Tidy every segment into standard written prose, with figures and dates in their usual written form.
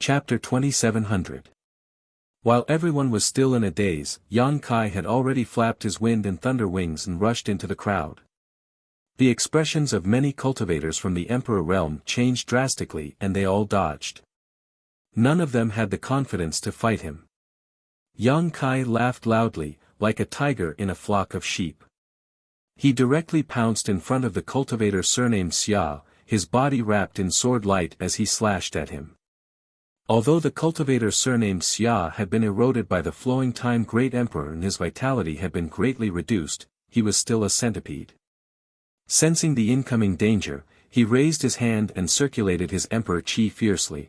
Chapter 2700. While everyone was still in a daze, Yang Kai had already flapped his wind and thunder wings and rushed into the crowd. The expressions of many cultivators from the Emperor realm changed drastically and they all dodged. None of them had the confidence to fight him. Yang Kai laughed loudly, like a tiger in a flock of sheep. He directly pounced in front of the cultivator surnamed Xia, his body wrapped in sword light as he slashed at him. Although the cultivator surnamed Xia had been eroded by the flowing time Great Emperor and his vitality had been greatly reduced, he was still a centipede. Sensing the incoming danger, he raised his hand and circulated his Emperor Qi fiercely.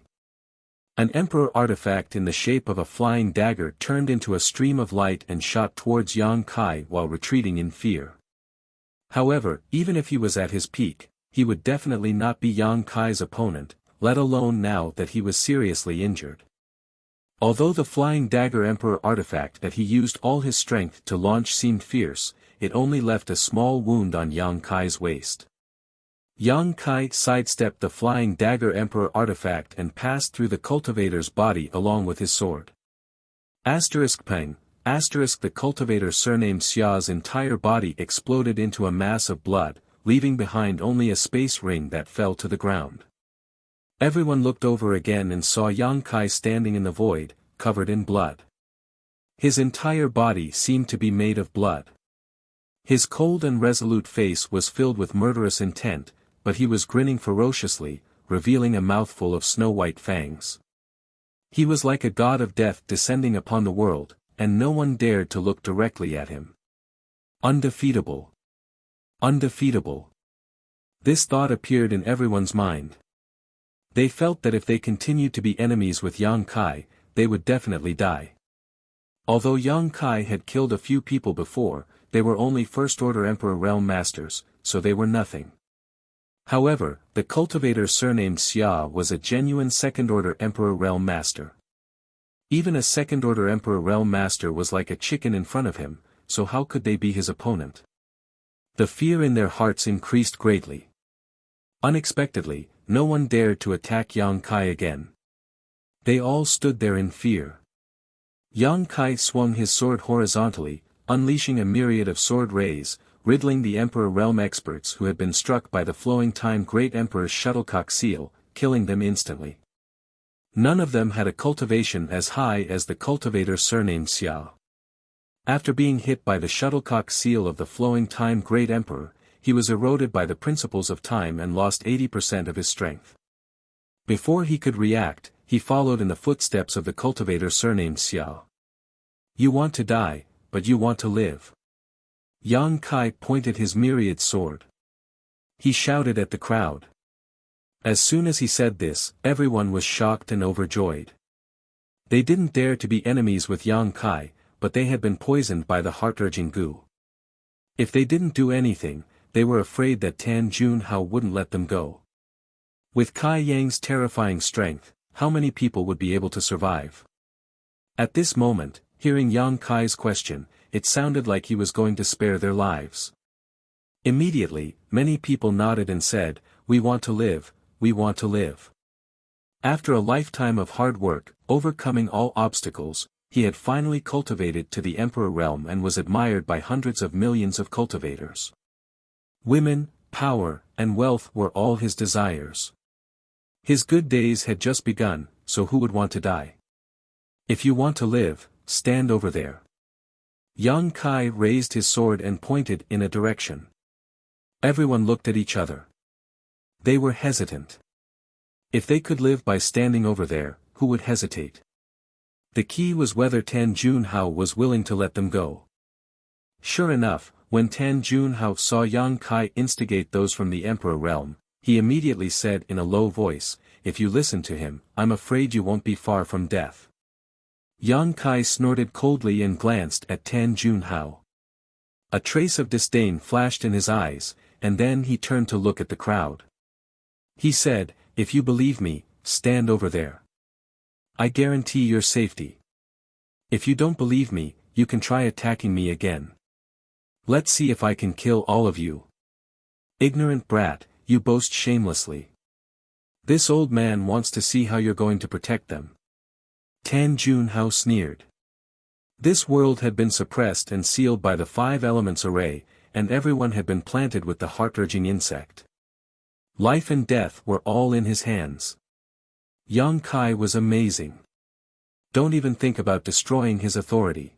An Emperor artifact in the shape of a flying dagger turned into a stream of light and shot towards Yang Kai while retreating in fear. However, even if he was at his peak, he would definitely not be Yang Kai's opponent, let alone now that he was seriously injured. Although the flying dagger Emperor artifact that he used all his strength to launch seemed fierce, it only left a small wound on Yang Kai's waist. Yang Kai sidestepped the flying dagger Emperor artifact and passed through the cultivator's body along with his sword. Peng, the cultivator surnamed Xia's entire body exploded into a mass of blood, leaving behind only a space ring that fell to the ground. Everyone looked over again and saw Yang Kai standing in the void, covered in blood. His entire body seemed to be made of blood. His cold and resolute face was filled with murderous intent, but he was grinning ferociously, revealing a mouthful of snow-white fangs. He was like a god of death descending upon the world, and no one dared to look directly at him. Undefeatable. Undefeatable. This thought appeared in everyone's mind. They felt that if they continued to be enemies with Yang Kai, they would definitely die. Although Yang Kai had killed a few people before, they were only First-Order Emperor Realm Masters, so they were nothing. However, the cultivator surnamed Xia was a genuine Second-Order Emperor Realm Master. Even a Second-Order Emperor Realm Master was like a chicken in front of him, so how could they be his opponent? The fear in their hearts increased greatly. Unexpectedly, no one dared to attack Yang Kai again. They all stood there in fear. Yang Kai swung his sword horizontally, unleashing a myriad of sword rays, riddling the Emperor Realm experts who had been struck by the flowing time Great Emperor's shuttlecock seal, killing them instantly. None of them had a cultivation as high as the cultivator surnamed Xia. After being hit by the shuttlecock seal of the flowing time Great Emperor, he was eroded by the principles of time and lost 80% of his strength. Before he could react, he followed in the footsteps of the cultivator surnamed Xia. You want to die, but you want to live. Yang Kai pointed his myriad sword. He shouted at the crowd. As soon as he said this, everyone was shocked and overjoyed. They didn't dare to be enemies with Yang Kai, but they had been poisoned by the heart-urging goo. If they didn't do anything, they were afraid that Tan Junhao wouldn't let them go. With Kai Yang's terrifying strength, how many people would be able to survive? At this moment, hearing Yang Kai's question, it sounded like he was going to spare their lives. Immediately, many people nodded and said, "We want to live, we want to live." After a lifetime of hard work, overcoming all obstacles, he had finally cultivated to the Emperor realm and was admired by hundreds of millions of cultivators. Women, power, and wealth were all his desires. His good days had just begun, so who would want to die? If you want to live, stand over there. Yang Kai raised his sword and pointed in a direction. Everyone looked at each other. They were hesitant. If they could live by standing over there, who would hesitate? The key was whether Tan Junhao was willing to let them go. Sure enough, when Tan Junhao saw Yang Kai instigate those from the Emperor realm, he immediately said in a low voice, "If you listen to him, I'm afraid you won't be far from death." Yang Kai snorted coldly and glanced at Tan Junhao. A trace of disdain flashed in his eyes, and then he turned to look at the crowd. He said, "If you believe me, stand over there. I guarantee your safety. If you don't believe me, you can try attacking me again. Let's see if I can kill all of you. Ignorant brat, you boast shamelessly." This old man wants to see how you're going to protect them. Tan Junhao sneered. This world had been suppressed and sealed by the 5 elements array, and everyone had been planted with the heart-urging insect. Life and death were all in his hands. Yang Kai was amazing. Don't even think about destroying his authority.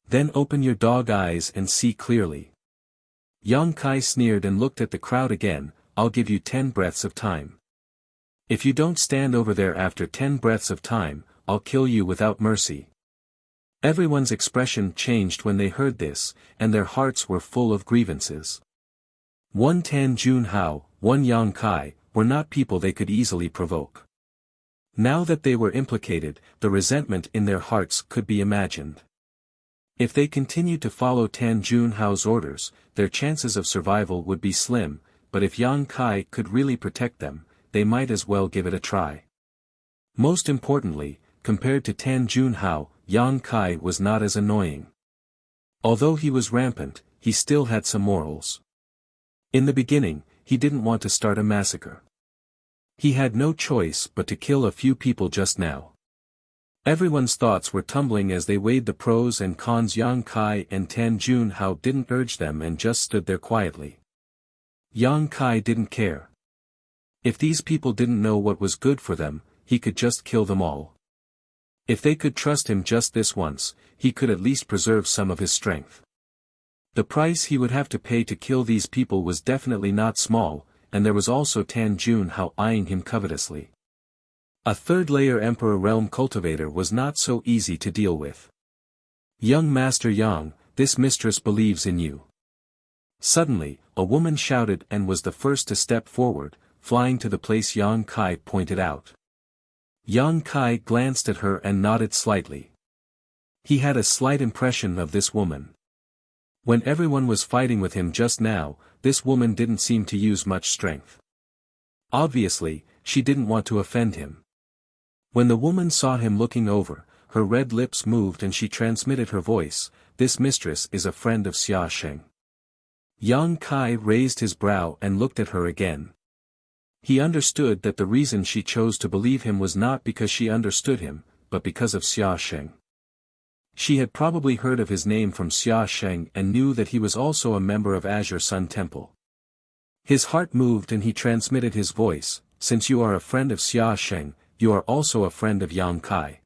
Then open your dog eyes and see clearly. Yang Kai sneered and looked at the crowd again. I'll give you 10 breaths of time. If you don't stand over there after 10 breaths of time, I'll kill you without mercy. Everyone's expression changed when they heard this, and their hearts were full of grievances. One Tan Junhao, one Yang Kai, were not people they could easily provoke. Now that they were implicated, the resentment in their hearts could be imagined. If they continued to follow Tan Junhao's orders, their chances of survival would be slim, but if Yang Kai could really protect them, they might as well give it a try. Most importantly, compared to Tan Junhao, Yang Kai was not as annoying. Although he was rampant, he still had some morals. In the beginning, he didn't want to start a massacre. He had no choice but to kill a few people just now. Everyone's thoughts were tumbling as they weighed the pros and cons. Yang Kai and Tan Junhao didn't urge them and just stood there quietly. Yang Kai didn't care. If these people didn't know what was good for them, he could just kill them all. If they could trust him just this once, he could at least preserve some of his strength. The price he would have to pay to kill these people was definitely not small, and there was also Tan Junhao eyeing him covetously. A third-layer Emperor Realm cultivator was not so easy to deal with. Young Master Yang, this mistress believes in you. Suddenly, a woman shouted and was the first to step forward, flying to the place Yang Kai pointed out. Yang Kai glanced at her and nodded slightly. He had a slight impression of this woman. When everyone was fighting with him just now, this woman didn't seem to use much strength. Obviously, she didn't want to offend him. When the woman saw him looking over, her red lips moved and she transmitted her voice, "This mistress is a friend of Xia Sheng." Yang Kai raised his brow and looked at her again. He understood that the reason she chose to believe him was not because she understood him, but because of Xia Sheng. She had probably heard of his name from Xia Sheng and knew that he was also a member of Azure Sun Temple. His heart moved and he transmitted his voice, "Since you are a friend of Xia Sheng, you are also a friend of Yang Kai.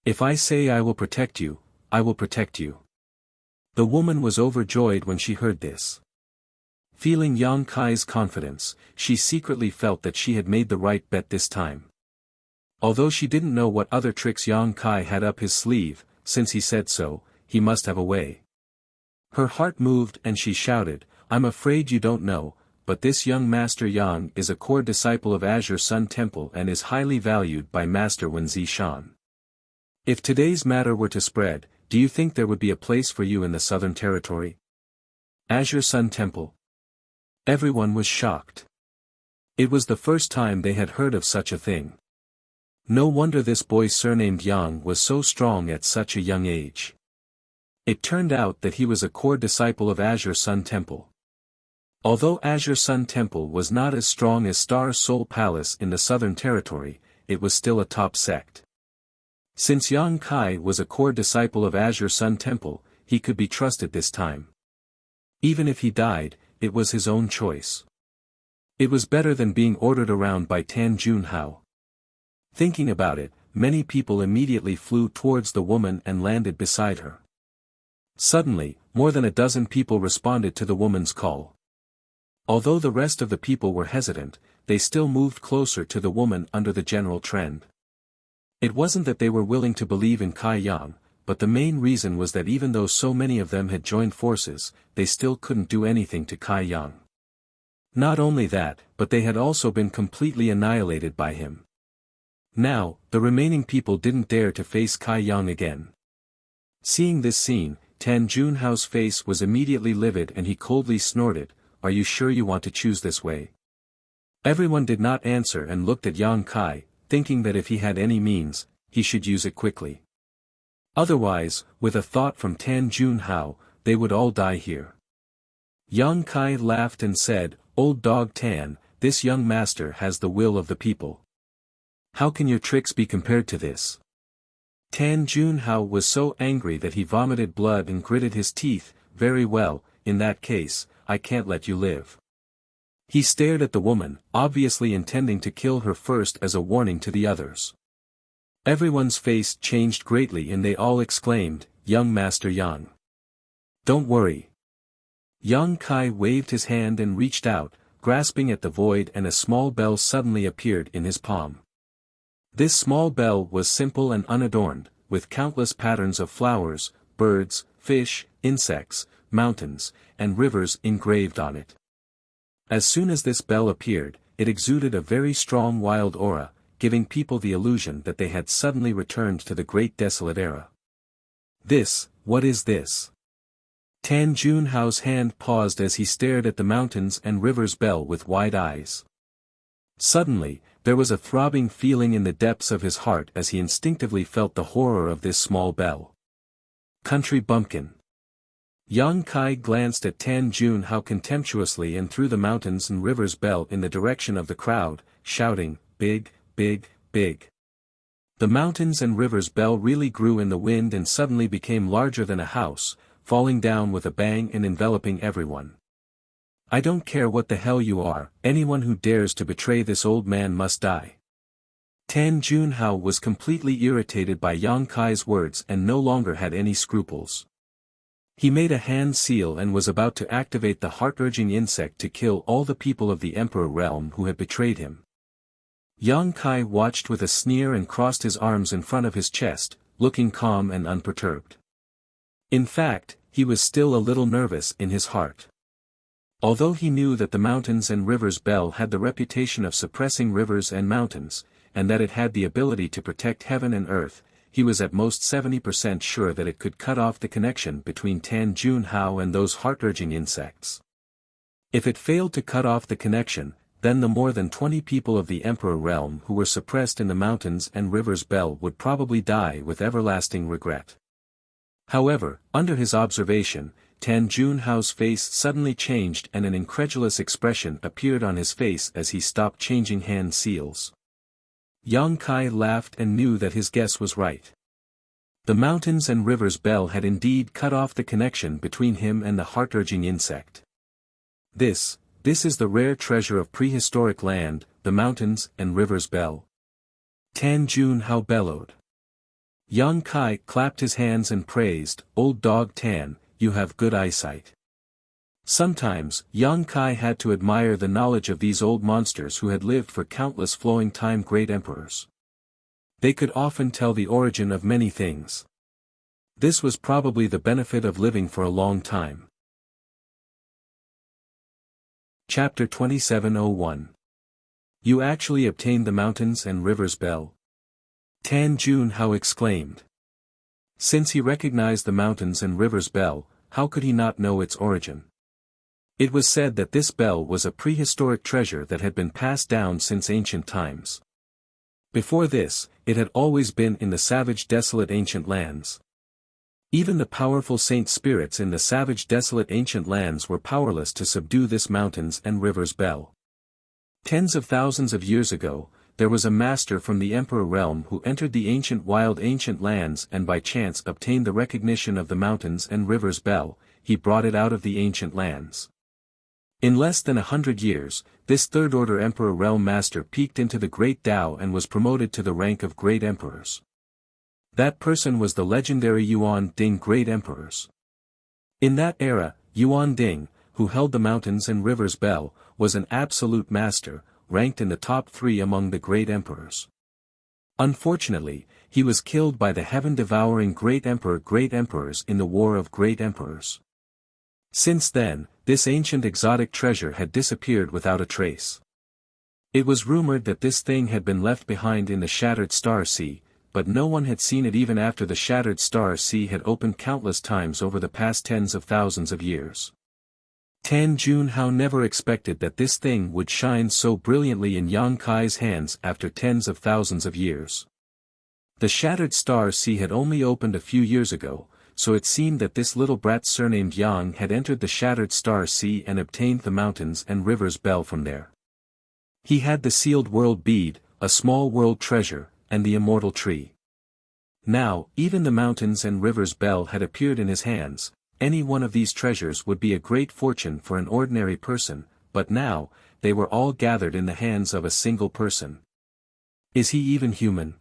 If I say I will protect you, I will protect you." The woman was overjoyed when she heard this. Feeling Yang Kai's confidence, she secretly felt that she had made the right bet this time. Although she didn't know what other tricks Yang Kai had up his sleeve, since he said so, he must have a way. Her heart moved and she shouted, "I'm afraid you don't know, but this young Master Yang is a core disciple of Azure Sun Temple and is highly valued by Master Wen Zishan. If today's matter were to spread, do you think there would be a place for you in the Southern Territory? Azure Sun Temple?" Everyone was shocked. It was the first time they had heard of such a thing. No wonder this boy surnamed Yang was so strong at such a young age. It turned out that he was a core disciple of Azure Sun Temple. Although Azure Sun Temple was not as strong as Star Soul Palace in the Southern Territory, it was still a top sect. Since Yang Kai was a core disciple of Azure Sun Temple, he could be trusted this time. Even if he died, it was his own choice. It was better than being ordered around by Tan Junhao. Thinking about it, many people immediately flew towards the woman and landed beside her. Suddenly, more than a dozen people responded to the woman's call. Although the rest of the people were hesitant, they still moved closer to the woman under the general trend. It wasn't that they were willing to believe in Kai Yang, but the main reason was that even though so many of them had joined forces, they still couldn't do anything to Kai Yang. Not only that, but they had also been completely annihilated by him. Now, the remaining people didn't dare to face Kai Yang again. Seeing this scene, Tan Junhao's face was immediately livid and he coldly snorted, "Are you sure you want to choose this way?" Everyone did not answer and looked at Yang Kai, thinking that if he had any means, he should use it quickly. Otherwise, with a thought from Tan Junhao, they would all die here. Yang Kai laughed and said, "Old dog Tan, this young master has the will of the people. How can your tricks be compared to this? Tan Junhao was so angry that he vomited blood and gritted his teeth. Very well, in that case, I can't let you live. He stared at the woman, obviously intending to kill her first as a warning to the others. Everyone's face changed greatly and they all exclaimed, "Young Master Yang. Don't worry." Yang Kai waved his hand and reached out, grasping at the void, and a small bell suddenly appeared in his palm. This small bell was simple and unadorned, with countless patterns of flowers, birds, fish, insects, mountains, and rivers engraved on it. As soon as this bell appeared, it exuded a very strong wild aura, giving people the illusion that they had suddenly returned to the Great Desolate Era. What is this? Tan Junhao's hand paused as he stared at the mountains and rivers bell with wide eyes. Suddenly, there was a throbbing feeling in the depths of his heart as he instinctively felt the horror of this small bell. Country bumpkin. Yang Kai glanced at Tan Junhao contemptuously and threw the mountains and rivers bell in the direction of the crowd, shouting, "Big, big, big." The mountains and rivers bell really grew in the wind and suddenly became larger than a house, falling down with a bang and enveloping everyone. "I don't care what the hell you are, anyone who dares to betray this old man must die." Tan Junhao was completely irritated by Yang Kai's words and no longer had any scruples. He made a hand seal and was about to activate the heart-urging insect to kill all the people of the Emperor realm who had betrayed him. Yang Kai watched with a sneer and crossed his arms in front of his chest, looking calm and unperturbed. In fact, he was still a little nervous in his heart. Although he knew that the mountains and rivers bell had the reputation of suppressing rivers and mountains, and that it had the ability to protect heaven and earth, he was at most 70% sure that it could cut off the connection between Tan Junhao and those heart-urging insects. If it failed to cut off the connection, then the more than 20 people of the Emperor realm who were suppressed in the mountains and rivers bell would probably die with everlasting regret. However, under his observation, Tan Junhao's face suddenly changed and an incredulous expression appeared on his face as he stopped changing hand seals. Yang Kai laughed and knew that his guess was right. The mountains and rivers bell had indeed cut off the connection between him and the heart-urging insect. This is the rare treasure of prehistoric land, the mountains and rivers bell. Tan Junhao bellowed. Yang Kai clapped his hands and praised, "Old dog Tan, you have good eyesight." Sometimes, Yang Kai had to admire the knowledge of these old monsters who had lived for countless flowing time great emperors. They could often tell the origin of many things. This was probably the benefit of living for a long time. Chapter 2701. You actually obtained the mountains and rivers bell? Tan Junhao exclaimed. Since he recognized the mountains and rivers bell, how could he not know its origin? It was said that this bell was a prehistoric treasure that had been passed down since ancient times. Before this, it had always been in the savage desolate ancient lands. Even the powerful saint spirits in the savage desolate ancient lands were powerless to subdue this mountains and rivers bell. Tens of thousands of years ago, there was a master from the Emperor realm who entered the ancient wild ancient lands and by chance obtained the recognition of the mountains and rivers bell. He brought it out of the ancient lands. In less than 100 years, this third-order Emperor realm master peaked into the Great Tao and was promoted to the rank of Great Emperors. That person was the legendary Yuan Ding Great Emperors. In that era, Yuan Ding, who held the mountains and rivers bell, was an absolute master, ranked in the top 3 among the Great Emperors. Unfortunately, he was killed by the heaven-devouring Great Emperors in the War of Great Emperors. Since then, this ancient exotic treasure had disappeared without a trace. It was rumored that this thing had been left behind in the Shattered Star Sea, but no one had seen it even after the Shattered Star Sea had opened countless times over the past tens of thousands of years. Tan Junhao never expected that this thing would shine so brilliantly in Yang Kai's hands after tens of thousands of years. The Shattered Star Sea had only opened a few years ago, so it seemed that this little brat surnamed Yang had entered the Shattered Star Sea and obtained the mountains and rivers bell from there. He had the sealed world bead, a small world treasure, and the immortal tree. Now, even the mountains and rivers bell had appeared in his hands. Any one of these treasures would be a great fortune for an ordinary person, but now, they were all gathered in the hands of a single person. Is he even human?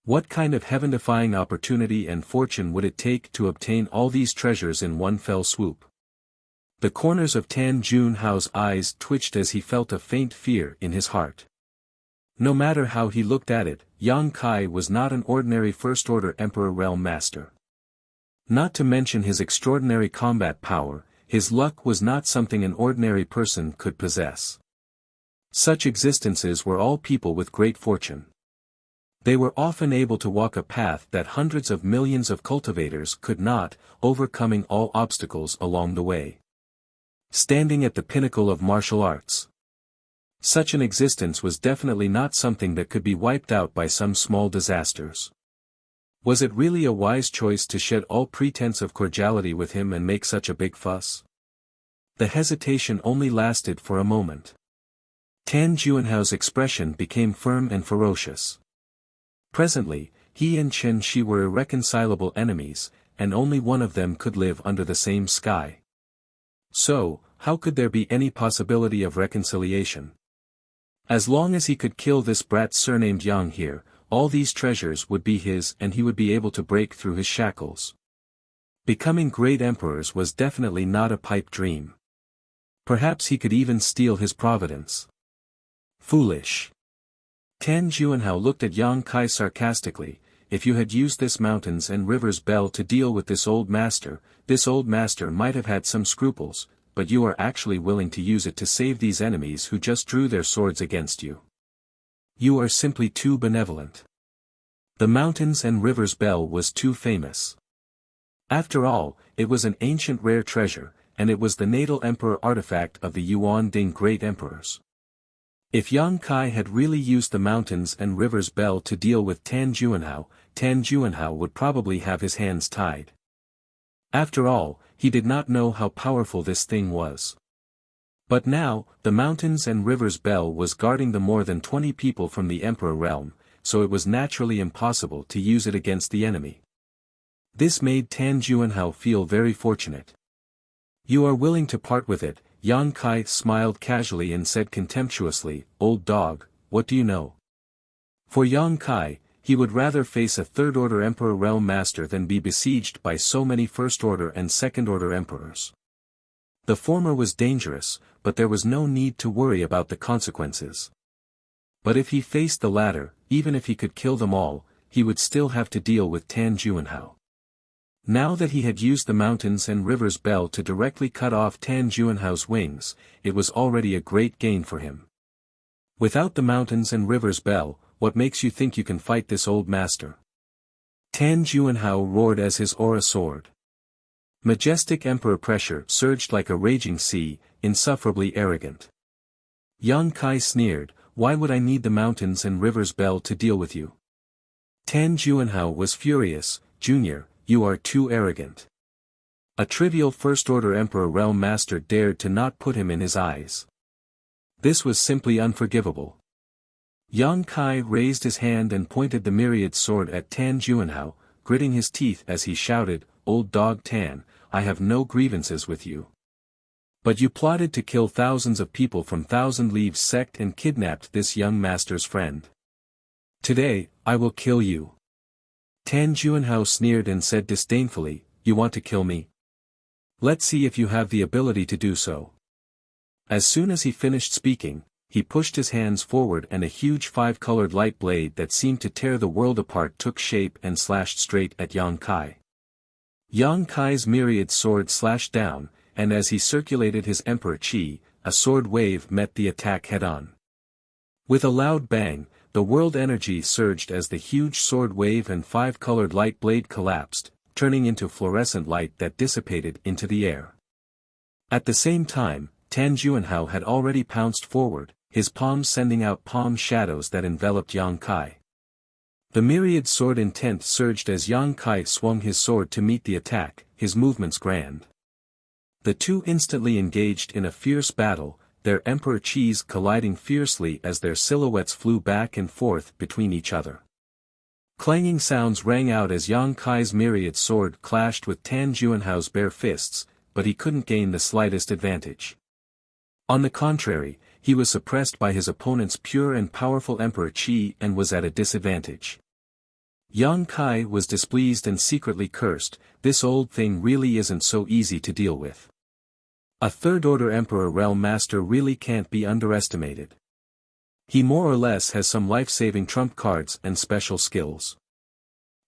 What kind of heaven-defying opportunity and fortune would it take to obtain all these treasures in one fell swoop? The corners of Tan Junhao's eyes twitched as he felt a faint fear in his heart. No matter how he looked at it, Yang Kai was not an ordinary first-order Emperor Realm Master. Not to mention his extraordinary combat power, his luck was not something an ordinary person could possess. Such existences were all people with great fortune. They were often able to walk a path that hundreds of millions of cultivators could not, overcoming all obstacles along the way. Standing at the pinnacle of martial arts. Such an existence was definitely not something that could be wiped out by some small disasters. Was it really a wise choice to shed all pretense of cordiality with him and make such a big fuss? The hesitation only lasted for a moment. Tan Junhao's expression became firm and ferocious. Presently, he and Chen Shi were irreconcilable enemies, and only one of them could live under the same sky. So, how could there be any possibility of reconciliation? As long as he could kill this brat surnamed Yang here, all these treasures would be his and he would be able to break through his shackles. Becoming great emperors was definitely not a pipe dream. Perhaps he could even steal his providence. Foolish. Tan Junhao looked at Yang Kai sarcastically. If you had used this mountains and rivers bell to deal with this old master might have had some scruples, but you are actually willing to use it to save these enemies who just drew their swords against you. You are simply too benevolent. The mountains and rivers bell was too famous. After all, it was an ancient rare treasure, and it was the natal emperor artifact of the Yuan Ding great emperors. If Yang Kai had really used the mountains and rivers bell to deal with Tan Junhao would probably have his hands tied. After all, he did not know how powerful this thing was. But now, the mountains and rivers bell was guarding the more than 20 people from the Emperor realm, so it was naturally impossible to use it against the enemy. This made Tan Junhao feel very fortunate. You are willing to part with it, Yang Kai smiled casually and said contemptuously, old dog, what do you know? For Yang Kai, he would rather face a third-order Emperor realm master than be besieged by so many first-order and second-order emperors. The former was dangerous, but there was no need to worry about the consequences. But if he faced the latter, even if he could kill them all, he would still have to deal with Tan Junhao. Now that he had used the mountains and rivers bell to directly cut off Tan Junhao's wings, it was already a great gain for him. Without the mountains and rivers bell, what makes you think you can fight this old master? Tan Junhao roared as his aura soared. Majestic emperor pressure surged like a raging sea, insufferably arrogant. Yang Kai sneered, why would I need the mountains and rivers bell to deal with you? Tan Junhao was furious, Junior, you are too arrogant. A trivial first-order Emperor realm master dared to not put him in his eyes. This was simply unforgivable. Yang Kai raised his hand and pointed the myriad sword at Tan Junhao, gritting his teeth as he shouted, old dog Tan, I have no grievances with you. But you plotted to kill thousands of people from Thousand Leaves sect and kidnapped this young master's friend. Today, I will kill you. Tan Junhao sneered and said disdainfully, you want to kill me? Let's see if you have the ability to do so. As soon as he finished speaking, he pushed his hands forward and a huge five-colored light blade that seemed to tear the world apart took shape and slashed straight at Yang Kai. Yang Kai's myriad sword slashed down, and as he circulated his emperor chi, a sword wave met the attack head-on. With a loud bang, the world energy surged as the huge sword wave and five-colored light blade collapsed, turning into fluorescent light that dissipated into the air. At the same time, Tan Junhao had already pounced forward, his palms sending out palm shadows that enveloped Yang Kai. The myriad sword intent surged as Yang Kai swung his sword to meet the attack, his movements grand. The two instantly engaged in a fierce battle, their emperor chis colliding fiercely as their silhouettes flew back and forth between each other. Clanging sounds rang out as Yang Kai's myriad sword clashed with Tan Juanhao's bare fists, but he couldn't gain the slightest advantage. On the contrary, he was suppressed by his opponent's pure and powerful emperor chi and was at a disadvantage. Yang Kai was displeased and secretly cursed, "This old thing really isn't so easy to deal with. A third-order Emperor Realm Master really can't be underestimated. He more or less has some life-saving trump cards and special skills."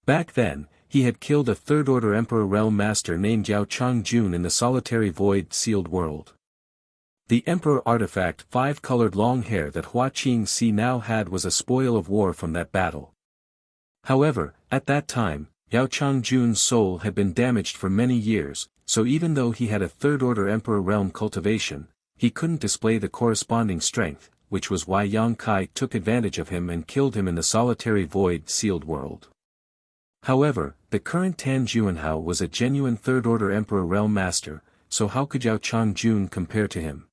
Back then, he had killed a third-order Emperor Realm Master named Yao Changjun in the solitary void sealed world. The Emperor artifact 5-colored long hair that Hua Qingxi now had was a spoil of war from that battle. However, at that time, Yao Changjun's soul had been damaged for many years, so even though he had a third-order Emperor realm cultivation, he couldn't display the corresponding strength, which was why Yang Kai took advantage of him and killed him in the solitary void sealed world. However, the current Tan Juanhao was a genuine third-order Emperor Realm Master, so how could Yao Changjun compare to him?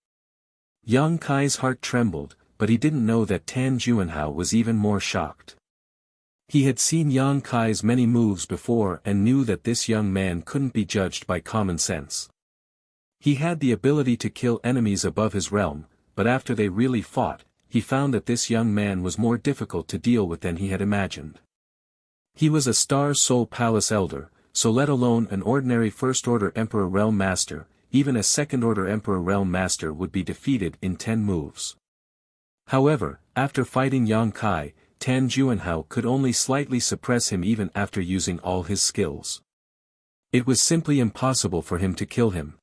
Yang Kai's heart trembled, but he didn't know that Tan Juanhao was even more shocked. He had seen Yang Kai's many moves before and knew that this young man couldn't be judged by common sense. He had the ability to kill enemies above his realm, but after they really fought, he found that this young man was more difficult to deal with than he had imagined. He was a Star Soul Palace Elder, so let alone an ordinary First-Order Emperor Realm Master, even a Second-Order Emperor Realm Master would be defeated in 10 moves. However, after fighting Yang Kai, Tan Juanhao could only slightly suppress him even after using all his skills. It was simply impossible for him to kill him.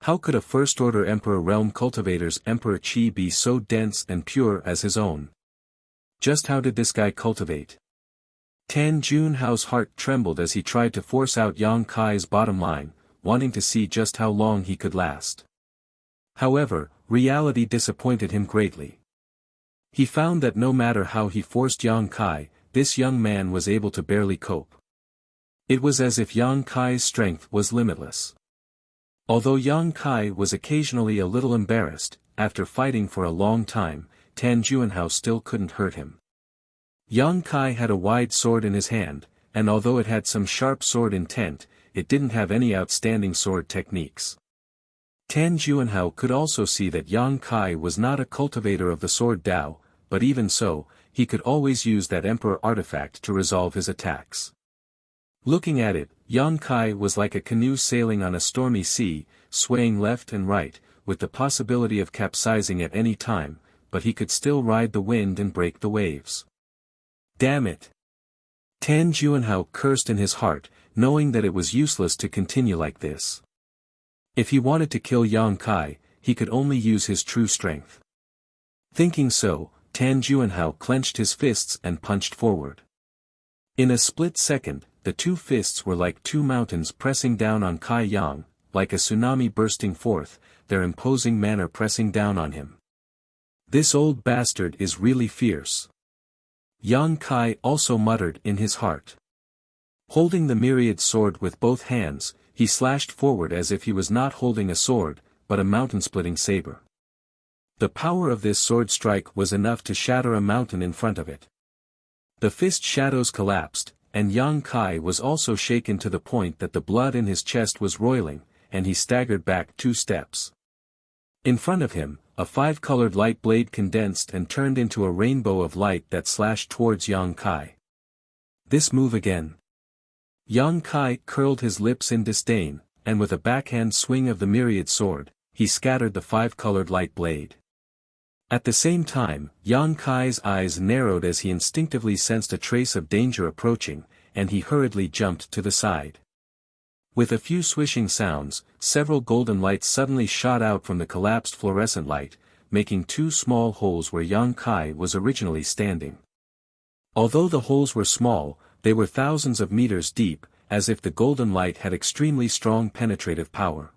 How could a First-Order Emperor Realm Cultivator's Emperor Chi be so dense and pure as his own? Just how did this guy cultivate? Tan Juanhao's heart trembled as he tried to force out Yang Kai's bottom line, wanting to see just how long he could last. However, reality disappointed him greatly. He found that no matter how he forced Yang Kai, this young man was able to barely cope. It was as if Yang Kai's strength was limitless. Although Yang Kai was occasionally a little embarrassed, after fighting for a long time, Tan Juanhao still couldn't hurt him. Yang Kai had a wide sword in his hand, and although it had some sharp sword intent, it didn't have any outstanding sword techniques. Tan Juanhao could also see that Yang Kai was not a cultivator of the sword Dao, but even so, he could always use that Emperor artifact to resolve his attacks. Looking at it, Yang Kai was like a canoe sailing on a stormy sea, swaying left and right, with the possibility of capsizing at any time, but he could still ride the wind and break the waves. Damn it! Tan Juanhao cursed in his heart, knowing that it was useless to continue like this. If he wanted to kill Yang Kai, he could only use his true strength. Thinking so, Tan Juanhao clenched his fists and punched forward. In a split second, the two fists were like two mountains pressing down on Kai Yang, like a tsunami bursting forth, their imposing manner pressing down on him. This old bastard is really fierce. Yang Kai also muttered in his heart. Holding the myriad sword with both hands, he slashed forward as if he was not holding a sword, but a mountain-splitting saber. The power of this sword strike was enough to shatter a mountain in front of it. The fist shadows collapsed, and Yang Kai was also shaken to the point that the blood in his chest was roiling, and he staggered back 2 steps. In front of him, a 5-colored light blade condensed and turned into a rainbow of light that slashed towards Yang Kai. This move again. Yang Kai curled his lips in disdain, and with a backhand swing of the myriad sword, he scattered the 5-colored light blade. At the same time, Yang Kai's eyes narrowed as he instinctively sensed a trace of danger approaching, and he hurriedly jumped to the side. With a few swishing sounds, several golden lights suddenly shot out from the collapsed fluorescent light, making 2 small holes where Yang Kai was originally standing. Although the holes were small, they were thousands of meters deep, as if the golden light had extremely strong penetrative power.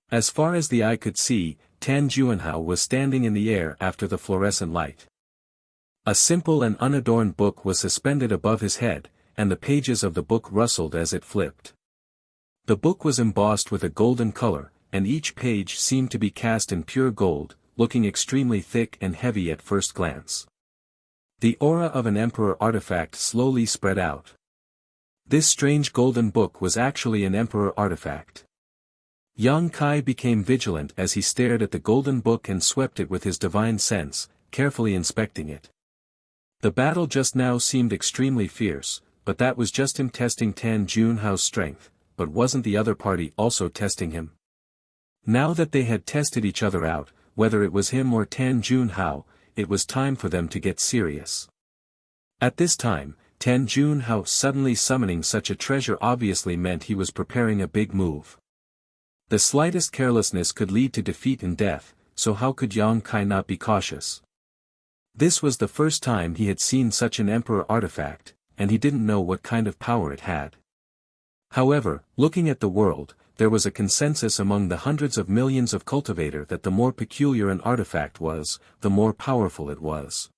As far as the eye could see, Tan Juanhao was standing in the air after the fluorescent light. A simple and unadorned book was suspended above his head, and the pages of the book rustled as it flipped. The book was embossed with a golden color, and each page seemed to be cast in pure gold, looking extremely thick and heavy at first glance. The aura of an emperor artifact slowly spread out. This strange golden book was actually an emperor artifact. Yang Kai became vigilant as he stared at the golden book and swept it with his divine sense, carefully inspecting it. The battle just now seemed extremely fierce, but that was just him testing Tan Junhao's strength, but wasn't the other party also testing him? Now that they had tested each other out, whether it was him or Tan Junhao, it was time for them to get serious. At this time, Tan Junhao suddenly summoning such a treasure obviously meant he was preparing a big move. The slightest carelessness could lead to defeat and death, so how could Yang Kai not be cautious? This was the first time he had seen such an emperor artifact, and he didn't know what kind of power it had. However, looking at the world, there was a consensus among the hundreds of millions of cultivators that the more peculiar an artifact was, the more powerful it was.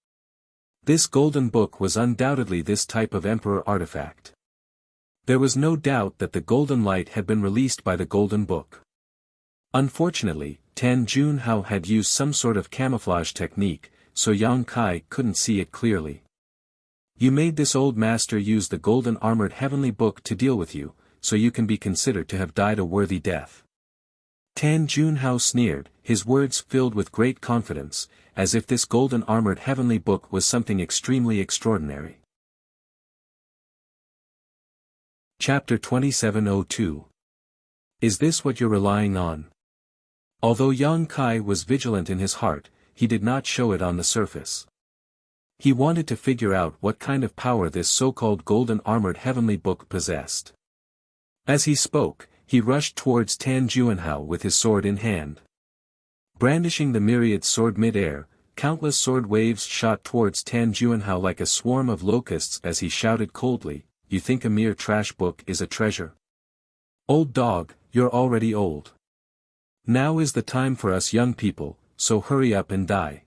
This golden book was undoubtedly this type of emperor artifact. There was no doubt that the golden light had been released by the golden book. Unfortunately, Tan Junhao had used some sort of camouflage technique, so Yang Kai couldn't see it clearly. You made this old master use the golden armored heavenly book to deal with you, so you can be considered to have died a worthy death. Tan Junhao sneered, his words filled with great confidence, as if this golden armored heavenly book was something extremely extraordinary. Chapter 2702. Is this what you're relying on? Although Yang Kai was vigilant in his heart, he did not show it on the surface. He wanted to figure out what kind of power this so-called golden armored heavenly book possessed. As he spoke, he rushed towards Tan Junhao with his sword in hand. Brandishing the myriad sword mid-air, countless sword waves shot towards Tan Junhao like a swarm of locusts as he shouted coldly, "You think a mere trash book is a treasure? Old dog, you're already old. Now is the time for us young people, so hurry up and die."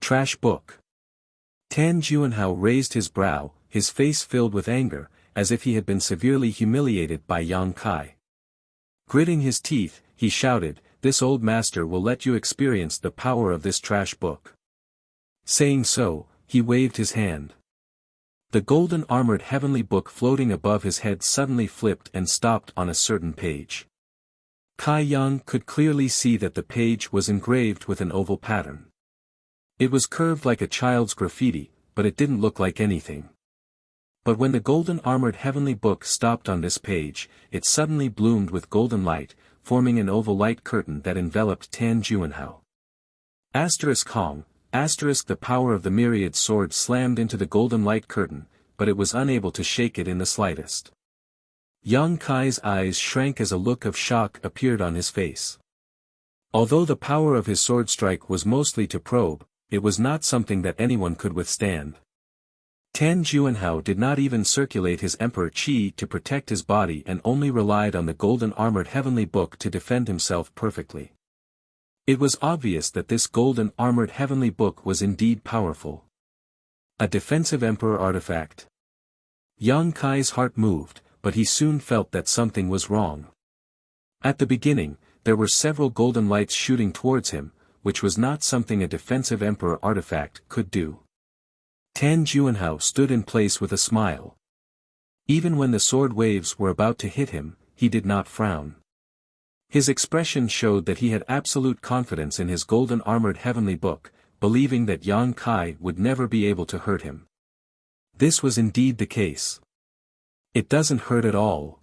Trash book. Tan Junhao raised his brow, his face filled with anger, as if he had been severely humiliated by Yang Kai. Gritting his teeth, he shouted, "This old master will let you experience the power of this trash book." Saying so, he waved his hand. The golden armored heavenly book floating above his head suddenly flipped and stopped on a certain page. Kai Yang could clearly see that the page was engraved with an oval pattern. It was curved like a child's graffiti, but it didn't look like anything. But when the golden armored heavenly book stopped on this page, it suddenly bloomed with golden light, forming an oval light curtain that enveloped Tan Junhao. Hong. The power of the myriad sword slammed into the golden light curtain, but it was unable to shake it in the slightest. Yang Kai's eyes shrank as a look of shock appeared on his face. Although the power of his sword strike was mostly to probe, it was not something that anyone could withstand. Tan Junhao did not even circulate his emperor chi to protect his body and only relied on the golden armored heavenly book to defend himself perfectly. It was obvious that this golden armored heavenly book was indeed powerful. A defensive emperor artifact. Yang Kai's heart moved, but he soon felt that something was wrong. At the beginning, there were several golden lights shooting towards him, which was not something a defensive emperor artifact could do. Tan Junhao stood in place with a smile. Even when the sword waves were about to hit him, he did not frown. His expression showed that he had absolute confidence in his golden armored heavenly book, believing that Yang Kai would never be able to hurt him. This was indeed the case. "It doesn't hurt at all."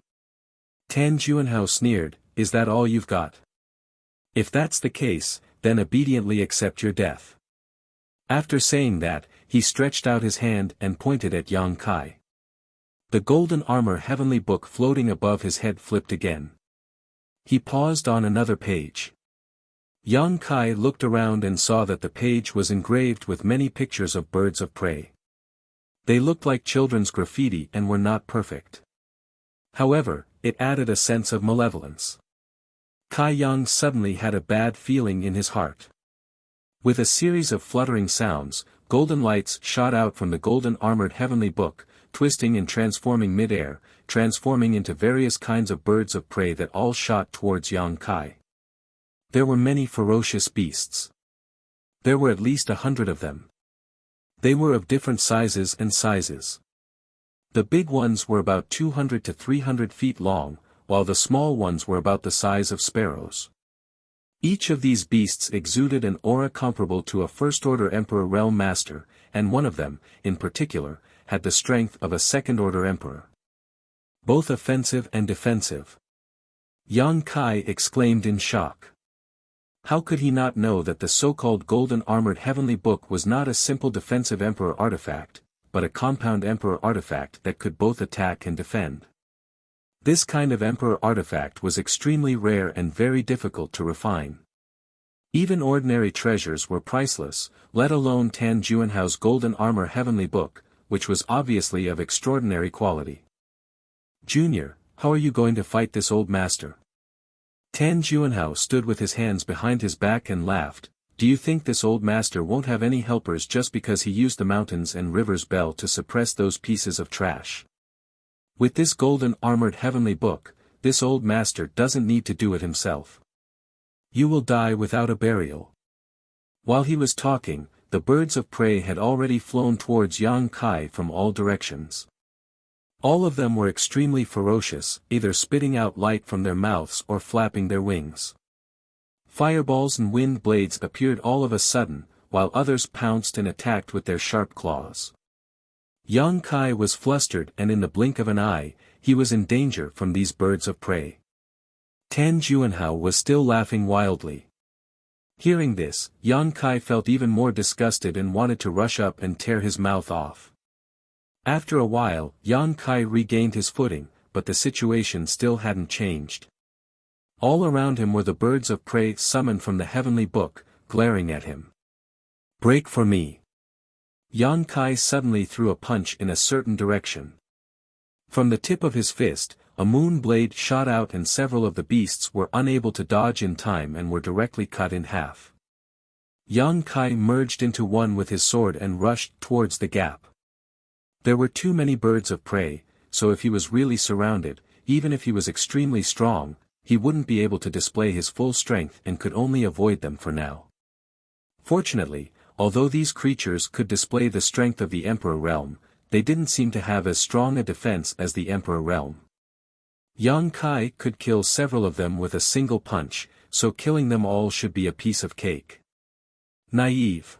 Tan Junhao sneered, "Is that all you've got? If that's the case, then obediently accept your death." After saying that, he stretched out his hand and pointed at Yang Kai. The golden armor heavenly book floating above his head flipped again. He paused on another page. Yang Kai looked around and saw that the page was engraved with many pictures of birds of prey. They looked like children's graffiti and were not perfect. However, it added a sense of malevolence. Kai Yang suddenly had a bad feeling in his heart. With a series of fluttering sounds, golden lights shot out from the golden armored heavenly book, twisting and transforming mid-air, transforming into various kinds of birds of prey that all shot towards Yang Kai. There were many ferocious beasts. There were at least 100 of them. They were of different sizes and sizes. The big ones were about 200 to 300 feet long, while the small ones were about the size of sparrows. Each of these beasts exuded an aura comparable to a first-order Emperor Realm Master, and one of them, in particular, had the strength of a second-order Emperor. Both offensive and defensive. Yang Kai exclaimed in shock. How could he not know that the so-called golden armored heavenly book was not a simple defensive Emperor artifact, but a compound Emperor artifact that could both attack and defend? This kind of Emperor artifact was extremely rare and very difficult to refine. Even ordinary treasures were priceless, let alone Tan Juanhao's golden armor heavenly book, which was obviously of extraordinary quality. Junior, how are you going to fight this old master? Tan Juanhao stood with his hands behind his back and laughed. Do you think this old master won't have any helpers just because he used the mountains and rivers bell to suppress those pieces of trash? With this golden armored heavenly book, this old master doesn't need to do it himself. You will die without a burial. While he was talking, the birds of prey had already flown towards Yang Kai from all directions. All of them were extremely ferocious, either spitting out light from their mouths or flapping their wings. Fireballs and wind blades appeared all of a sudden, while others pounced and attacked with their sharp claws. Yang Kai was flustered, and in the blink of an eye, he was in danger from these birds of prey. Tan Juanhao was still laughing wildly. Hearing this, Yang Kai felt even more disgusted and wanted to rush up and tear his mouth off. After a while, Yang Kai regained his footing, but the situation still hadn't changed. All around him were the birds of prey summoned from the heavenly book, glaring at him. Break for me! Yang Kai suddenly threw a punch in a certain direction. From the tip of his fist, a moon blade shot out and several of the beasts were unable to dodge in time and were directly cut in half. Yang Kai merged into one with his sword and rushed towards the gap. There were too many birds of prey, so if he was really surrounded, even if he was extremely strong, he wouldn't be able to display his full strength and could only avoid them for now. Fortunately, although these creatures could display the strength of the Emperor Realm, they didn't seem to have as strong a defense as the Emperor Realm. Yang Kai could kill several of them with a single punch, so killing them all should be a piece of cake. Naive.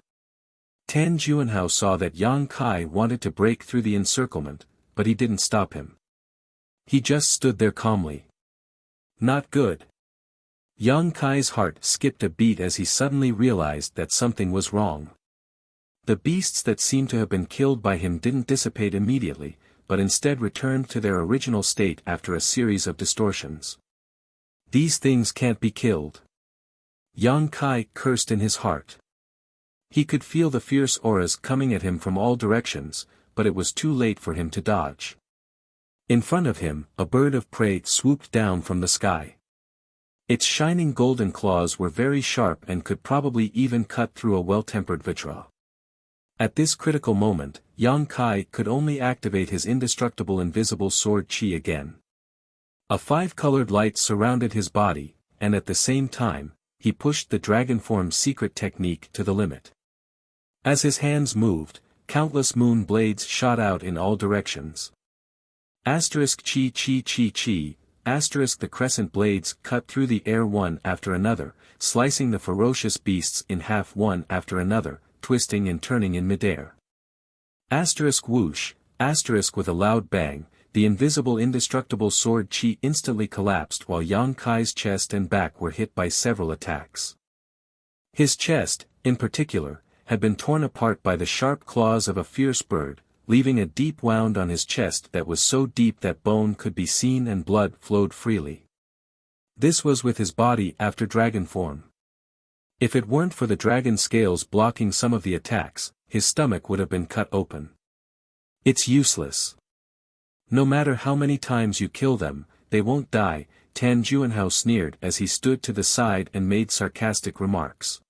Tan Juanhao saw that Yang Kai wanted to break through the encirclement, but he didn't stop him. He just stood there calmly. Not good. Yang Kai's heart skipped a beat as he suddenly realized that something was wrong. The beasts that seemed to have been killed by him didn't dissipate immediately, but instead returned to their original state after a series of distortions. These things can't be killed. Yang Kai cursed in his heart. He could feel the fierce auras coming at him from all directions, but it was too late for him to dodge. In front of him, a bird of prey swooped down from the sky. Its shining golden claws were very sharp and could probably even cut through a well-tempered vitra. At this critical moment, Yang Kai could only activate his indestructible invisible sword qi again. A five-colored light surrounded his body, and at the same time, he pushed the dragon form secret technique to the limit. As his hands moved, countless moon blades shot out in all directions. Asterisk chi chi chi chi, asterisk the crescent blades cut through the air one after another, slicing the ferocious beasts in half one after another, twisting and turning in midair. Asterisk whoosh, asterisk with a loud bang, the invisible indestructible sword qi instantly collapsed while Yang Kai's chest and back were hit by several attacks. His chest, in particular, had been torn apart by the sharp claws of a fierce bird, leaving a deep wound on his chest that was so deep that bone could be seen and blood flowed freely. This was with his body after dragon form. If it weren't for the dragon scales blocking some of the attacks, his stomach would have been cut open. It's useless. No matter how many times you kill them, they won't die, Tan Juanhao sneered as he stood to the side and made sarcastic remarks.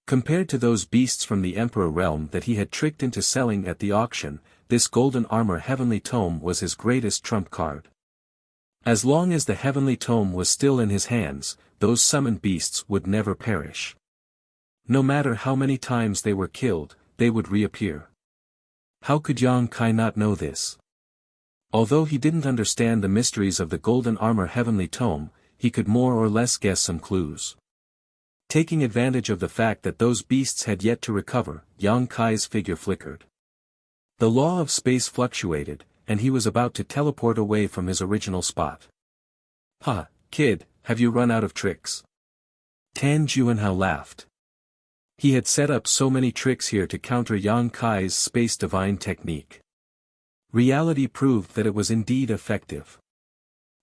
Compared to those beasts from the Emperor Realm that he had tricked into selling at the auction, this golden armor heavenly tome was his greatest trump card. As long as the heavenly tome was still in his hands, those summoned beasts would never perish. No matter how many times they were killed, they would reappear. How could Yang Kai not know this? Although he didn't understand the mysteries of the golden armor heavenly tome, he could more or less guess some clues. Taking advantage of the fact that those beasts had yet to recover, Yang Kai's figure flickered. The law of space fluctuated, and he was about to teleport away from his original spot. "Ha, kid, have you run out of tricks?" Tan Juanhao laughed. He had set up so many tricks here to counter Yang Kai's space divine technique. Reality proved that it was indeed effective.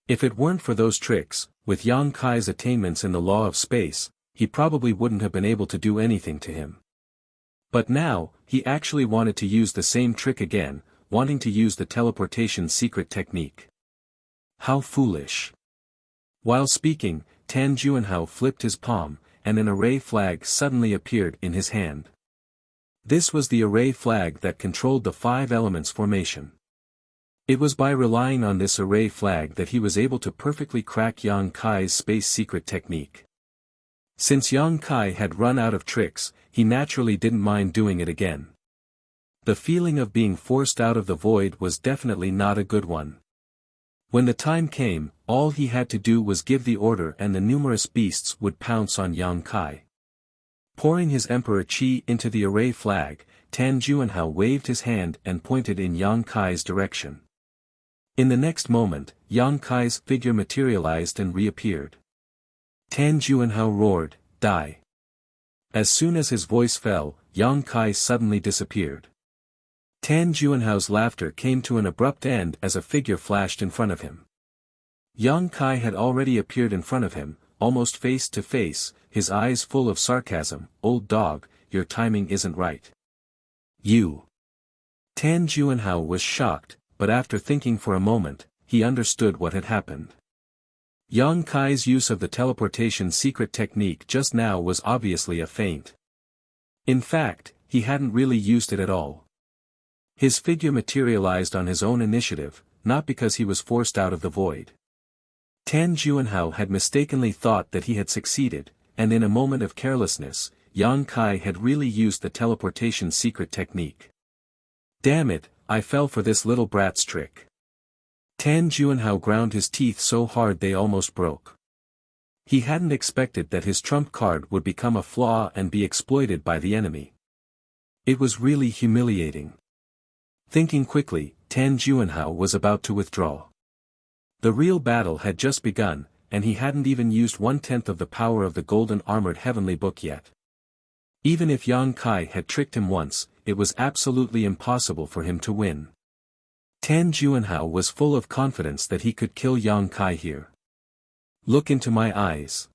If it weren't for those tricks, with Yang Kai's attainments in the law of space, he probably wouldn't have been able to do anything to him. But now, he actually wanted to use the same trick again, wanting to use the teleportation secret technique. How foolish. While speaking, Tan Juanhao flipped his palm, and an array flag suddenly appeared in his hand. This was the array flag that controlled the 5 elements formation. It was by relying on this array flag that he was able to perfectly crack Yang Kai's space secret technique. Since Yang Kai had run out of tricks, he naturally didn't mind doing it again. The feeling of being forced out of the void was definitely not a good one. When the time came, all he had to do was give the order and the numerous beasts would pounce on Yang Kai. Pouring his Emperor Qi into the array flag, Tan Juanhao waved his hand and pointed in Yang Kai's direction. In the next moment, Yang Kai's figure materialized and reappeared. Tan Juanhao roared, "Die!" As soon as his voice fell, Yang Kai suddenly disappeared. Tan Juanhao's laughter came to an abrupt end as a figure flashed in front of him. Yang Kai had already appeared in front of him, almost face to face, his eyes full of sarcasm. "Old dog, your timing isn't right. You." Tan Juanhao was shocked, but after thinking for a moment, he understood what had happened. Yang Kai's use of the teleportation secret technique just now was obviously a feint. In fact, he hadn't really used it at all. His figure materialized on his own initiative, not because he was forced out of the void. Tan Juanhao had mistakenly thought that he had succeeded, and in a moment of carelessness, Yang Kai had really used the teleportation secret technique. "Damn it, I fell for this little brat's trick." Tan Juanhao ground his teeth so hard they almost broke. He hadn't expected that his trump card would become a flaw and be exploited by the enemy. It was really humiliating. Thinking quickly, Tan Juanhao was about to withdraw. The real battle had just begun, and he hadn't even used 1/10 of the power of the golden armored heavenly book yet. Even if Yang Kai had tricked him once, it was absolutely impossible for him to win. Tan Juanhao was full of confidence that he could kill Yang Kai here. "Look into my eyes."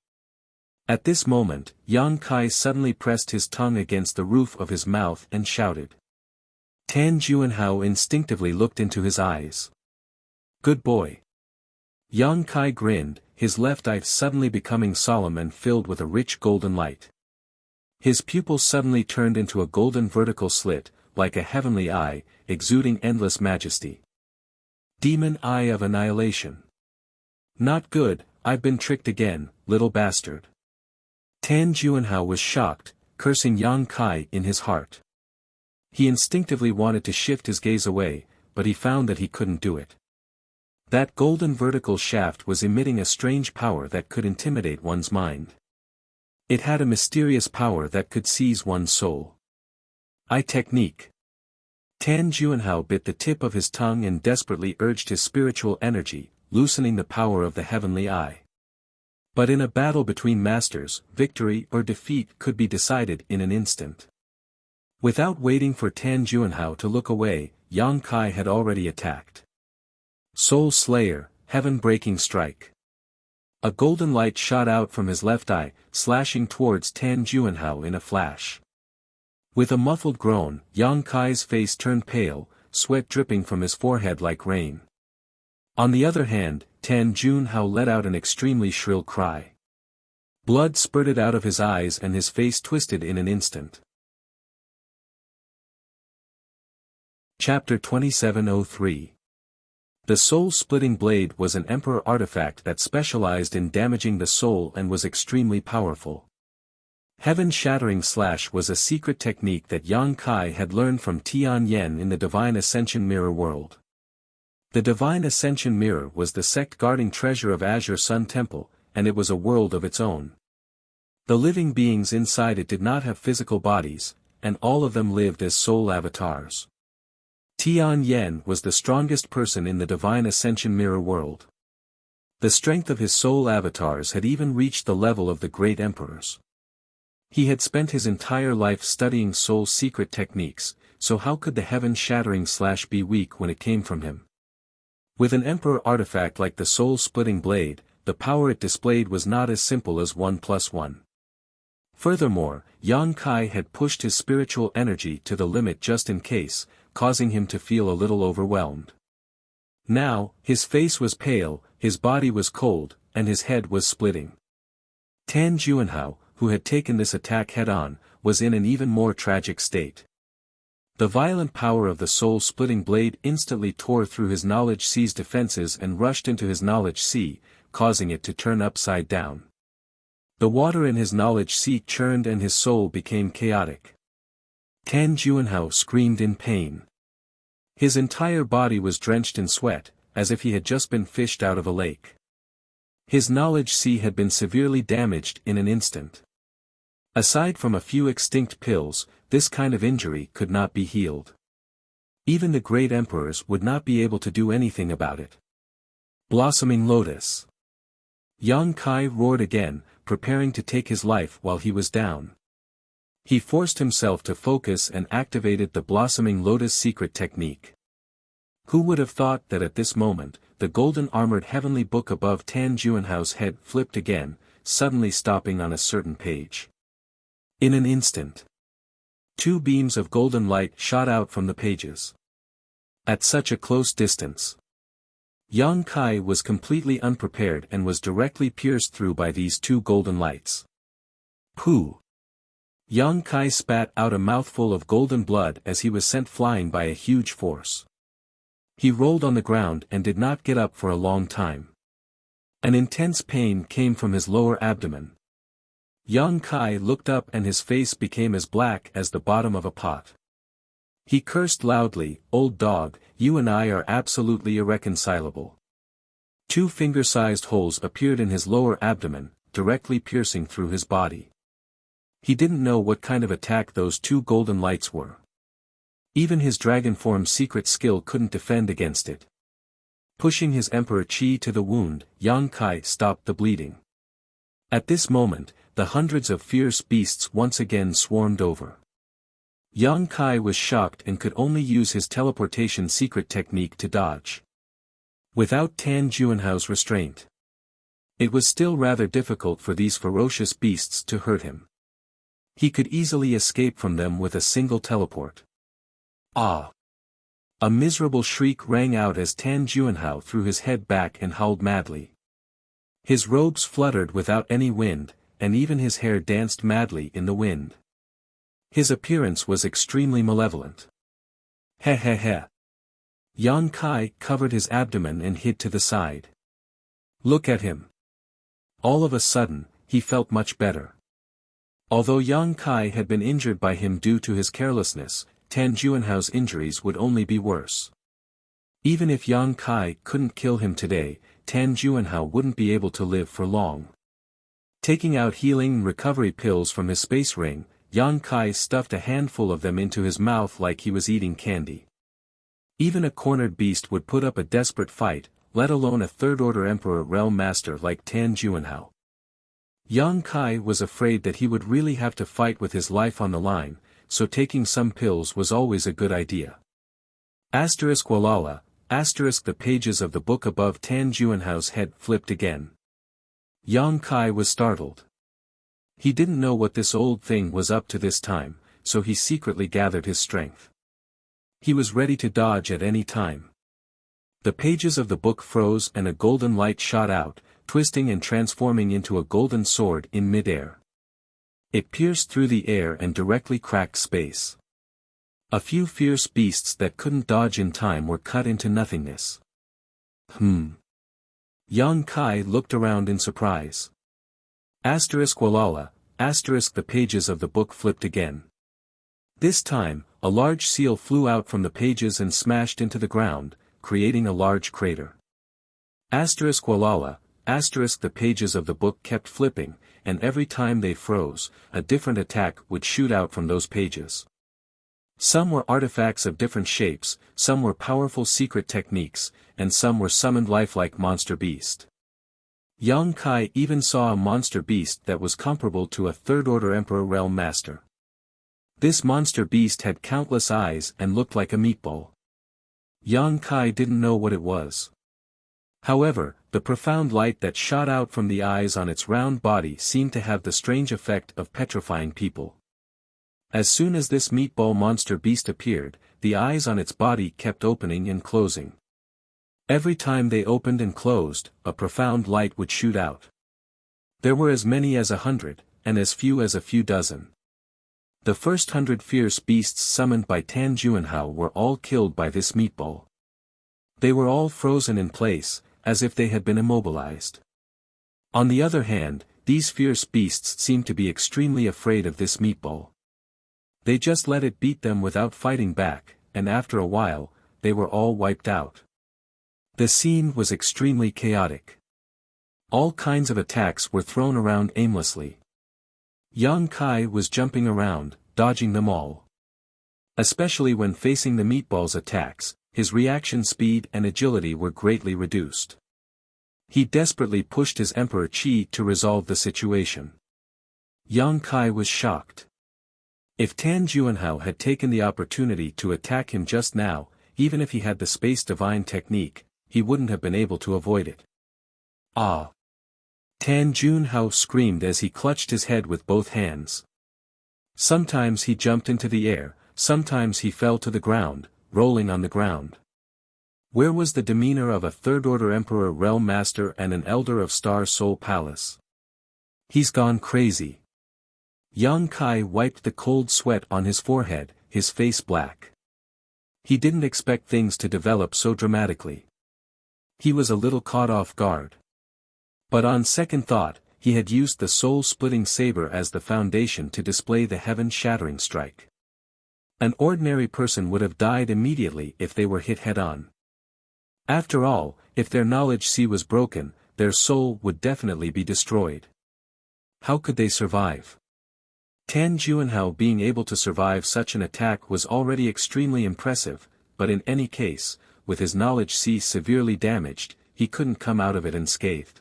At this moment, Yang Kai suddenly pressed his tongue against the roof of his mouth and shouted. Tan Juanhao instinctively looked into his eyes. "Good boy." Yang Kai grinned, his left eye suddenly becoming solemn and filled with a rich golden light. His pupil suddenly turned into a golden vertical slit, like a heavenly eye, exuding endless majesty. Demon Eye of Annihilation. "Not good, I've been tricked again, little bastard." Tan Juanhao was shocked, cursing Yang Kai in his heart. He instinctively wanted to shift his gaze away, but he found that he couldn't do it. That golden vertical shaft was emitting a strange power that could intimidate one's mind. It had a mysterious power that could seize one's soul. Eye technique. Tan Juanhao bit the tip of his tongue and desperately urged his spiritual energy, loosening the power of the heavenly eye. But in a battle between masters, victory or defeat could be decided in an instant. Without waiting for Tan Juanhao to look away, Yang Kai had already attacked. Soul Slayer, Heaven-Breaking Strike. A golden light shot out from his left eye, slashing towards Tan Juanhao in a flash. With a muffled groan, Yang Kai's face turned pale, sweat dripping from his forehead like rain. On the other hand, Tan Juanhao let out an extremely shrill cry. Blood spurted out of his eyes and his face twisted in an instant. Chapter 2703. The soul-splitting blade was an emperor artifact that specialized in damaging the soul and was extremely powerful. Heaven-shattering slash was a secret technique that Yang Kai had learned from Tian Yen in the Divine Ascension Mirror world. The Divine Ascension Mirror was the sect-guarding treasure of Azure Sun Temple, and it was a world of its own. The living beings inside it did not have physical bodies, and all of them lived as soul avatars. Tian Yen was the strongest person in the Divine Ascension Mirror world. The strength of his soul avatars had even reached the level of the great emperors. He had spent his entire life studying soul secret techniques, so how could the heaven-shattering slash be weak when it came from him? With an emperor artifact like the soul-splitting blade, the power it displayed was not as simple as 1+1. Furthermore, Yang Kai had pushed his spiritual energy to the limit just in case, causing him to feel a little overwhelmed. Now, his face was pale, his body was cold, and his head was splitting. Tan Juanhao, who had taken this attack head-on, was in an even more tragic state. The violent power of the soul-splitting blade instantly tore through his knowledge sea's defenses and rushed into his knowledge sea, causing it to turn upside down. The water in his knowledge sea churned and his soul became chaotic. Tan Juanhao screamed in pain. His entire body was drenched in sweat, as if he had just been fished out of a lake. His knowledge sea had been severely damaged in an instant. Aside from a few extinct pills, this kind of injury could not be healed. Even the great emperors would not be able to do anything about it. Blossoming Lotus. Yang Kai roared again, preparing to take his life while he was down. He forced himself to focus and activated the Blossoming Lotus secret technique. Who would have thought that at this moment, the golden-armored heavenly book above Tan Juanhao's head flipped again, suddenly stopping on a certain page. In an instant, 2 beams of golden light shot out from the pages. At such a close distance, Yang Kai was completely unprepared and was directly pierced through by these 2 golden lights. Pooh! Yang Kai spat out a mouthful of golden blood as he was sent flying by a huge force. He rolled on the ground and did not get up for a long time. An intense pain came from his lower abdomen. Yang Kai looked up and his face became as black as the bottom of a pot. He cursed loudly, "Old dog, you and I are absolutely irreconcilable." 2 finger-sized holes appeared in his lower abdomen, directly piercing through his body. He didn't know what kind of attack those 2 golden lights were. Even his dragon form secret skill couldn't defend against it. Pushing his emperor chi to the wound, Yang Kai stopped the bleeding. At this moment, the hundreds of fierce beasts once again swarmed over. Yang Kai was shocked and could only use his teleportation secret technique to dodge. Without Tan Juanhao's restraint, it was still rather difficult for these ferocious beasts to hurt him. He could easily escape from them with a single teleport. Ah! A miserable shriek rang out as Tan Juanhao threw his head back and howled madly. His robes fluttered without any wind, and even his hair danced madly in the wind. His appearance was extremely malevolent. He he he. Yang Kai covered his abdomen and hid to the side. Look at him. All of a sudden, he felt much better. Although Yang Kai had been injured by him due to his carelessness, Tan Juanhao's injuries would only be worse. Even if Yang Kai couldn't kill him today, Tan Juanhao wouldn't be able to live for long. Taking out healing and recovery pills from his space ring, Yang Kai stuffed a handful of them into his mouth like he was eating candy. Even a cornered beast would put up a desperate fight, let alone a third-order Emperor Realm Master like Tan Juanhao. Yang Kai was afraid that he would really have to fight with his life on the line, so taking some pills was always a good idea. Asterisk Walala, asterisk the pages of the book above Tan Juanhao's head flipped again. Yang Kai was startled. He didn't know what this old thing was up to this time, so he secretly gathered his strength. He was ready to dodge at any time. The pages of the book froze and a golden light shot out, twisting and transforming into a golden sword in midair. It pierced through the air and directly cracked space. A few fierce beasts that couldn't dodge in time were cut into nothingness. Yang Kai looked around in surprise. Asterisk Walala, asterisk the pages of the book flipped again. This time, a large seal flew out from the pages and smashed into the ground, creating a large crater. Asterisk Walala, asterisk the pages of the book kept flipping, and every time they froze, a different attack would shoot out from those pages. Some were artifacts of different shapes, some were powerful secret techniques, and some were summoned lifelike monster beast. Yang Kai even saw a monster beast that was comparable to a third-order Emperor Realm Master. This monster beast had countless eyes and looked like a meatball. Yang Kai didn't know what it was. However, the profound light that shot out from the eyes on its round body seemed to have the strange effect of petrifying people. As soon as this meatball monster beast appeared, the eyes on its body kept opening and closing. Every time they opened and closed, a profound light would shoot out. There were as many as 100, and as few as a few dozen. The first 100 fierce beasts summoned by Tan Juanhao were all killed by this meatball. They were all frozen in place, as if they had been immobilized. On the other hand, these fierce beasts seemed to be extremely afraid of this meatball. They just let it beat them without fighting back, and after a while, they were all wiped out. The scene was extremely chaotic. All kinds of attacks were thrown around aimlessly. Yang Kai was jumping around, dodging them all. Especially when facing the meatball's attacks, his reaction speed and agility were greatly reduced. He desperately pushed his Emperor Qi to resolve the situation. Yang Kai was shocked. If Tan Juanhao had taken the opportunity to attack him just now, even if he had the Space Divine technique, he wouldn't have been able to avoid it. Ah! Tan Juanhao screamed as he clutched his head with both hands. Sometimes he jumped into the air, sometimes he fell to the ground, rolling on the ground. Where was the demeanor of a third-order Emperor Realm Master and an Elder of Star Soul Palace? He's gone crazy. Yang Kai wiped the cold sweat on his forehead, his face black. He didn't expect things to develop so dramatically. He was a little caught off guard. But on second thought, he had used the soul-splitting saber as the foundation to display the heaven-shattering strike. An ordinary person would have died immediately if they were hit head-on. After all, if their knowledge sea was broken, their soul would definitely be destroyed. How could they survive? Tan Juanhao being able to survive such an attack was already extremely impressive, but in any case, with his knowledge sea severely damaged, he couldn't come out of it unscathed.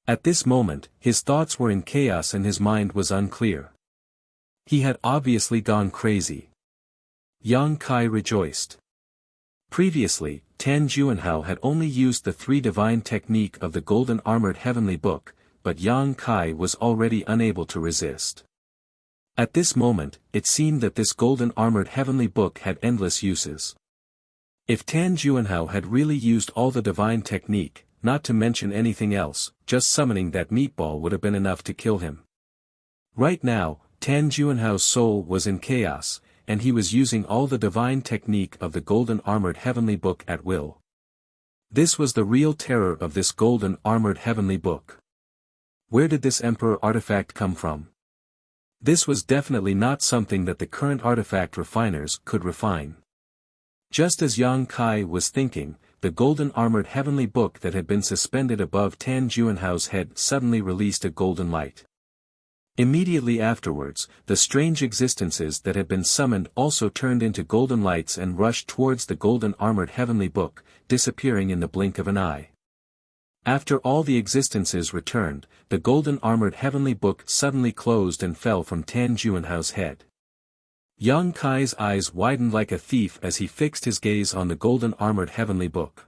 At this moment, his thoughts were in chaos and his mind was unclear. He had obviously gone crazy. Yang Kai rejoiced. Previously, Tan Juanhao had only used the 3 divine technique of the golden armored heavenly book, but Yang Kai was already unable to resist. At this moment, it seemed that this golden armored heavenly book had endless uses. If Tan Juanhao had really used all the divine technique, not to mention anything else, just summoning that meatball would have been enough to kill him. Right now, Tan Juanhao's soul was in chaos, and he was using all the divine technique of the golden armored heavenly book at will. This was the real terror of this golden armored heavenly book. Where did this Emperor artifact come from? This was definitely not something that the current artifact refiners could refine. Just as Yang Kai was thinking, the golden armored heavenly book that had been suspended above Tan Juanhao's head suddenly released a golden light. Immediately afterwards, the strange existences that had been summoned also turned into golden lights and rushed towards the golden armored heavenly book, disappearing in the blink of an eye. After all the existences returned, the golden armored heavenly book suddenly closed and fell from Tan Juanhao's head. Yang Kai's eyes widened like a thief as he fixed his gaze on the golden armored heavenly book.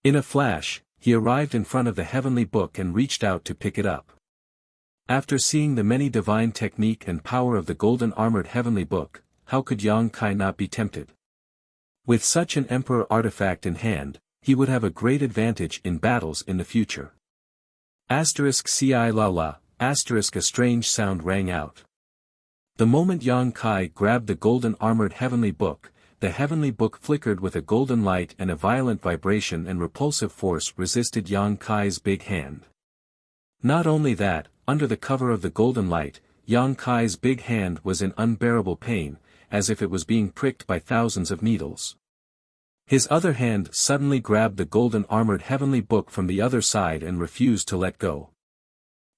In a flash, he arrived in front of the heavenly book and reached out to pick it up. After seeing the many divine technique and power of the golden armored heavenly book, how could Yang Kai not be tempted? With such an emperor artifact in hand, he would have a great advantage in battles in the future. Asterisk ci la la, asterisk a strange sound rang out. The moment Yang Kai grabbed the golden armored heavenly book, the heavenly book flickered with a golden light, and a violent vibration and repulsive force resisted Yang Kai's big hand. Not only that, under the cover of the golden light, Yang Kai's big hand was in unbearable pain, as if it was being pricked by thousands of needles. His other hand suddenly grabbed the golden armored heavenly book from the other side and refused to let go.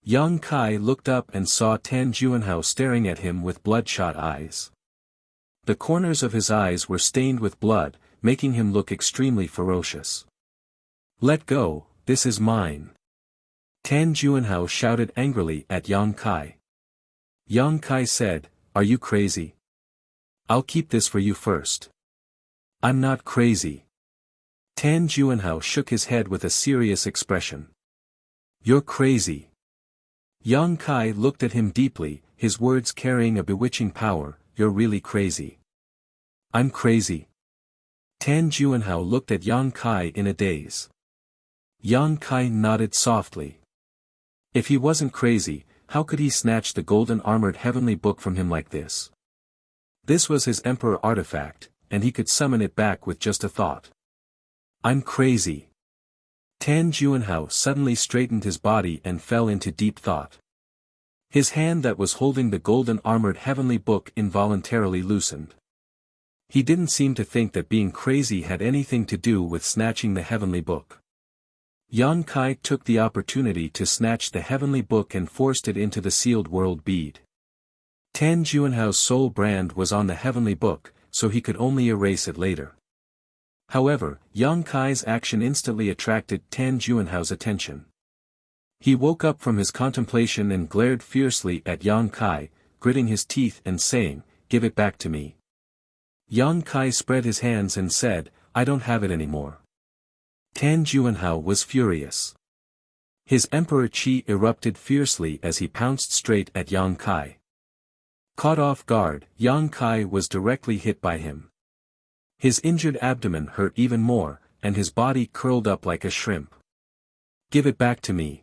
Yang Kai looked up and saw Tan Juanhao staring at him with bloodshot eyes. The corners of his eyes were stained with blood, making him look extremely ferocious. "Let go, this is mine!" Tan Juanhao shouted angrily at Yang Kai. Yang Kai said, "Are you crazy? I'll keep this for you first." "I'm not crazy." Tan Juanhao shook his head with a serious expression. "You're crazy." Yang Kai looked at him deeply, his words carrying a bewitching power. "You're really crazy." "I'm crazy." Tan Juanhao looked at Yang Kai in a daze. Yang Kai nodded softly. If he wasn't crazy, how could he snatch the golden armored heavenly book from him like this? This was his emperor artifact, and he could summon it back with just a thought. "I'm crazy." Tan Juanhao suddenly straightened his body and fell into deep thought. His hand that was holding the golden armored heavenly book involuntarily loosened. He didn't seem to think that being crazy had anything to do with snatching the heavenly book. Yang Kai took the opportunity to snatch the heavenly book and forced it into the sealed world bead. Tan Juanhao's soul brand was on the heavenly book, so he could only erase it later. However, Yang Kai's action instantly attracted Tan Juanhao's attention. He woke up from his contemplation and glared fiercely at Yang Kai, gritting his teeth and saying, "Give it back to me." Yang Kai spread his hands and said, "I don't have it anymore." Tan Juanhao was furious. His Emperor Qi erupted fiercely as he pounced straight at Yang Kai. Caught off guard, Yang Kai was directly hit by him. His injured abdomen hurt even more, and his body curled up like a shrimp. "Give it back to me!"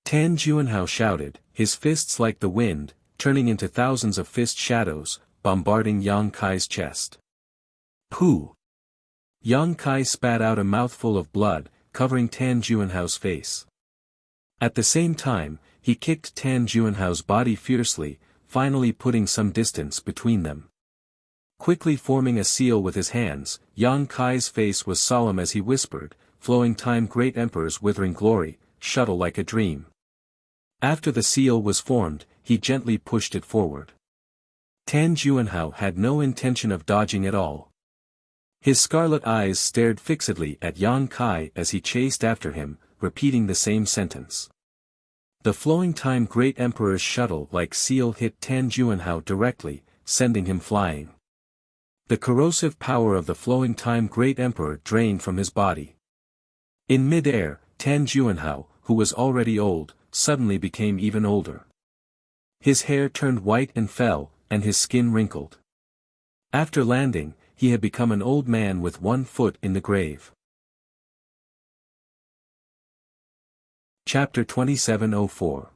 Tan Juanhao shouted, his fists like the wind, turning into thousands of fist shadows, bombarding Yang Kai's chest. "Pooh!" Yang Kai spat out a mouthful of blood, covering Tan Juanhao's face. At the same time, he kicked Tan Juanhao's body fiercely, finally putting some distance between them. Quickly forming a seal with his hands, Yang Kai's face was solemn as he whispered, "Flowing time, great emperor's withering glory, shuttle like a dream." After the seal was formed, he gently pushed it forward. Tan Juanhao had no intention of dodging at all. His scarlet eyes stared fixedly at Yang Kai as he chased after him, repeating the same sentence. The flowing time great emperor's shuttle-like seal hit Tan Juanhao directly, sending him flying. The corrosive power of the flowing time great emperor drained from his body. In mid-air, Tan Juanhao, who was already old, suddenly became even older. His hair turned white and fell, and his skin wrinkled. After landing, he had become an old man with one foot in the grave. Chapter 2704.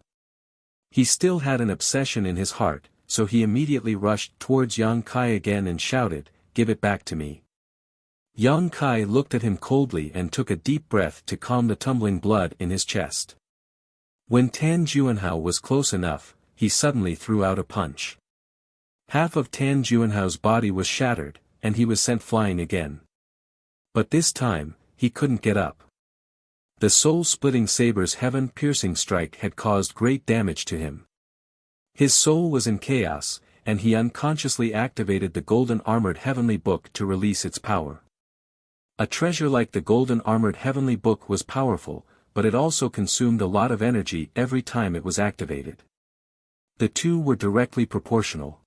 He still had an obsession in his heart, so he immediately rushed towards Yang Kai again and shouted, "Give it back to me." Yang Kai looked at him coldly and took a deep breath to calm the tumbling blood in his chest. When Tan Juanhao was close enough, he suddenly threw out a punch. Half of Tan Juanhao's body was shattered, and he was sent flying again. But this time, he couldn't get up. The soul-splitting saber's heaven-piercing strike had caused great damage to him. His soul was in chaos, and he unconsciously activated the golden armored heavenly book to release its power. A treasure like the golden armored heavenly book was powerful, but it also consumed a lot of energy every time it was activated. The two were directly proportional.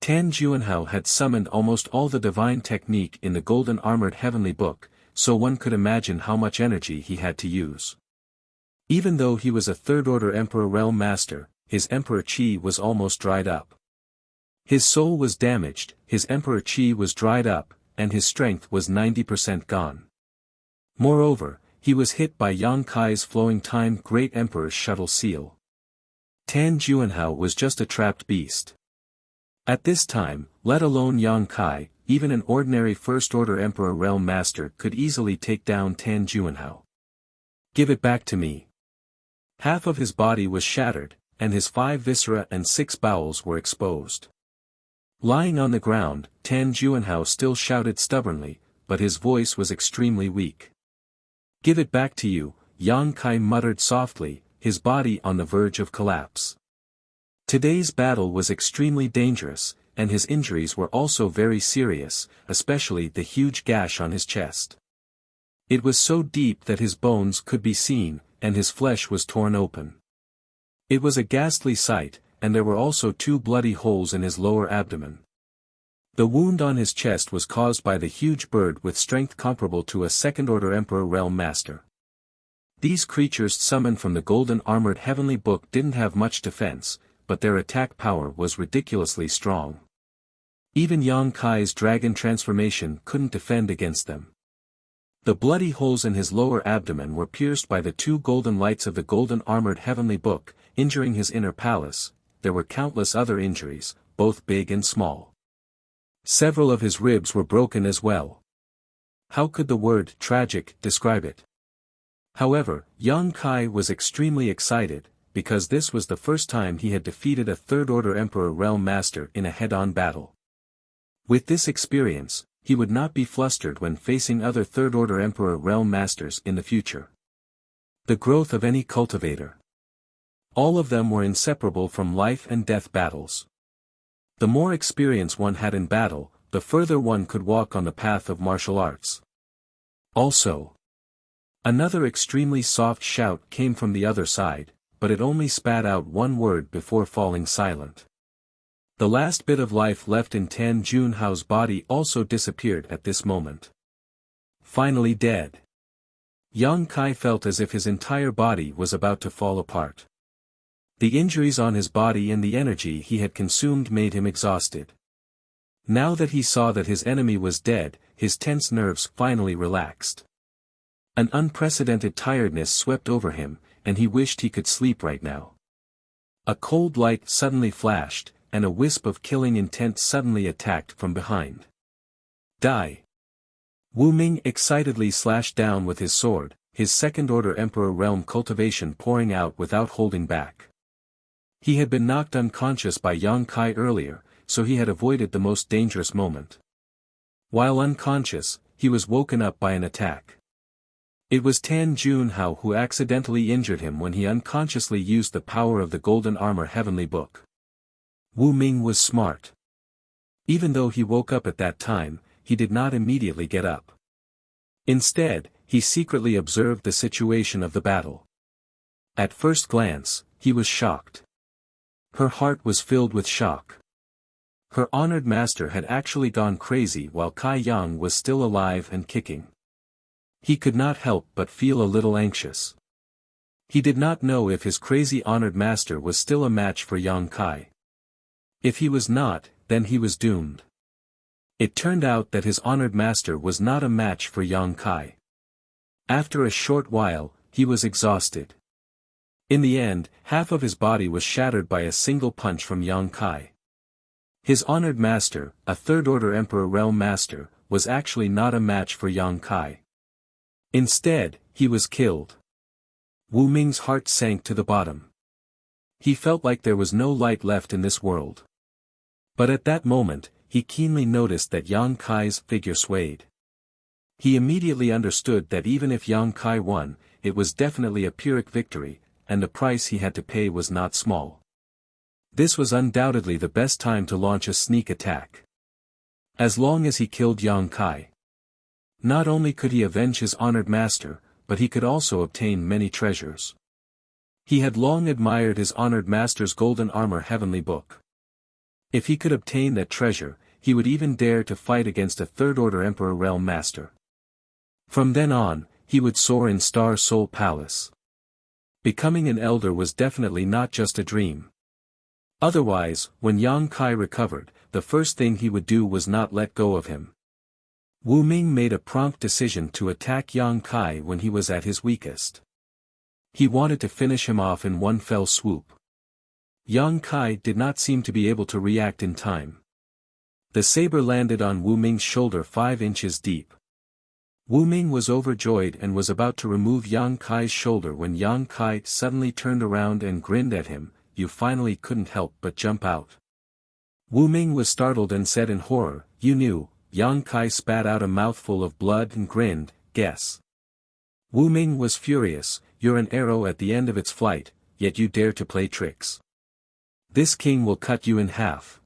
Tan Juanhao had summoned almost all the divine technique in the golden armored heavenly book, so one could imagine how much energy he had to use. Even though he was a third-order Emperor Realm Master, his Emperor Qi was almost dried up. His soul was damaged, his Emperor Qi was dried up, and his strength was 90% gone. Moreover, he was hit by Yang Kai's flowing time great emperor's shuttle seal. Tan Juanhao was just a trapped beast. At this time, let alone Yang Kai, even an ordinary First-Order Emperor Realm Master could easily take down Tan Juanhao. "Give it back to me." Half of his body was shattered, and his 5 viscera and 6 bowels were exposed. Lying on the ground, Tan Juanhao still shouted stubbornly, but his voice was extremely weak. "Give it back to you," Yang Kai muttered softly, his body on the verge of collapse. Today's battle was extremely dangerous, and his injuries were also very serious, especially the huge gash on his chest. It was so deep that his bones could be seen, and his flesh was torn open. It was a ghastly sight, and there were also 2 bloody holes in his lower abdomen. The wound on his chest was caused by the huge bird with strength comparable to a Second-Order Emperor Realm Master. These creatures summoned from the golden armored heavenly book didn't have much defense, but their attack power was ridiculously strong. Even Yang Kai's dragon transformation couldn't defend against them. The bloody holes in his lower abdomen were pierced by the 2 golden lights of the golden armored heavenly book, injuring his inner palace. There were countless other injuries, both big and small. Several of his ribs were broken as well. How could the word tragic describe it? However, Yang Kai was extremely excited, because this was the first time he had defeated a Third-Order Emperor Realm Master in a head-on battle. With this experience, he would not be flustered when facing other Third-Order Emperor Realm Masters in the future. The growth of any cultivator. All of them were inseparable from life and death battles. The more experience one had in battle, the further one could walk on the path of martial arts. Also, another extremely soft shout came from the other side, but it only spat out one word before falling silent. The last bit of life left in Tan Junhao's body also disappeared at this moment. Finally dead. Yang Kai felt as if his entire body was about to fall apart. The injuries on his body and the energy he had consumed made him exhausted. Now that he saw that his enemy was dead, his tense nerves finally relaxed. An unprecedented tiredness swept over him, and he wished he could sleep right now. A cold light suddenly flashed, and a wisp of killing intent suddenly attacked from behind. Die! Wu Ming excitedly slashed down with his sword, his Second-Order Emperor realm cultivation pouring out without holding back. He had been knocked unconscious by Yang Kai earlier, so he had avoided the most dangerous moment. While unconscious, he was woken up by an attack. It was Tan Junhao who accidentally injured him when he unconsciously used the power of the Golden Armor Heavenly Book. Wu Ming was smart. Even though he woke up at that time, he did not immediately get up. Instead, he secretly observed the situation of the battle. At first glance, he was shocked. Her heart was filled with shock. Her honored master had actually gone crazy while Kai Yang was still alive and kicking. He could not help but feel a little anxious. He did not know if his crazy honored master was still a match for Yang Kai. If he was not, then he was doomed. It turned out that his honored master was not a match for Yang Kai. After a short while, he was exhausted. In the end, half of his body was shattered by a single punch from Yang Kai. His honored master, a Third-Order Emperor Realm Master, was actually not a match for Yang Kai. Instead, he was killed. Wu Ming's heart sank to the bottom. He felt like there was no light left in this world. But at that moment, he keenly noticed that Yang Kai's figure swayed. He immediately understood that even if Yang Kai won, it was definitely a Pyrrhic victory, and the price he had to pay was not small. This was undoubtedly the best time to launch a sneak attack. As long as he killed Yang Kai, not only could he avenge his honored master, but he could also obtain many treasures. He had long admired his honored master's golden armor heavenly book. If he could obtain that treasure, he would even dare to fight against a Third-Order Emperor Realm Master. From then on, he would soar in Star Soul Palace. Becoming an elder was definitely not just a dream. Otherwise, when Yang Kai recovered, the first thing he would do was not let go of him. Wu Ming made a prompt decision to attack Yang Kai when he was at his weakest. He wanted to finish him off in one fell swoop. Yang Kai did not seem to be able to react in time. The saber landed on Wu Ming's shoulder 5 inches deep. Wu Ming was overjoyed and was about to remove Yang Kai's shoulder when Yang Kai suddenly turned around and grinned at him. "You finally couldn't help but jump out." Wu Ming was startled and said in horror, "You knew." Yang Kai spat out a mouthful of blood and grinned, "Guess." Wu Ming was furious. "You're an arrow at the end of its flight, yet you dare to play tricks. This king will cut you in half."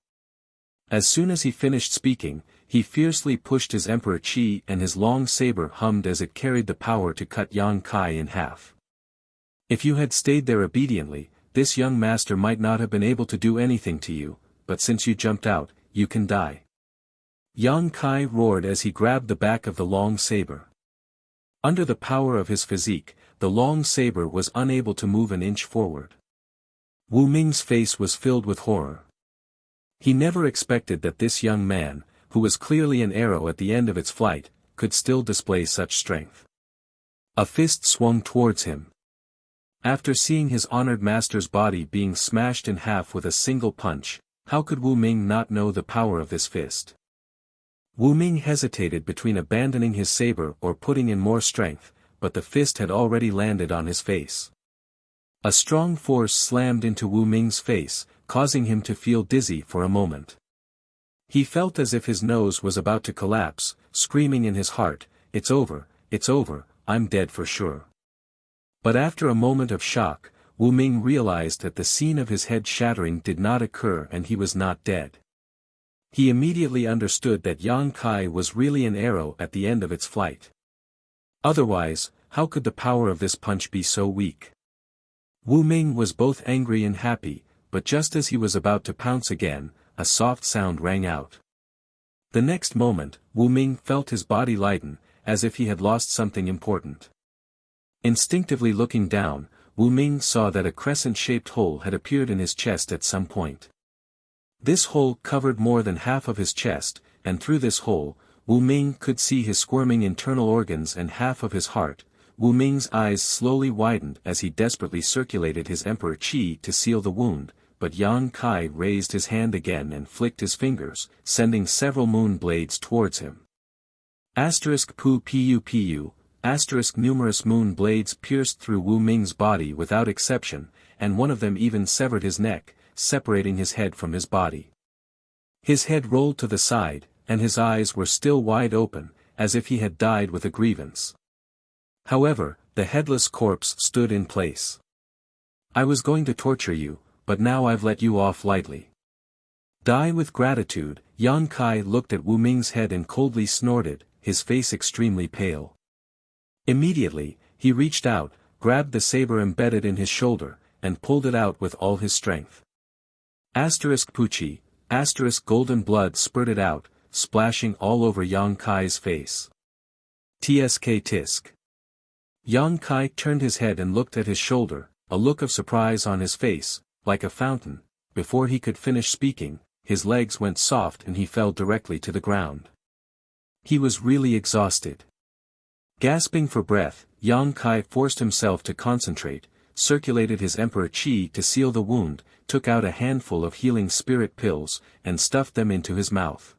As soon as he finished speaking, he fiercely pushed his Emperor Qi, and his long saber hummed as it carried the power to cut Yang Kai in half. "If you had stayed there obediently, this young master might not have been able to do anything to you, but since you jumped out, you can die." Yang Kai roared as he grabbed the back of the long saber. Under the power of his physique, the long saber was unable to move an inch forward. Wu Ming's face was filled with horror. He never expected that this young man, who was clearly an arrow at the end of its flight, could still display such strength. A fist swung towards him. After seeing his honored master's body being smashed in half with a single punch, how could Wu Ming not know the power of this fist? Wu Ming hesitated between abandoning his saber or putting in more strength, but the fist had already landed on his face. A strong force slammed into Wu Ming's face, causing him to feel dizzy for a moment. He felt as if his nose was about to collapse, screaming in his heart, it's over, I'm dead for sure." But after a moment of shock, Wu Ming realized that the scene of his head shattering did not occur and he was not dead. He immediately understood that Yang Kai was really an arrow at the end of its flight. Otherwise, how could the power of this punch be so weak? Wu Ming was both angry and happy, but just as he was about to pounce again, a soft sound rang out. The next moment, Wu Ming felt his body lighten, as if he had lost something important. Instinctively looking down, Wu Ming saw that a crescent-shaped hole had appeared in his chest at some point. This hole covered more than half of his chest, and through this hole, Wu Ming could see his squirming internal organs and half of his heart. Wu Ming's eyes slowly widened as he desperately circulated his Emperor Qi to seal the wound, but Yang Kai raised his hand again and flicked his fingers, sending several moon blades towards him. *pu. Numerous moon blades pierced through Wu Ming's body without exception, and one of them even severed his neck, separating his head from his body. His head rolled to the side, and his eyes were still wide open, as if he had died with a grievance. However, the headless corpse stood in place. "I was going to torture you, but now I've let you off lightly." Die with gratitude, Yang Kai looked at Wu Ming's head and coldly snorted, his face extremely pale. Immediately, he reached out, grabbed the saber embedded in his shoulder, and pulled it out with all his strength. *Puchi, golden blood spurted out, splashing all over Yang Kai's face. Tisk. Yang Kai turned his head and looked at his shoulder, a look of surprise on his face, like a fountain. Before he could finish speaking, his legs went soft and he fell directly to the ground. He was really exhausted. Gasping for breath, Yang Kai forced himself to concentrate, circulated his Emperor Qi to seal the wound, took out a handful of healing spirit pills, and stuffed them into his mouth.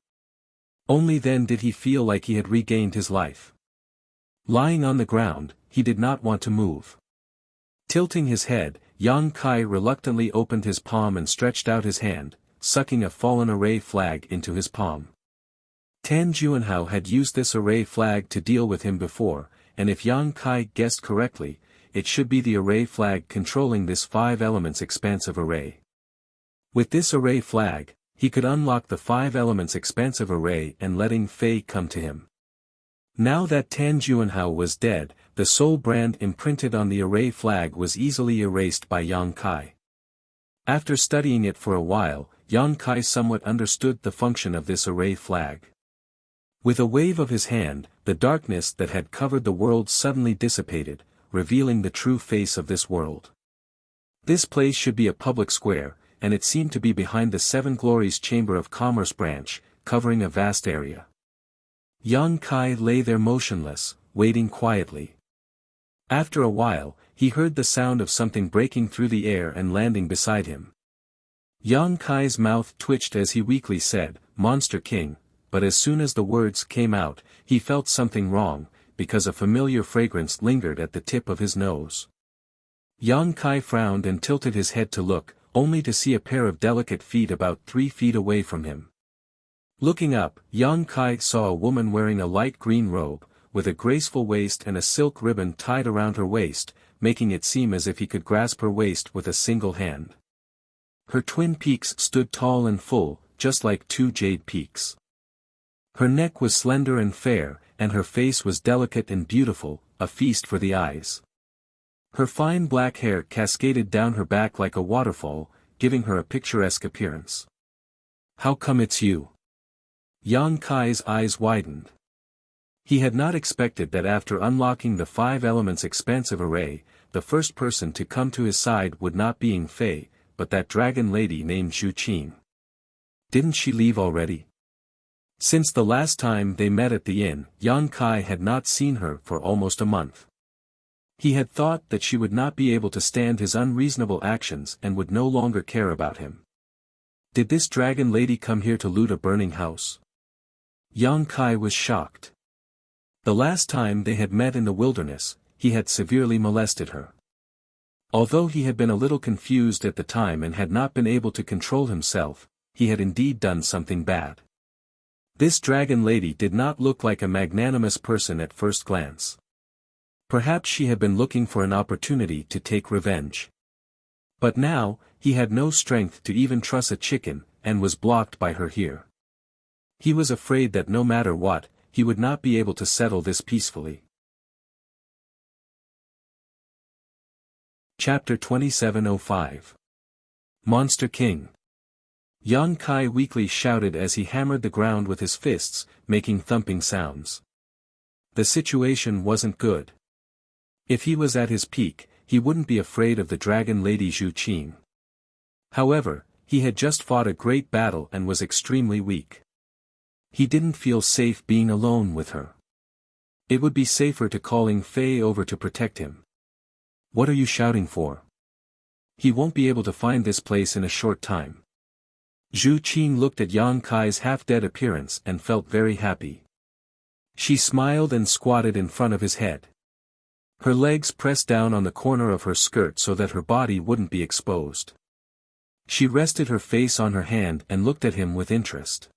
Only then did he feel like he had regained his life. Lying on the ground, he did not want to move. Tilting his head, Yang Kai reluctantly opened his palm and stretched out his hand, sucking a fallen array flag into his palm. Tan Juanhao had used this array flag to deal with him before, and if Yang Kai guessed correctly, it should be the array flag controlling this 5 elements expansive array. With this array flag, he could unlock the 5 elements expansive array and letting Fei come to him. Now that Tan Juanhao was dead, the soul brand imprinted on the array flag was easily erased by Yang Kai. After studying it for a while, Yang Kai somewhat understood the function of this array flag. With a wave of his hand, the darkness that had covered the world suddenly dissipated, revealing the true face of this world. This place should be a public square, and it seemed to be behind the 7 Glories Chamber of Commerce branch, covering a vast area. Yang Kai lay there motionless, waiting quietly. After a while, he heard the sound of something breaking through the air and landing beside him. Yang Kai's mouth twitched as he weakly said, "Monster King," but as soon as the words came out, he felt something wrong, because a familiar fragrance lingered at the tip of his nose. Yang Kai frowned and tilted his head to look, only to see a pair of delicate feet about 3 feet away from him. Looking up, Yang Kai saw a woman wearing a light green robe, with a graceful waist and a silk ribbon tied around her waist, making it seem as if he could grasp her waist with a single hand. Her twin peaks stood tall and full, just like 2 jade peaks. Her neck was slender and fair, and her face was delicate and beautiful, a feast for the eyes. Her fine black hair cascaded down her back like a waterfall, giving her a picturesque appearance. "How come it's you?" Yang Kai's eyes widened. He had not expected that after unlocking the 5 elements expansive array, the first person to come to his side would not be Fei, but that dragon lady named Zhu Qing. Didn't she leave already? Since the last time they met at the inn, Yang Kai had not seen her for almost a month. He had thought that she would not be able to stand his unreasonable actions and would no longer care about him. Did this dragon lady come here to loot a burning house? Yang Kai was shocked. The last time they had met in the wilderness, he had severely molested her. Although he had been a little confused at the time and had not been able to control himself, he had indeed done something bad. This dragon lady did not look like a magnanimous person at first glance. Perhaps she had been looking for an opportunity to take revenge. But now, he had no strength to even truss a chicken, and was blocked by her here. He was afraid that no matter what, he would not be able to settle this peacefully. Chapter 2705. Monster King. Yang Kai weakly shouted as he hammered the ground with his fists, making thumping sounds. The situation wasn't good. If he was at his peak, he wouldn't be afraid of the dragon lady Zhu Qing. However, he had just fought a great battle and was extremely weak. He didn't feel safe being alone with her. It would be safer to calling Fei over to protect him. "What are you shouting for? He won't be able to find this place in a short time." Zhu Qing looked at Yang Kai's half-dead appearance and felt very happy. She smiled and squatted in front of his head. Her legs pressed down on the corner of her skirt so that her body wouldn't be exposed. She rested her face on her hand and looked at him with interest.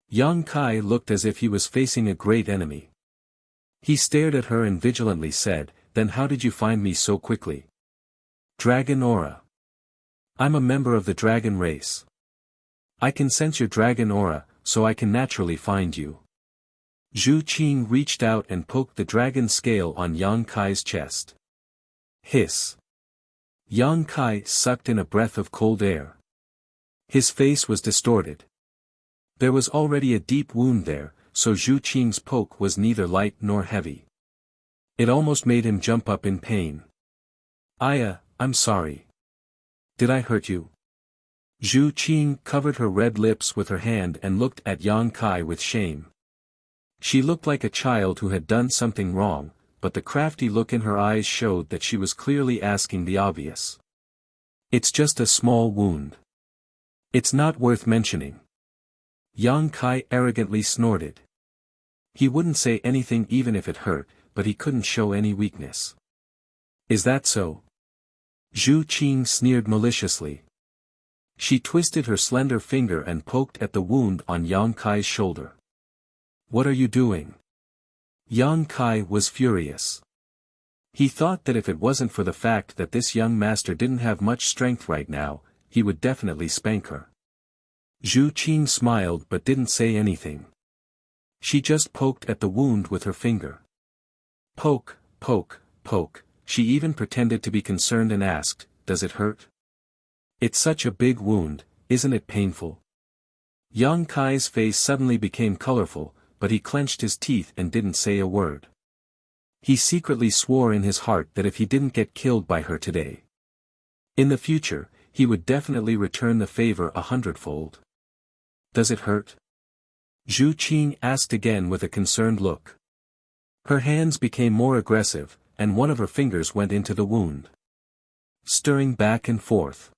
Yang Kai looked as if he was facing a great enemy. He stared at her and vigilantly said, "Then how did you find me so quickly?" "Dragon aura. I'm a member of the dragon race. I can sense your dragon aura, so I can naturally find you." Zhu Qing reached out and poked the dragon scale on Yang Kai's chest. Hiss. Yang Kai sucked in a breath of cold air. His face was distorted. There was already a deep wound there, so Zhu Qing's poke was neither light nor heavy. It almost made him jump up in pain. I'm sorry. Did I hurt you?" Zhu Qing covered her red lips with her hand and looked at Yang Kai with shame. She looked like a child who had done something wrong, but the crafty look in her eyes showed that she was clearly asking the obvious. "It's just a small wound. It's not worth mentioning." Yang Kai arrogantly snorted. He wouldn't say anything even if it hurt, but he couldn't show any weakness. "Is that so?" Zhu Qing sneered maliciously. She twisted her slender finger and poked at the wound on Yang Kai's shoulder. "What are you doing?" Yang Kai was furious. He thought that if it wasn't for the fact that this young master didn't have much strength right now, he would definitely spank her. Zhu Qing smiled but didn't say anything. She just poked at the wound with her finger. Poke, poke, poke. She even pretended to be concerned and asked, "Does it hurt?" "It's such a big wound, isn't it painful?" Yang Kai's face suddenly became colorful, but he clenched his teeth and didn't say a word. He secretly swore in his heart that if he didn't get killed by her today, in the future, he would definitely return the favor 100-fold. "Does it hurt?" Zhu Qing asked again with a concerned look. Her hands became more aggressive, and one of her fingers went into the wound, stirring back and forth.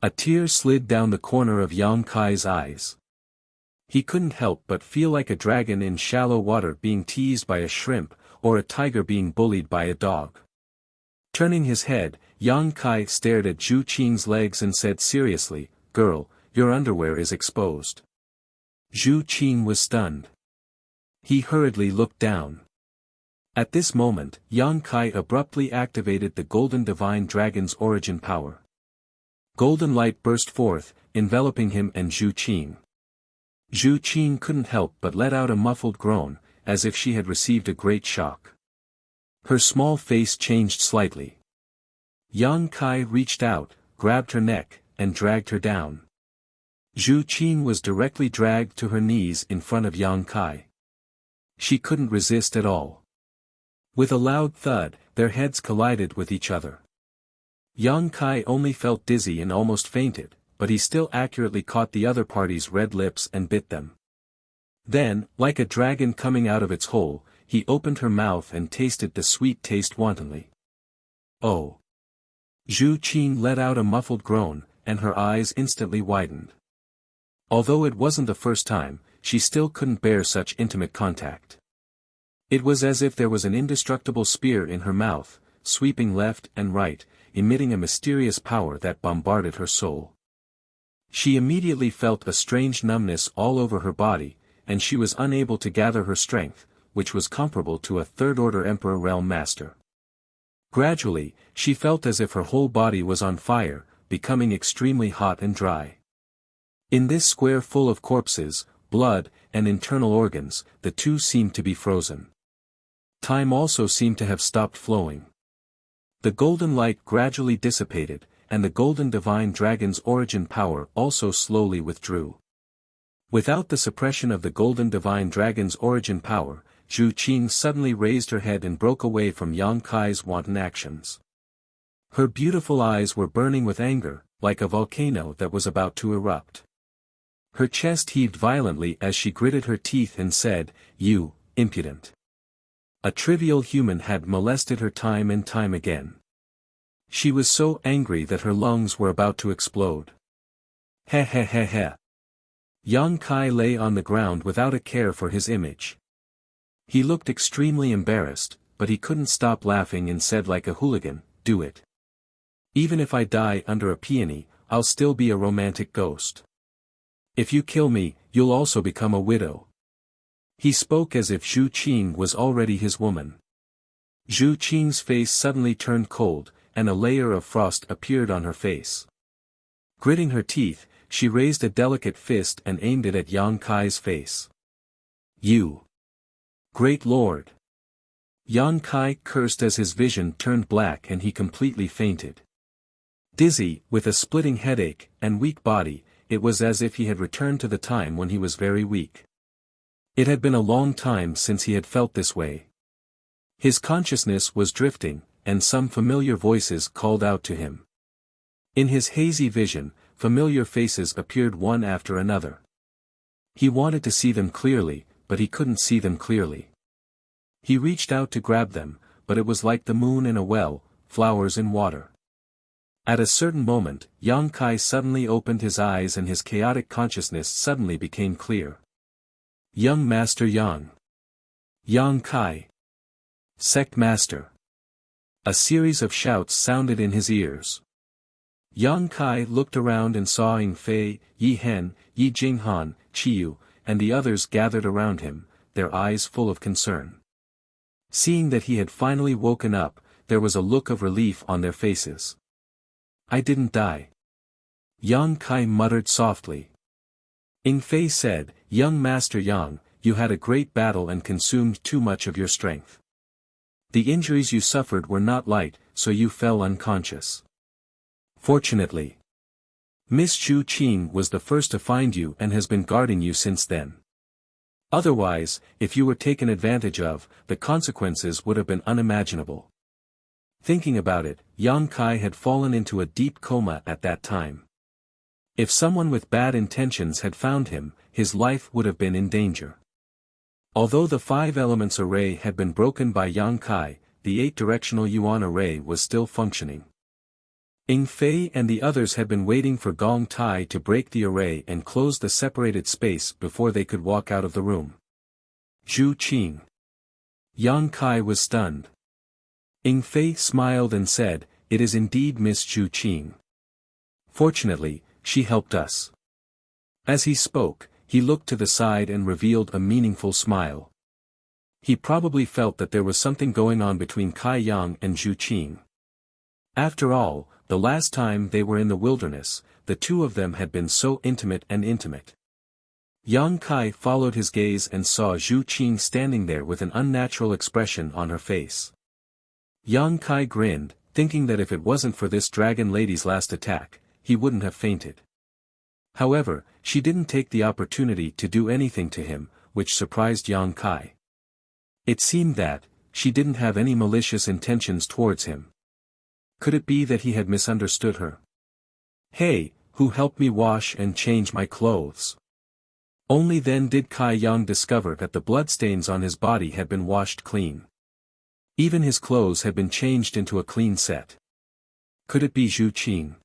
A tear slid down the corner of Yang Kai's eyes. He couldn't help but feel like a dragon in shallow water being teased by a shrimp, or a tiger being bullied by a dog. Turning his head, Yang Kai stared at Zhu Qing's legs and said seriously, "Girl, your underwear is exposed." Zhu Qing was stunned. He hurriedly looked down. At this moment, Yang Kai abruptly activated the Golden Divine Dragon's origin power. Golden light burst forth, enveloping him and Zhu Qing. Zhu Qing couldn't help but let out a muffled groan, as if she had received a great shock. Her small face changed slightly. Yang Kai reached out, grabbed her neck, and dragged her down. Zhu Qing was directly dragged to her knees in front of Yang Kai. She couldn't resist at all. With a loud thud, their heads collided with each other. Yang Kai only felt dizzy and almost fainted, but he still accurately caught the other party's red lips and bit them. Then, like a dragon coming out of its hole, he opened her mouth and tasted the sweet taste wantonly. Oh! Zhu Qing let out a muffled groan, and her eyes instantly widened. Although it wasn't the first time, she still couldn't bear such intimate contact. It was as if there was an indestructible spear in her mouth, sweeping left and right, emitting a mysterious power that bombarded her soul. She immediately felt a strange numbness all over her body, and she was unable to gather her strength, which was comparable to a third-order Emperor Realm Master. Gradually, she felt as if her whole body was on fire, becoming extremely hot and dry. In this square full of corpses, blood, and internal organs, the two seemed to be frozen. Time also seemed to have stopped flowing. The golden light gradually dissipated, and the Golden Divine Dragon's origin power also slowly withdrew. Without the suppression of the Golden Divine Dragon's origin power, Zhu Qing suddenly raised her head and broke away from Yang Kai's wanton actions. Her beautiful eyes were burning with anger, like a volcano that was about to erupt. Her chest heaved violently as she gritted her teeth and said, "You, impudent." A trivial human had molested her time and time again. She was so angry that her lungs were about to explode. Heh heh heh heh. Yang Kai lay on the ground without a care for his image. He looked extremely embarrassed, but he couldn't stop laughing and said like a hooligan, "Do it. Even if I die under a peony, I'll still be a romantic ghost. If you kill me, you'll also become a widow." He spoke as if Zhu Qing was already his woman. Zhu Qing's face suddenly turned cold, and a layer of frost appeared on her face. Gritting her teeth, she raised a delicate fist and aimed it at Yang Kai's face. "You! Great Lord!" Yang Kai cursed as his vision turned black and he completely fainted. Dizzy, with a splitting headache, and weak body, it was as if he had returned to the time when he was very weak. It had been a long time since he had felt this way. His consciousness was drifting, and some familiar voices called out to him. In his hazy vision, familiar faces appeared one after another. He wanted to see them clearly, but he couldn't see them clearly. He reached out to grab them, but it was like the moon in a well, flowers in water. At a certain moment, Yang Kai suddenly opened his eyes and his chaotic consciousness suddenly became clear. Young Master Yang. Yang Kai. Sect Master. A series of shouts sounded in his ears. Yang Kai looked around and saw Ying Fei, Yi Hen, Yi Jinghan, Qiyu, and the others gathered around him, their eyes full of concern. Seeing that he had finally woken up, there was a look of relief on their faces. "I didn't die." Yang Kai muttered softly. Ying Fei said, "Young Master Yang, you had a great battle and consumed too much of your strength. The injuries you suffered were not light, so you fell unconscious. Fortunately, Miss Zhu Qing was the first to find you and has been guarding you since then. Otherwise, if you were taken advantage of, the consequences would have been unimaginable." Thinking about it, Yang Kai had fallen into a deep coma at that time. If someone with bad intentions had found him, his life would have been in danger. Although the 5 elements array had been broken by Yang Kai, the 8-directional Yuan array was still functioning. Ing Fei and the others had been waiting for Gong Tai to break the array and close the separated space before they could walk out of the room. Zhu Qing. Yang Kai was stunned. Ing Fei smiled and said, "It is indeed Miss Zhu Qing. Fortunately, she helped us." As he spoke, he looked to the side and revealed a meaningful smile. He probably felt that there was something going on between Kai Yang and Zhu Qing. After all, the last time they were in the wilderness, the two of them had been so intimate. Yang Kai followed his gaze and saw Zhu Qing standing there with an unnatural expression on her face. Yang Kai grinned, thinking that if it wasn't for this dragon lady's last attack, he wouldn't have fainted. However, she didn't take the opportunity to do anything to him, which surprised Yang Kai. It seemed that, she didn't have any malicious intentions towards him. Could it be that he had misunderstood her? "Hey, who helped me wash and change my clothes?" Only then did Kai Yang discover that the bloodstains on his body had been washed clean. Even his clothes had been changed into a clean set. Could it be Zhu Qing?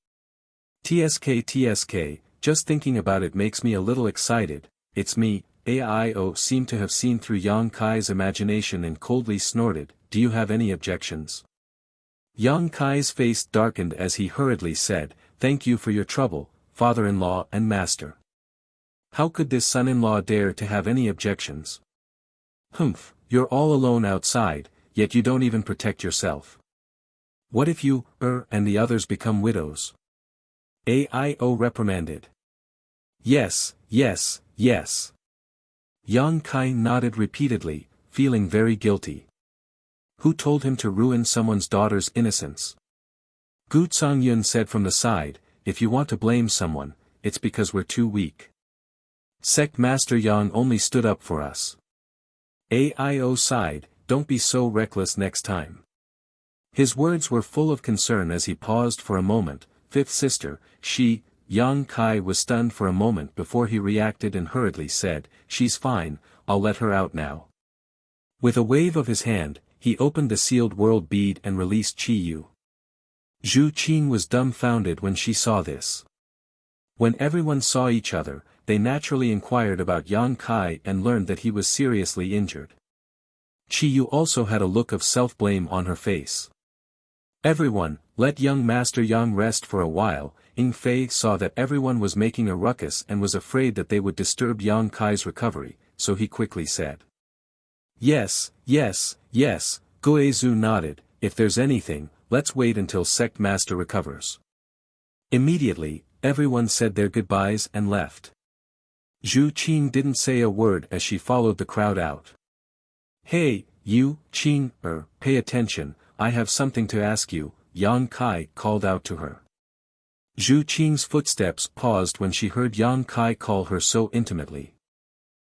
TSK, just thinking about it makes me a little excited. "It's me." AIO seemed to have seen through Yang Kai's imagination and coldly snorted, "Do you have any objections?" Yang Kai's face darkened as he hurriedly said, "Thank you for your trouble, father-in-law and master." How could this son-in-law dare to have any objections? "Humph, you're all alone outside, yet you don't even protect yourself. What if you, and the others become widows?" AIO reprimanded. Yes. Yang Kai nodded repeatedly, feeling very guilty. Who told him to ruin someone's daughter's innocence? Gu Yun said from the side, "If you want to blame someone, it's because we're too weak. Sect Master Yang only stood up for us." AIO sighed, "Don't be so reckless next time." His words were full of concern as he paused for a moment. "Fifth sister, Yang Kai was stunned for a moment before he reacted and hurriedly said, "She's fine, I'll let her out now." With a wave of his hand, he opened the sealed world bead and released Chi Yu. Zhu Qing was dumbfounded when she saw this. When everyone saw each other, they naturally inquired about Yang Kai and learned that he was seriously injured. Chi Yu also had a look of self-blame on her face. "Everyone, let young Master Yang rest for a while." Ing Fei saw that everyone was making a ruckus and was afraid that they would disturb Yang Kai's recovery, so he quickly said. Yes. Guizhu nodded, "If there's anything, let's wait until Sect Master recovers." Immediately, everyone said their goodbyes and left. Zhu Qing didn't say a word as she followed the crowd out. "Hey, you, Qing, pay attention, I have something to ask you," Yang Kai called out to her. Zhu Qing's footsteps paused when she heard Yang Kai call her so intimately.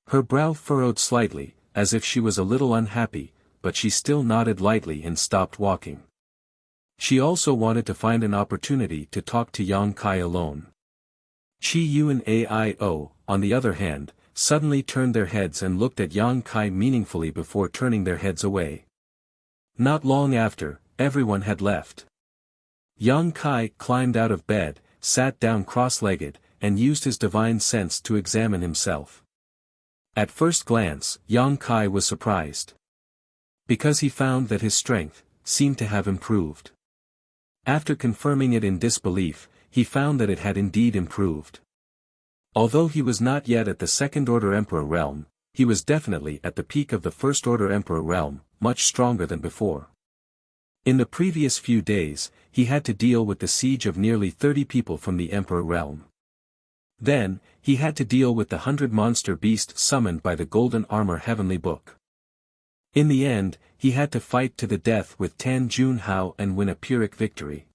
Her brow furrowed slightly, as if she was a little unhappy, but she still nodded lightly and stopped walking. She also wanted to find an opportunity to talk to Yang Kai alone. Chi Yu and AIO, on the other hand, suddenly turned their heads and looked at Yang Kai meaningfully before turning their heads away. Not long after, everyone had left. Yang Kai climbed out of bed, sat down cross-legged, and used his divine sense to examine himself. At first glance, Yang Kai was surprised. Because he found that his strength seemed to have improved. After confirming it in disbelief, he found that it had indeed improved. Although he was not yet at the second-order Emperor realm, he was definitely at the peak of the first-order Emperor realm, much stronger than before. In the previous few days, he had to deal with the siege of nearly 30 people from the Emperor realm. Then, he had to deal with the 100 monster beast summoned by the Golden Armor Heavenly Book. In the end, he had to fight to the death with Tan Junhao and win a Pyrrhic victory.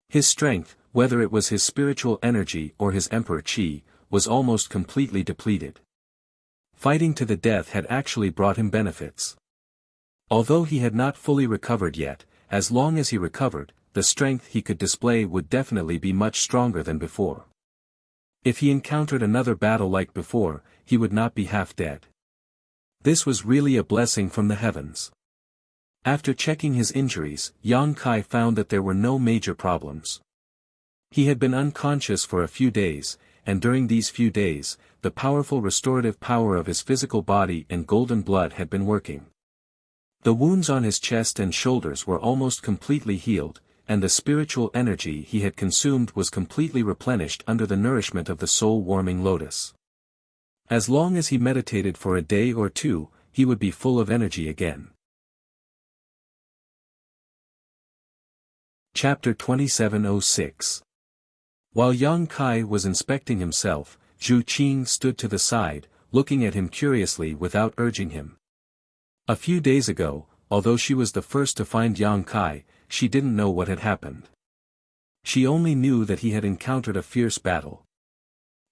His strength, whether it was his spiritual energy or his Emperor Qi, was almost completely depleted. Fighting to the death had actually brought him benefits. Although he had not fully recovered yet, as long as he recovered, the strength he could display would definitely be much stronger than before. If he encountered another battle like before, he would not be half dead. This was really a blessing from the heavens. After checking his injuries, Yang Kai found that there were no major problems. He had been unconscious for a few days, and during these few days, the powerful restorative power of his physical body and golden blood had been working. The wounds on his chest and shoulders were almost completely healed, and the spiritual energy he had consumed was completely replenished under the nourishment of the soul-warming lotus. As long as he meditated for a day or two, he would be full of energy again. Chapter 2706. While Yang Kai was inspecting himself, Zhu Qing stood to the side, looking at him curiously without urging him. A few days ago, although she was the first to find Yang Kai, she didn't know what had happened. She only knew that he had encountered a fierce battle.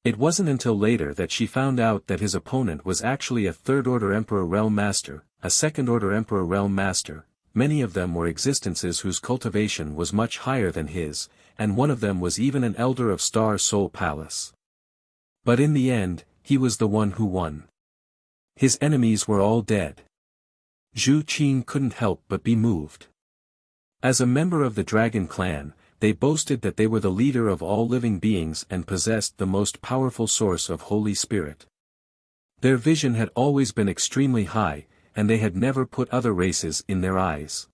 It wasn't until later that she found out that his opponent was actually a third-order Emperor Realm Master, a second-order Emperor Realm Master. Many of them were existences whose cultivation was much higher than his, and one of them was even an elder of Star Soul Palace. But in the end, he was the one who won. His enemies were all dead. Zhu Qing couldn't help but be moved. As a member of the Dragon Clan, they boasted that they were the leader of all living beings and possessed the most powerful source of Holy Spirit. Their vision had always been extremely high, and they had never put other races in their eyes.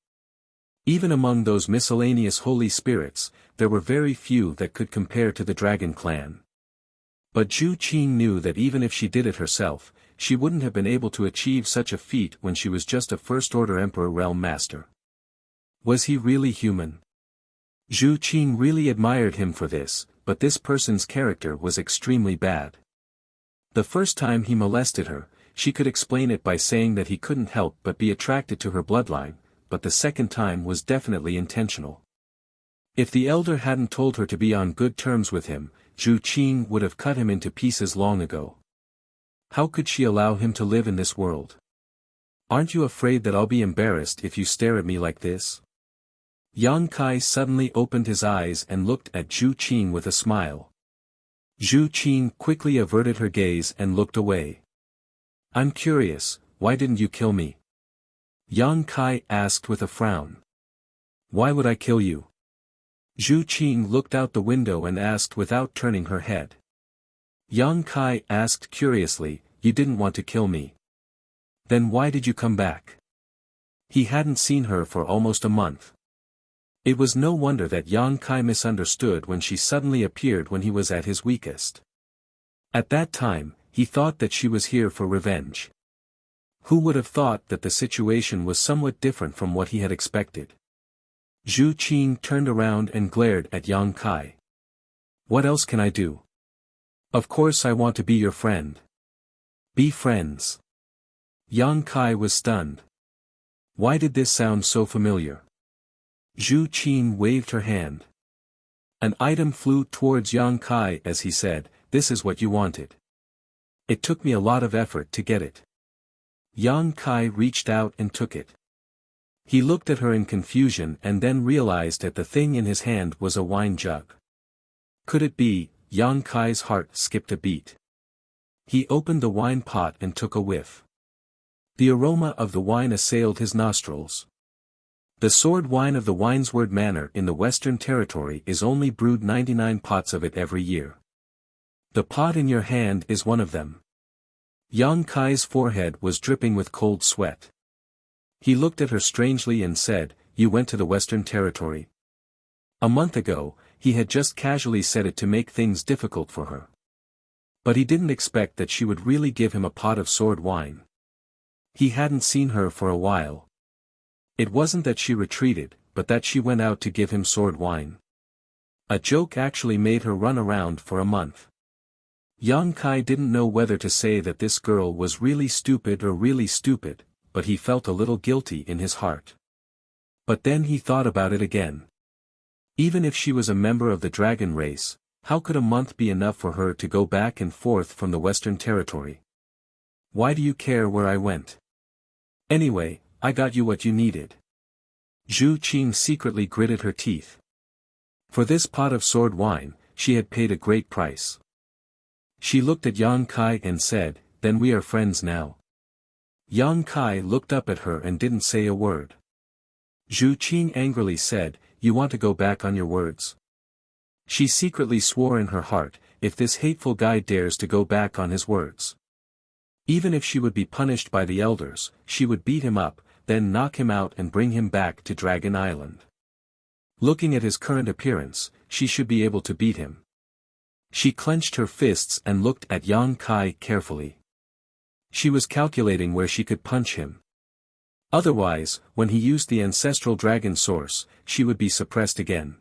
Even among those miscellaneous Holy Spirits, there were very few that could compare to the Dragon Clan. But Zhu Qing knew that even if she did it herself, she wouldn't have been able to achieve such a feat when she was just a first-order Emperor Realm Master. Was he really human? Zhu Qing really admired him for this, but this person's character was extremely bad. The first time he molested her, she could explain it by saying that he couldn't help but be attracted to her bloodline, but the second time was definitely intentional. If the elder hadn't told her to be on good terms with him, Zhu Qing would have cut him into pieces long ago. How could she allow him to live in this world? Aren't you afraid that I'll be embarrassed if you stare at me like this? Yang Kai suddenly opened his eyes and looked at Zhu Qing with a smile. Zhu Qing quickly averted her gaze and looked away. I'm curious, why didn't you kill me? Yang Kai asked with a frown. Why would I kill you? Zhu Qing looked out the window and asked without turning her head. Yang Kai asked curiously, you didn't want to kill me. Then why did you come back? He hadn't seen her for almost a month. It was no wonder that Yang Kai misunderstood when she suddenly appeared when he was at his weakest. At that time, he thought that she was here for revenge. Who would have thought that the situation was somewhat different from what he had expected? Zhu Qing turned around and glared at Yang Kai. What else can I do? Of course I want to be your friend. Be friends. Yang Kai was stunned. Why did this sound so familiar? Zhu Qing waved her hand. An item flew towards Yang Kai as he said, this is what you wanted. It took me a lot of effort to get it. Yang Kai reached out and took it. He looked at her in confusion and then realized that the thing in his hand was a wine jug. Could it be? Yang Kai's heart skipped a beat. He opened the wine pot and took a whiff. The aroma of the wine assailed his nostrils. The sword wine of the Winesward Manor in the Western Territory is only brewed 99 pots of it every year. The pot in your hand is one of them. Yang Kai's forehead was dripping with cold sweat. He looked at her strangely and said, you went to the Western Territory. A month ago, he had just casually said it to make things difficult for her. But he didn't expect that she would really give him a pot of sword wine. He hadn't seen her for a while. It wasn't that she retreated, but that she went out to give him sword wine. A joke actually made her run around for a month. Yang Kai didn't know whether to say that this girl was really stupid or really stupid, but he felt a little guilty in his heart. But then he thought about it again. Even if she was a member of the dragon race, how could a month be enough for her to go back and forth from the Western Territory? Why do you care where I went? Anyway, I got you what you needed. Zhu Qing secretly gritted her teeth. For this pot of sword wine, she had paid a great price. She looked at Yang Kai and said, then we are friends now. Yang Kai looked up at her and didn't say a word. Zhu Qing angrily said, you want to go back on your words? She secretly swore in her heart, if this hateful guy dares to go back on his words. Even if she would be punished by the elders, she would beat him up, then knock him out and bring him back to Dragon Island. Looking at his current appearance, she should be able to beat him. She clenched her fists and looked at Yang Kai carefully. She was calculating where she could punch him. Otherwise, when he used the ancestral dragon source, she would be suppressed again.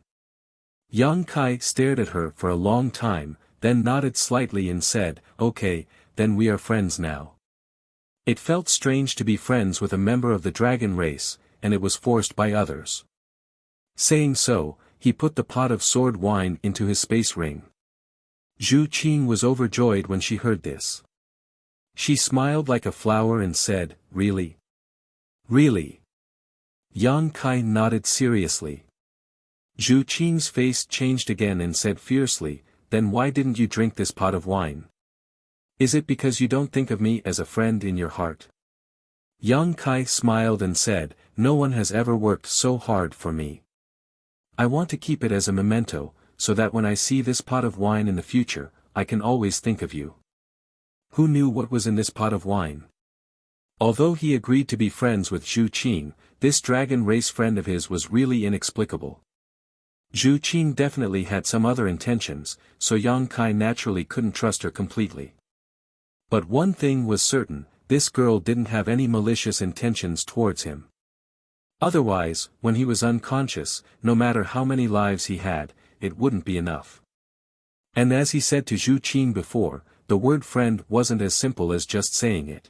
Yang Kai stared at her for a long time, then nodded slightly and said, "Okay, then we are friends now." It felt strange to be friends with a member of the dragon race, and it was forced by others. Saying so, he put the pot of sword wine into his space ring. Zhu Qing was overjoyed when she heard this. She smiled like a flower and said, "Really? Really?" Yang Kai nodded seriously. Zhu Qing's face changed again and said fiercely, "Then why didn't you drink this pot of wine? Is it because you don't think of me as a friend in your heart?" Yang Kai smiled and said, "No one has ever worked so hard for me. I want to keep it as a memento, so that when I see this pot of wine in the future, I can always think of you." Who knew what was in this pot of wine? Although he agreed to be friends with Zhu Qing, this dragon race friend of his was really inexplicable. Zhu Qing definitely had some other intentions, so Yang Kai naturally couldn't trust her completely. But one thing was certain, this girl didn't have any malicious intentions towards him. Otherwise, when he was unconscious, no matter how many lives he had, it wouldn't be enough. And as he said to Zhu Qing before, the word friend wasn't as simple as just saying it.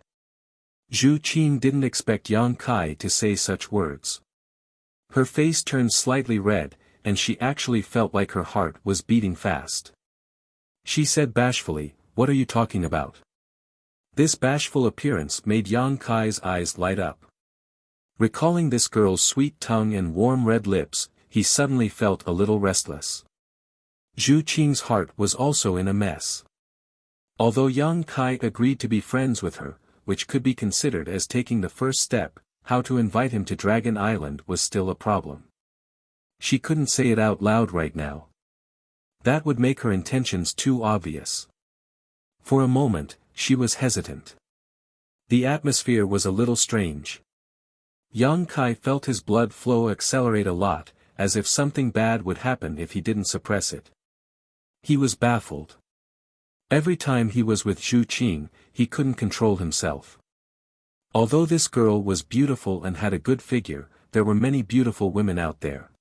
Zhu Qing didn't expect Yang Kai to say such words. Her face turned slightly red, and she actually felt like her heart was beating fast. She said bashfully, "What are you talking about?" This bashful appearance made Yang Kai's eyes light up. Recalling this girl's sweet tongue and warm red lips, he suddenly felt a little restless. Zhu Qing's heart was also in a mess. Although Yang Kai agreed to be friends with her, which could be considered as taking the first step, how to invite him to Dragon Island was still a problem. She couldn't say it out loud right now. That would make her intentions too obvious. For a moment, she was hesitant. The atmosphere was a little strange. Yang Kai felt his blood flow accelerate a lot, as if something bad would happen if he didn't suppress it. He was baffled. Every time he was with Zhu Qing, he couldn't control himself. Although this girl was beautiful and had a good figure, there were many beautiful women out there.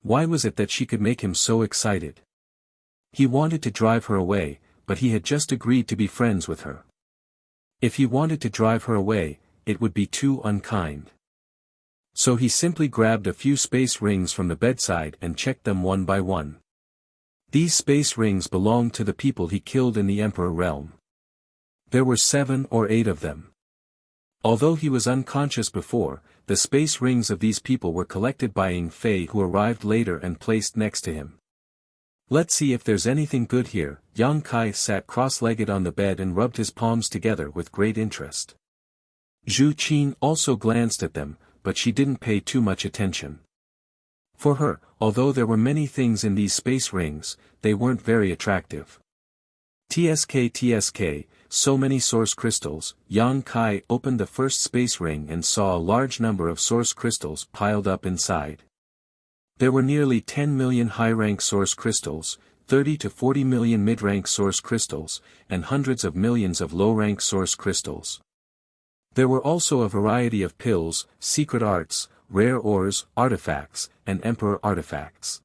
Why was it that she could make him so excited? He wanted to drive her away, but he had just agreed to be friends with her. If he wanted to drive her away, it would be too unkind. So he simply grabbed a few space rings from the bedside and checked them one by one. These space rings belonged to the people he killed in the Emperor realm. There were 7 or 8 of them. Although he was unconscious before, the space rings of these people were collected by Ying Fei, who arrived later and placed next to him. Let's see if there's anything good here. Yang Kai sat cross-legged on the bed and rubbed his palms together with great interest. Zhu Qing also glanced at them, but she didn't pay too much attention. For her, although there were many things in these space rings, they weren't very attractive. TSK, so many source crystals. Yang Kai opened the first space ring and saw a large number of source crystals piled up inside. There were nearly 10 million high-rank source crystals, 30 to 40 million mid-rank source crystals, and hundreds of millions of low-rank source crystals. There were also a variety of pills, secret arts, rare ores, artifacts, and emperor artifacts.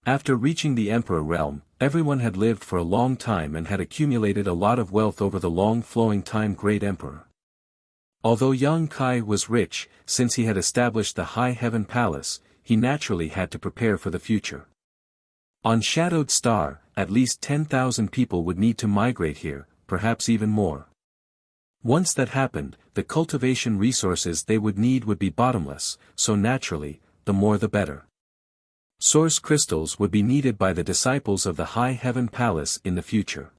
After reaching the Emperor realm, everyone had lived for a long time and had accumulated a lot of wealth over the long flowing time. Great Emperor. Although Yang Kai was rich, since he had established the High Heaven Palace, he naturally had to prepare for the future. On Shadowed Star, at least 10,000 people would need to migrate here, perhaps even more. Once that happened, the cultivation resources they would need would be bottomless, so naturally, the more the better. Source crystals would be needed by the disciples of the High Heaven Palace in the future.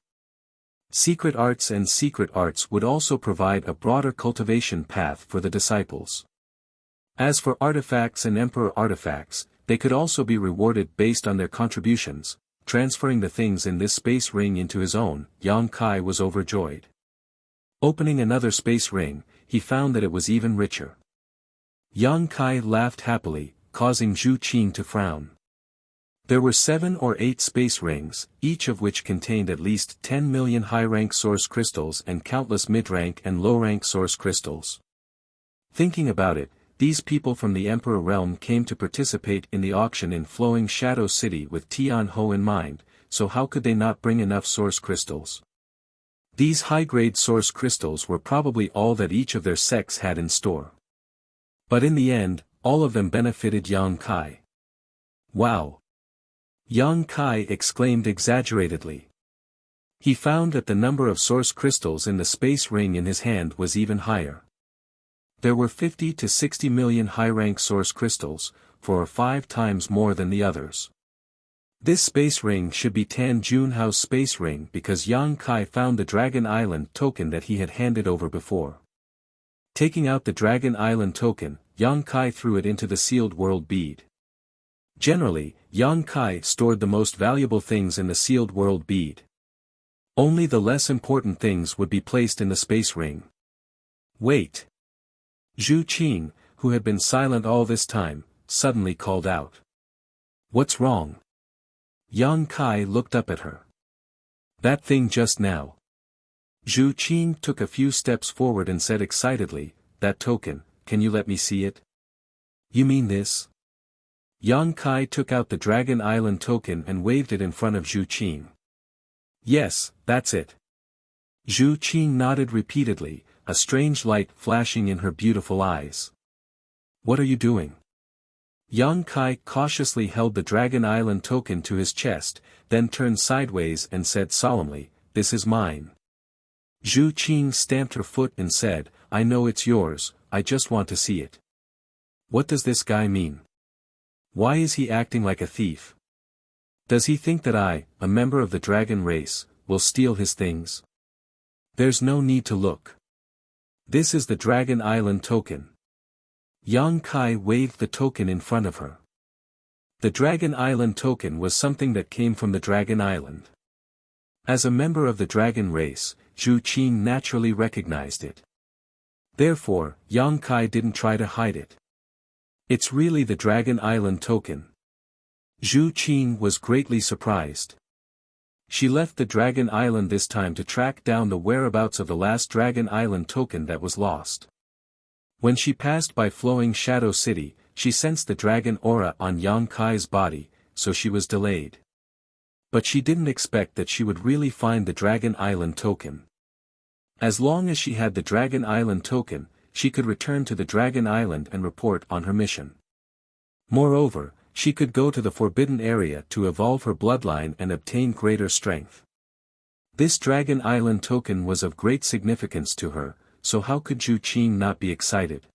Secret arts and secret arts would also provide a broader cultivation path for the disciples. As for artifacts and emperor artifacts, They could also be rewarded based on their contributions. Transferring the things in this space ring into his own, Yang Kai was overjoyed. Opening another space ring, he found that it was even richer. Yang Kai laughed happily, causing Zhu Qing to frown. There were 7 or 8 space rings, each of which contained at least 10 million high-rank source crystals and countless mid-rank and low-rank source crystals. Thinking about it, these people from the Emperor realm came to participate in the auction in Flowing Shadow City with Tian Ho in mind, so how could they not bring enough source crystals? These high-grade source crystals were probably all that each of their sects had in store. But in the end, all of them benefited Yang Kai. Wow! Yang Kai exclaimed exaggeratedly. He found that the number of source crystals in the space ring in his hand was even higher. There were 50 to 60 million high-rank source crystals, 4 or 5 times more than the others. This space ring should be Tan Junhao's space ring because Yang Kai found the Dragon Island token that he had handed over before. Taking out the Dragon Island token, Yang Kai threw it into the sealed world bead. Generally, Yang Kai stored the most valuable things in the sealed world bead. Only the less important things would be placed in the space ring. Wait! Zhu Qing, who had been silent all this time, suddenly called out. What's wrong? Yang Kai looked up at her. That thing just now. Zhu Qing took a few steps forward and said excitedly, that token, can you let me see it? You mean this? Yang Kai took out the Dragon Island token and waved it in front of Zhu Qing. Yes, that's it. Zhu Qing nodded repeatedly, a strange light flashing in her beautiful eyes. What are you doing? Yang Kai cautiously held the Dragon Island token to his chest, then turned sideways and said solemnly, this is mine. Zhu Qing stamped her foot and said, I know it's yours, I just want to see it. What does this guy mean? Why is he acting like a thief? Does he think that I, a member of the dragon race, will steal his things? There's no need to look. This is the Dragon Island token. Yang Kai waved the token in front of her. The Dragon Island token was something that came from the Dragon Island. As a member of the dragon race, Zhu Qing naturally recognized it. Therefore, Yang Kai didn't try to hide it. It's really the Dragon Island token. Zhu Qing was greatly surprised. She left the Dragon Island this time to track down the whereabouts of the last Dragon Island token that was lost. When she passed by Flowing Shadow City, she sensed the dragon aura on Yang Kai's body, so she was delayed. But she didn't expect that she would really find the Dragon Island token. As long as she had the Dragon Island token, she could return to the Dragon Island and report on her mission. Moreover, she could go to the Forbidden Area to evolve her bloodline and obtain greater strength. This Dragon Island token was of great significance to her, so how could Zhu Qing not be excited?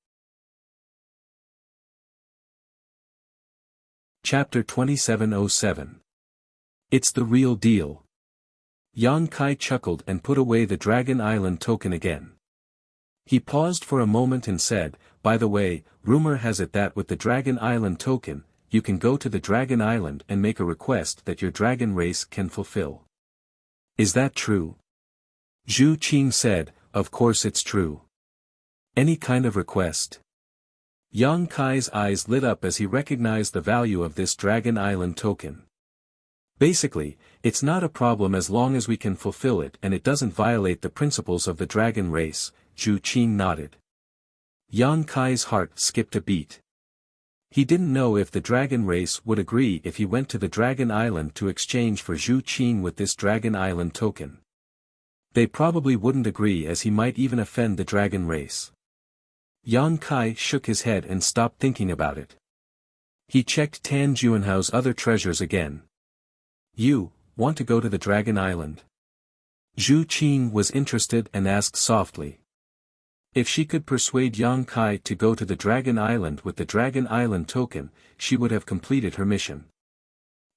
Chapter 2707. It's the real deal. Yang Kai chuckled and put away the Dragon Island token again. He paused for a moment and said, by the way, rumor has it that with the Dragon Island token, you can go to the Dragon Island and make a request that your dragon race can fulfill. Is that true? Zhu Qing said, of course it's true. Any kind of request? Yang Kai's eyes lit up as he recognized the value of this Dragon Island token. Basically, it's not a problem as long as we can fulfill it and it doesn't violate the principles of the dragon race, Zhu Qing nodded. Yang Kai's heart skipped a beat. He didn't know if the dragon race would agree if he went to the Dragon Island to exchange for Zhu Qing with this Dragon Island token. They probably wouldn't agree as he might even offend the dragon race. Yang Kai shook his head and stopped thinking about it. He checked Tan Junhao's other treasures again. You, want to go to the Dragon Island? Zhu Qing was interested and asked softly. If she could persuade Yang Kai to go to the Dragon Island with the Dragon Island token, she would have completed her mission.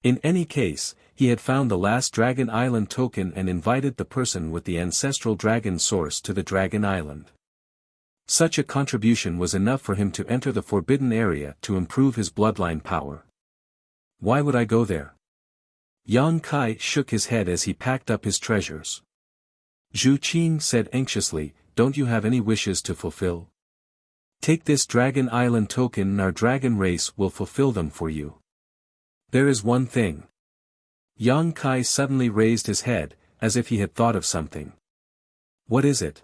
In any case, he had found the last Dragon Island token and invited the person with the ancestral dragon source to the Dragon Island. Such a contribution was enough for him to enter the Forbidden Area to improve his bloodline power. Why would I go there? Yang Kai shook his head as he packed up his treasures. Zhu Qing said anxiously, don't you have any wishes to fulfill? Take this Dragon Island token and our dragon race will fulfill them for you. There is one thing. Yang Kai suddenly raised his head, as if he had thought of something. What is it?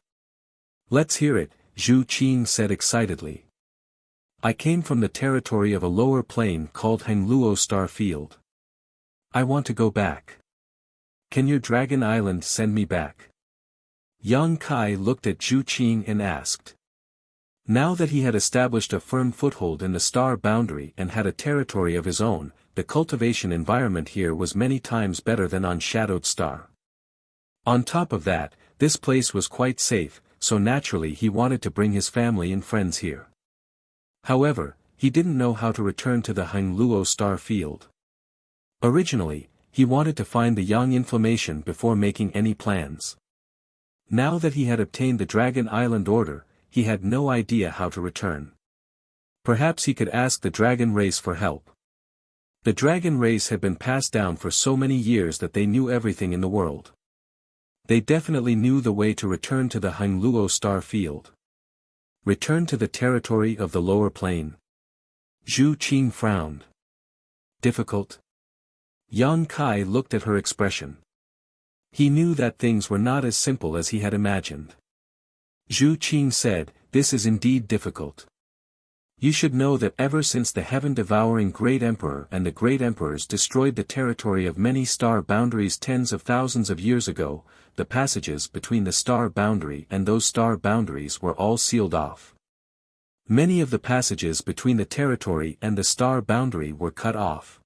Let's hear it, Zhu Qing said excitedly. I came from the territory of a lower plane called Hangluo Star Field. I want to go back. Can your Dragon Island send me back? Yang Kai looked at Zhu Qing and asked. Now that he had established a firm foothold in the star boundary and had a territory of his own, the cultivation environment here was many times better than on Shadowed Star. On top of that, this place was quite safe, so naturally he wanted to bring his family and friends here. However, he didn't know how to return to the Hangluo Star Field. Originally, he wanted to find the Yang Inflammation before making any plans. Now that he had obtained the Dragon Island order, he had no idea how to return. Perhaps he could ask the dragon race for help. The dragon race had been passed down for so many years that they knew everything in the world. They definitely knew the way to return to the Hangluo Star Field. Return to the territory of the lower plane. Zhu Qing frowned. Difficult? Yang Kai looked at her expression. He knew that things were not as simple as he had imagined. Zhu Qing said, this is indeed difficult. You should know that ever since the heaven-devouring Great Emperor and the Great Emperors destroyed the territory of many star boundaries tens of thousands of years ago, the passages between the star boundary and those star boundaries were all sealed off. Many of the passages between the territory and the star boundary were cut off.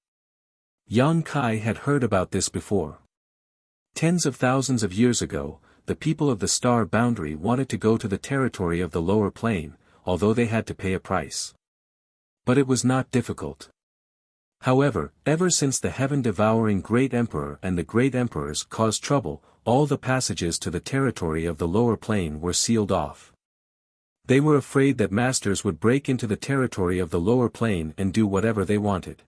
Yang Kai had heard about this before. Tens of thousands of years ago, the people of the star boundary wanted to go to the territory of the lower plane, although they had to pay a price. But it was not difficult. However, ever since the heaven-devouring Great Emperor and the Great Emperors caused trouble, all the passages to the territory of the lower plane were sealed off. They were afraid that masters would break into the territory of the lower plane and do whatever they wanted.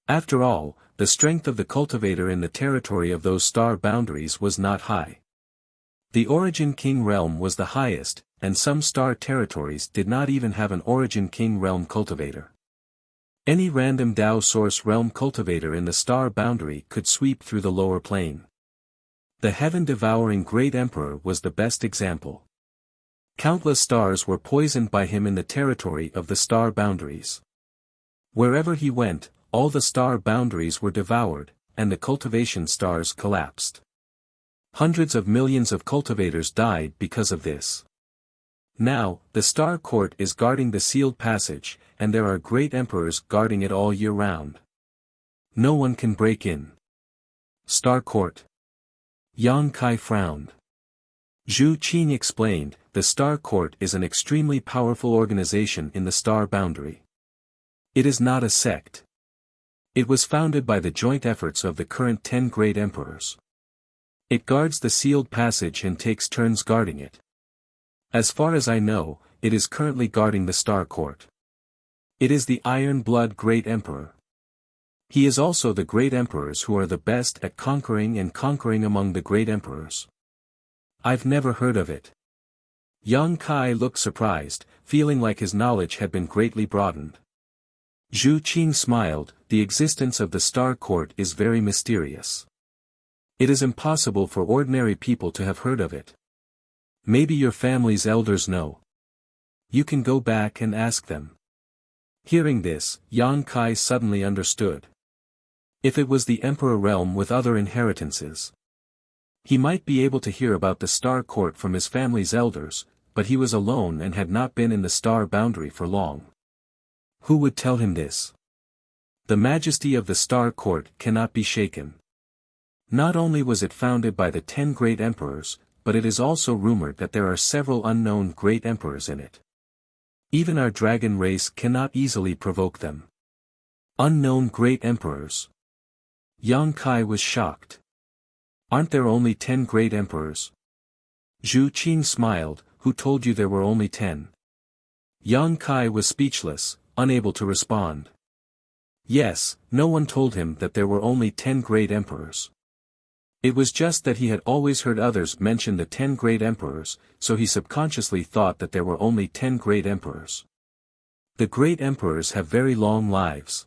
After all, the strength of the cultivator in the territory of those star boundaries was not high. The Origin King realm was the highest, and some star territories did not even have an Origin King realm cultivator. Any random Dao Source realm cultivator in the star boundary could sweep through the lower plane. The heaven-devouring Great Emperor was the best example. Countless stars were poisoned by him in the territory of the star boundaries. Wherever he went, all the star boundaries were devoured, and the cultivation stars collapsed. Hundreds of millions of cultivators died because of this. Now, the Star Court is guarding the sealed passage, and there are great emperors guarding it all year round. No one can break in. Star Court. Yang Kai frowned. Zhu Qing explained, the Star Court is an extremely powerful organization in the star boundary. It is not a sect. It was founded by the joint efforts of the current 10 great emperors. It guards the sealed passage and takes turns guarding it. As far as I know, it is currently guarding the Star Court. It is the Iron Blood Great Emperor. He is also the great emperors who are the best at conquering and conquering among the great emperors. I've never heard of it. Yang Kai looked surprised, feeling like his knowledge had been greatly broadened. Zhu Qing smiled, the existence of the Star Court is very mysterious. It is impossible for ordinary people to have heard of it. Maybe your family's elders know. You can go back and ask them. Hearing this, Yang Kai suddenly understood. If it was the Emperor realm with other inheritances, he might be able to hear about the Star Court from his family's elders, but he was alone and had not been in the star boundary for long. Who would tell him this? The majesty of the Star Court cannot be shaken. Not only was it founded by the 10 great emperors, but it is also rumored that there are several unknown great emperors in it. Even our dragon race cannot easily provoke them. Unknown great emperors. Yang Kai was shocked. Aren't there only 10 great emperors? Zhu Qing smiled, who told you there were only 10? Yang Kai was speechless, unable to respond. Yes, no one told him that there were only 10 great emperors. It was just that he had always heard others mention the 10 great emperors, so he subconsciously thought that there were only 10 great emperors. The great emperors have very long lives.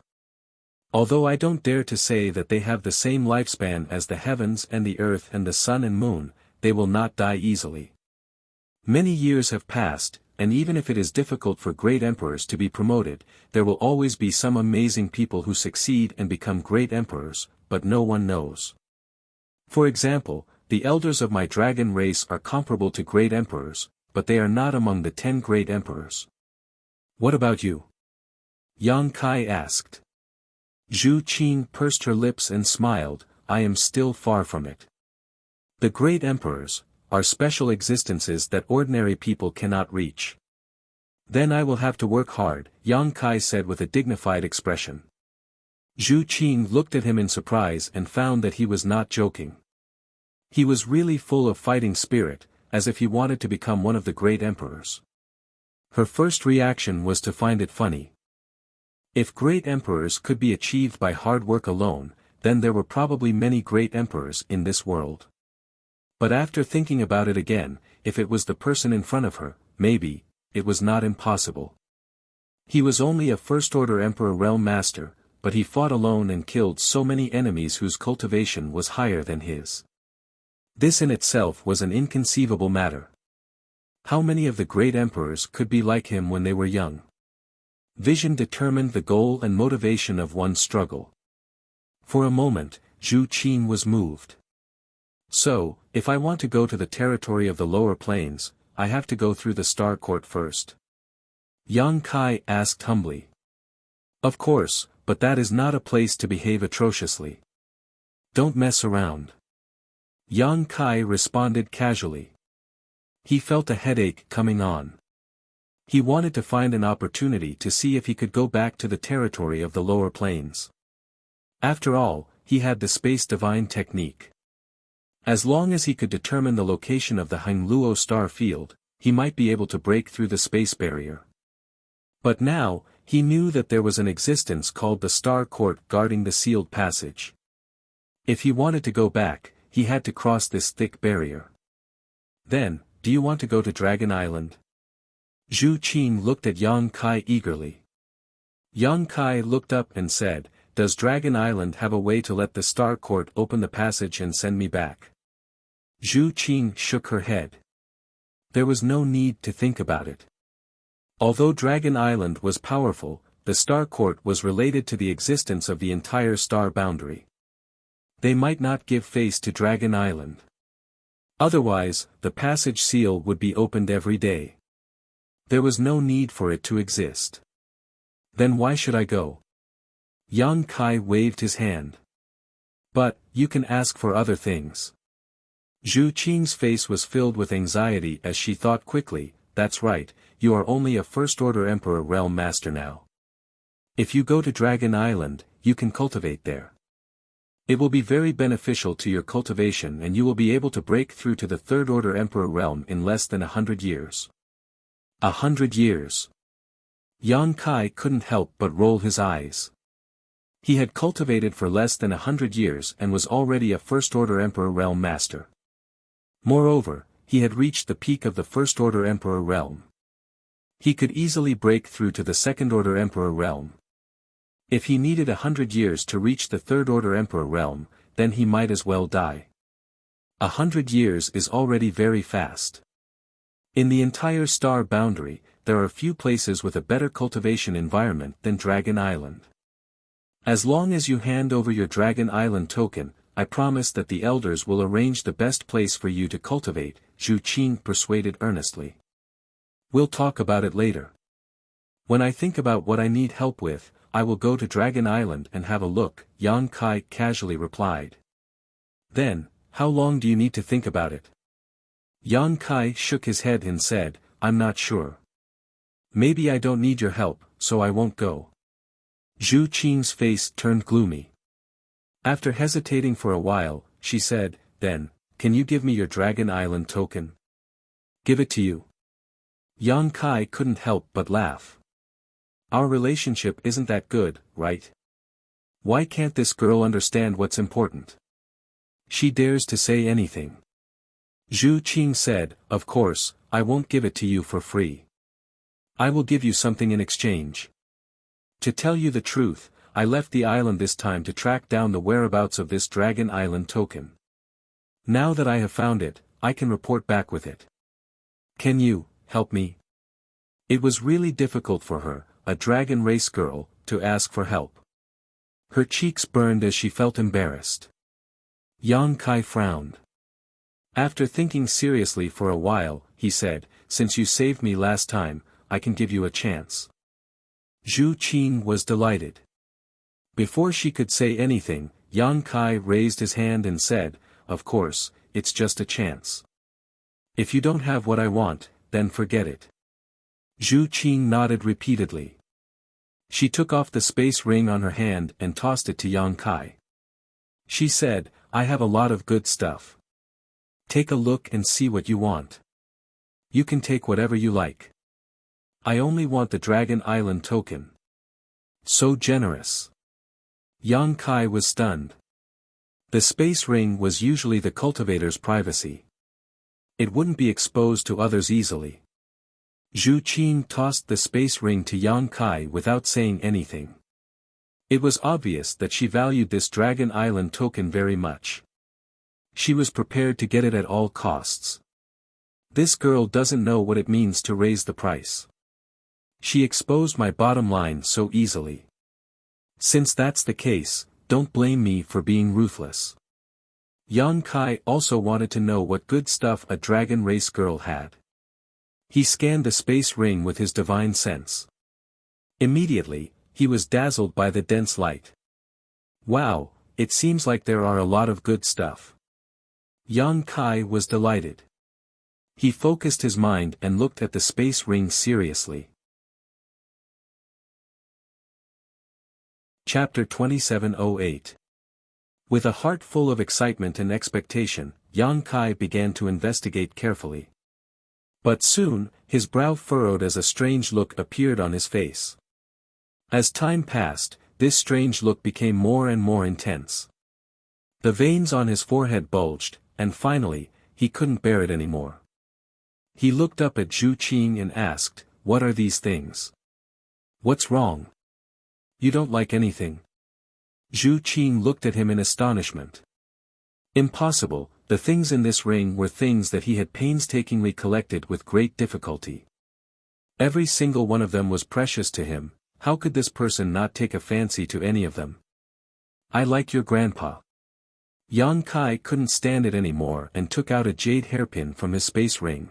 Although I don't dare to say that they have the same lifespan as the heavens and the earth and the sun and moon, they will not die easily. Many years have passed, and even if it is difficult for great emperors to be promoted, there will always be some amazing people who succeed and become great emperors, but no one knows. For example, the elders of my dragon race are comparable to great emperors, but they are not among the 10 great emperors. What about you? Yang Kai asked. Zhu Qing pursed her lips and smiled, I am still far from it. The great emperors are special existences that ordinary people cannot reach. Then I will have to work hard, Yang Kai said with a dignified expression. Zhu Qing looked at him in surprise and found that he was not joking. He was really full of fighting spirit, as if he wanted to become one of the great emperors. Her first reaction was to find it funny. If great emperors could be achieved by hard work alone, then there were probably many great emperors in this world. But after thinking about it again, if it was the person in front of her, maybe, it was not impossible. He was only a first-order emperor realm master, but he fought alone and killed so many enemies whose cultivation was higher than his. This in itself was an inconceivable matter. How many of the great emperors could be like him when they were young? Vision determined the goal and motivation of one's struggle. For a moment, Zhu Qin was moved. So, if I want to go to the territory of the lower plains, I have to go through the Star Court first? Yang Kai asked humbly. Of course, but that is not a place to behave atrociously. Don't mess around. Yang Kai responded casually. He felt a headache coming on. He wanted to find an opportunity to see if he could go back to the territory of the lower plains. After all, he had the space divine technique. As long as he could determine the location of the Hangluo star field, he might be able to break through the space barrier. But now, he knew that there was an existence called the Star Court guarding the sealed passage. If he wanted to go back, he had to cross this thick barrier. Then, do you want to go to Dragon Island? Zhu Qin looked at Yang Kai eagerly. Yang Kai looked up and said, Does Dragon Island have a way to let the Star Court open the passage and send me back? Zhu Qin shook her head. There was no need to think about it. Although Dragon Island was powerful, the Star Court was related to the existence of the entire star boundary. They might not give face to Dragon Island. Otherwise, the passage seal would be opened every day. There was no need for it to exist. Then why should I go? Yang Kai waved his hand. But, you can ask for other things. Zhu Qing's face was filled with anxiety as she thought quickly, that's right, you are only a first-order Emperor Realm Master now. If you go to Dragon Island, you can cultivate there. It will be very beneficial to your cultivation and you will be able to break through to the third-order Emperor Realm in less than 100 years. 100 years. Yang Kai couldn't help but roll his eyes. He had cultivated for less than 100 years and was already a first-order Emperor Realm Master. Moreover, he had reached the peak of the first-order Emperor Realm. He could easily break through to the second-order Emperor Realm. If he needed 100 years to reach the third-order Emperor Realm, then he might as well die. 100 years is already very fast. In the entire star boundary, there are few places with a better cultivation environment than Dragon Island. As long as you hand over your Dragon Island token, I promise that the elders will arrange the best place for you to cultivate, Zhu Qing persuaded earnestly. We'll talk about it later. When I think about what I need help with, I will go to Dragon Island and have a look, Yang Kai casually replied. Then, how long do you need to think about it? Yang Kai shook his head and said, I'm not sure. Maybe I don't need your help, so I won't go. Zhu Qing's face turned gloomy. After hesitating for a while, she said, Then, can you give me your Dragon Island token? Give it to you. Yang Kai couldn't help but laugh. Our relationship isn't that good, right? Why can't this girl understand what's important? She dares to say anything. Zhu Qing said, "Of course, I won't give it to you for free. I will give you something in exchange. To tell you the truth, I left the island this time to track down the whereabouts of this Dragon Island token. Now that I have found it, I can report back with it. Can you help me?" It was really difficult for her, a dragon race girl, to ask for help. Her cheeks burned as she felt embarrassed. Yang Kai frowned. After thinking seriously for a while, he said, "Since you saved me last time, I can give you a chance." Zhu Qin was delighted. Before she could say anything, Yang Kai raised his hand and said, "Of course, it's just a chance. If you don't have what I want, then forget it." Zhu Qin nodded repeatedly. She took off the space ring on her hand and tossed it to Yang Kai. She said, "I have a lot of good stuff. Take a look and see what you want. You can take whatever you like. I only want the Dragon Island token." So generous. Yang Kai was stunned. The space ring was usually the cultivator's privacy. It wouldn't be exposed to others easily. Zhu Qin tossed the space ring to Yang Kai without saying anything. It was obvious that she valued this Dragon Island token very much. She was prepared to get it at all costs. This girl doesn't know what it means to raise the price. She exposed my bottom line so easily. Since that's the case, don't blame me for being ruthless. Yang Kai also wanted to know what good stuff a dragon race girl had. He scanned the space ring with his divine sense. Immediately, he was dazzled by the dense light. Wow, it seems like there are a lot of good stuff. Yang Kai was delighted. He focused his mind and looked at the space ring seriously. Chapter 2708. With a heart full of excitement and expectation, Yang Kai began to investigate carefully. But soon, his brow furrowed as a strange look appeared on his face. As time passed, this strange look became more and more intense. The veins on his forehead bulged, and finally, he couldn't bear it anymore. He looked up at Zhu Qing and asked, "What are these things? What's wrong? You don't like anything?" Zhu Qing looked at him in astonishment. Impossible, the things in this ring were things that he had painstakingly collected with great difficulty. Every single one of them was precious to him. How could this person not take a fancy to any of them? "I like your grandpa." Yang Kai couldn't stand it anymore and took out a jade hairpin from his space ring.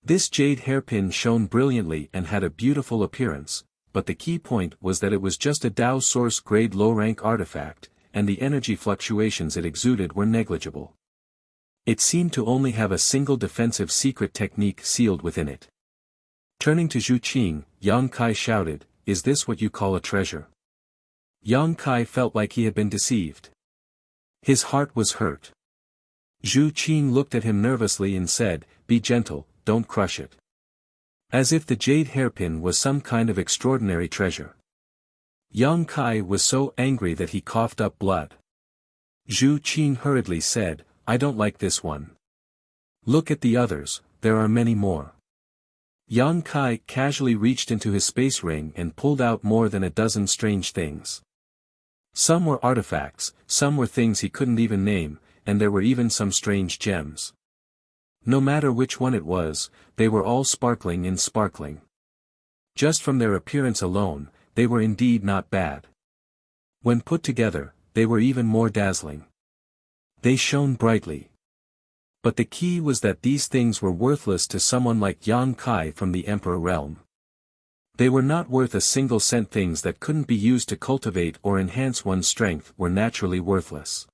This jade hairpin shone brilliantly and had a beautiful appearance, but the key point was that it was just a Dao Source grade low-rank artifact, and the energy fluctuations it exuded were negligible. It seemed to only have a single defensive secret technique sealed within it. Turning to Zhu Qing, Yang Kai shouted, "Is this what you call a treasure?" Yang Kai felt like he had been deceived. His heart was hurt. Zhu Qing looked at him nervously and said, "Be gentle, don't crush it." As if the jade hairpin was some kind of extraordinary treasure. Yang Kai was so angry that he coughed up blood. Zhu Qing hurriedly said, "I don't like this one. Look at the others, there are many more." Yang Kai casually reached into his space ring and pulled out more than a dozen strange things. Some were artifacts, some were things he couldn't even name, and there were even some strange gems. No matter which one it was, they were all sparkling and sparkling. Just from their appearance alone, they were indeed not bad. When put together, they were even more dazzling. They shone brightly. But the key was that these things were worthless to someone like Yang Kai from the Emperor realm. They were not worth a single cent. Things that couldn't be used to cultivate or enhance one's strength were naturally worthless.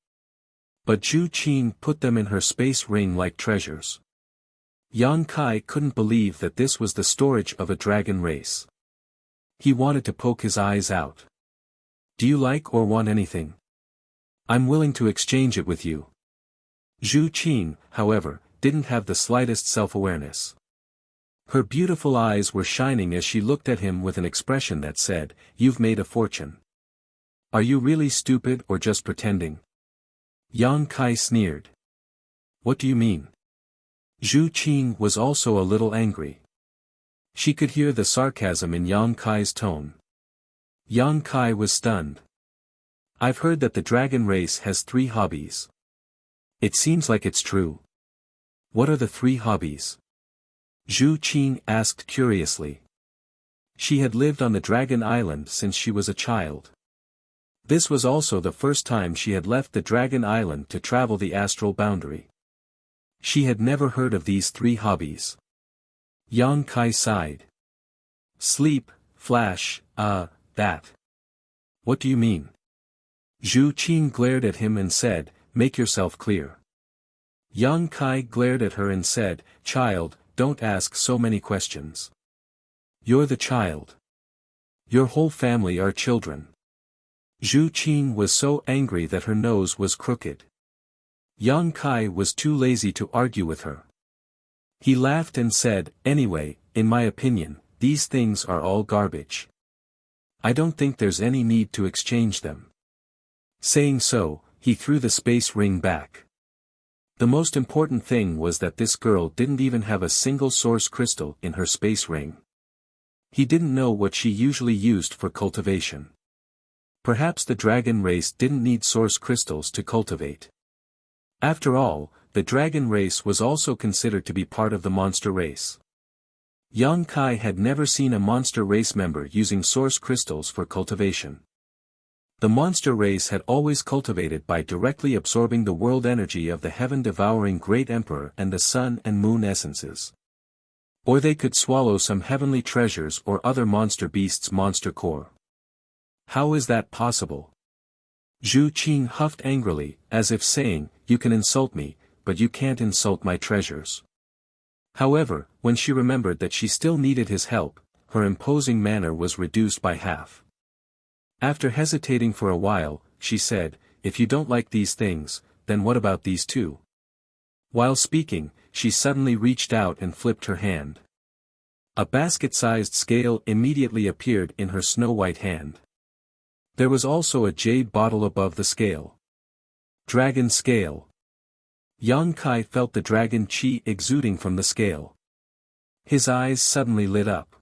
But Zhu Qing put them in her space ring like treasures. Yang Kai couldn't believe that this was the storage of a dragon race. He wanted to poke his eyes out. "Do you like or want anything? I'm willing to exchange it with you." Zhu Qing, however, didn't have the slightest self-awareness. Her beautiful eyes were shining as she looked at him with an expression that said, "You've made a fortune. Are you really stupid or just pretending? Yang Kai sneered. What do you mean? Zhu Qing was also a little angry. She could hear the sarcasm in Yang Kai's tone. Yang Kai was stunned. I've heard that the dragon race has 3 hobbies. It seems like it's true. What are the 3 hobbies? Zhu Qing asked curiously. She had lived on the Dragon Island since she was a child. This was also the first time she had left the Dragon Island to travel the astral boundary. She had never heard of these 3 hobbies. Yang Kai sighed. Sleep, flash, that. What do you mean? Zhu Qing glared at him and said, make yourself clear. Yang Kai glared at her and said, child, don't ask so many questions. You're the child. Your whole family are children. Zhu Qing was so angry that her nose was crooked. Yang Kai was too lazy to argue with her. He laughed and said, anyway, in my opinion, these things are all garbage. I don't think there's any need to exchange them. Saying so, he threw the space ring back. The most important thing was that this girl didn't even have a single source crystal in her space ring. He didn't know what she usually used for cultivation. Perhaps the dragon race didn't need source crystals to cultivate. After all, the dragon race was also considered to be part of the monster race. Yang Kai had never seen a monster race member using source crystals for cultivation. The monster race had always cultivated by directly absorbing the world energy of the heaven-devouring Great Emperor and the sun and moon essences. Or they could swallow some heavenly treasures or other monster beasts' monster core. How is that possible? Zhu Qing huffed angrily, as if saying, you can insult me, but you can't insult my treasures. However, when she remembered that she still needed his help, her imposing manner was reduced by half. After hesitating for a while, she said, if you don't like these things, then what about these 2? While speaking, she suddenly reached out and flipped her hand. A basket-sized scale immediately appeared in her snow-white hand. There was also a jade bottle above the scale. Dragon scale. Yang Kai felt the dragon chi exuding from the scale. His eyes suddenly lit up.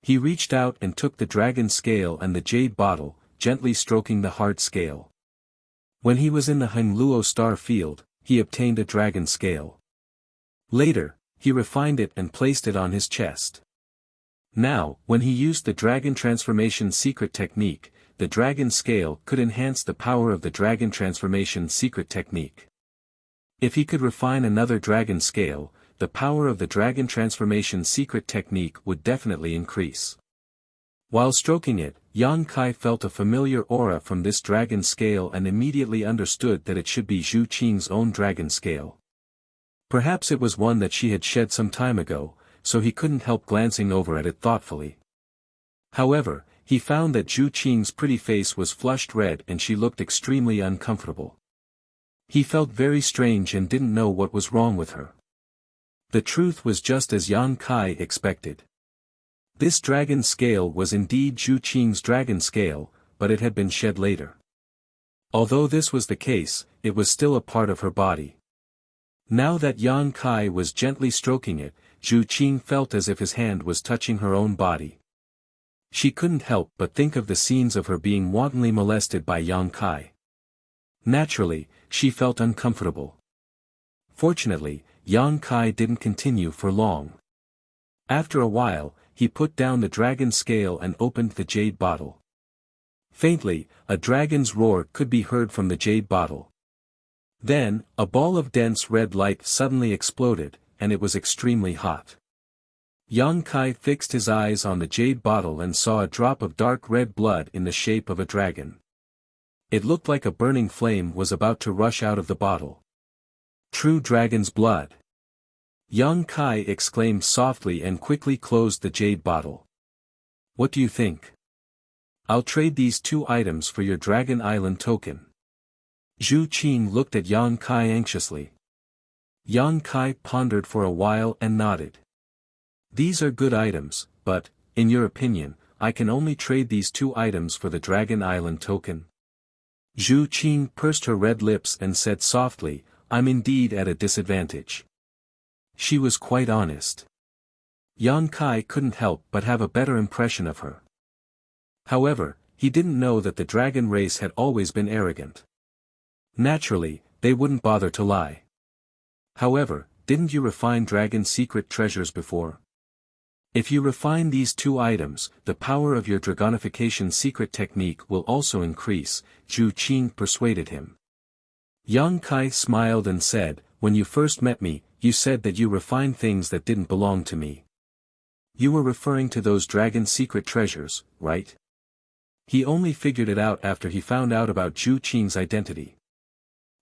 He reached out and took the dragon scale and the jade bottle, gently stroking the hard scale. When he was in the Hengluo star field, he obtained a dragon scale. Later, he refined it and placed it on his chest. Now, when he used the dragon transformation secret technique, the dragon scale could enhance the power of the dragon transformation secret technique. If he could refine another dragon scale, the power of the dragon transformation secret technique would definitely increase. While stroking it, Yang Kai felt a familiar aura from this dragon scale and immediately understood that it should be Zhu Qing's own dragon scale. Perhaps it was one that she had shed some time ago, so he couldn't help glancing over at it thoughtfully. However, he found that Zhu Qing's pretty face was flushed red and she looked extremely uncomfortable. He felt very strange and didn't know what was wrong with her. The truth was just as Yang Kai expected. This dragon scale was indeed Zhu Qing's dragon scale, but it had been shed later. Although this was the case, it was still a part of her body. Now that Yang Kai was gently stroking it, Zhu Qing felt as if his hand was touching her own body. She couldn't help but think of the scenes of her being wantonly molested by Yang Kai. Naturally, she felt uncomfortable. Fortunately, Yang Kai didn't continue for long. After a while, he put down the dragon scale and opened the jade bottle. Faintly, a dragon's roar could be heard from the jade bottle. Then, a ball of dense red light suddenly exploded, and it was extremely hot. Yang Kai fixed his eyes on the jade bottle and saw a drop of dark red blood in the shape of a dragon. It looked like a burning flame was about to rush out of the bottle. True dragon's blood. Yang Kai exclaimed softly and quickly closed the jade bottle. What do you think? I'll trade these 2 items for your Dragon Island token. Zhu Qing looked at Yang Kai anxiously. Yang Kai pondered for a while and nodded. These are good items, but, in your opinion, I can only trade these 2 items for the Dragon Island token. Zhu Qing pursed her red lips and said softly, I'm indeed at a disadvantage. She was quite honest. Yan Kai couldn't help but have a better impression of her. However, he didn't know that the dragon race had always been arrogant. Naturally, they wouldn't bother to lie. However, didn't you refine dragon secret treasures before? If you refine these 2 items, the power of your dragonification secret technique will also increase, Zhu Qing persuaded him. Yang Kai smiled and said, when you first met me, you said that you refined things that didn't belong to me. You were referring to those dragon secret treasures, right? He only figured it out after he found out about Zhu Qing's identity.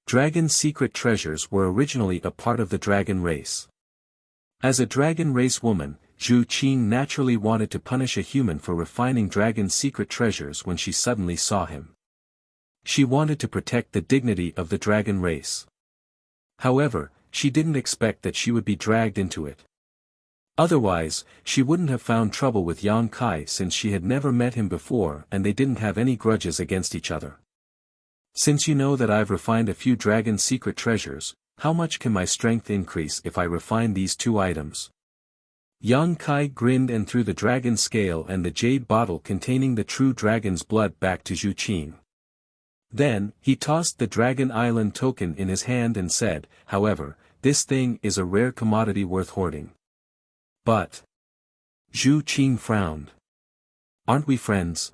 Dragon secret treasures were originally a part of the dragon race. As a dragon race woman, Zhu Qing naturally wanted to punish a human for refining dragon secret treasures when she suddenly saw him. She wanted to protect the dignity of the dragon race. However, she didn't expect that she would be dragged into it. Otherwise, she wouldn't have found trouble with Yang Kai since she had never met him before and they didn't have any grudges against each other. Since you know that I've refined a few dragon secret treasures, how much can my strength increase if I refine these 2 items? Yang Kai grinned and threw the dragon scale and the jade bottle containing the true dragon's blood back to Zhu Qing. Then, he tossed the Dragon Island token in his hand and said, however, this thing is a rare commodity worth hoarding. But... Zhu Qing frowned. Aren't we friends?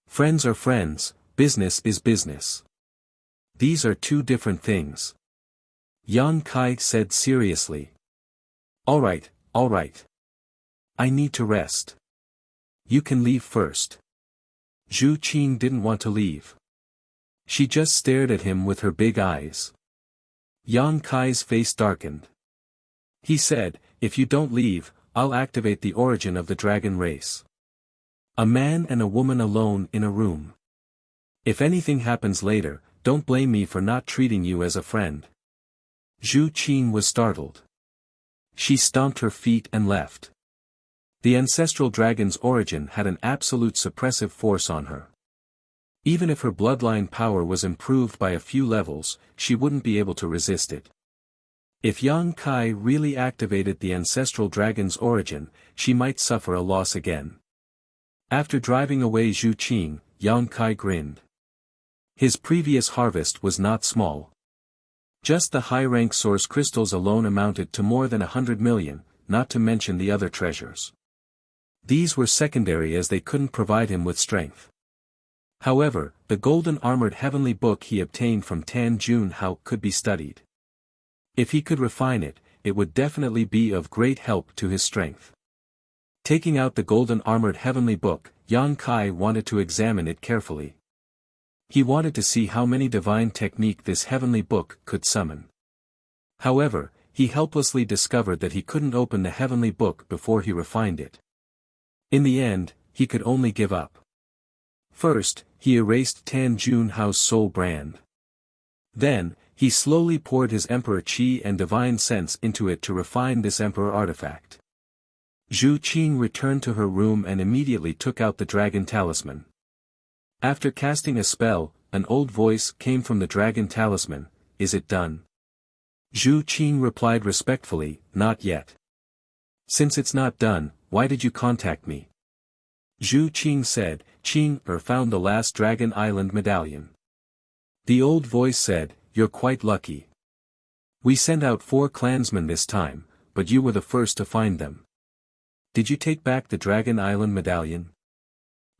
Friends are friends, business is business. These are 2 different things. Yang Kai said seriously. Alright. I need to rest. You can leave first. Zhu Qing didn't want to leave. She just stared at him with her big eyes. Yang Kai's face darkened. He said, if you don't leave, I'll activate the origin of the dragon race. A man and a woman alone in a room. If anything happens later, don't blame me for not treating you as a friend. Zhu Qing was startled. She stomped her feet and left. The ancestral dragon's origin had an absolute suppressive force on her. Even if her bloodline power was improved by a few levels, she wouldn't be able to resist it. If Yang Kai really activated the ancestral dragon's origin, she might suffer a loss again. After driving away Zhu Qing, Yang Kai grinned. His previous harvest was not small. Just the high-rank source crystals alone amounted to more than 100 million, not to mention the other treasures. These were secondary as they couldn't provide him with strength. However, the golden armored heavenly book he obtained from Tan Jun Hao could be studied. If he could refine it, it would definitely be of great help to his strength. Taking out the golden armored heavenly book, Yang Kai wanted to examine it carefully. He wanted to see how many divine technique this heavenly book could summon. However, he helplessly discovered that he couldn't open the heavenly book before he refined it. In the end, he could only give up. First, he erased Tan Jun Hao's soul brand. Then, he slowly poured his emperor qi and divine sense into it to refine this emperor artifact. Zhu Qing returned to her room and immediately took out the dragon talisman. After casting a spell, an old voice came from the dragon talisman, "Is it done?" Zhu Qing replied respectfully, "Not yet." "Since it's not done, why did you contact me?" Zhu Qing said, "Qing found the last Dragon Island medallion." The old voice said, "You're quite lucky. We sent out 4 clansmen this time, but you were the first to find them. Did you take back the Dragon Island medallion?"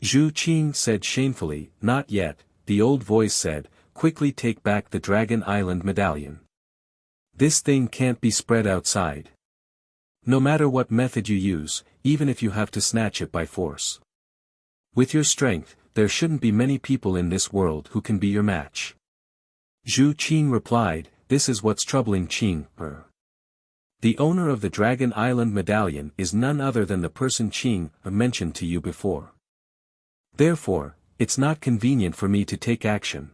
Zhu Qing said shamefully, "Not yet." The old voice said, "Quickly take back the Dragon Island medallion. This thing can't be spread outside. No matter what method you use, even if you have to snatch it by force. With your strength, there shouldn't be many people in this world who can be your match." Zhu Qing replied, "This is what's troubling Qing. The owner of the Dragon Island medallion is none other than the person Qing mentioned to you before. Therefore, it's not convenient for me to take action.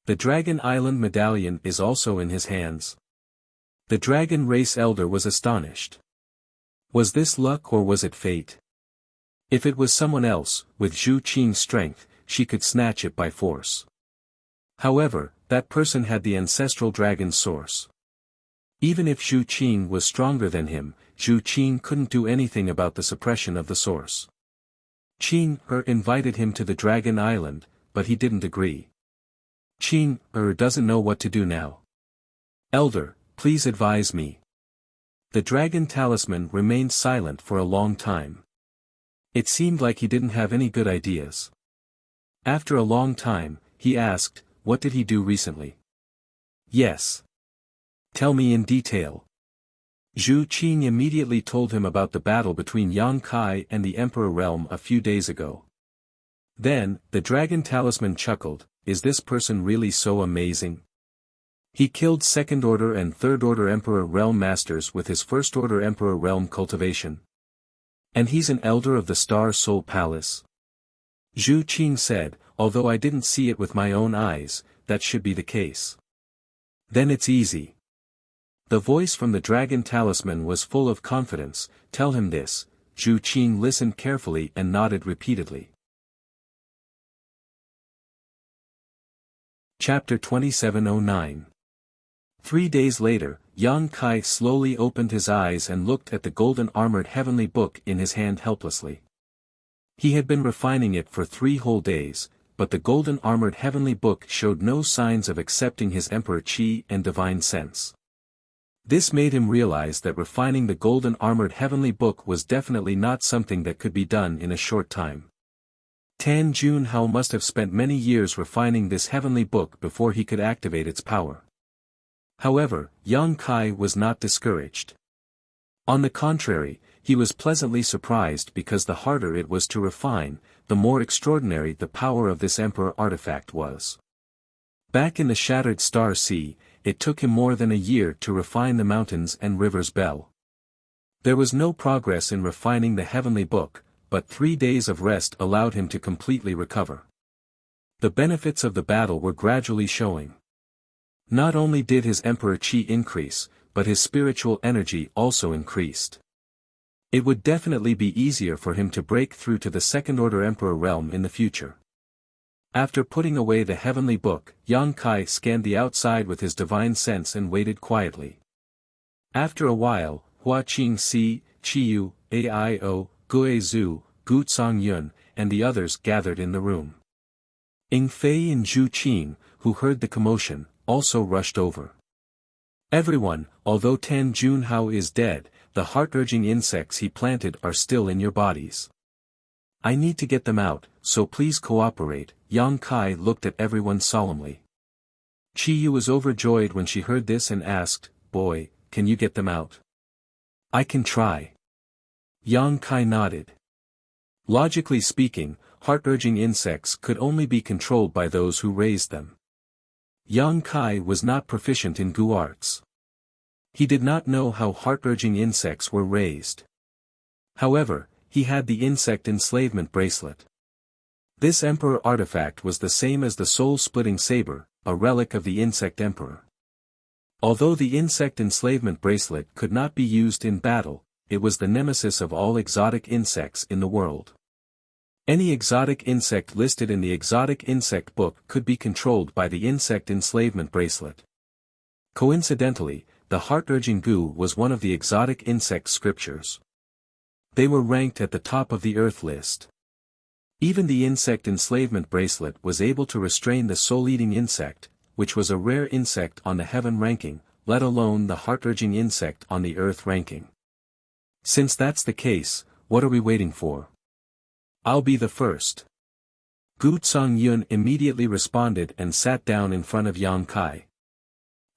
The Dragon Island medallion is also in his hands." The dragon race elder was astonished. Was this luck or was it fate? If it was someone else, with Zhu Qing's strength, she could snatch it by force. However, that person had the ancestral dragon's source. Even if Zhu Qing was stronger than him, Zhu Qing couldn't do anything about the suppression of the source. Qing invited him to the Dragon Island, but he didn't agree. Qing doesn't know what to do now. Elder, please advise me. The dragon talisman remained silent for a long time. It seemed like he didn't have any good ideas. After a long time, he asked, what did he do recently? Yes. Tell me in detail. Zhu Qing immediately told him about the battle between Yang Kai and the Emperor Realm a few days ago. Then, the dragon talisman chuckled, is this person really so amazing? He killed second-order and third-order Emperor Realm masters with his first-order Emperor Realm cultivation. And he's an elder of the Star Soul Palace. Zhu Qing said, although I didn't see it with my own eyes, that should be the case. Then it's easy. The voice from the dragon talisman was full of confidence, tell him this. Zhu Qing listened carefully and nodded repeatedly. Chapter 2709. 3 days later, Yang Kai slowly opened his eyes and looked at the golden-armored heavenly book in his hand helplessly. He had been refining it for 3 whole days, but the golden-armored heavenly book showed no signs of accepting his Emperor Qi and divine sense. This made him realize that refining the golden-armored heavenly book was definitely not something that could be done in a short time. Tan Junhao must have spent many years refining this heavenly book before he could activate its power. However, Yang Kai was not discouraged. On the contrary, he was pleasantly surprised because the harder it was to refine, the more extraordinary the power of this Emperor artifact was. Back in the Shattered Star Sea, it took him more than a year to refine the mountains and rivers Bell. There was no progress in refining the heavenly book, but 3 days of rest allowed him to completely recover. The benefits of the battle were gradually showing. Not only did his Emperor Qi increase, but his spiritual energy also increased. It would definitely be easier for him to break through to the second-order Emperor realm in the future. After putting away the heavenly book, Yang Kai scanned the outside with his divine sense and waited quietly. After a while, Hua Qingxi, Qiyu, Aio, Guizhu, Gu Songyun, and the others gathered in the room. Ing Fei and Zhu Qing, who heard the commotion, also rushed over. Everyone, although Tan Junhao is dead, the heart-urging insects he planted are still in your bodies. I need to get them out, so please cooperate. Yang Kai looked at everyone solemnly. Qiyu was overjoyed when she heard this and asked, boy, can you get them out? I can try. Yang Kai nodded. Logically speaking, heart-urging insects could only be controlled by those who raised them. Yang Kai was not proficient in Gu arts. He did not know how heart-urging insects were raised. However, he had the insect enslavement bracelet. This Emperor artifact was the same as the soul-splitting saber, a relic of the insect emperor. Although the insect enslavement bracelet could not be used in battle, it was the nemesis of all exotic insects in the world. Any exotic insect listed in the exotic insect book could be controlled by the insect enslavement bracelet. Coincidentally, the heart-urging Gu was one of the exotic insect scriptures. They were ranked at the top of the Earth list. Even the insect enslavement bracelet was able to restrain the soul-eating insect, which was a rare insect on the heaven ranking, let alone the heart-urging insect on the Earth ranking. Since that's the case, what are we waiting for? I'll be the first. Gu Songyun immediately responded and sat down in front of Yang Kai.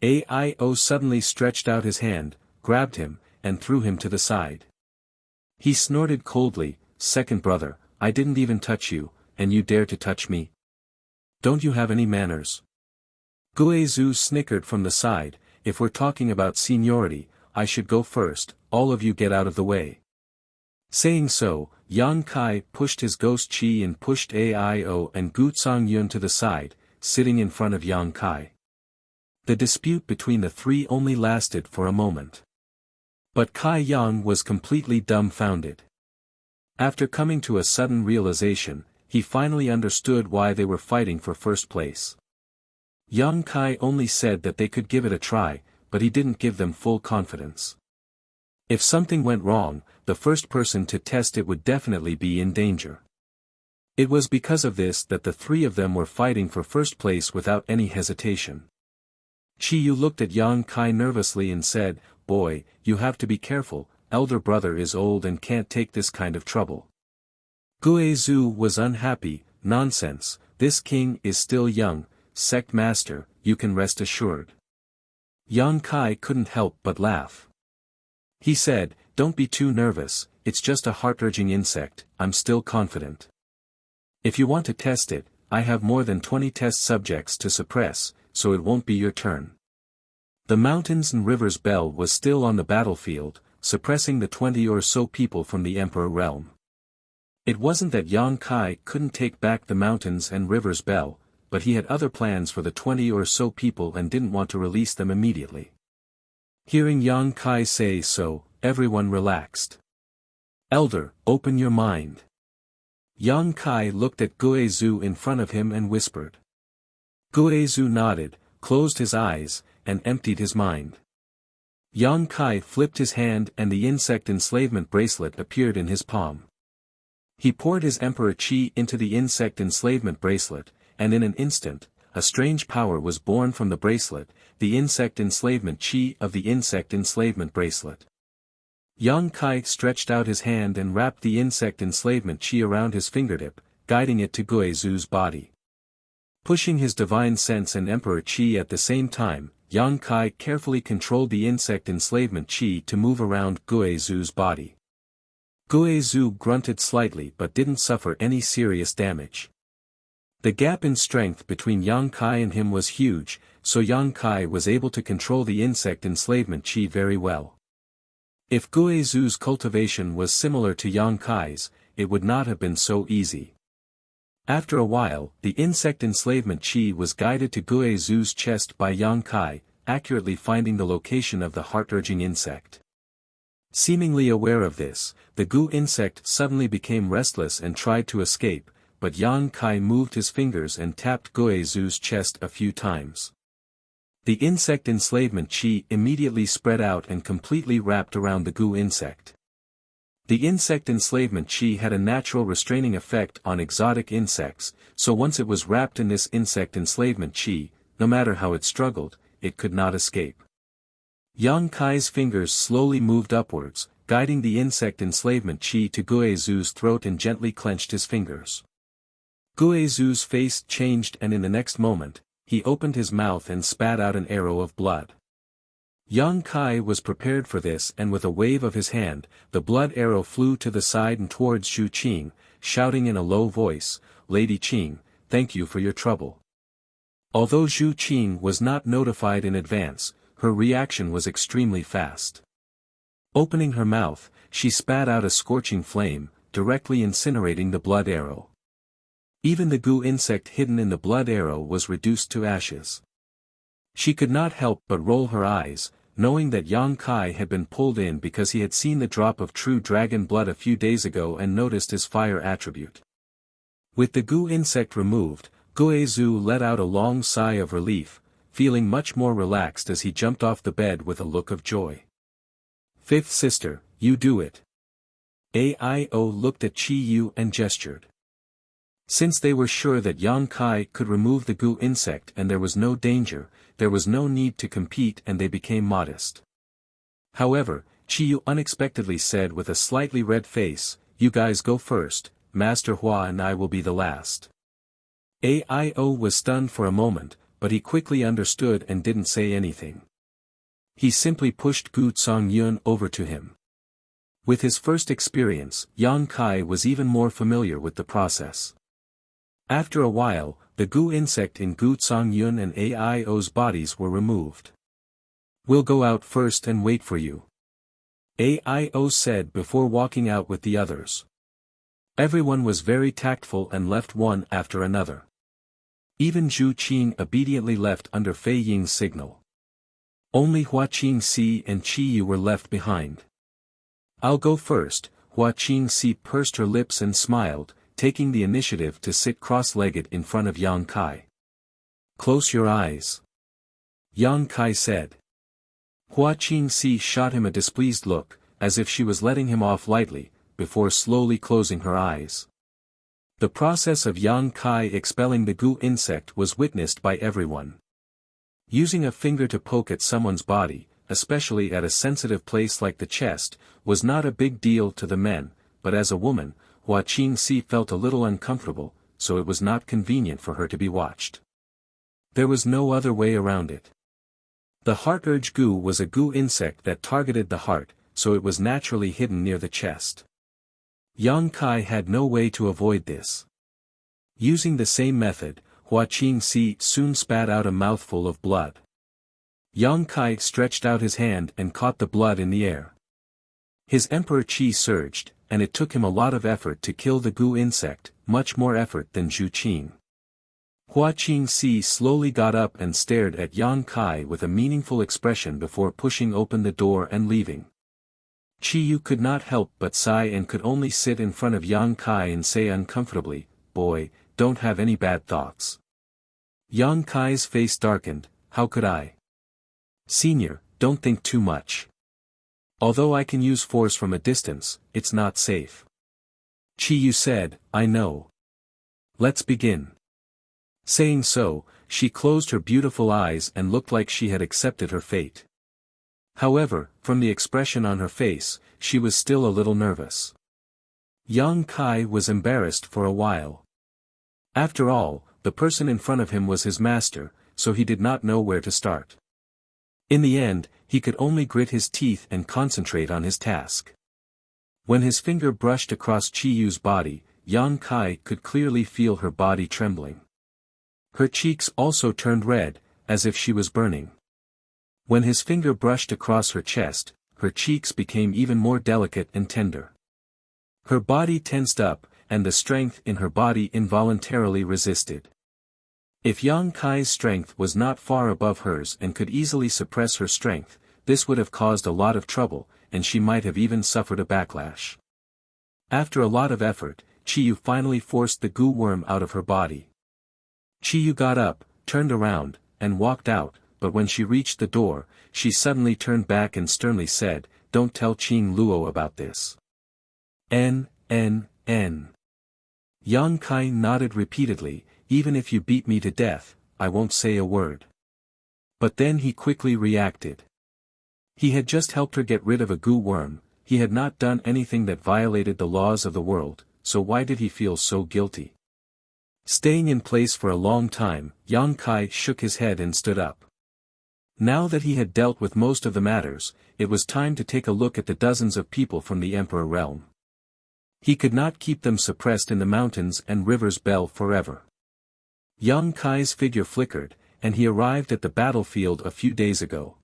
Aio suddenly stretched out his hand, grabbed him, and threw him to the side. He snorted coldly, second brother, I didn't even touch you, and you dare to touch me? Don't you have any manners? Guizhu snickered from the side, if we're talking about seniority, I should go first, all of you get out of the way. Saying so, Yang Kai pushed his ghost Qi and pushed Aio and Gu Songyun to the side, sitting in front of Yang Kai. The dispute between the three only lasted for a moment. But Kai Yang was completely dumbfounded. After coming to a sudden realization, he finally understood why they were fighting for first place. Yang Kai only said that they could give it a try, but he didn't give them full confidence. If something went wrong, the first person to test it would definitely be in danger. It was because of this that the three of them were fighting for first place without any hesitation. Chi Yu looked at Yang Kai nervously and said, "Boy, you have to be careful, elder brother is old and can't take this kind of trouble." Gue Zhu was unhappy. "Nonsense, this king is still young, sect master, you can rest assured." Yang Kai couldn't help but laugh. He said, "Don't be too nervous, it's just a heart-urging insect, I'm still confident. If you want to test it, I have more than 20 test subjects to suppress, so it won't be your turn." The mountains and rivers bell was still on the battlefield, suppressing the 20 or so people from the Emperor realm. It wasn't that Yang Kai couldn't take back the mountains and rivers bell, but he had other plans for the 20 or so people and didn't want to release them immediately. Hearing Yang Kai say so, everyone relaxed. "Elder, open your mind." Yang Kai looked at Gue Zhu in front of him and whispered. Gue Zhu nodded, closed his eyes, and emptied his mind. Yang Kai flipped his hand and the insect enslavement bracelet appeared in his palm. He poured his emperor chi into the insect enslavement bracelet, and in an instant, a strange power was born from the bracelet, the insect enslavement chi of the insect enslavement bracelet. Yang Kai stretched out his hand and wrapped the insect enslavement chi around his fingertip, guiding it to Gue Zhu's body. Pushing his divine sense and emperor chi at the same time, Yang Kai carefully controlled the insect enslavement chi to move around Gue Zhu's body. Gue Zhu grunted slightly but didn't suffer any serious damage. The gap in strength between Yang Kai and him was huge, so Yang Kai was able to control the insect enslavement chi very well. If Gue Zhu's cultivation was similar to Yang Kai's, it would not have been so easy. After a while, the insect enslavement chi was guided to Gue Zhu's chest by Yang Kai, accurately finding the location of the heart-urging insect. Seemingly aware of this, the Gu insect suddenly became restless and tried to escape, but Yang Kai moved his fingers and tapped Gue Zhu's chest a few times. The insect enslavement chi immediately spread out and completely wrapped around the Gu insect. The insect enslavement chi had a natural restraining effect on exotic insects, so once it was wrapped in this insect enslavement chi, no matter how it struggled, it could not escape. Yang Kai's fingers slowly moved upwards, guiding the insect enslavement chi to Gue Zhu's throat and gently clenched his fingers. Gue Zhu's face changed and in the next moment, he opened his mouth and spat out an arrow of blood. Yang Kai was prepared for this and with a wave of his hand, the blood arrow flew to the side and towards Zhu Qing, shouting in a low voice, "Lady Qing, thank you for your trouble." Although Zhu Qing was not notified in advance, her reaction was extremely fast. Opening her mouth, she spat out a scorching flame, directly incinerating the blood arrow. Even the Gu insect hidden in the blood arrow was reduced to ashes. She could not help but roll her eyes, knowing that Yang Kai had been pulled in because he had seen the drop of true dragon blood a few days ago and noticed his fire attribute. With the Gu insect removed, Gue Zhu let out a long sigh of relief, feeling much more relaxed as he jumped off the bed with a look of joy. "Fifth sister, you do it." Aio looked at Chi Yu and gestured. Since they were sure that Yang Kai could remove the Gu insect and there was no danger, there was no need to compete and they became modest. However, Chi Yu unexpectedly said with a slightly red face, "You guys go first, Master Hua and I will be the last." Aio was stunned for a moment, but he quickly understood and didn't say anything. He simply pushed Gu Zongyun over to him. With his first experience, Yang Kai was even more familiar with the process. After a while, the Gu insect in Gu Zongyun and Aio's bodies were removed. "We'll go out first and wait for you," Aio said before walking out with the others. Everyone was very tactful and left one after another. Even Zhu Qing obediently left under Fei Ying's signal. Only Hua Qingxi and Chi Yu were left behind. "I'll go first," Hua Qingxi pursed her lips and smiled, taking the initiative to sit cross-legged in front of Yang Kai. "Close your eyes," Yang Kai said. Hua Qingxi shot him a displeased look, as if she was letting him off lightly, before slowly closing her eyes. The process of Yang Kai expelling the goo insect was witnessed by everyone. Using a finger to poke at someone's body, especially at a sensitive place like the chest, was not a big deal to the men, but as a woman, Hua Qingxi felt a little uncomfortable, so it was not convenient for her to be watched. There was no other way around it. The heart urge goo was a goo insect that targeted the heart, so it was naturally hidden near the chest. Yang Kai had no way to avoid this. Using the same method, Hua Qingxi soon spat out a mouthful of blood. Yang Kai stretched out his hand and caught the blood in the air. His emperor chi surged, and it took him a lot of effort to kill the goo insect, much more effort than Zhu Qing. Hua Qingxi slowly got up and stared at Yang Kai with a meaningful expression before pushing open the door and leaving. Qiyu could not help but sigh and could only sit in front of Yang Kai and say uncomfortably, "Boy, don't have any bad thoughts." Yang Kai's face darkened. "How could I? Senior, don't think too much. Although I can use force from a distance, it's not safe." Qiyu said, "I know. Let's begin." Saying so, she closed her beautiful eyes and looked like she had accepted her fate. However, from the expression on her face, she was still a little nervous. Yang Kai was embarrassed for a while. After all, the person in front of him was his master, so he did not know where to start. In the end, he could only grit his teeth and concentrate on his task. When his finger brushed across Qiyu's body, Yang Kai could clearly feel her body trembling. Her cheeks also turned red, as if she was burning. When his finger brushed across her chest, her cheeks became even more delicate and tender. Her body tensed up, and the strength in her body involuntarily resisted. If Yang Kai's strength was not far above hers and could easily suppress her strength, this would have caused a lot of trouble, and she might have even suffered a backlash. After a lot of effort, Qiyu finally forced the goo worm out of her body. Qiyu got up, turned around, and walked out, but when she reached the door, she suddenly turned back and sternly said, "Don't tell Qing Luo about this." N. Yang Kai nodded repeatedly, "Even if you beat me to death, I won't say a word." But then he quickly reacted. He had just helped her get rid of a goo worm, he had not done anything that violated the laws of the world, so why did he feel so guilty? Staying in place for a long time, Yang Kai shook his head and stood up. Now that he had dealt with most of the matters, it was time to take a look at the dozens of people from the Emperor realm. He could not keep them suppressed in the mountains and rivers Bell forever. Yang Kai's figure flickered, and he arrived at the battlefield a few days ago.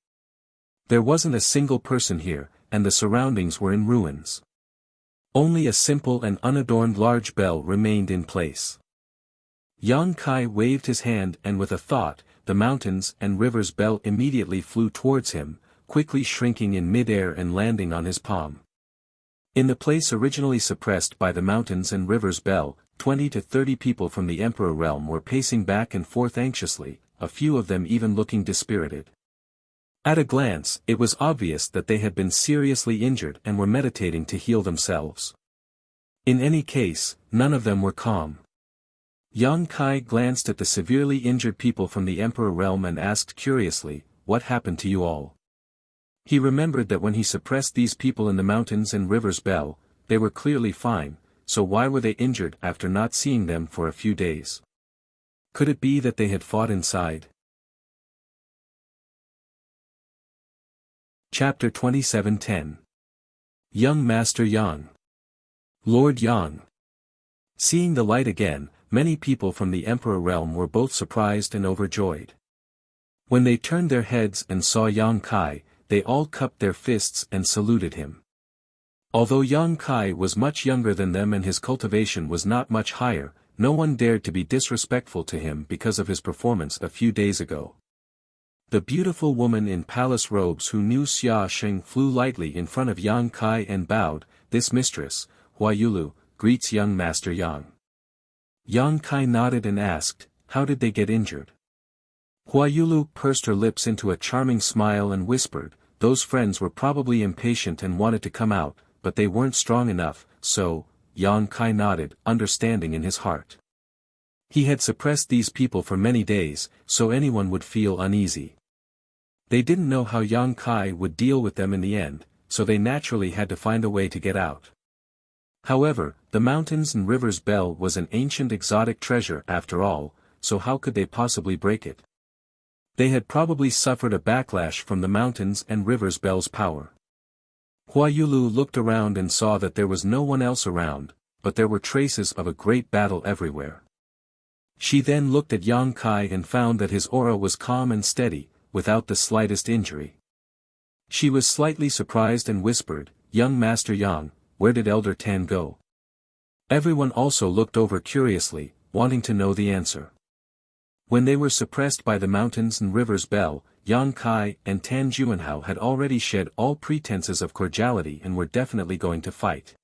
There wasn't a single person here, and the surroundings were in ruins. Only a simple and unadorned large bell remained in place. Yang Kai waved his hand and with a thought, the mountains and rivers bell immediately flew towards him, quickly shrinking in mid-air and landing on his palm. In the place originally suppressed by the mountains and rivers bell, 20 to 30 people from the Emperor realm were pacing back and forth anxiously, a few of them even looking dispirited. At a glance, it was obvious that they had been seriously injured and were meditating to heal themselves. In any case, none of them were calm. Yang Kai glanced at the severely injured people from the Emperor realm and asked curiously, "What happened to you all?" He remembered that when he suppressed these people in the mountains and rivers Bell, they were clearly fine, so why were they injured after not seeing them for a few days? Could it be that they had fought inside? Chapter 27:10 Young Master Yang. Lord Yang. Seeing the light again, many people from the Emperor realm were both surprised and overjoyed. When they turned their heads and saw Yang Kai, they all cupped their fists and saluted him. Although Yang Kai was much younger than them and his cultivation was not much higher, no one dared to be disrespectful to him because of his performance a few days ago. The beautiful woman in palace robes who knew Xia Sheng flew lightly in front of Yang Kai and bowed, this mistress, Hua Yulu, greets young Master Yang. Yang Kai nodded and asked, how did they get injured? Hua Yulu pursed her lips into a charming smile and whispered, those friends were probably impatient and wanted to come out, but they weren't strong enough, so, Yang Kai nodded, understanding in his heart. He had suppressed these people for many days, so anyone would feel uneasy. They didn't know how Yang Kai would deal with them in the end, so they naturally had to find a way to get out. However, the mountains and rivers bell was an ancient exotic treasure after all, so how could they possibly break it? They had probably suffered a backlash from the mountains and rivers bell's power. Hua Yulu looked around and saw that there was no one else around, but there were traces of a great battle everywhere. She then looked at Yang Kai and found that his aura was calm and steady, without the slightest injury. She was slightly surprised and whispered, young Master Yang, where did Elder Tan go? Everyone also looked over curiously, wanting to know the answer. When they were suppressed by the mountains and rivers bell, Yang Kai and Tan Juanhao had already shed all pretenses of cordiality and were definitely going to fight.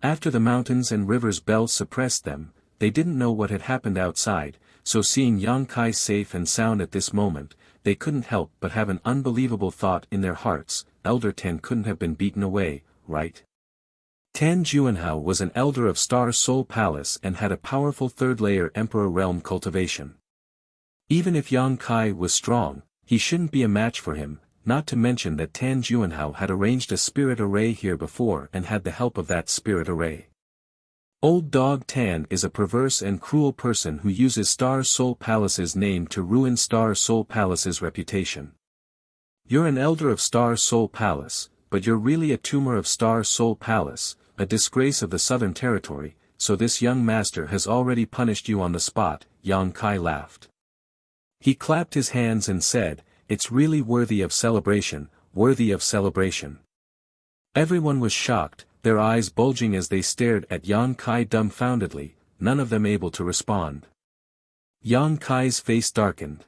After the mountains and rivers bell suppressed them, they didn't know what had happened outside, so seeing Yang Kai safe and sound at this moment, they couldn't help but have an unbelievable thought in their hearts, Elder Tan couldn't have been beaten away, right? Tan Juanhao was an elder of Star Soul Palace and had a powerful third-layer Emperor Realm cultivation. Even if Yang Kai was strong, he shouldn't be a match for him, not to mention that Tan Juanhao had arranged a spirit array here before and had the help of that spirit array. Old Dog Tan is a perverse and cruel person who uses Star Soul Palace's name to ruin Star Soul Palace's reputation. You're an elder of Star Soul Palace, but you're really a tumor of Star Soul Palace, a disgrace of the Southern Territory, so this young master has already punished you on the spot, Yang Kai laughed. He clapped his hands and said, it's really worthy of celebration, worthy of celebration. Everyone was shocked, their eyes bulging as they stared at Yang Kai dumbfoundedly, none of them able to respond. Yang Kai's face darkened.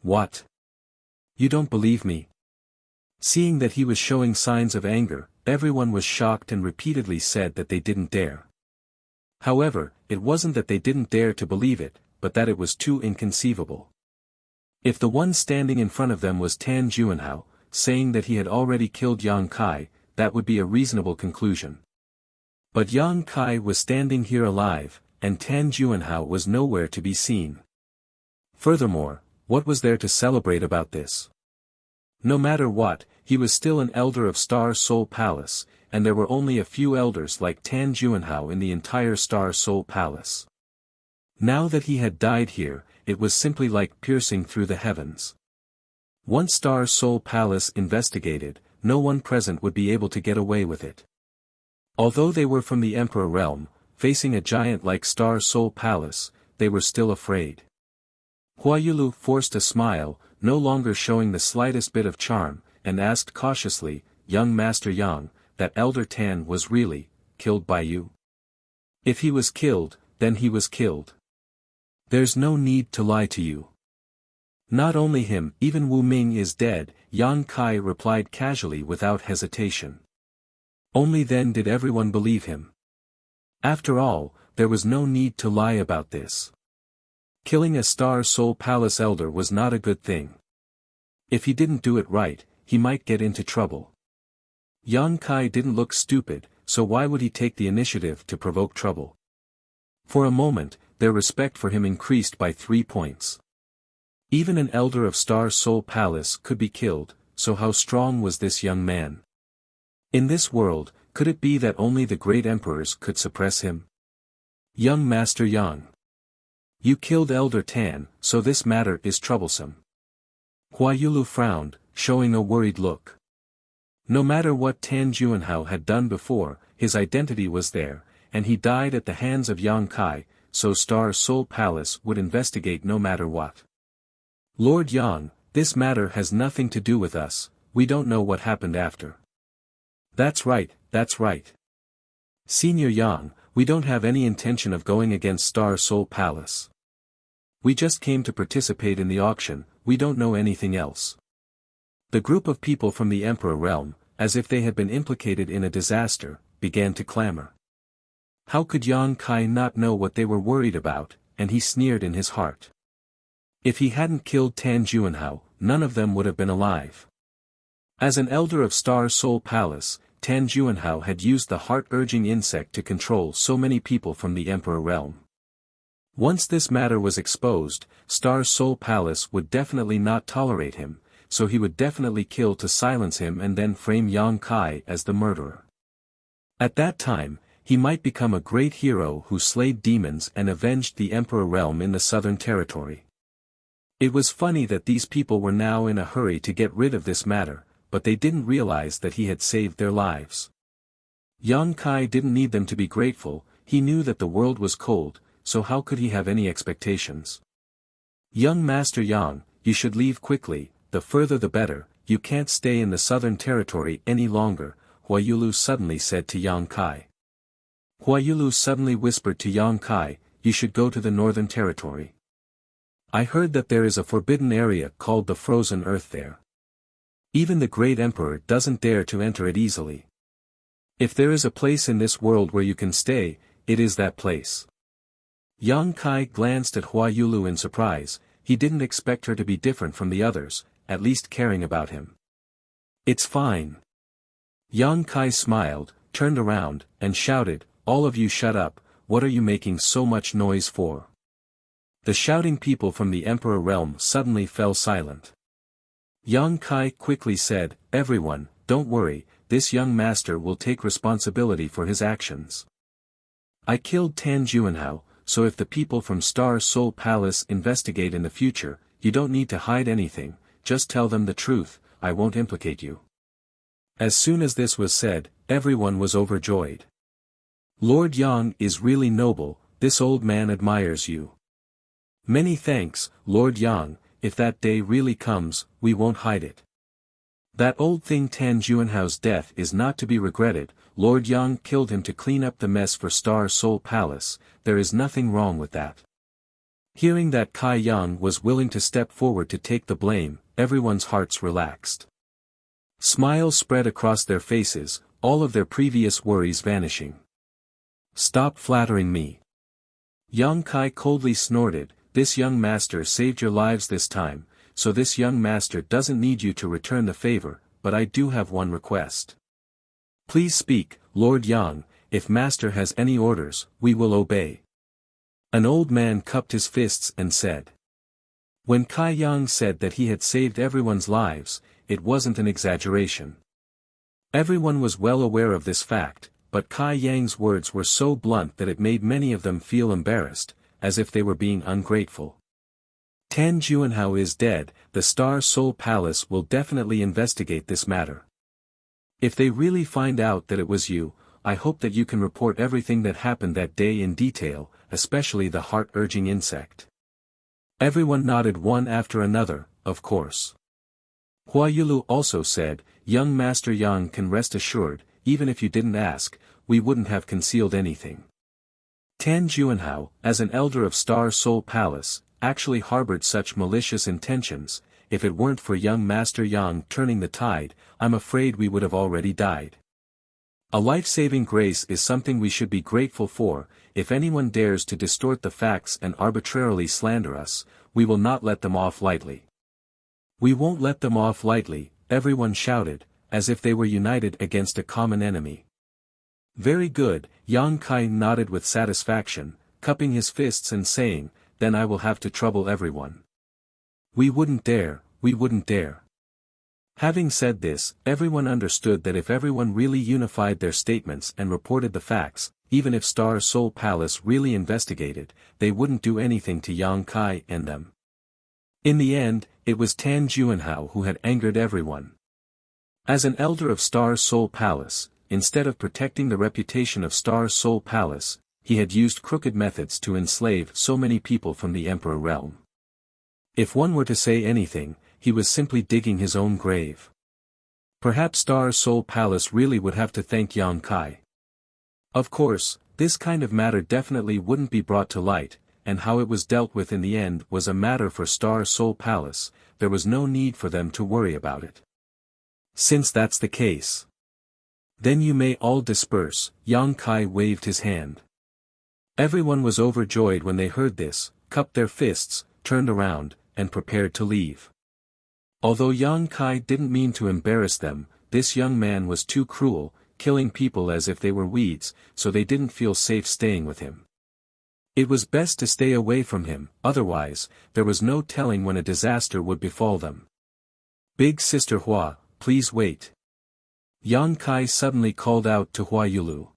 What? You don't believe me? Seeing that he was showing signs of anger, everyone was shocked and repeatedly said that they didn't dare. However, it wasn't that they didn't dare to believe it, but that it was too inconceivable. If the one standing in front of them was Tan Juanhao, saying that he had already killed Yang Kai, that would be a reasonable conclusion. But Yang Kai was standing here alive, and Tan Juanhao was nowhere to be seen. Furthermore, what was there to celebrate about this? No matter what, he was still an elder of Star Soul Palace, and there were only a few elders like Tan Juanhao in the entire Star Soul Palace. Now that he had died here, it was simply like piercing through the heavens. Once Star Soul Palace investigated, no one present would be able to get away with it. Although they were from the Emperor Realm, facing a giant like Star Soul Palace, they were still afraid. Hua Yulu forced a smile, no longer showing the slightest bit of charm, and asked cautiously, young Master Yang, that Elder Tan was really killed by you? If he was killed, then he was killed. There's no need to lie to you. Not only him, even Wu Ming is dead, Yang Kai replied casually without hesitation. Only then did everyone believe him. After all, there was no need to lie about this. Killing a Star Soul Palace elder was not a good thing. If he didn't do it right, he might get into trouble. Yang Kai didn't look stupid, so why would he take the initiative to provoke trouble? For a moment, their respect for him increased by 3 points. Even an elder of Star Soul Palace could be killed, so how strong was this young man? In this world, could it be that only the great emperors could suppress him? Young Master Yang. You killed Elder Tan, so this matter is troublesome. Hua Yulu frowned, showing a worried look. No matter what Tan Juanhao had done before, his identity was there, and he died at the hands of Yang Kai, so Star Soul Palace would investigate no matter what. Lord Yang, this matter has nothing to do with us, we don't know what happened after. That's right, that's right. Senior Yang, we don't have any intention of going against Star Soul Palace. We just came to participate in the auction, we don't know anything else. The group of people from the Emperor Realm, as if they had been implicated in a disaster, began to clamor. How could Yang Kai not know what they were worried about, and he sneered in his heart. If he hadn't killed Tan Juanhao, none of them would have been alive. As an elder of Star Soul Palace, Tan Juanhao had used the heart-urging insect to control so many people from the Emperor realm. Once this matter was exposed, Star Soul Palace would definitely not tolerate him, so he would definitely kill to silence him and then frame Yang Kai as the murderer. At that time, he might become a great hero who slayed demons and avenged the Emperor realm in the Southern Territory. It was funny that these people were now in a hurry to get rid of this matter, but they didn't realize that he had saved their lives. Yang Kai didn't need them to be grateful, he knew that the world was cold, so how could he have any expectations? Young Master Yang, you should leave quickly, the further the better, you can't stay in the Southern Territory any longer, Hua Yulu suddenly said to Yang Kai. Hua Yulu suddenly whispered to Yang Kai, you should go to the Northern Territory. I heard that there is a forbidden area called the Frozen Earth there. Even the Great Emperor doesn't dare to enter it easily. If there is a place in this world where you can stay, it is that place. Yang Kai glanced at Hua Yulu in surprise, he didn't expect her to be different from the others, at least caring about him. It's fine. Yang Kai smiled, turned around, and shouted, all of you shut up, what are you making so much noise for? The shouting people from the Emperor realm suddenly fell silent. Yang Kai quickly said, everyone, don't worry, this young master will take responsibility for his actions. I killed Tan Juanhao, so if the people from Star Soul Palace investigate in the future, you don't need to hide anything, just tell them the truth, I won't implicate you. As soon as this was said, everyone was overjoyed. Lord Yang is really noble, this old man admires you. Many thanks, Lord Yang, if that day really comes, we won't hide it. That old thing Tan Juanhao's death is not to be regretted, Lord Yang killed him to clean up the mess for Star Soul Palace, there is nothing wrong with that. Hearing that Kai Yang was willing to step forward to take the blame, everyone's hearts relaxed. Smiles spread across their faces, all of their previous worries vanishing. Stop flattering me. Yang Kai coldly snorted, this young master saved your lives this time, so this young master doesn't need you to return the favor, but I do have one request. Please speak, Lord Yang, if master has any orders, we will obey. An old man cupped his fists and said. When Kai Yang said that he had saved everyone's lives, it wasn't an exaggeration. Everyone was well aware of this fact, but Kai Yang's words were so blunt that it made many of them feel embarrassed, as if they were being ungrateful. Tan Juanhao is dead, the Star Soul Palace will definitely investigate this matter. If they really find out that it was you, I hope that you can report everything that happened that day in detail, especially the heart-urging insect. Everyone nodded one after another, of course. Hua Yulu also said, young Master Yang can rest assured, even if you didn't ask, we wouldn't have concealed anything. Tan Juanhao, as an elder of Star Soul Palace, actually harbored such malicious intentions, if it weren't for young Master Yang turning the tide, I'm afraid we would have already died. A life-saving grace is something we should be grateful for, if anyone dares to distort the facts and arbitrarily slander us, we will not let them off lightly. We won't let them off lightly, everyone shouted, as if they were united against a common enemy. Very good, Yang Kai nodded with satisfaction, cupping his fists and saying, then I will have to trouble everyone. We wouldn't dare, we wouldn't dare. Having said this, everyone understood that if everyone really unified their statements and reported the facts, even if Star Soul Palace really investigated, they wouldn't do anything to Yang Kai and them. In the end, it was Tan Juanhao who had angered everyone. As an elder of Star Soul Palace, instead of protecting the reputation of Star Soul Palace, he had used crooked methods to enslave so many people from the Emperor realm. If one were to say anything, he was simply digging his own grave. Perhaps Star Soul Palace really would have to thank Yang Kai. Of course, this kind of matter definitely wouldn't be brought to light, and how it was dealt with in the end was a matter for Star Soul Palace, there was no need for them to worry about it. Since that's the case, then you may all disperse. Yang Kai waved his hand. Everyone was overjoyed when they heard this, cupped their fists, turned around, and prepared to leave. Although Yang Kai didn't mean to embarrass them, this young man was too cruel, killing people as if they were weeds, so they didn't feel safe staying with him. It was best to stay away from him, otherwise, there was no telling when a disaster would befall them. Big Sister Hua, please wait. Yang Kai suddenly called out to Hua Yulu.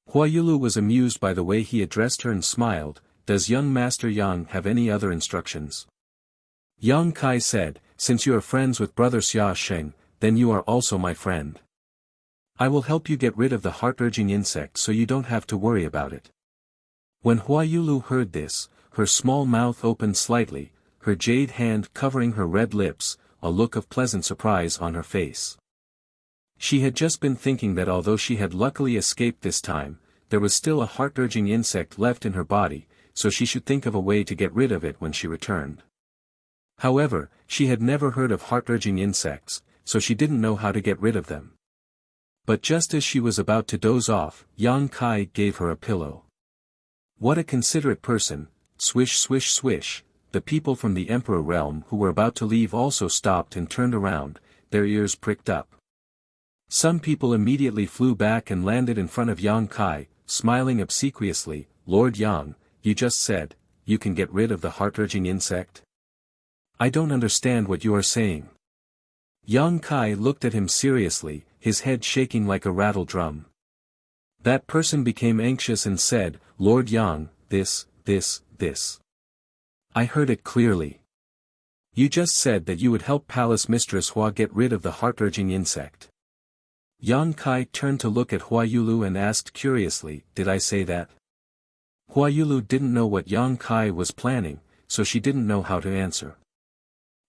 Hua Yulu was amused by the way he addressed her and smiled. Does young Master Yang have any other instructions? Yang Kai said, since you are friends with Brother Xia Sheng, then you are also my friend. I will help you get rid of the heart-urging insect so you don't have to worry about it. When Hua Yulu heard this, her small mouth opened slightly, her jade hand covering her red lips, a look of pleasant surprise on her face. She had just been thinking that although she had luckily escaped this time, there was still a heart-urging insect left in her body, so she should think of a way to get rid of it when she returned. However, she had never heard of heart-urging insects, so she didn't know how to get rid of them. But just as she was about to doze off, Yang Kai gave her a pillow. What a considerate person. Swish swish swish. The people from the Emperor realm who were about to leave also stopped and turned around, their ears pricked up. Some people immediately flew back and landed in front of Yang Kai, smiling obsequiously. Lord Yang, you just said, you can get rid of the heart-urging insect? I don't understand what you are saying. Yang Kai looked at him seriously, his head shaking like a rattle drum. That person became anxious and said, Lord Yang, this. I heard it clearly. You just said that you would help Palace Mistress Hua get rid of the heart-urging insect. Yang Kai turned to look at Hua Yulu and asked curiously, did I say that? Hua Yulu didn't know what Yang Kai was planning, so she didn't know how to answer.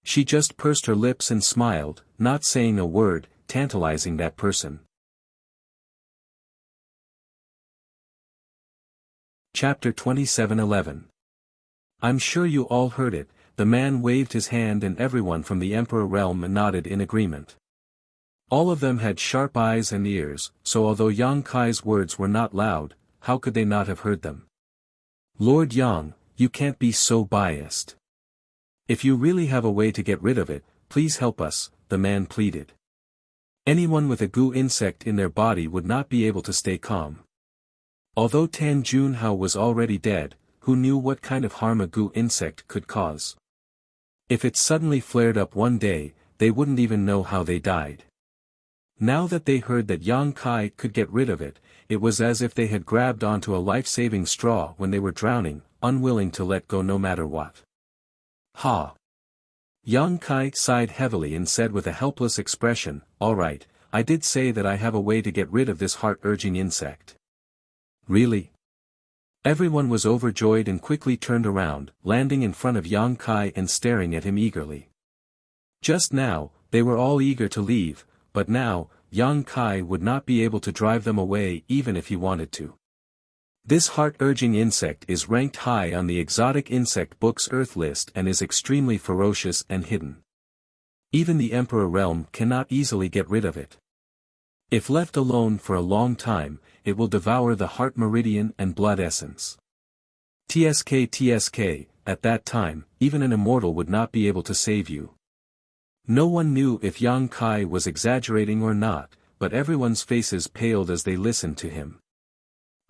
She just pursed her lips and smiled, not saying a word, tantalizing that person. Chapter 27:11. I'm sure you all heard it. The man waved his hand and everyone from the Emperor realm nodded in agreement. All of them had sharp eyes and ears, so although Yang Kai's words were not loud, how could they not have heard them? Lord Yang, you can't be so biased. If you really have a way to get rid of it, please help us, the man pleaded. Anyone with a goo insect in their body would not be able to stay calm. Although Tan Junhao was already dead, who knew what kind of harm a goo insect could cause? If it suddenly flared up one day, they wouldn't even know how they died. Now that they heard that Yang Kai could get rid of it, it was as if they had grabbed onto a life-saving straw when they were drowning, unwilling to let go no matter what. Ha! Yang Kai sighed heavily and said with a helpless expression, all right, I did say that I have a way to get rid of this heart-urging insect. Really? Everyone was overjoyed and quickly turned around, landing in front of Yang Kai and staring at him eagerly. Just now, they were all eager to leave, but now, Yang Kai would not be able to drive them away even if he wanted to. This heart-urging insect is ranked high on the exotic insect book's Earth list and is extremely ferocious and hidden. Even the Emperor realm cannot easily get rid of it. If left alone for a long time, it will devour the heart meridian and blood essence. TSK, at that time, even an immortal would not be able to save you. No one knew if Yang Kai was exaggerating or not, but everyone's faces paled as they listened to him.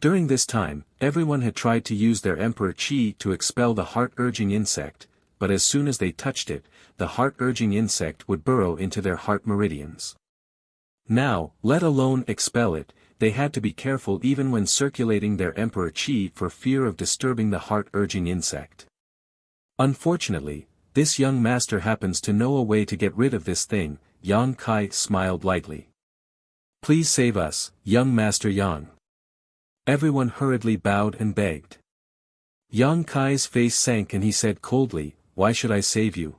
During this time, everyone had tried to use their Emperor Qi to expel the heart-urging insect, but as soon as they touched it, the heart-urging insect would burrow into their heart meridians. Now, let alone expel it, they had to be careful even when circulating their Emperor Qi for fear of disturbing the heart-urging insect. Unfortunately, this young master happens to know a way to get rid of this thing. Yang Kai smiled lightly. Please save us, young Master Yang. Everyone hurriedly bowed and begged. Yang Kai's face sank and he said coldly, why should I save you?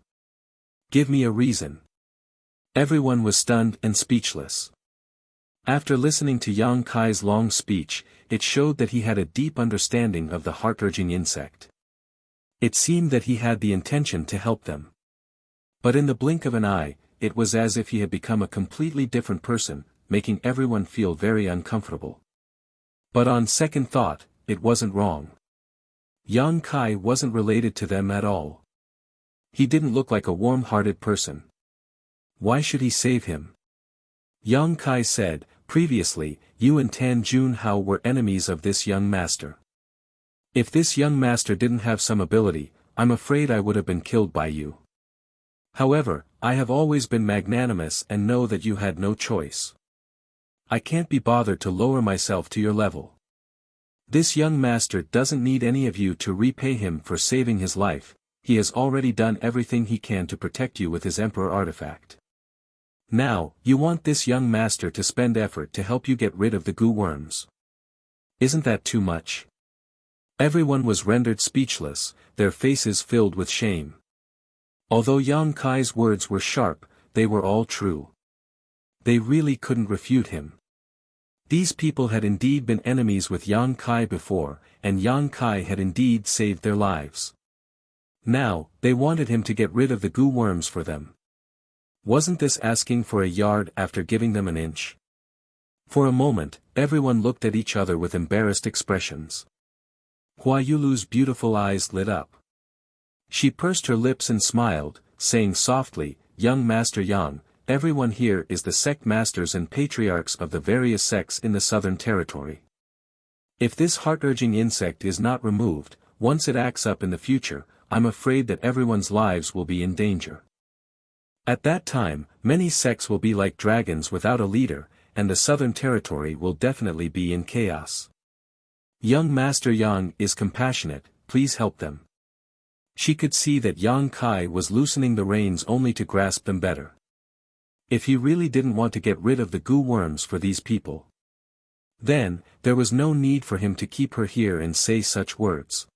Give me a reason. Everyone was stunned and speechless. After listening to Yang Kai's long speech, it showed that he had a deep understanding of the heart-urging insect. It seemed that he had the intention to help them. But in the blink of an eye, it was as if he had become a completely different person, making everyone feel very uncomfortable. But on second thought, it wasn't wrong. Yang Kai wasn't related to them at all. He didn't look like a warm-hearted person. Why should he save him? Yang Kai said, previously, you and Tan Junhao were enemies of this young master. If this young master didn't have some ability, I'm afraid I would have been killed by you. However, I have always been magnanimous and know that you had no choice. I can't be bothered to lower myself to your level. This young master doesn't need any of you to repay him for saving his life, he has already done everything he can to protect you with his emperor artifact. Now, you want this young master to spend effort to help you get rid of the goo worms. Isn't that too much? Everyone was rendered speechless, their faces filled with shame. Although Yang Kai's words were sharp, they were all true. They really couldn't refute him. These people had indeed been enemies with Yang Kai before, and Yang Kai had indeed saved their lives. Now, they wanted him to get rid of the goo worms for them. Wasn't this asking for a yard after giving them an inch? For a moment, everyone looked at each other with embarrassed expressions. Hua Yulu's beautiful eyes lit up. She pursed her lips and smiled, saying softly, Young Master Yang, everyone here is the sect masters and patriarchs of the various sects in the Southern Territory. If this heart-urging insect is not removed, once it acts up in the future, I'm afraid that everyone's lives will be in danger. At that time, many sects will be like dragons without a leader, and the Southern Territory will definitely be in chaos. Young Master Yang is compassionate, please help them. She could see that Yang Kai was loosening the reins only to grasp them better. If he really didn't want to get rid of the goo worms for these people, then, there was no need for him to keep her here and say such words.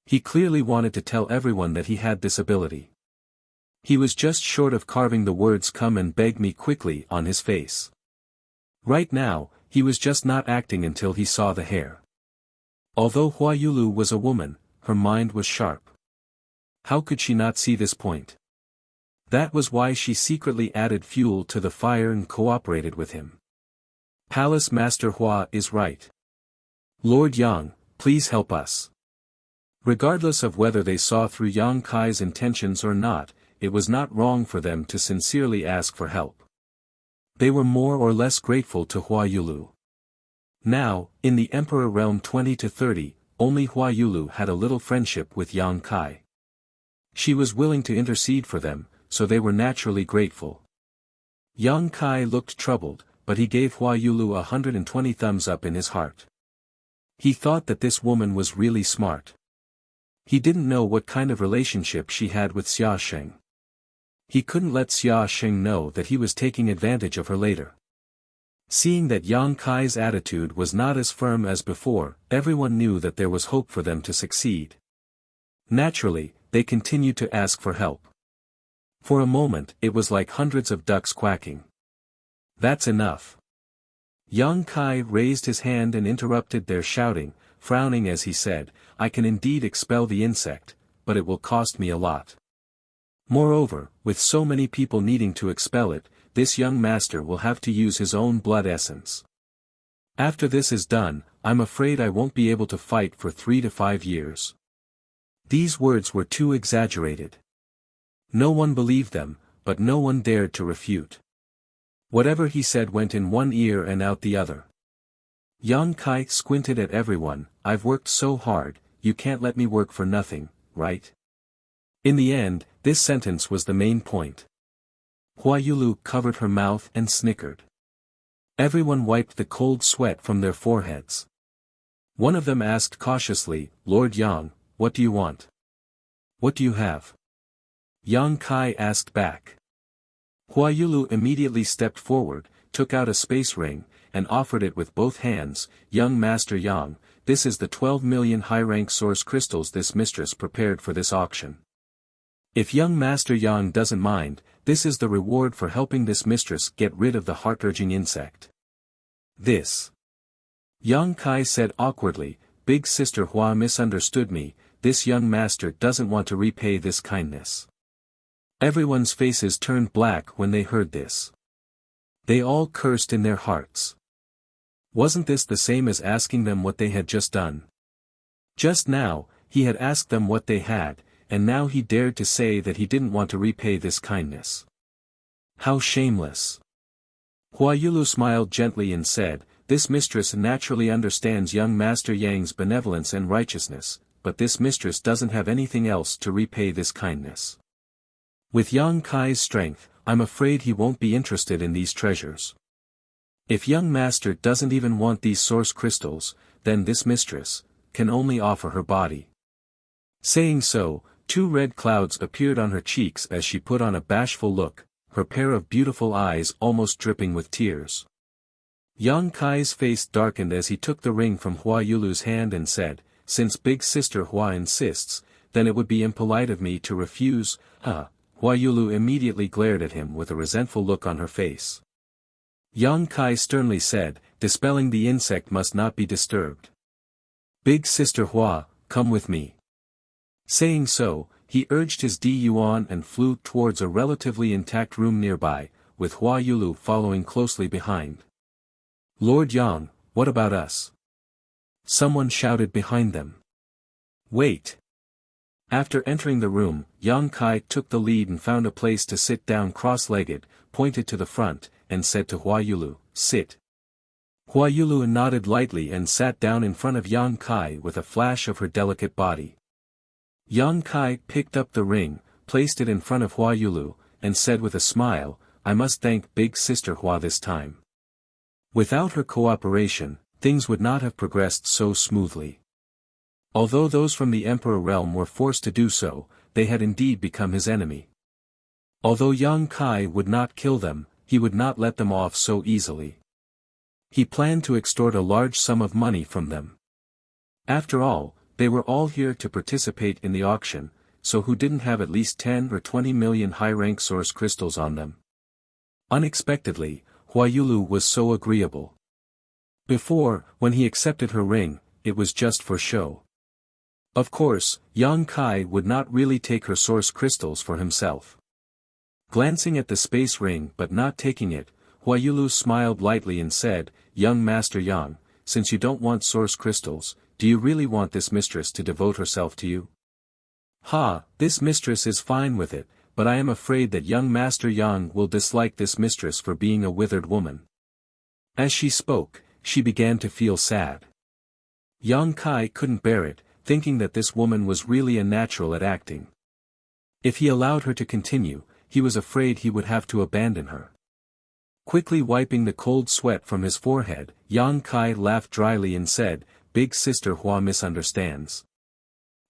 He clearly wanted to tell everyone that he had this ability. He was just short of carving the words "come and beg me quickly" on his face. Right now, he was just not acting until he saw the hair. Although Hua Yulu was a woman, her mind was sharp. How could she not see this point? That was why she secretly added fuel to the fire and cooperated with him. Palace Master Hua is right. Lord Yang, please help us. Regardless of whether they saw through Yang Kai's intentions or not, it was not wrong for them to sincerely ask for help. They were more or less grateful to Hua Yulu. Now, in the Emperor Realm 20 to 30, only Hua Yulu had a little friendship with Yang Kai. She was willing to intercede for them, so they were naturally grateful. Yang Kai looked troubled, but he gave Hua Yulu 120 thumbs up in his heart. He thought that this woman was really smart. He didn't know what kind of relationship she had with Xia Sheng. He couldn't let Xia Sheng know that he was taking advantage of her later. Seeing that Yang Kai's attitude was not as firm as before, everyone knew that there was hope for them to succeed. Naturally, they continued to ask for help. For a moment it was like hundreds of ducks quacking. That's enough. Yang Kai raised his hand and interrupted their shouting, frowning as he said, I can indeed expel the insect, but it will cost me a lot. Moreover, with so many people needing to expel it, this young master will have to use his own blood essence. After this is done, I'm afraid I won't be able to fight for 3 to 5 years. These words were too exaggerated. No one believed them, but no one dared to refute. Whatever he said went in one ear and out the other. Yang Kai squinted at everyone, I've worked so hard, you can't let me work for nothing, right? In the end, this sentence was the main point. Hua Yulu covered her mouth and snickered. Everyone wiped the cold sweat from their foreheads. One of them asked cautiously, Lord Yang, what do you want? What do you have? Yang Kai asked back. Hua Yulu immediately stepped forward, took out a space ring, and offered it with both hands, Young Master Yang, this is the 12 million high-rank source crystals this mistress prepared for this auction. If Young Master Yang doesn't mind, this is the reward for helping this mistress get rid of the heart-urging insect. This. Yang Kai said awkwardly, Big Sister Hua misunderstood me, this young master doesn't want to repay this kindness. Everyone's faces turned black when they heard this. They all cursed in their hearts. Wasn't this the same as asking them what they had just done? Just now, he had asked them what they had, and now he dared to say that he didn't want to repay this kindness. How shameless! Hua Yulu smiled gently and said, "This mistress naturally understands young Master Yang's benevolence and righteousness, but this mistress doesn't have anything else to repay this kindness. With Yang Kai's strength, I'm afraid he won't be interested in these treasures. If young master doesn't even want these source crystals, then this mistress can only offer her body." Saying so, 2 red clouds appeared on her cheeks as she put on a bashful look, her pair of beautiful eyes almost dripping with tears. Yang Kai's face darkened as he took the ring from Hua Yulu's hand and said, "Since big sister Hua insists, then it would be impolite of me to refuse." Hua Yulu immediately glared at him with a resentful look on her face. Yang Kai sternly said, "Dispelling the insect must not be disturbed. Big sister Hua, come with me." Saying so, he urged his Yuan and flew towards a relatively intact room nearby, with Hua Yulu following closely behind. "Lord Yang, what about us?" someone shouted behind them. "Wait." After entering the room, Yang Kai took the lead and found a place to sit down cross-legged, pointed to the front, and said to Hua Yulu, "Sit." Hua Yulu nodded lightly and sat down in front of Yang Kai with a flash of her delicate body. Yang Kai picked up the ring, placed it in front of Hua Yulu, and said with a smile, "I must thank big sister Hua this time. Without her cooperation, things would not have progressed so smoothly. Although those from the Emperor realm were forced to do so, they had indeed become his enemy. Although Yang Kai would not kill them, he would not let them off so easily. He planned to extort a large sum of money from them. After all, they were all here to participate in the auction, so who didn't have at least 10 or 20 million high-rank source crystals on them? Unexpectedly, Hua Yulu was so agreeable. Before, when he accepted her ring, it was just for show. Of course, Yang Kai would not really take her source crystals for himself. Glancing at the space ring but not taking it, Hua Yulu smiled lightly and said, "Young Master Yang, since you don't want source crystals, do you really want this mistress to devote herself to you?" This mistress is fine with it, but I am afraid that young Master Yang will dislike this mistress for being a withered woman." As she spoke, she began to feel sad. Yang Kai couldn't bear it, thinking that this woman was really a natural at acting. If he allowed her to continue, he was afraid he would have to abandon her. Quickly wiping the cold sweat from his forehead, Yang Kai laughed dryly and said, "Big sister Hua misunderstands.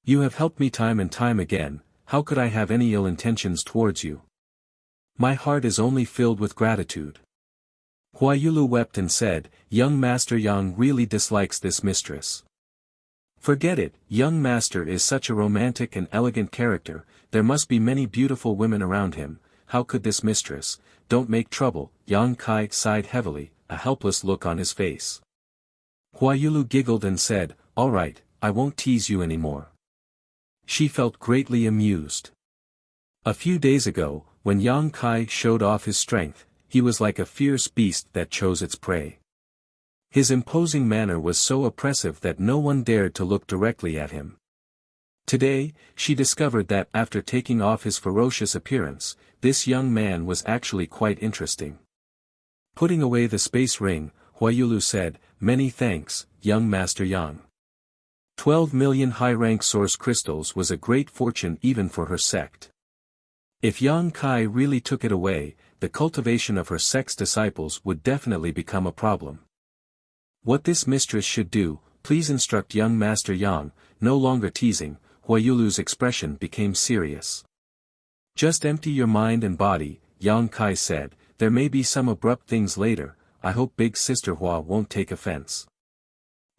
You have helped me time and time again, how could I have any ill intentions towards you? My heart is only filled with gratitude." Hua Yulu wept and said, "Young Master Yang really dislikes this mistress. Forget it, young master is such a romantic and elegant character, there must be many beautiful women around him, how could this mistress, don't make trouble." Yang Kai sighed heavily, a helpless look on his face. Hua Yulu giggled and said, "All right, I won't tease you anymore." She felt greatly amused. A few days ago, when Yang Kai showed off his strength, he was like a fierce beast that chose its prey. His imposing manner was so oppressive that no one dared to look directly at him. Today, she discovered that after taking off his ferocious appearance, this young man was actually quite interesting. Putting away the space ring, Hua Yulu said, "Many thanks, young Master Yang." 12 million high-rank source crystals was a great fortune even for her sect. If Yang Kai really took it away, the cultivation of her sect's disciples would definitely become a problem. What this mistress should do, please instruct young Master Yang. No longer teasing, Hua Yulu's expression became serious. "Just empty your mind and body," Yang Kai said, "there may be some abrupt things later, I hope big sister Hua won't take offense."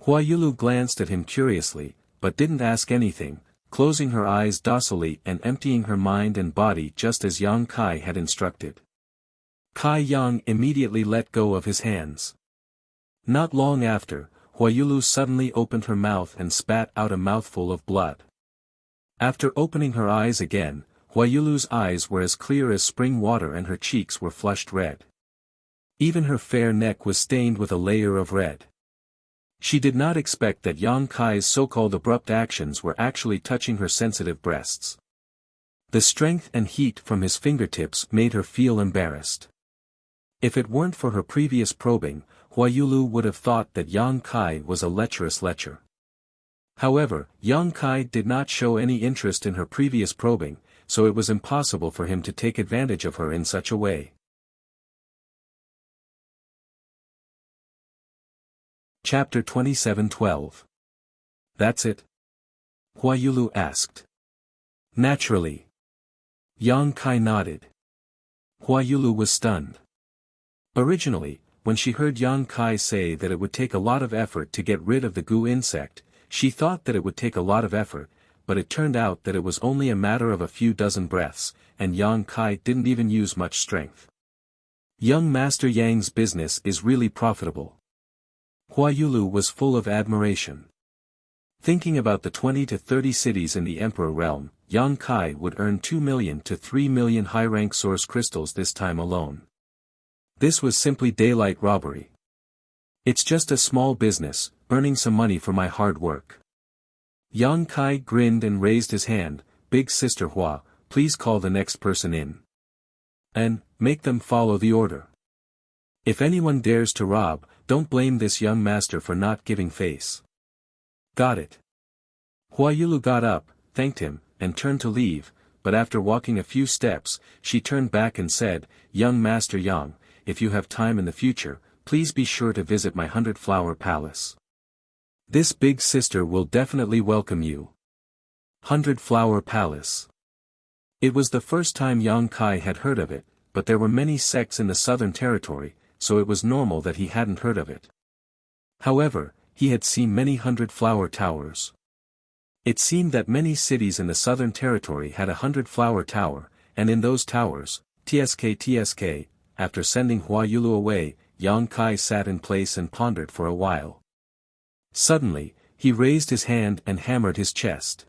Hua Yulu glanced at him curiously, but didn't ask anything, closing her eyes docilely and emptying her mind and body just as Yang Kai had instructed. Kai Yang immediately let go of his hands. Not long after, Hua Yulu suddenly opened her mouth and spat out a mouthful of blood. After opening her eyes again, Huayulu's eyes were as clear as spring water and her cheeks were flushed red. Even her fair neck was stained with a layer of red. She did not expect that Yang Kai's so-called abrupt actions were actually touching her sensitive breasts. The strength and heat from his fingertips made her feel embarrassed. If it weren't for her previous probing, Huayulu would have thought that Yang Kai was a lecherous lecher. However, Yang Kai did not show any interest in her previous probing, so it was impossible for him to take advantage of her in such a way. Chapter 27:12. That's it? Huayulu asked. Naturally. Yang Kai nodded. Huayulu was stunned. Originally, when she heard Yang Kai say that it would take a lot of effort to get rid of the goo insect, she thought that it would take a lot of effort, but it turned out that it was only a matter of a few dozen breaths, and Yang Kai didn't even use much strength. Young Master Yang's business is really profitable. Huayulu was full of admiration. Thinking about the 20 to 30 cities in the Emperor realm, Yang Kai would earn 2 million to 3 million high-rank source crystals this time alone. This was simply daylight robbery. It's just a small business, earning some money for my hard work. Yang Kai grinned and raised his hand. Big Sister Hua, please call the next person in. And, make them follow the order. If anyone dares to rob, don't blame this young master for not giving face. Got it. Huayulu got up, thanked him, and turned to leave, but after walking a few steps, she turned back and said, Young Master Yang, if you have time in the future, please be sure to visit my 100-flower palace. This big sister will definitely welcome you. 100-flower palace. It was the first time Yang Kai had heard of it, but there were many sects in the southern territory, so it was normal that he hadn't heard of it. However, he had seen many 100-flower towers. It seemed that many cities in the southern territory had a 100-flower tower, and in those towers, TSK, after sending Huayulu away, Yang Kai sat in place and pondered for a while. Suddenly, he raised his hand and hammered his chest.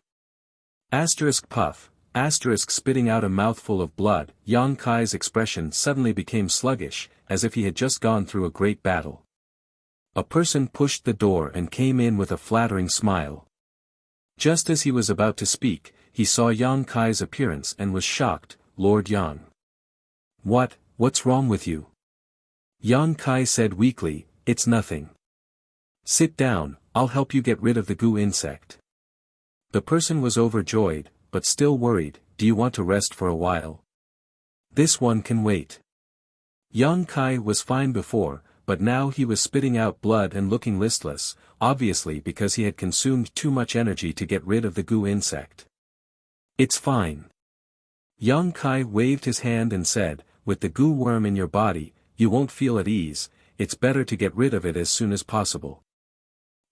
Asterisk puff, asterisk spitting out a mouthful of blood, Yang Kai's expression suddenly became sluggish, as if he had just gone through a great battle. A person pushed the door and came in with a flattering smile. Just as he was about to speak, he saw Yang Kai's appearance and was shocked. Lord Yang. What's wrong with you? Yang Kai said weakly, it's nothing. Sit down, I'll help you get rid of the goo insect. The person was overjoyed, but still worried. Do you want to rest for a while? This one can wait. Yang Kai was fine before, but now he was spitting out blood and looking listless, obviously because he had consumed too much energy to get rid of the goo insect. It's fine. Yang Kai waved his hand and said, with the goo worm in your body, you won't feel at ease, it's better to get rid of it as soon as possible.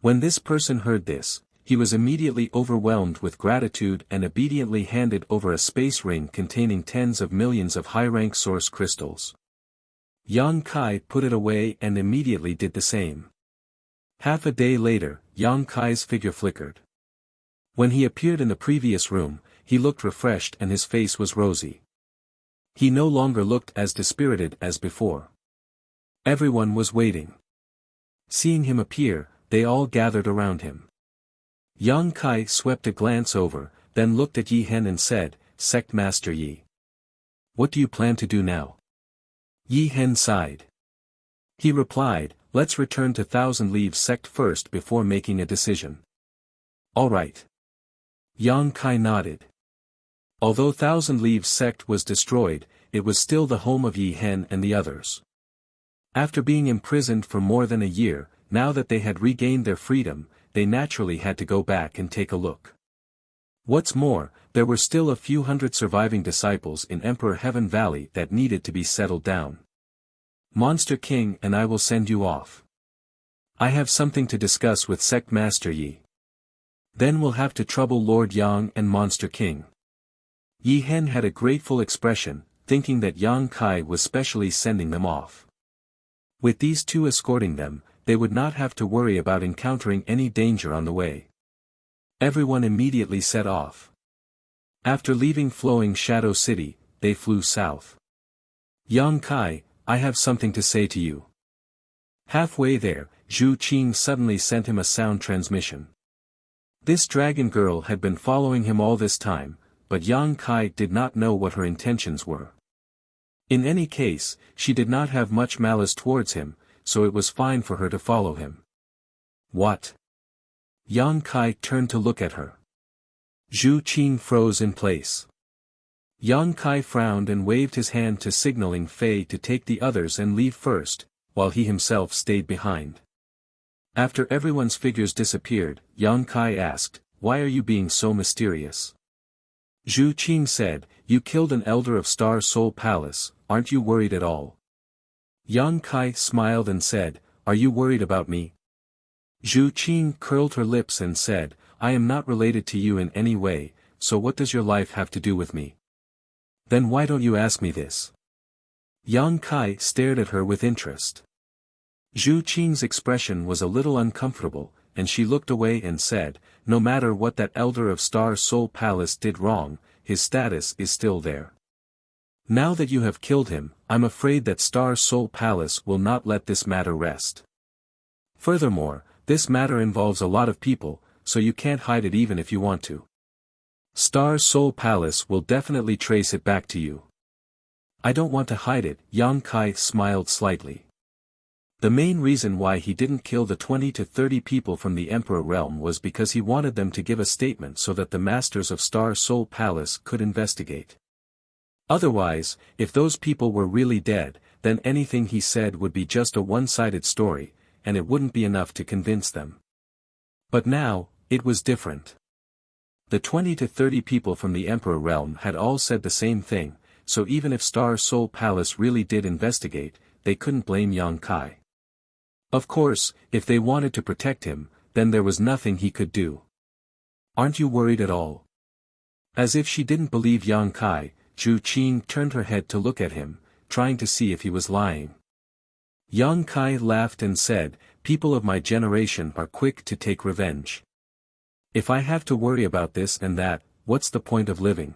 When this person heard this, he was immediately overwhelmed with gratitude and obediently handed over a space ring containing tens of millions of high-rank source crystals. Yang Kai put it away and immediately did the same. Half a day later, Yang Kai's figure flickered. When he appeared in the previous room, he looked refreshed and his face was rosy. He no longer looked as dispirited as before. Everyone was waiting. Seeing him appear, they all gathered around him. Yang Kai swept a glance over, then looked at Yi Hen and said, Sect Master Yi. What do you plan to do now? Yi Hen sighed. He replied, let's return to Thousand Leaves Sect first before making a decision. All right. Yang Kai nodded. Although Thousand Leaves Sect was destroyed, it was still the home of Yi Hen and the others. After being imprisoned for more than a year, now that they had regained their freedom, they naturally had to go back and take a look. What's more, there were still a few hundred surviving disciples in Emperor Heaven Valley that needed to be settled down. Monster King and I will send you off. I have something to discuss with Sect Master Yi. Then we'll have to trouble Lord Yang and Monster King. Yi Hen had a grateful expression, thinking that Yang Kai was specially sending them off. With these two escorting them, they would not have to worry about encountering any danger on the way. Everyone immediately set off. After leaving flowing Shadow City, they flew south. Yang Kai, I have something to say to you. Halfway there, Zhu Qing suddenly sent him a sound transmission. This dragon girl had been following him all this time, but Yang Kai did not know what her intentions were. In any case, she did not have much malice towards him, so it was fine for her to follow him. What? Yang Kai turned to look at her. Zhu Qing froze in place. Yang Kai frowned and waved his hand to signaling Fei to take the others and leave first, while he himself stayed behind. After everyone's figures disappeared, Yang Kai asked, "Why are you being so mysterious?" Zhu Qing said, "You killed an elder of Star Soul Palace, aren't you worried at all?" Yang Kai smiled and said, "Are you worried about me?" Zhu Qing curled her lips and said, "I am not related to you in any way, so what does your life have to do with me? Then why don't you ask me this?" Yang Kai stared at her with interest. Zhu Qing's expression was a little uncomfortable, and she looked away and said, "No matter what that elder of Star Soul Palace did wrong, his status is still there. Now that you have killed him, I'm afraid that Star Soul Palace will not let this matter rest. Furthermore, this matter involves a lot of people, so you can't hide it even if you want to. Star Soul Palace will definitely trace it back to you." "I don't want to hide it," Yang Kai smiled slightly. The main reason why he didn't kill the 20 to 30 people from the Emperor realm was because he wanted them to give a statement so that the masters of Star Soul Palace could investigate. Otherwise, if those people were really dead, then anything he said would be just a one-sided story, and it wouldn't be enough to convince them. But now, it was different. The 20 to 30 people from the Emperor realm had all said the same thing, so even if Star Soul Palace really did investigate, they couldn't blame Yang Kai. Of course, if they wanted to protect him, then there was nothing he could do. "Aren't you worried at all?" As if she didn't believe Yang Kai, Zhu Qing turned her head to look at him, trying to see if he was lying. Yang Kai laughed and said, "People of my generation are quick to take revenge. If I have to worry about this and that, what's the point of living?"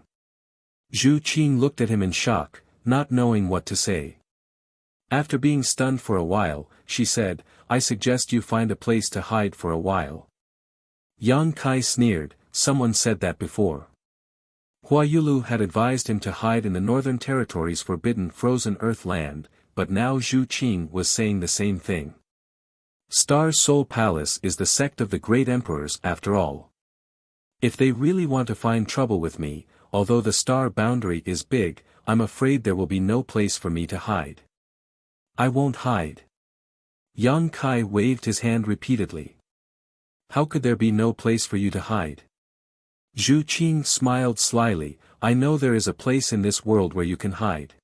Zhu Qing looked at him in shock, not knowing what to say. After being stunned for a while, she said, "I suggest you find a place to hide for a while." Yang Kai sneered, "Someone said that before." Hua Yulu had advised him to hide in the Northern Territory's forbidden frozen earth land, but now Zhu Qing was saying the same thing. Star Soul Palace is the sect of the great emperors after all. If they really want to find trouble with me, although the star boundary is big, I'm afraid there will be no place for me to hide. I won't hide. Yang Kai waved his hand repeatedly. How could there be no place for you to hide? Zhu Qing smiled slyly, "I know there is a place in this world where you can hide.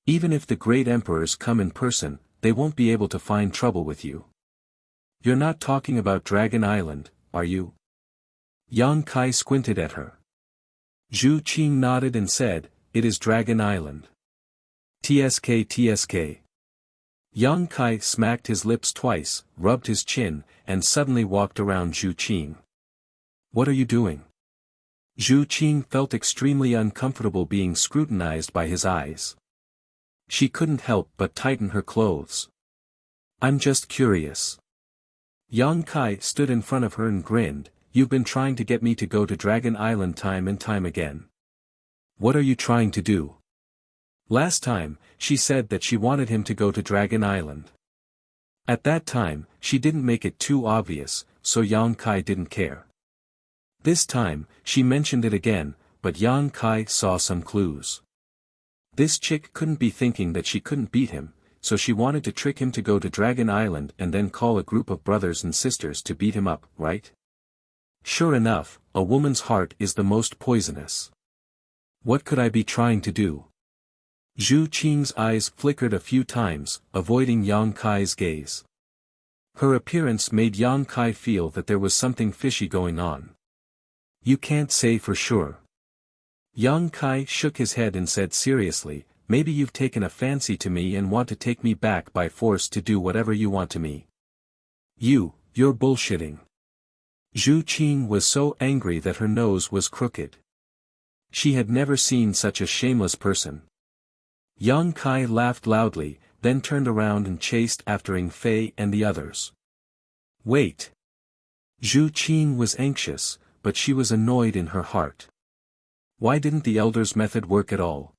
Even if the great emperors come in person, they won't be able to find trouble with you. You're not talking about Dragon Island, are you?" Yang Kai squinted at her. Zhu Qing nodded and said, "It is Dragon Island. TSK. Yang Kai smacked his lips twice, rubbed his chin, and suddenly walked around Zhu Qing. "What are you doing?" Zhu Qing felt extremely uncomfortable being scrutinized by his eyes. She couldn't help but tighten her clothes. "I'm just curious." Yang Kai stood in front of her and grinned, "You've been trying to get me to go to Dragon Island time and time again. What are you trying to do?" Last time, she said that she wanted him to go to Dragon Island. At that time, she didn't make it too obvious, so Yang Kai didn't care. This time, she mentioned it again, but Yang Kai saw some clues. This chick couldn't be thinking that she couldn't beat him, so she wanted to trick him to go to Dragon Island and then call a group of brothers and sisters to beat him up, right? Sure enough, a woman's heart is the most poisonous. What could I be trying to do? Zhu Qing's eyes flickered a few times, avoiding Yang Kai's gaze. Her appearance made Yang Kai feel that there was something fishy going on. "You can't say for sure." Yang Kai shook his head and said seriously, "Maybe you've taken a fancy to me and want to take me back by force to do whatever you want to me. You're bullshitting." Zhu Qing was so angry that her nose was crooked. She had never seen such a shameless person. Yang Kai laughed loudly, then turned around and chased after Ing Fei and the others. Wait! Zhu Qin was anxious, but she was annoyed in her heart. Why didn't the elder's method work at all?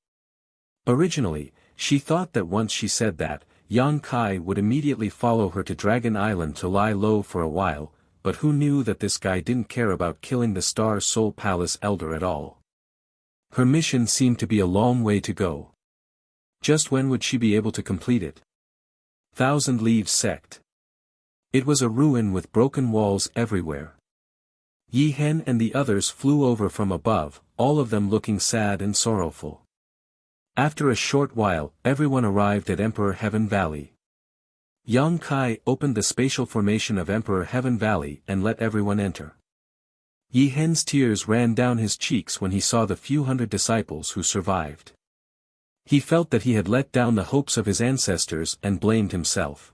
Originally, she thought that once she said that, Yang Kai would immediately follow her to Dragon Island to lie low for a while, but who knew that this guy didn't care about killing the Star Soul Palace elder at all? Her mission seemed to be a long way to go. Just when would she be able to complete it? Thousand Leaves Sect. It was a ruin with broken walls everywhere. Yi Hen and the others flew over from above, all of them looking sad and sorrowful. After a short while, everyone arrived at Emperor Heaven Valley. Yang Kai opened the spatial formation of Emperor Heaven Valley and let everyone enter. Yi Hen's tears ran down his cheeks when he saw the few hundred disciples who survived. He felt that he had let down the hopes of his ancestors and blamed himself.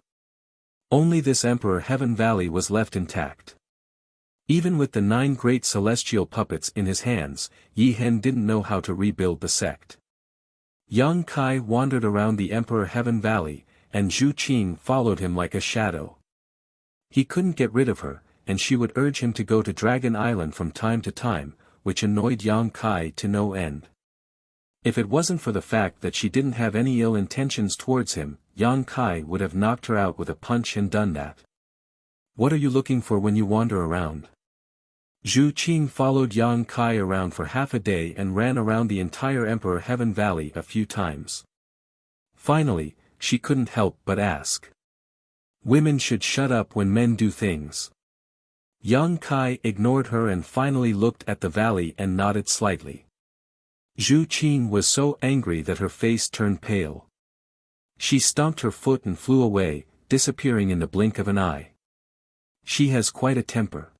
Only this Emperor Heaven Valley was left intact. Even with the 9 great celestial puppets in his hands, Yi Hen didn't know how to rebuild the sect. Yang Kai wandered around the Emperor Heaven Valley, and Zhu Qin followed him like a shadow. He couldn't get rid of her, and she would urge him to go to Dragon Island from time to time, which annoyed Yang Kai to no end. If it wasn't for the fact that she didn't have any ill intentions towards him, Yang Kai would have knocked her out with a punch and done that. What are you looking for when you wander around? Zhu Qin followed Yang Kai around for half a day and ran around the entire Emperor Heaven Valley a few times. Finally, she couldn't help but ask. Women should shut up when men do things. Yang Kai ignored her and finally looked at the valley and nodded slightly. Zhu Qin was so angry that her face turned pale. She stomped her foot and flew away, disappearing in the blink of an eye. She has quite a temper.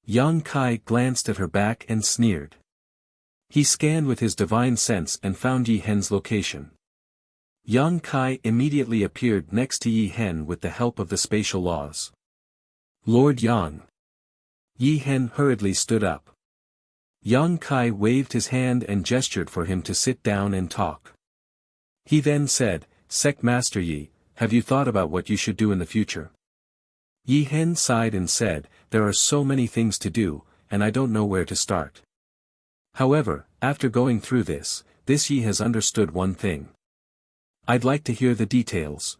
Yang Kai glanced at her back and sneered. He scanned with his divine sense and found Yi Hen's location. Yang Kai immediately appeared next to Yi Hen with the help of the spatial laws. Lord Yang. Yi Hen hurriedly stood up. Yang Kai waved his hand and gestured for him to sit down and talk. He then said, Sect Master Yi, have you thought about what you should do in the future? Yi Hen sighed and said, there are so many things to do, and I don't know where to start. However, after going through this Yi has understood one thing. I'd like to hear the details.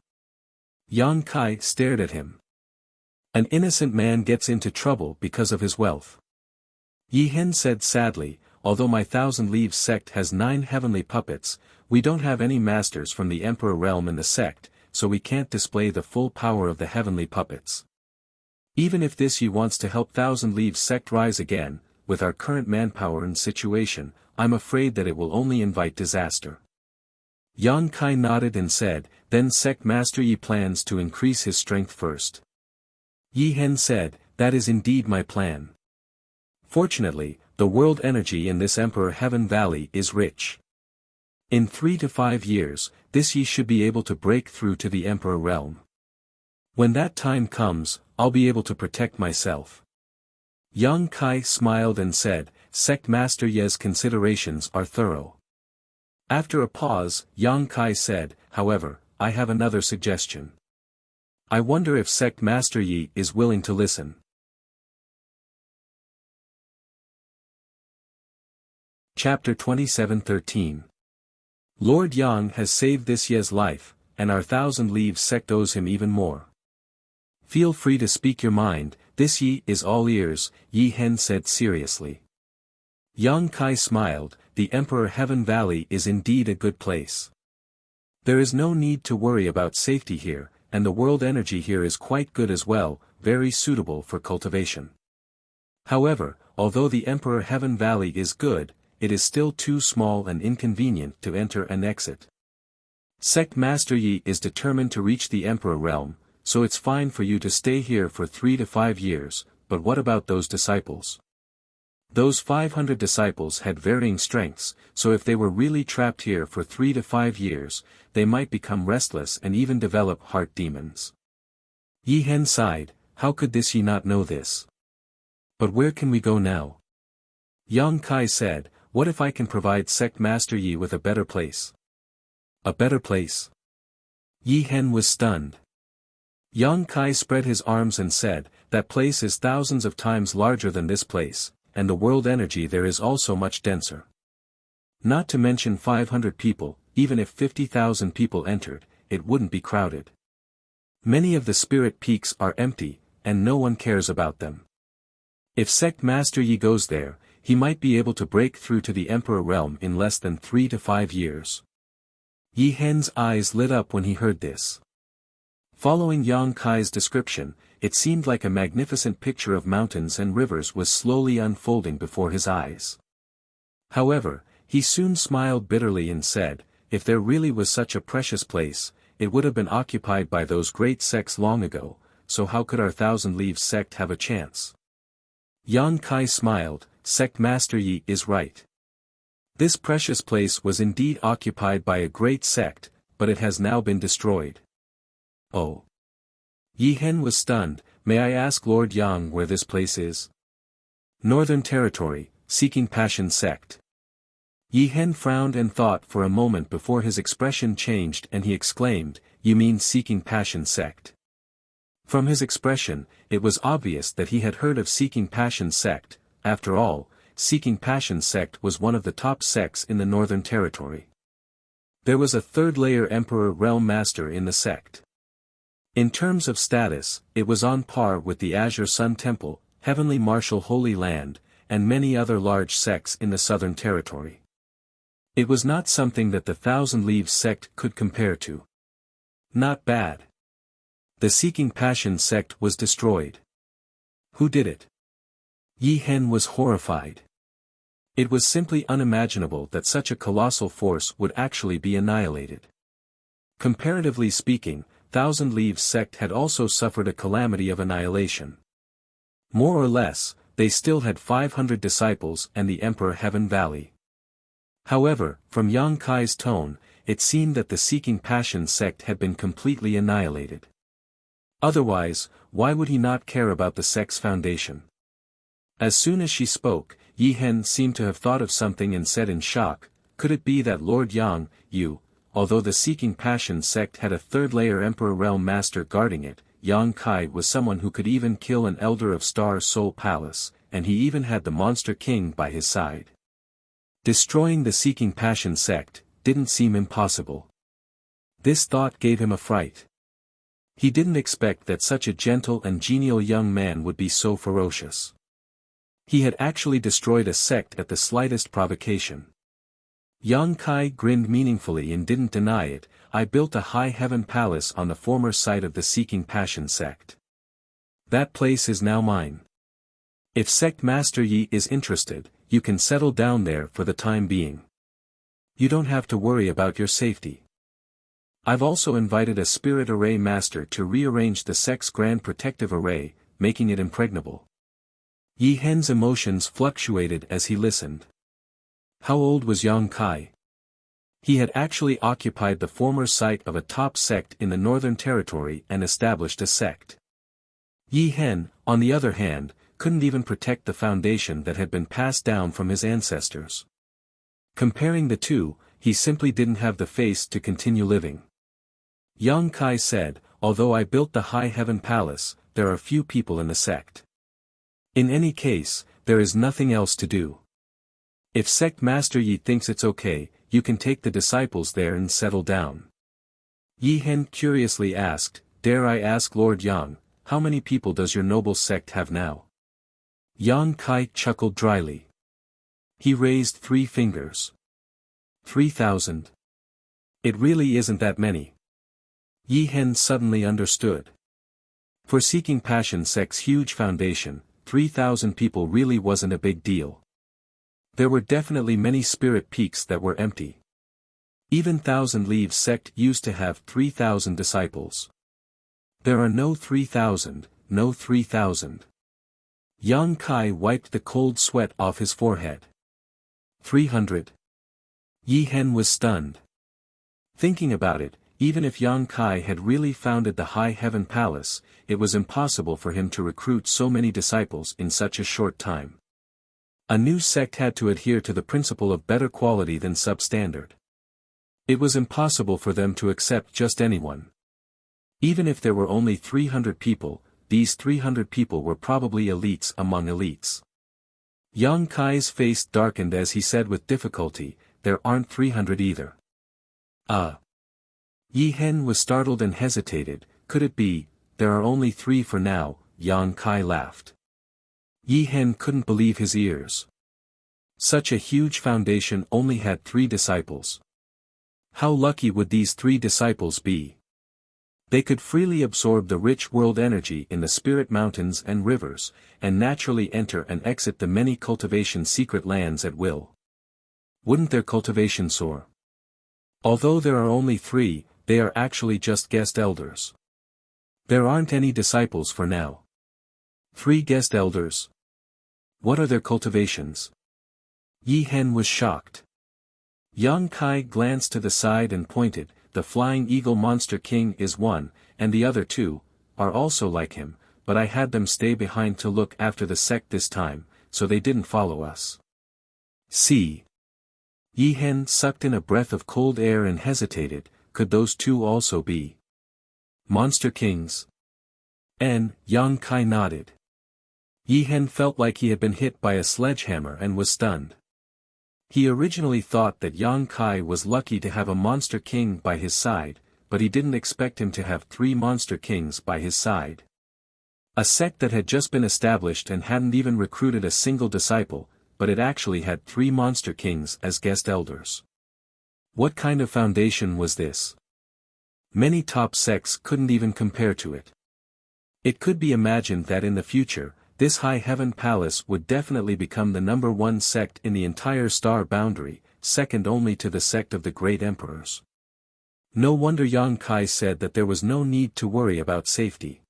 Yang Kai stared at him. An innocent man gets into trouble because of his wealth. Yi Hen said sadly, although my Thousand Leaves sect has 9 heavenly puppets, we don't have any masters from the Emperor realm in the sect, so we can't display the full power of the heavenly puppets. Even if this Yi wants to help Thousand Leaves sect rise again, with our current manpower and situation, I'm afraid that it will only invite disaster. Yang Kai nodded and said, then Sect Master Yi plans to increase his strength first. Yi Hen said, that is indeed my plan. Fortunately, the world energy in this Emperor Heaven Valley is rich. In 3 to 5 years, this Yi should be able to break through to the Emperor realm. When that time comes, I'll be able to protect myself. Yang Kai smiled and said, Sect Master Ye's considerations are thorough. After a pause, Yang Kai said, however, I have another suggestion. I wonder if Sect Master Yi is willing to listen. Chapter 27:13. Lord Yang has saved this Ye's life, and our Thousand Leaves sect owes him even more. Feel free to speak your mind, this Yi is all ears, Yi Hen said seriously. Yang Kai smiled, the Emperor Heaven Valley is indeed a good place. There is no need to worry about safety here, and the world energy here is quite good as well, very suitable for cultivation. However, although the Emperor Heaven Valley is good, it is still too small and inconvenient to enter and exit. Sect Master Yi is determined to reach the Emperor realm, so it's fine for you to stay here for 3 to 5 years, but what about those disciples? Those 500 disciples had varying strengths, so if they were really trapped here for 3 to 5 years, they might become restless and even develop heart demons. Yi Hen sighed, how could this Yi not know this? But where can we go now? Yang Kai said, what if I can provide Sect Master Yi with a better place? A better place? Yi Hen was stunned. Yang Kai spread his arms and said, that place is thousands of times larger than this place, and the world energy there is also much denser. Not to mention 500 people, even if 50,000 people entered, it wouldn't be crowded. Many of the spirit peaks are empty, and no one cares about them. If Sect Master Yi goes there, he might be able to break through to the Emperor realm in less than 3 to 5 years. Yi Hen's eyes lit up when he heard this. Following Yang Kai's description, it seemed like a magnificent picture of mountains and rivers was slowly unfolding before his eyes. However, he soon smiled bitterly and said, if there really was such a precious place, it would have been occupied by those great sects long ago, so how could our Thousand Leaves sect have a chance? Yang Kai smiled, Sect Master Yi is right. This precious place was indeed occupied by a great sect, but it has now been destroyed. Oh. Yi Hen was stunned. May I ask Lord Yang where this place is? Northern Territory, Seeking Passion Sect. Yi Hen frowned and thought for a moment before his expression changed and he exclaimed, you mean Seeking Passion Sect? From his expression, it was obvious that he had heard of Seeking Passion Sect. After all, Seeking Passion Sect was one of the top sects in the Northern Territory. There was a third-layer Emperor Realm Master in the sect. In terms of status, it was on par with the Azure Sun Temple, Heavenly Martial Holy Land, and many other large sects in the Southern Territory. It was not something that the Thousand Leaves sect could compare to. Not bad. The Seeking Passion sect was destroyed. Who did it? Yi Hen was horrified. It was simply unimaginable that such a colossal force would actually be annihilated. Comparatively speaking, Thousand Leaves sect had also suffered a calamity of annihilation. More or less, they still had 500 disciples and the Emperor Heaven Valley. However, from Yang Kai's tone, it seemed that the Seeking Passion sect had been completely annihilated. Otherwise, why would he not care about the sect's foundation? As soon as she spoke, Yi Hen seemed to have thought of something and said in shock, could it be that Lord Yang, although the Seeking Passion sect had a third-layer Emperor Realm Master guarding it, Yang Kai was someone who could even kill an Elder of Star Soul Palace, and he even had the Monster King by his side. Destroying the Seeking Passion sect didn't seem impossible. This thought gave him a fright. He didn't expect that such a gentle and genial young man would be so ferocious. He had actually destroyed a sect at the slightest provocation. Yang Kai grinned meaningfully and didn't deny it, I built a high heaven palace on the former site of the Seeking Passion sect. That place is now mine. If Sect Master Yi is interested, you can settle down there for the time being. You don't have to worry about your safety. I've also invited a Spirit Array Master to rearrange the sect's Grand Protective Array, making it impregnable. Yi Hen's emotions fluctuated as he listened. How old was Yang Kai? He had actually occupied the former site of a top sect in the Northern Territory and established a sect. Yi Hen, on the other hand, couldn't even protect the foundation that had been passed down from his ancestors. Comparing the two, he simply didn't have the face to continue living. Yang Kai said, although I built the High Heaven Palace, there are few people in the sect. In any case, there is nothing else to do. If Sect Master Yi thinks it's okay, you can take the disciples there and settle down. Yi Hen curiously asked, dare I ask Lord Yang, how many people does your noble sect have now? Yang Kai chuckled dryly. He raised 3 fingers. 3,000. It really isn't that many. Yi Hen suddenly understood. For Seeking Passion sect's huge foundation, 3,000 people really wasn't a big deal. There were definitely many spirit peaks that were empty. Even Thousand Leaves sect used to have 3,000 disciples. There are no 3,000, no 3,000. Yang Kai wiped the cold sweat off his forehead. 300. Yi Hen was stunned. Thinking about it, even if Yang Kai had really founded the High Heaven Palace, it was impossible for him to recruit so many disciples in such a short time. A new sect had to adhere to the principle of better quality than substandard. It was impossible for them to accept just anyone. Even if there were only 300 people, these 300 people were probably elites among elites. Yang Kai's face darkened as he said with difficulty, "There aren't 300 either." Yi Hen was startled and hesitated. "Could it be, there are only 3 for now?" Yang Kai laughed. Yi Hen couldn't believe his ears. Such a huge foundation only had 3 disciples. How lucky would these 3 disciples be? They could freely absorb the rich world energy in the spirit mountains and rivers, and naturally enter and exit the many cultivation secret lands at will. Wouldn't their cultivation soar? Although there are only 3, they are actually just guest elders. There aren't any disciples for now. 3 guest elders? What are their cultivations? Yi Hen was shocked. Yang Kai glanced to the side and pointed. "The Flying Eagle Monster King is one, and the other 2 are also like him, but I had them stay behind to look after the sect this time, so they didn't follow us." See? Yi Hen sucked in a breath of cold air and hesitated. Could those 2 also be Monster Kings? Yang Kai nodded. Yi Hen felt like he had been hit by a sledgehammer and was stunned. He originally thought that Yang Kai was lucky to have a Monster King by his side, but he didn't expect him to have 3 Monster Kings by his side. A sect that had just been established and hadn't even recruited a single disciple, but it actually had 3 Monster Kings as guest elders. What kind of foundation was this? Many top sects couldn't even compare to it. It could be imagined that in the future, this High Heaven Palace would definitely become the #1 sect in the entire star boundary, second only to the sect of the Great Emperors. No wonder Yang Kai said that there was no need to worry about safety.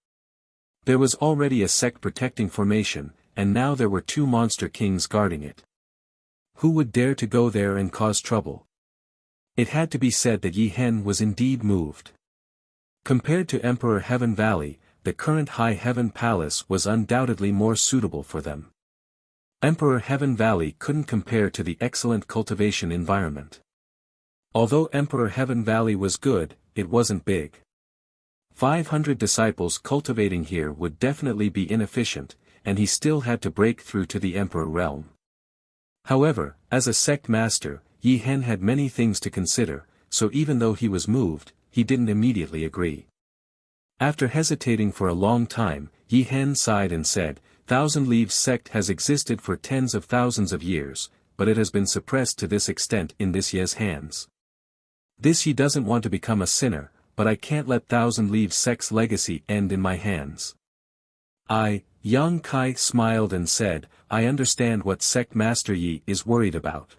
There was already a sect protecting formation, and now there were 2 Monster Kings guarding it. Who would dare to go there and cause trouble? It had to be said that Yi Hen was indeed moved. Compared to Emperor Heaven Valley, the current High Heaven Palace was undoubtedly more suitable for them. Emperor Heaven Valley couldn't compare to the excellent cultivation environment. Although Emperor Heaven Valley was good, it wasn't big. 500 disciples cultivating here would definitely be inefficient, and he still had to break through to the Emperor realm. However, as a sect master, Yi Hen had many things to consider, so even though he was moved, he didn't immediately agree. After hesitating for a long time, Yi Hen sighed and said, "Thousand Leaves sect has existed for tens of thousands of years, but it has been suppressed to this extent in this Ye's hands. This Yi doesn't want to become a sinner, but I can't let Thousand Leaves sect's legacy end in my hands." Yang Kai smiled and said, "I understand what sect master Yi is worried about.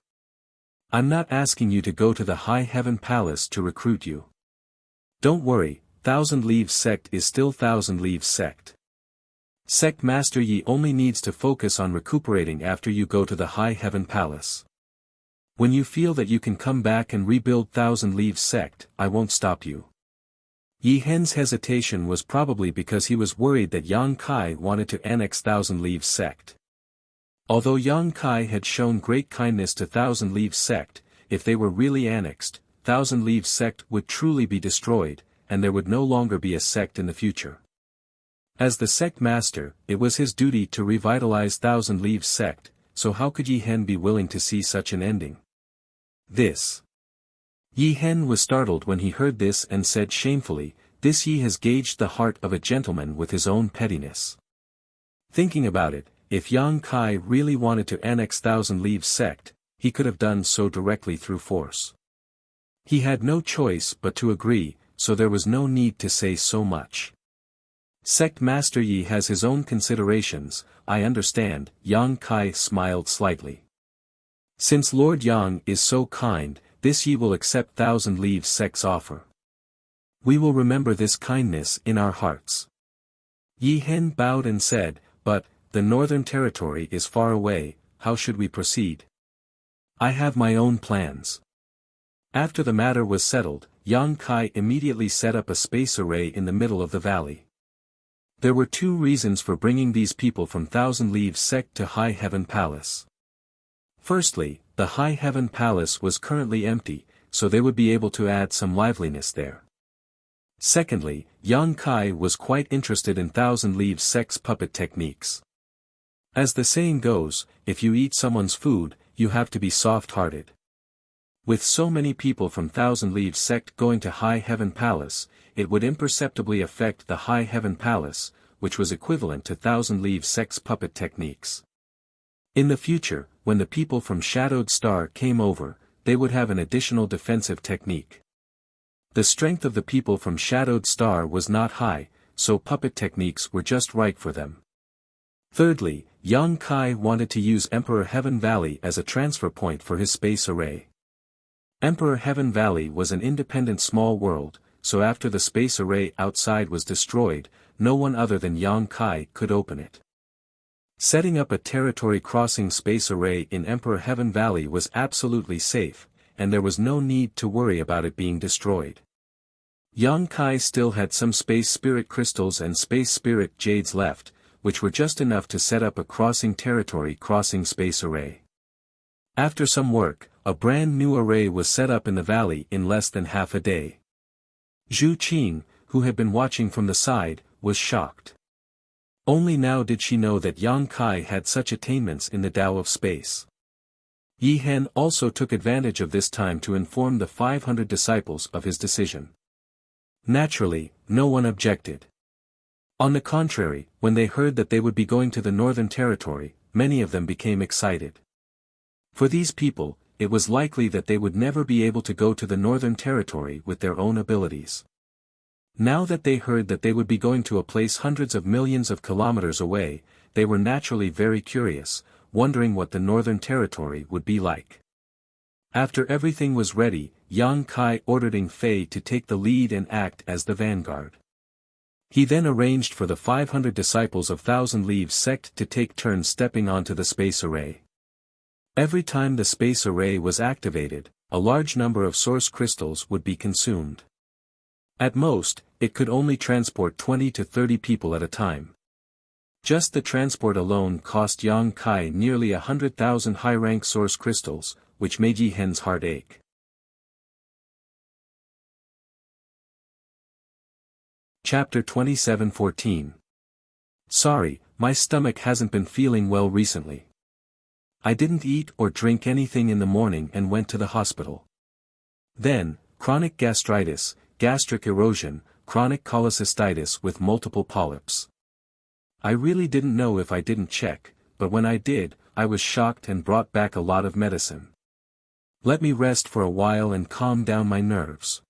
I'm not asking you to go to the High Heaven Palace to recruit you. Don't worry. Thousand Leaves sect is still Thousand Leaves sect. Sect Master Yi only needs to focus on recuperating after you go to the High Heaven Palace. When you feel that you can come back and rebuild Thousand Leaves sect, I won't stop you." Yi Hen's hesitation was probably because he was worried that Yang Kai wanted to annex Thousand Leaves sect. Although Yang Kai had shown great kindness to Thousand Leaves sect, if they were really annexed, Thousand Leaves sect would truly be destroyed, and there would no longer be a sect in the future. As the sect master, it was his duty to revitalize Thousand Leaves sect, so how could Yi Hen be willing to see such an ending? Yi Hen was startled when he heard this and said shamefully, "This Yi has gauged the heart of a gentleman with his own pettiness." Thinking about it, if Yang Kai really wanted to annex Thousand Leaves sect, he could have done so directly through force. He had no choice but to agree, so there was no need to say so much. Sect Master Yi has his own considerations, I understand. Yang Kai smiled slightly. Since Lord Yang is so kind, this Yi will accept Thousand Leaves sect's offer. We will remember this kindness in our hearts. Yi Hen bowed and said, "But, the Northern Territory is far away, how should we proceed? I have my own plans." After the matter was settled, Yang Kai immediately set up a space array in the middle of the valley. There were 2 reasons for bringing these people from Thousand Leaves sect to High Heaven Palace. Firstly, the High Heaven Palace was currently empty, so they would be able to add some liveliness there. Secondly, Yang Kai was quite interested in Thousand Leaves sex puppet techniques. As the saying goes, if you eat someone's food, you have to be soft-hearted. With so many people from Thousand Leaves sect going to High Heaven Palace, it would imperceptibly affect the High Heaven Palace, which was equivalent to Thousand Leaves sex puppet techniques. In the future, when the people from Shadowed Star came over, they would have an additional defensive technique. The strength of the people from Shadowed Star was not high, so puppet techniques were just right for them. Thirdly, Yang Kai wanted to use Emperor Heaven Valley as a transfer point for his space array. Emperor Heaven Valley was an independent small world, so after the space array outside was destroyed, no one other than Yang Kai could open it. Setting up a territory crossing space array in Emperor Heaven Valley was absolutely safe, and there was no need to worry about it being destroyed. Yang Kai still had some space spirit crystals and space spirit jades left, which were just enough to set up a crossing territory crossing space array. After some work, a brand new array was set up in the valley in less than half a day. Zhu Qing, who had been watching from the side, was shocked. Only now did she know that Yang Kai had such attainments in the Tao of space. Yi Hen also took advantage of this time to inform the 500 disciples of his decision. Naturally, no one objected. On the contrary, when they heard that they would be going to the Northern Territory, many of them became excited. For these people, it was likely that they would never be able to go to the Northern Territory with their own abilities. Now that they heard that they would be going to a place hundreds of millions of kilometers away, they were naturally very curious, wondering what the Northern Territory would be like. After everything was ready, Yang Kai ordered Ing Fei to take the lead and act as the vanguard. He then arranged for the 500 disciples of Thousand Leaves sect to take turns stepping onto the space array. Every time the space array was activated, a large number of source crystals would be consumed. At most, it could only transport 20 to 30 people at a time. Just the transport alone cost Yang Kai nearly 100,000 high-rank source crystals, which made Yi Hen's heart ache. Chapter 27:14. Sorry, my stomach hasn't been feeling well recently. I didn't eat or drink anything in the morning and went to the hospital. Then, chronic gastritis, gastric erosion, chronic cholecystitis with multiple polyps. I really didn't know if I didn't check, but when I did, I was shocked and brought back a lot of medicine. Let me rest for a while and calm down my nerves.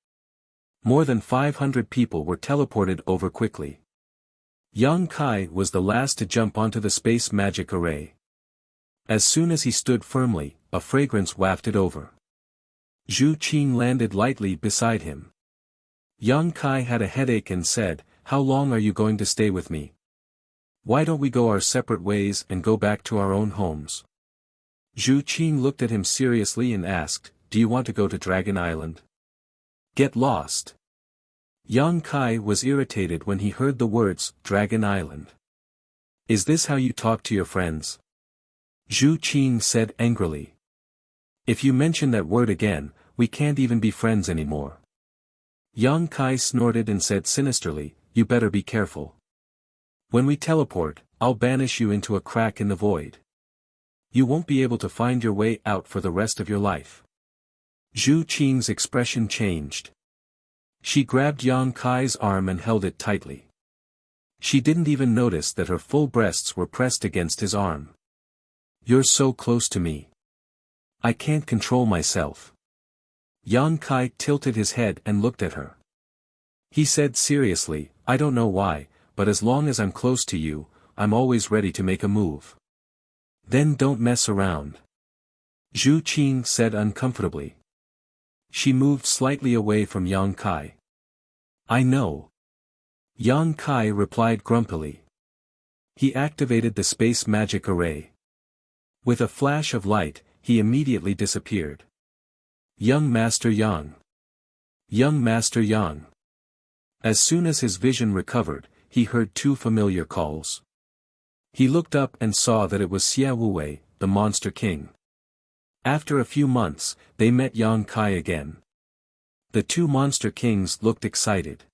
More than 500 people were teleported over quickly. Yang Kai was the last to jump onto the space magic array. As soon as he stood firmly, a fragrance wafted over. Zhu Qing landed lightly beside him. Yang Kai had a headache and said, "How long are you going to stay with me? Why don't we go our separate ways and go back to our own homes?" Zhu Qing looked at him seriously and asked, "Do you want to go to Dragon Island? Get lost." Yang Kai was irritated when he heard the words, Dragon Island. "Is this how you talk to your friends?" Zhu Qing said angrily. "If you mention that word again, we can't even be friends anymore." Yang Kai snorted and said sinisterly, "You better be careful. When we teleport, I'll banish you into a crack in the void. You won't be able to find your way out for the rest of your life." Zhu Qing's expression changed. She grabbed Yang Kai's arm and held it tightly. She didn't even notice that her full breasts were pressed against his arm. "You're so close to me. I can't control myself." Yang Kai tilted his head and looked at her. He said seriously, "I don't know why, but as long as I'm close to you, I'm always ready to make a move." "Then don't mess around," Zhu Qing said uncomfortably. She moved slightly away from Yang Kai. "I know," Yang Kai replied grumpily. He activated the space magic array. With a flash of light, he immediately disappeared. "Young Master Yang! Young Master Yang!" As soon as his vision recovered, he heard two familiar calls. He looked up and saw that it was Xia Wuwei, the Monster King. After a few months, they met Yang Kai again. The two monster kings looked excited.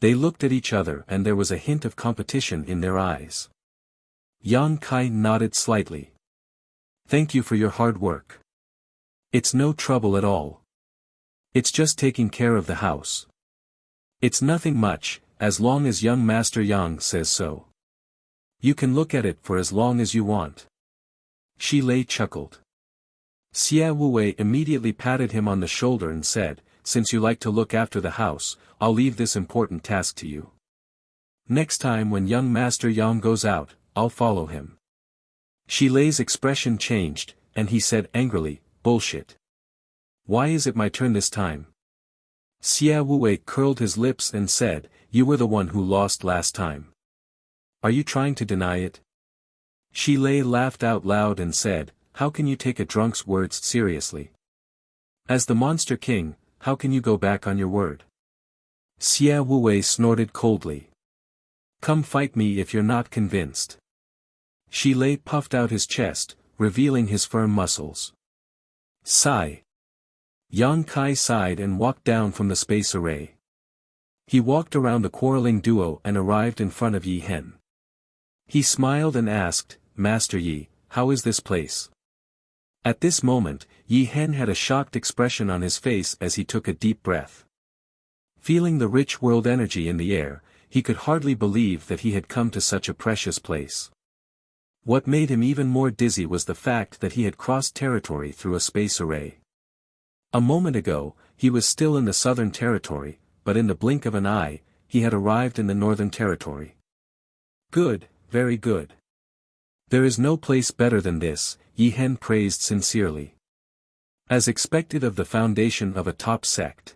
They looked at each other and there was a hint of competition in their eyes. Yang Kai nodded slightly. Thank you for your hard work. It's no trouble at all. It's just taking care of the house. It's nothing much, as long as young Master Yang says so. You can look at it for as long as you want. Shi Lei chuckled. Xia Wuwei immediately patted him on the shoulder and said, since you like to look after the house, I'll leave this important task to you. Next time when young Master Yang goes out, I'll follow him. Shi Lei's expression changed, and he said angrily, bullshit. Why is it my turn this time? Xia Wuwei curled his lips and said, you were the one who lost last time. Are you trying to deny it? Shi Lei laughed out loud and said, how can you take a drunk's words seriously? As the Monster King, how can you go back on your word? Xia Wuwei snorted coldly. Come fight me if you're not convinced. Shi Lei puffed out his chest, revealing his firm muscles. Sigh. Yang Kai sighed and walked down from the space array. He walked around the quarreling duo and arrived in front of Yi Hen. He smiled and asked, Master Yi, how is this place? At this moment, Yi Hen had a shocked expression on his face as he took a deep breath. Feeling the rich world energy in the air, he could hardly believe that he had come to such a precious place. What made him even more dizzy was the fact that he had crossed territory through a space array. A moment ago, he was still in the southern territory, but in the blink of an eye, he had arrived in the northern territory. Good, very good. There is no place better than this, Yi Hen praised sincerely. As expected of the foundation of a top sect.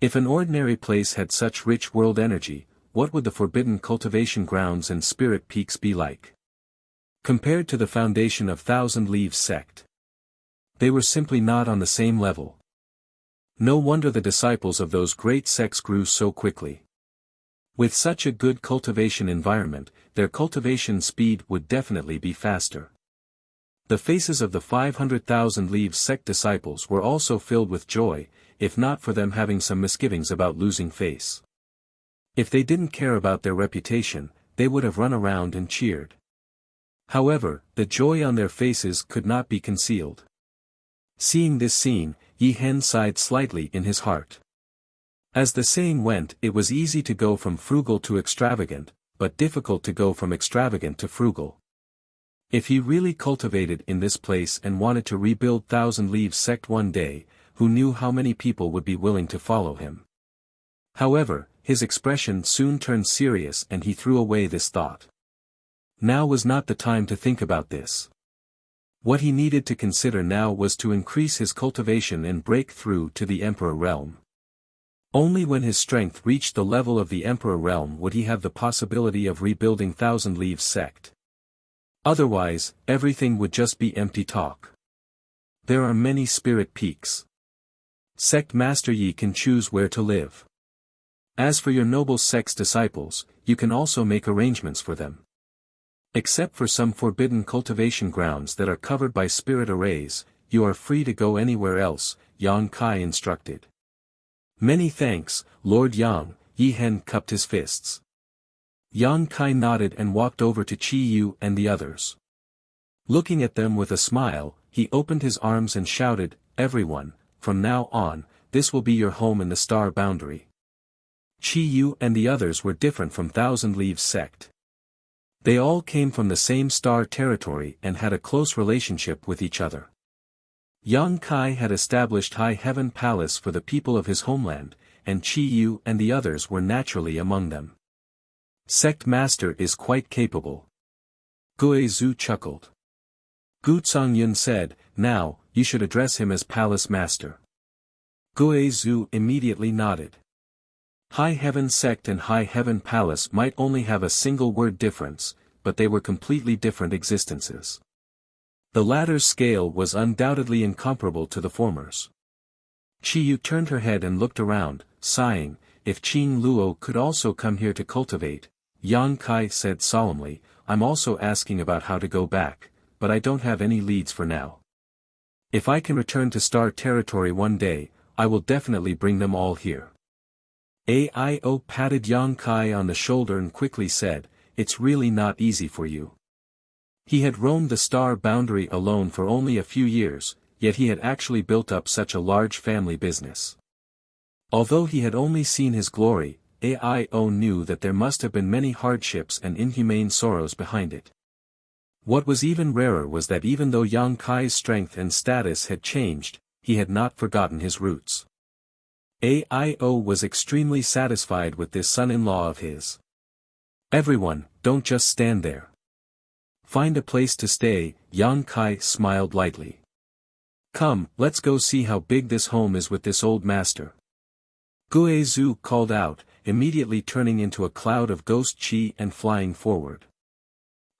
If an ordinary place had such rich world energy, what would the forbidden cultivation grounds and spirit peaks be like? Compared to the foundation of Thousand Leaves sect. They were simply not on the same level. No wonder the disciples of those great sects grew so quickly. With such a good cultivation environment, their cultivation speed would definitely be faster. The faces of the 500,000 Leaves sect disciples were also filled with joy, if not for them having some misgivings about losing face. If they didn't care about their reputation, they would have run around and cheered. However, the joy on their faces could not be concealed. Seeing this scene, Yi Hen sighed slightly in his heart. As the saying went, it was easy to go from frugal to extravagant, but difficult to go from extravagant to frugal. If he really cultivated in this place and wanted to rebuild Thousand Leaves sect one day, who knew how many people would be willing to follow him? However, his expression soon turned serious and he threw away this thought. Now was not the time to think about this. What he needed to consider now was to increase his cultivation and break through to the Emperor realm. Only when his strength reached the level of the Emperor realm would he have the possibility of rebuilding Thousand Leaves sect. Otherwise, everything would just be empty talk. There are many spirit peaks. Sect Master Yi can choose where to live. As for your noble sect's disciples, you can also make arrangements for them. Except for some forbidden cultivation grounds that are covered by spirit arrays, you are free to go anywhere else, Yang Kai instructed. Many thanks, Lord Yang, Yi Hen cupped his fists. Yang Kai nodded and walked over to Qi Yu and the others. Looking at them with a smile, he opened his arms and shouted, everyone, from now on, this will be your home in the star boundary. Qi Yu and the others were different from Thousand Leaves sect. They all came from the same star territory and had a close relationship with each other. Yang Kai had established High Heaven Palace for the people of his homeland, and Qi Yu and the others were naturally among them. Sect Master is quite capable. Gue Zhu chuckled. Gu Yun said, now, you should address him as Palace Master. Gue Zhu immediately nodded. High Heaven Sect and High Heaven Palace might only have a single word difference, but they were completely different existences. The latter's scale was undoubtedly incomparable to the former's. Qi Yu turned her head and looked around, sighing, if Qing Luo could also come here to cultivate, Yang Kai said solemnly, I'm also asking about how to go back, but I don't have any leads for now. If I can return to Star Territory one day, I will definitely bring them all here. Aio patted Yang Kai on the shoulder and quickly said, "It's really not easy for you." He had roamed the star boundary alone for only a few years, yet he had actually built up such a large family business. Although he had only seen his glory, Aio knew that there must have been many hardships and inhumane sorrows behind it. What was even rarer was that even though Yang Kai's strength and status had changed, he had not forgotten his roots. Aio was extremely satisfied with this son-in-law of his. "Everyone, don't just stand there. Find a place to stay," Yang Kai smiled lightly. "Come, let's go see how big this home is with this old master." Guizhu called out, immediately turning into a cloud of ghost chi and flying forward.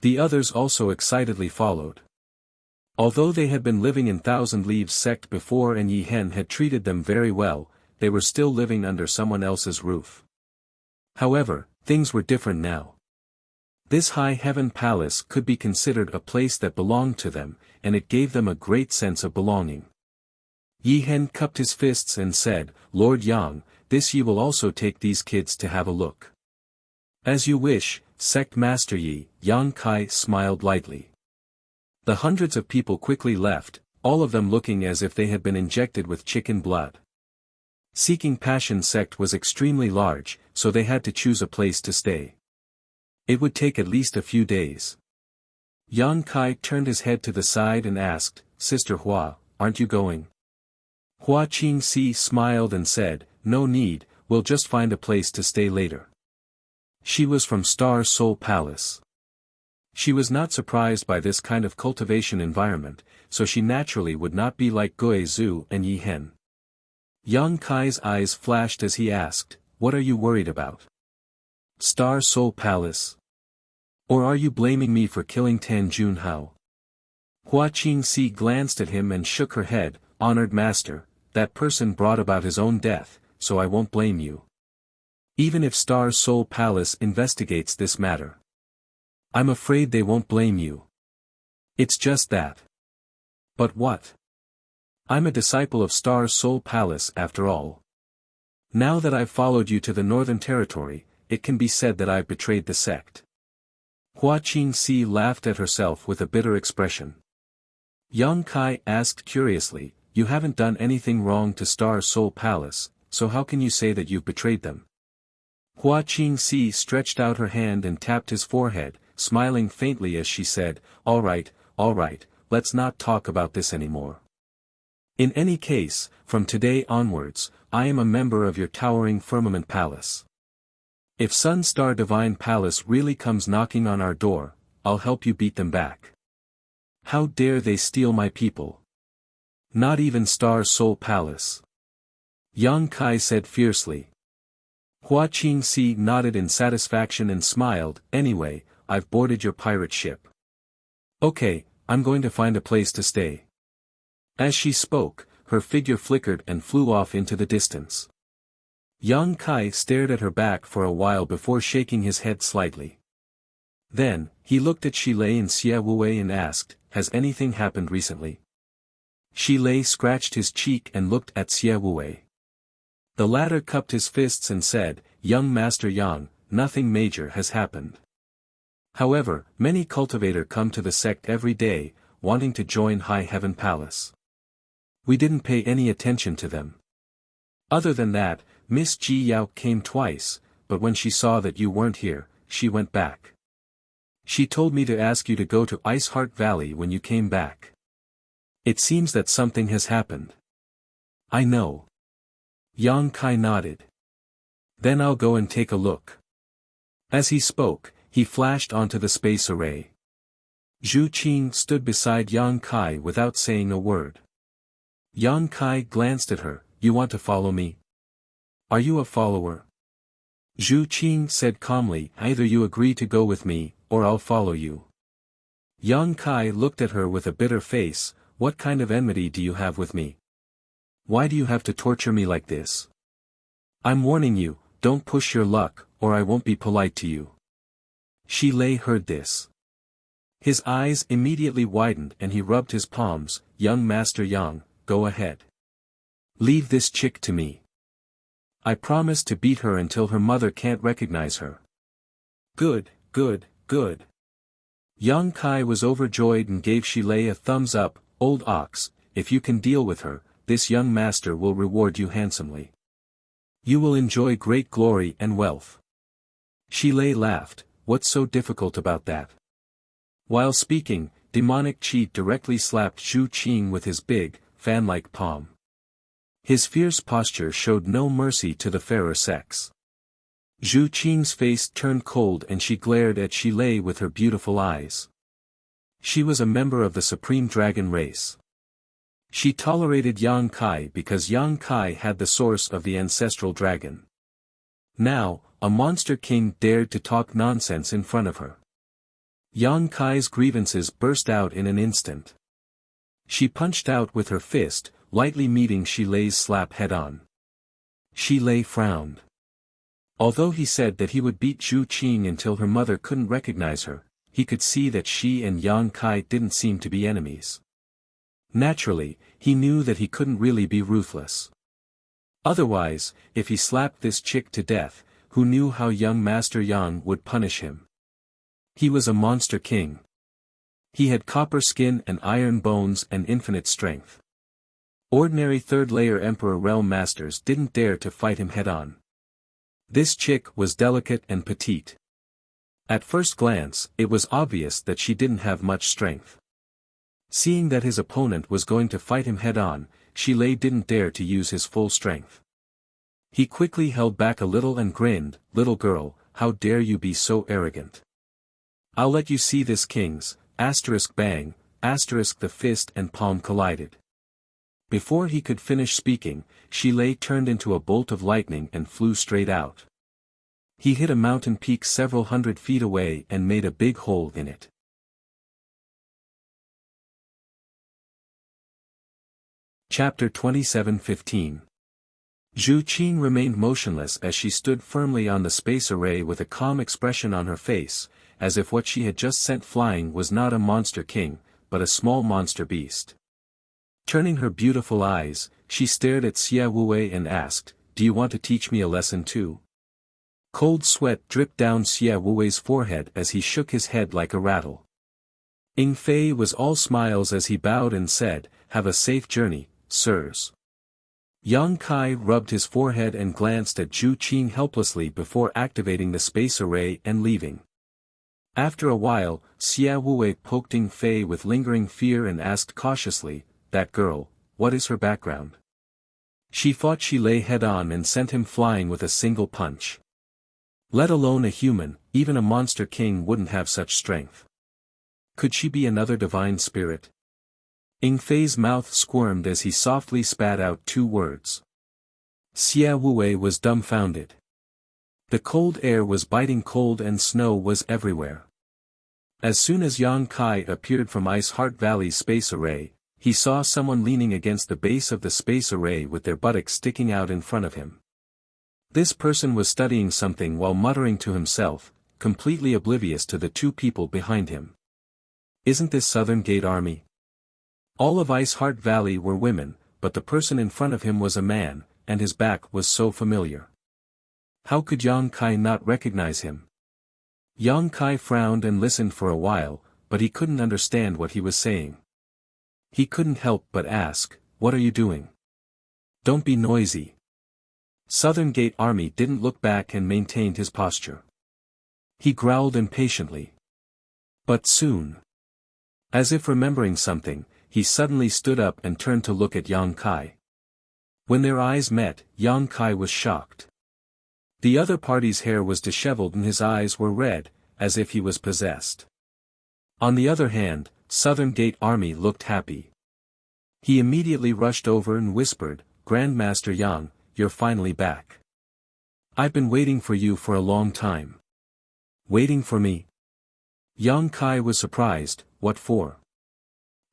The others also excitedly followed. Although they had been living in Thousand Leaves sect before and Yi Hen had treated them very well, they were still living under someone else's roof. However, things were different now. This high heaven palace could be considered a place that belonged to them, and it gave them a great sense of belonging. Yi Hen cupped his fists and said, "Lord Yang, this Yi will also take these kids to have a look." "As you wish, Sect Master Yi," Yang Kai smiled lightly. The hundreds of people quickly left, all of them looking as if they had been injected with chicken blood. Seeking Passion sect was extremely large, so they had to choose a place to stay. It would take at least a few days. Yang Kai turned his head to the side and asked, "Sister Hua, aren't you going?" Hua Qingxi smiled and said, "No need, we'll just find a place to stay later." She was from Star Soul Palace. She was not surprised by this kind of cultivation environment, so she naturally would not be like Guizhu and Yi Hen. Yang Kai's eyes flashed as he asked, "What are you worried about? Star Soul Palace? Or are you blaming me for killing Tan Junhao?" Hua Qingxi glanced at him and shook her head, "Honored master, that person brought about his own death, so I won't blame you. Even if Star Soul Palace investigates this matter, I'm afraid they won't blame you. It's just that." "But what? I'm a disciple of Star Soul Palace after all. Now that I've followed you to the Northern Territory, it can be said that I've betrayed the sect." Hua Qingxi laughed at herself with a bitter expression. Yang Kai asked curiously, "You haven't done anything wrong to Star Soul Palace, so how can you say that you've betrayed them?" Hua Qingxi stretched out her hand and tapped his forehead, smiling faintly as she said, all right, let's not talk about this anymore. In any case, from today onwards, I am a member of your towering Firmament Palace. If Sun Star Divine Palace really comes knocking on our door, I'll help you beat them back. How dare they steal my people? Not even Star Soul Palace. Yang Kai said fiercely. Hua Qingxi nodded in satisfaction and smiled, "Anyway, I've boarded your pirate ship. Okay, I'm going to find a place to stay." As she spoke, her figure flickered and flew off into the distance. Yang Kai stared at her back for a while before shaking his head slightly. Then, he looked at Shilei and Xie Wuwei and asked, "Has anything happened recently?" Shilei scratched his cheek and looked at Xie Wuwei. The latter cupped his fists and said, "Young Master Yang, nothing major has happened. However, many cultivators come to the sect every day, wanting to join High Heaven Palace. We didn't pay any attention to them. Other than that, Miss Ji Yao came twice, but when she saw that you weren't here, she went back. She told me to ask you to go to Ice Heart Valley when you came back. It seems that something has happened." "I know." Yang Kai nodded. "Then I'll go and take a look." As he spoke, he flashed onto the space array. Zhu Qing stood beside Yang Kai without saying a word. Yang Kai glanced at her, "You want to follow me? Are you a follower?" Zhu Qing said calmly, "Either you agree to go with me, or I'll follow you." Yang Kai looked at her with a bitter face, "What kind of enmity do you have with me? Why do you have to torture me like this? I'm warning you, don't push your luck, or I won't be polite to you." Shilei heard this. His eyes immediately widened and he rubbed his palms. Young Master Yang, go ahead. Leave this chick to me. I promise to beat her until her mother can't recognize her. Good, good, good. Yang Kai was overjoyed and gave Shilei a thumbs up. Old ox, if you can deal with her, this young master will reward you handsomely. You will enjoy great glory and wealth. Shilei laughed. What's so difficult about that? While speaking, demonic chi directly slapped Zhu Qing with his big, fan-like palm. His fierce posture showed no mercy to the fairer sex. Zhu Qing's face turned cold and she glared at Shilei with her beautiful eyes. She was a member of the Supreme Dragon race. She tolerated Yang Kai because Yang Kai had the source of the ancestral dragon. Now, a monster king dared to talk nonsense in front of her. Yang Kai's grievances burst out in an instant. She punched out with her fist, lightly meeting Shilei's slap head-on. Shilei frowned. Although he said that he would beat Zhu Qing until her mother couldn't recognize her, he could see that she and Yang Kai didn't seem to be enemies. Naturally, he knew that he couldn't really be ruthless. Otherwise, if he slapped this chick to death, who knew how young Master Yang would punish him? He was a monster king. He had copper skin and iron bones and infinite strength. Ordinary third-layer Emperor Realm Masters didn't dare to fight him head-on. This chick was delicate and petite. At first glance, it was obvious that she didn't have much strength. Seeing that his opponent was going to fight him head-on, Shilei didn't dare to use his full strength. He quickly held back a little and grinned. Little girl, how dare you be so arrogant? I'll let you see this king's, bang, the fist and palm collided. Before he could finish speaking, Shilei turned into a bolt of lightning and flew straight out. He hit a mountain peak several hundred feet away and made a big hole in it. Chapter 27:15. Zhu Qing remained motionless as she stood firmly on the space array with a calm expression on her face, as if what she had just sent flying was not a monster king, but a small monster beast. Turning her beautiful eyes, she stared at Xie Wuwei and asked, "Do you want to teach me a lesson too?" Cold sweat dripped down Xie Wuwei's forehead as he shook his head like a rattle. Ying Fei was all smiles as he bowed and said, "Have a safe journey, sirs." Yang Kai rubbed his forehead and glanced at Zhu Qing helplessly before activating the space array and leaving. After a while, Xie Wuwei poked Ying Fei with lingering fear and asked cautiously, "That girl, what is her background?" She fought Shilei head-on and sent him flying with a single punch. Let alone a human, even a monster king wouldn't have such strength. Could she be another divine spirit? Ying Fei's mouth squirmed as he softly spat out two words. Xie Wuwei was dumbfounded. The cold air was biting cold and snow was everywhere. As soon as Yang Kai appeared from Ice Heart Valley's space array, he saw someone leaning against the base of the space array with their buttocks sticking out in front of him. This person was studying something while muttering to himself, completely oblivious to the two people behind him. Isn't this Southern Gate Army? All of Ice Heart Valley were women, but the person in front of him was a man, and his back was so familiar. How could Yang Kai not recognize him? Yang Kai frowned and listened for a while, but he couldn't understand what he was saying. He couldn't help but ask, "What are you doing? Don't be noisy." Southern Gate Army didn't look back and maintained his posture. He growled impatiently. But soon, as if remembering something, he suddenly stood up and turned to look at Yang Kai. When their eyes met, Yang Kai was shocked. The other party's hair was disheveled and his eyes were red, as if he was possessed. On the other hand, Southern Gate Army looked happy. He immediately rushed over and whispered, "Grandmaster Yang, you're finally back. I've been waiting for you for a long time." "Waiting for me?" Yang Kai was surprised. "What for?"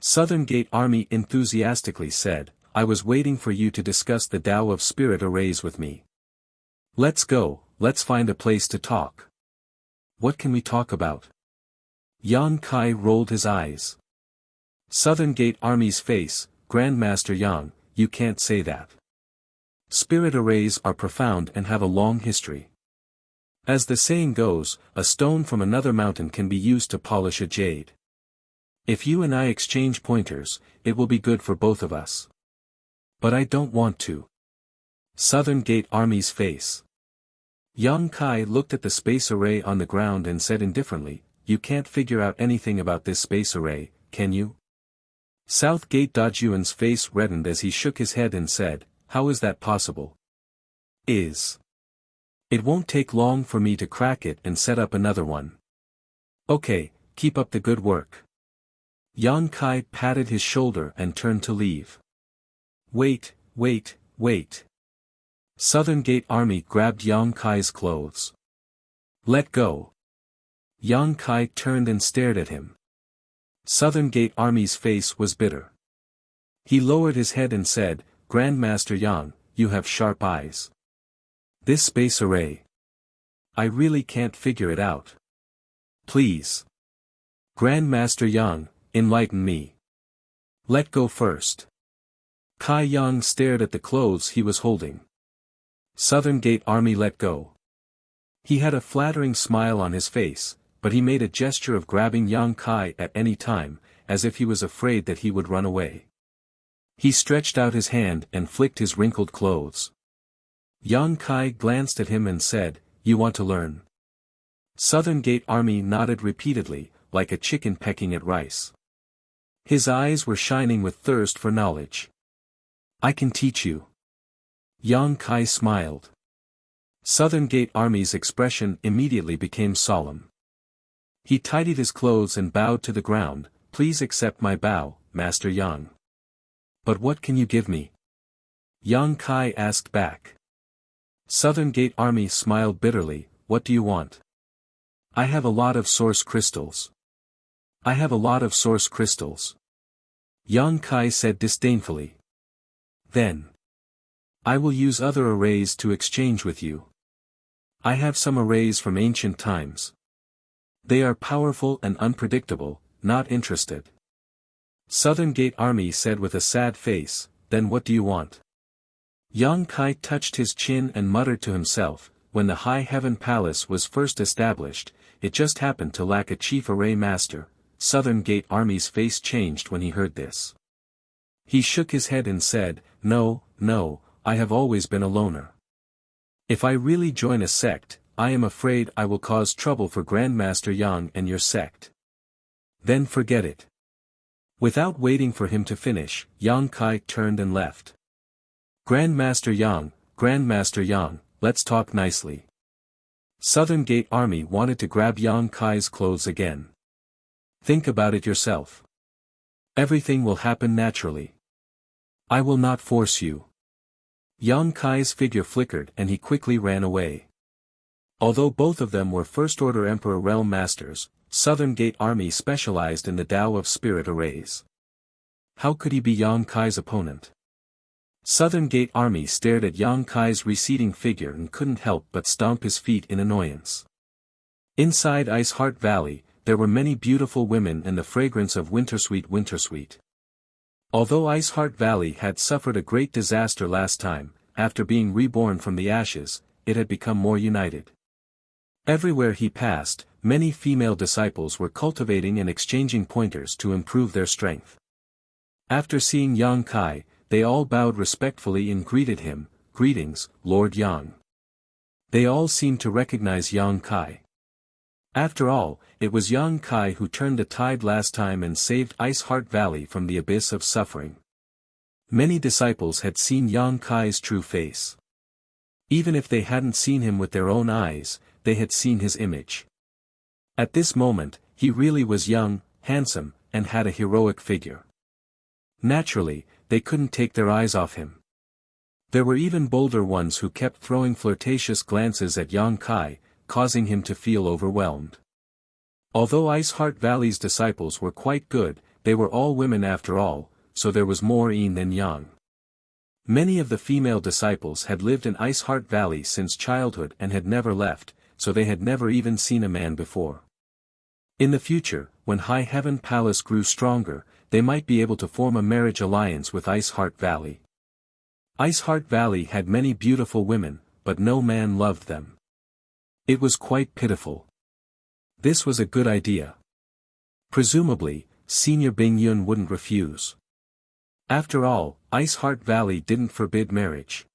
Southern Gate Army enthusiastically said, "I was waiting for you to discuss the Tao of Spirit arrays with me. Let's go, let's find a place to talk." "What can we talk about?" Yan Kai rolled his eyes. Southern Gate Army's face, Grandmaster Yang, you can't say that. Spirit arrays are profound and have a long history. As the saying goes, a stone from another mountain can be used to polish a jade. If you and I exchange pointers, it will be good for both of us. But I don't want to. Southern Gate Army's face. Yang Kai looked at the space array on the ground and said indifferently, you can't figure out anything about this space array, can you? South Gate Dajuan's face reddened as he shook his head and said, how is that possible? It won't take long for me to crack it and set up another one. Okay, keep up the good work. Yan Kai patted his shoulder and turned to leave. Wait. Southern Gate Army grabbed Yang Kai's clothes. Let go. Yang Kai turned and stared at him. Southern Gate Army's face was bitter. He lowered his head and said, Grandmaster Yang, you have sharp eyes. This space array. I really can't figure it out. Please. Grandmaster Yang, enlighten me. Let go first. Kai Yang stared at the clothes he was holding. Southern Gate Army let go. He had a flattering smile on his face, but he made a gesture of grabbing Yang Kai at any time, as if he was afraid that he would run away. He stretched out his hand and flicked his wrinkled clothes. Yang Kai glanced at him and said, you want to learn? Southern Gate Army nodded repeatedly, like a chicken pecking at rice. His eyes were shining with thirst for knowledge. I can teach you. Yang Kai smiled. Southern Gate Army's expression immediately became solemn. He tidied his clothes and bowed to the ground, please accept my bow, Master Yang. But what can you give me? Yang Kai asked back. Southern Gate Army smiled bitterly, what do you want? I have a lot of source crystals. I have a lot of source crystals. Yang Kai said disdainfully. Then. I will use other arrays to exchange with you. I have some arrays from ancient times. They are powerful and unpredictable, not interested. Southern Gate Army said with a sad face, then what do you want? Yang Kai touched his chin and muttered to himself, when the High Heaven Palace was first established, it just happened to lack a chief array master. Southern Gate Army's face changed when he heard this. He shook his head and said, no, I have always been a loner. If I really join a sect, I am afraid I will cause trouble for Grandmaster Yang and your sect. Then forget it. Without waiting for him to finish, Yang Kai turned and left. Grandmaster Yang, let's talk nicely. Southern Gate Army wanted to grab Yang Kai's clothes again. Think about it yourself. Everything will happen naturally. I will not force you. Yang Kai's figure flickered and he quickly ran away. Although both of them were First-Order Emperor Realm Masters, Southern Gate Army specialized in the Tao of Spirit Arrays. How could he be Yang Kai's opponent? Southern Gate Army stared at Yang Kai's receding figure and couldn't help but stomp his feet in annoyance. Inside Ice Heart Valley, there were many beautiful women and the fragrance of Wintersweet. Although Ice Heart Valley had suffered a great disaster last time, after being reborn from the ashes, it had become more united. Everywhere he passed, many female disciples were cultivating and exchanging pointers to improve their strength. After seeing Yang Kai, they all bowed respectfully and greeted him, greetings, Lord Yang. They all seemed to recognize Yang Kai. After all, it was Yang Kai who turned the tide last time and saved Ice Heart Valley from the abyss of suffering. Many disciples had seen Yang Kai's true face. Even if they hadn't seen him with their own eyes, they had seen his image. At this moment, he really was young, handsome, and had a heroic figure. Naturally, they couldn't take their eyes off him. There were even bolder ones who kept throwing flirtatious glances at Yang Kai, causing him to feel overwhelmed. Although Ice Heart Valley's disciples were quite good, they were all women after all, so there was more yin than yang. Many of the female disciples had lived in Ice Heart Valley since childhood and had never left, so they had never even seen a man before. In the future, when High Heaven Palace grew stronger, they might be able to form a marriage alliance with Ice Heart Valley. Ice Heart Valley had many beautiful women, but no man loved them. It was quite pitiful. This was a good idea. Presumably, Senior Bing Yun wouldn't refuse. After all, Ice Heart Valley didn't forbid marriage.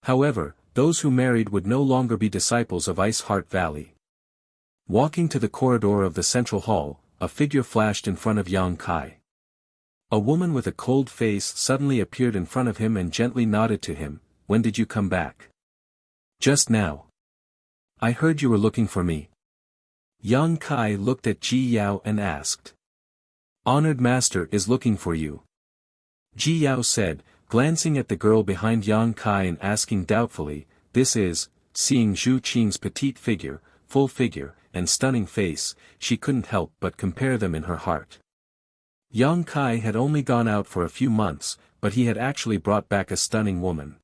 However, those who married would no longer be disciples of Ice Heart Valley. Walking to the corridor of the central hall, a figure flashed in front of Yang Kai. A woman with a cold face suddenly appeared in front of him and gently nodded to him. "When did you come back?" "Just now. I heard you were looking for me." Yang Kai looked at Ji Yao and asked. "Honored Master is looking for you," Ji Yao said, glancing at the girl behind Yang Kai and asking doubtfully, "This is," seeing Zhu Qing's petite figure, full figure, and stunning face, she couldn't help but compare them in her heart. Yang Kai had only gone out for a few months, but he had actually brought back a stunning woman.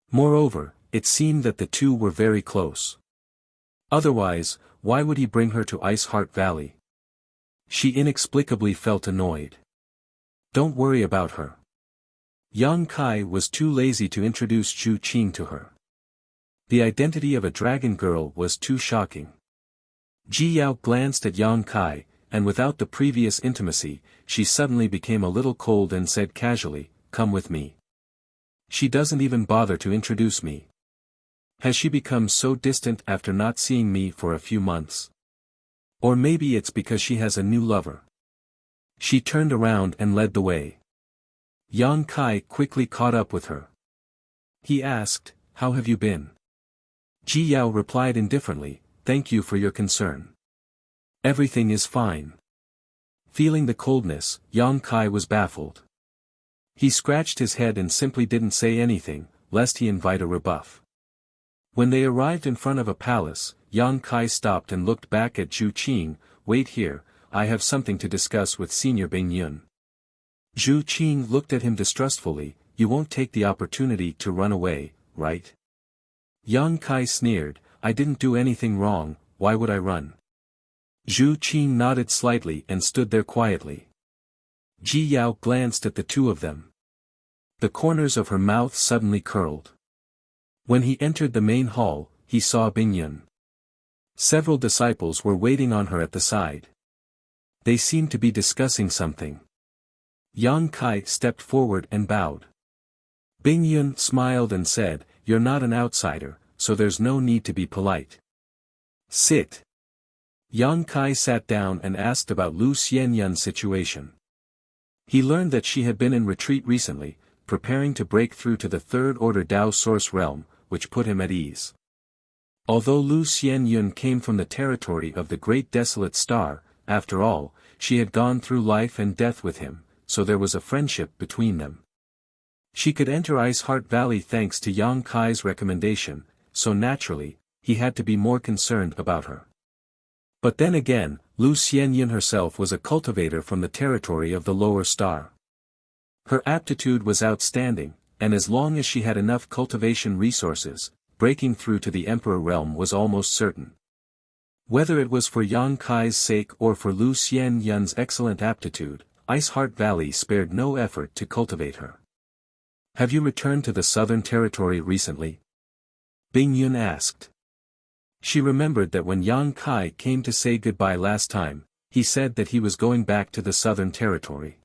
Moreover, it seemed that the two were very close. Otherwise, why would he bring her to Ice Heart Valley? She inexplicably felt annoyed. "Don't worry about her." Yang Kai was too lazy to introduce Zhu Qing to her. The identity of a dragon girl was too shocking. Ji Yao glanced at Yang Kai, and without the previous intimacy, she suddenly became a little cold and said casually, "Come with me." She doesn't even bother to introduce me. Has she become so distant after not seeing me for a few months? Or maybe it's because she has a new lover. She turned around and led the way. Yang Kai quickly caught up with her. He asked, "How have you been?" Ji Yao replied indifferently, "Thank you for your concern. Everything is fine." Feeling the coldness, Yang Kai was baffled. He scratched his head and simply didn't say anything, lest he invite a rebuff. When they arrived in front of a palace, Yang Kai stopped and looked back at Zhu Qing. "Wait here, I have something to discuss with Senior Bing Yun." Zhu Qing looked at him distrustfully. "You won't take the opportunity to run away, right?" Yang Kai sneered, "I didn't do anything wrong, why would I run?" Zhu Qing nodded slightly and stood there quietly. Ji Yao glanced at the two of them. The corners of her mouth suddenly curled. When he entered the main hall, he saw Bing Yun. Several disciples were waiting on her at the side. They seemed to be discussing something. Yang Kai stepped forward and bowed. Bing Yun smiled and said, "You're not an outsider, so there's no need to be polite. Sit." Yang Kai sat down and asked about Lu Xianyun's situation. He learned that she had been in retreat recently, preparing to break through to the Third Order Dao Source Realm, which put him at ease. Although Lu Xianyun came from the territory of the Great Desolate Star, after all, she had gone through life and death with him, so there was a friendship between them. She could enter Ice Heart Valley thanks to Yang Kai's recommendation, so naturally, he had to be more concerned about her. But then again, Lu Xianyun herself was a cultivator from the territory of the Lower Star. Her aptitude was outstanding, and as long as she had enough cultivation resources, breaking through to the Emperor realm was almost certain. Whether it was for Yang Kai's sake or for Lu Xianyun's excellent aptitude, Ice Heart Valley spared no effort to cultivate her. "Have you returned to the Southern Territory recently?" Bing Yun asked. She remembered that when Yang Kai came to say goodbye last time, he said that he was going back to the Southern Territory.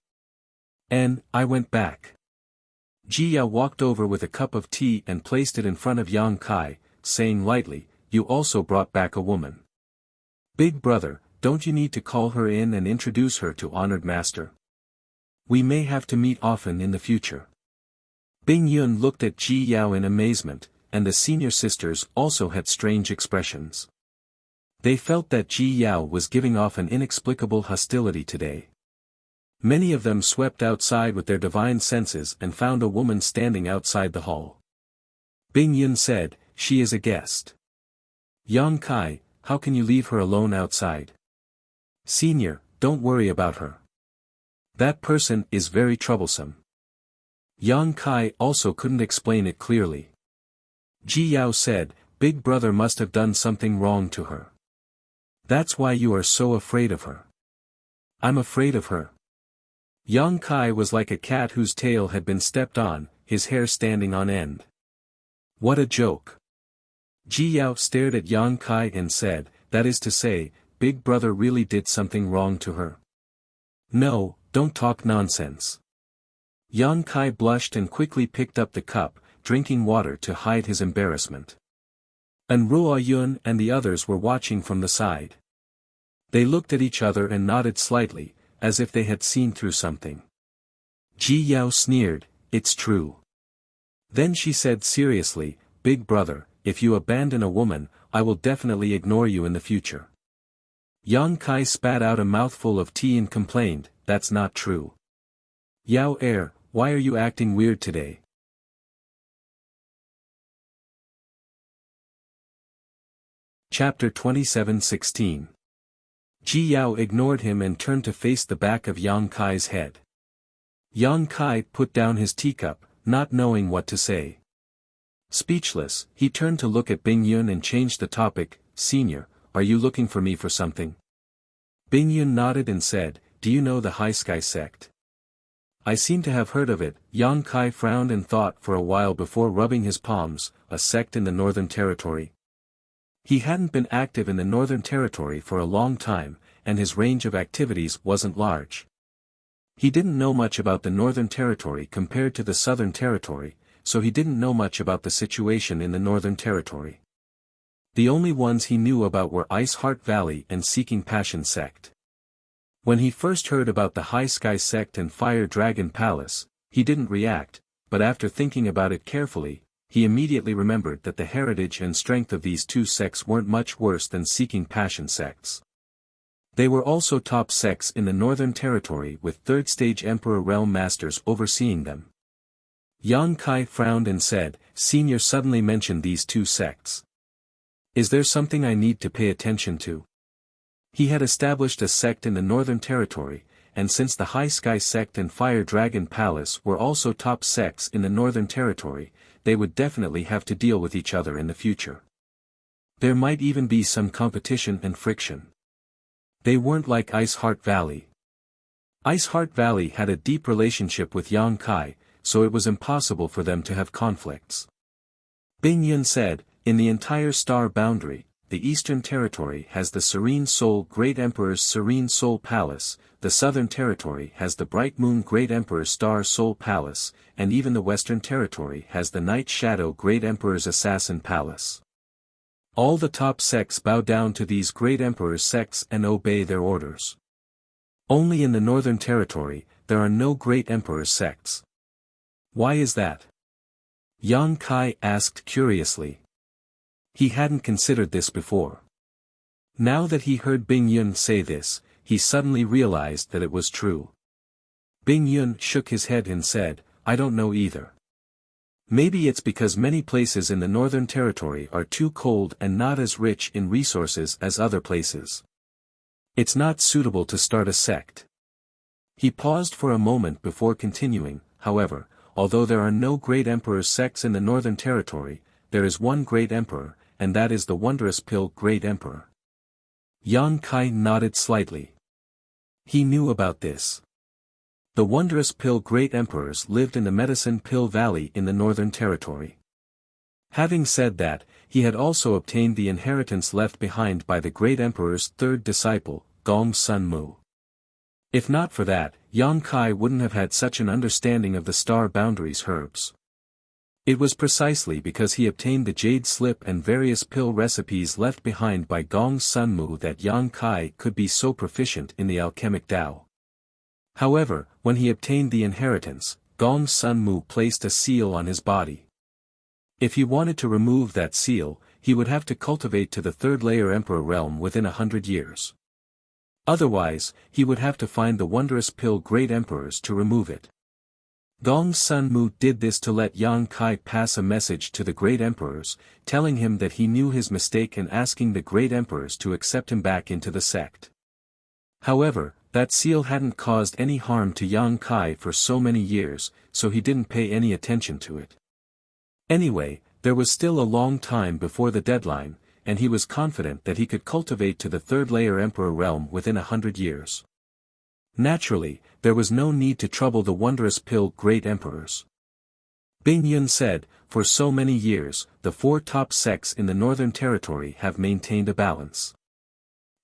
"And I went back." Ji Yao walked over with a cup of tea and placed it in front of Yang Kai, saying lightly, "You also brought back a woman. Big brother, don't you need to call her in and introduce her to Honored Master? We may have to meet often in the future." Bing Yun looked at Ji Yao in amazement, and the senior sisters also had strange expressions. They felt that Ji Yao was giving off an inexplicable hostility today. Many of them swept outside with their divine senses and found a woman standing outside the hall. Bing Yun said, "She is a guest. Yang Kai, how can you leave her alone outside?" "Senior, don't worry about her. That person is very troublesome." Yang Kai also couldn't explain it clearly. Ji Yao said, "Big brother must have done something wrong to her. That's why you are so afraid of her. I'm afraid of her. Yang Kai was like a cat whose tail had been stepped on, his hair standing on end. What a joke. Ji Yao stared at Yang Kai and said, that is to say, Big Brother really did something wrong to her. No, don't talk nonsense. Yang Kai blushed and quickly picked up the cup, drinking water to hide his embarrassment. And Ruo Yun and the others were watching from the side. They looked at each other and nodded slightly, as if they had seen through something. Ji Yao sneered, it's true. Then she said seriously, Big Brother, if you abandon a woman, I will definitely ignore you in the future. Yang Kai spat out a mouthful of tea and complained, that's not true. Yao Er, why are you acting weird today? Chapter 27:16. Ji Yao ignored him and turned to face the back of Yang Kai's head. Yang Kai put down his teacup, not knowing what to say. Speechless, he turned to look at Bing Yun and changed the topic, Senior, are you looking for me for something? Bing Yun nodded and said, do you know the High Sky sect? I seem to have heard of it. Yang Kai frowned and thought for a while before rubbing his palms, a sect in the Northern Territory. He hadn't been active in the Northern Territory for a long time, and his range of activities wasn't large. He didn't know much about the Northern Territory compared to the Southern Territory, so he didn't know much about the situation in the Northern Territory. The only ones he knew about were Ice Heart Valley and Seeking Passion sect. When he first heard about the High Sky sect and Fire Dragon Palace, he didn't react, but after thinking about it carefully, he immediately remembered that the heritage and strength of these two sects weren't much worse than Seeking Passion sects. They were also top sects in the Northern Territory with third-stage Emperor Realm Masters overseeing them. Yang Kai frowned and said, Senior suddenly mentioned these two sects. Is there something I need to pay attention to? He had established a sect in the Northern Territory, and since the High Sky sect and Fire Dragon Palace were also top sects in the Northern Territory, they would definitely have to deal with each other in the future. There might even be some competition and friction. They weren't like Ice Heart Valley. Ice Heart Valley had a deep relationship with Yang Kai, so it was impossible for them to have conflicts. Bing Yun said, in the entire star boundary, the Eastern Territory has the Serene Soul Great Emperor's Serene Soul Palace, the Southern Territory has the Bright Moon Great Emperor's Star Soul Palace, and even the Western Territory has the Night Shadow Great Emperor's Assassin Palace. All the top sects bow down to these Great Emperor's sects and obey their orders. Only in the Northern Territory, there are no Great Emperor's sects. Why is that? Yang Kai asked curiously. He hadn't considered this before. Now that he heard Bing Yun say this, he suddenly realized that it was true. Bing Yun shook his head and said, I don't know either. Maybe it's because many places in the Northern Territory are too cold and not as rich in resources as other places. It's not suitable to start a sect. He paused for a moment before continuing, however, although there are no Great Emperor's sects in the Northern Territory, there is one Great Emperor, and that is the Wondrous Pill Great Emperor. Yang Kai nodded slightly. He knew about this. The Wondrous Pill Great Emperors lived in the Medicine Pill Valley in the Northern Territory. Having said that, he had also obtained the inheritance left behind by the Great Emperor's third disciple, Gong Sun Mu. If not for that, Yang Kai wouldn't have had such an understanding of the star boundaries herbs. It was precisely because he obtained the jade slip and various pill recipes left behind by Gong Sun Mu that Yang Kai could be so proficient in the alchemic Tao. However, when he obtained the inheritance, Gong Sun Mu placed a seal on his body. If he wanted to remove that seal, he would have to cultivate to the third layer Emperor realm within 100 years. Otherwise, he would have to find the Wondrous Pill Great Emperors to remove it. Gong Sun Mu did this to let Yang Kai pass a message to the Great Emperors, telling him that he knew his mistake and asking the Great Emperors to accept him back into the sect. However, that seal hadn't caused any harm to Yang Kai for so many years, so he didn't pay any attention to it. Anyway, there was still a long time before the deadline, and he was confident that he could cultivate to the third-layer emperor realm within 100 years. Naturally, there was no need to trouble the wondrous pill great emperors. Bing Yun said, for so many years, the 4 top sects in the Northern Territory have maintained a balance.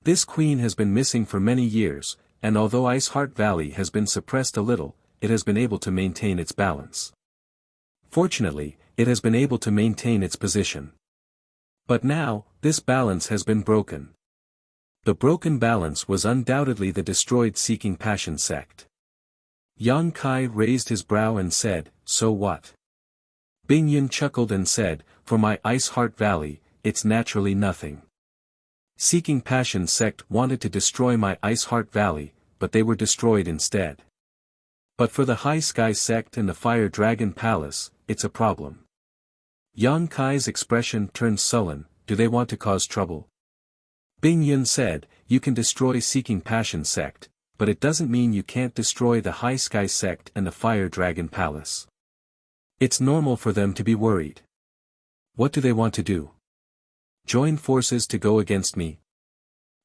This queen has been missing for many years, and although Ice Heart Valley has been suppressed a little, it has been able to maintain its balance. Fortunately, it has been able to maintain its position. But now, this balance has been broken. The broken balance was undoubtedly the destroyed Seeking Passion sect. Yang Kai raised his brow and said, so what? Bing Yun chuckled and said, for my Ice Heart Valley, it's naturally nothing. Seeking Passion sect wanted to destroy my Ice Heart Valley, but they were destroyed instead. But for the High Sky sect and the Fire Dragon Palace, it's a problem. Yang Kai's expression turned sullen, do they want to cause trouble? Bing Yun said, you can destroy Seeking Passion sect, but it doesn't mean you can't destroy the High Sky sect and the Fire Dragon Palace. It's normal for them to be worried. What do they want to do? Join forces to go against me?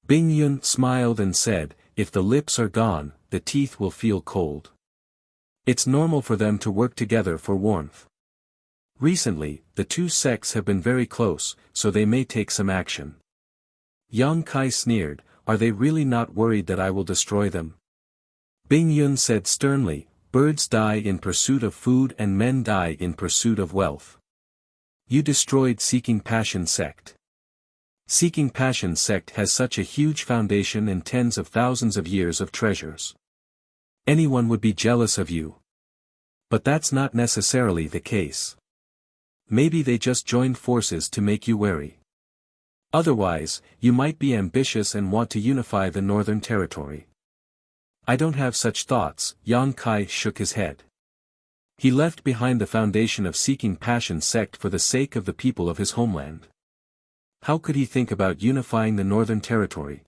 Bing Yun smiled and said, if the lips are gone, the teeth will feel cold. It's normal for them to work together for warmth. Recently, the 2 sects have been very close, so they may take some action. Yang Kai sneered, are they really not worried that I will destroy them? Bing Yun said sternly, birds die in pursuit of food and men die in pursuit of wealth. You destroyed Seeking Passion sect. Seeking Passion sect has such a huge foundation and tens of thousands of years of treasures. Anyone would be jealous of you. But that's not necessarily the case. Maybe they just joined forces to make you wary. Otherwise, you might be ambitious and want to unify the Northern Territory. I don't have such thoughts, Yang Kai shook his head. He left behind the foundation of Seeking Passion sect for the sake of the people of his homeland. How could he think about unifying the Northern Territory?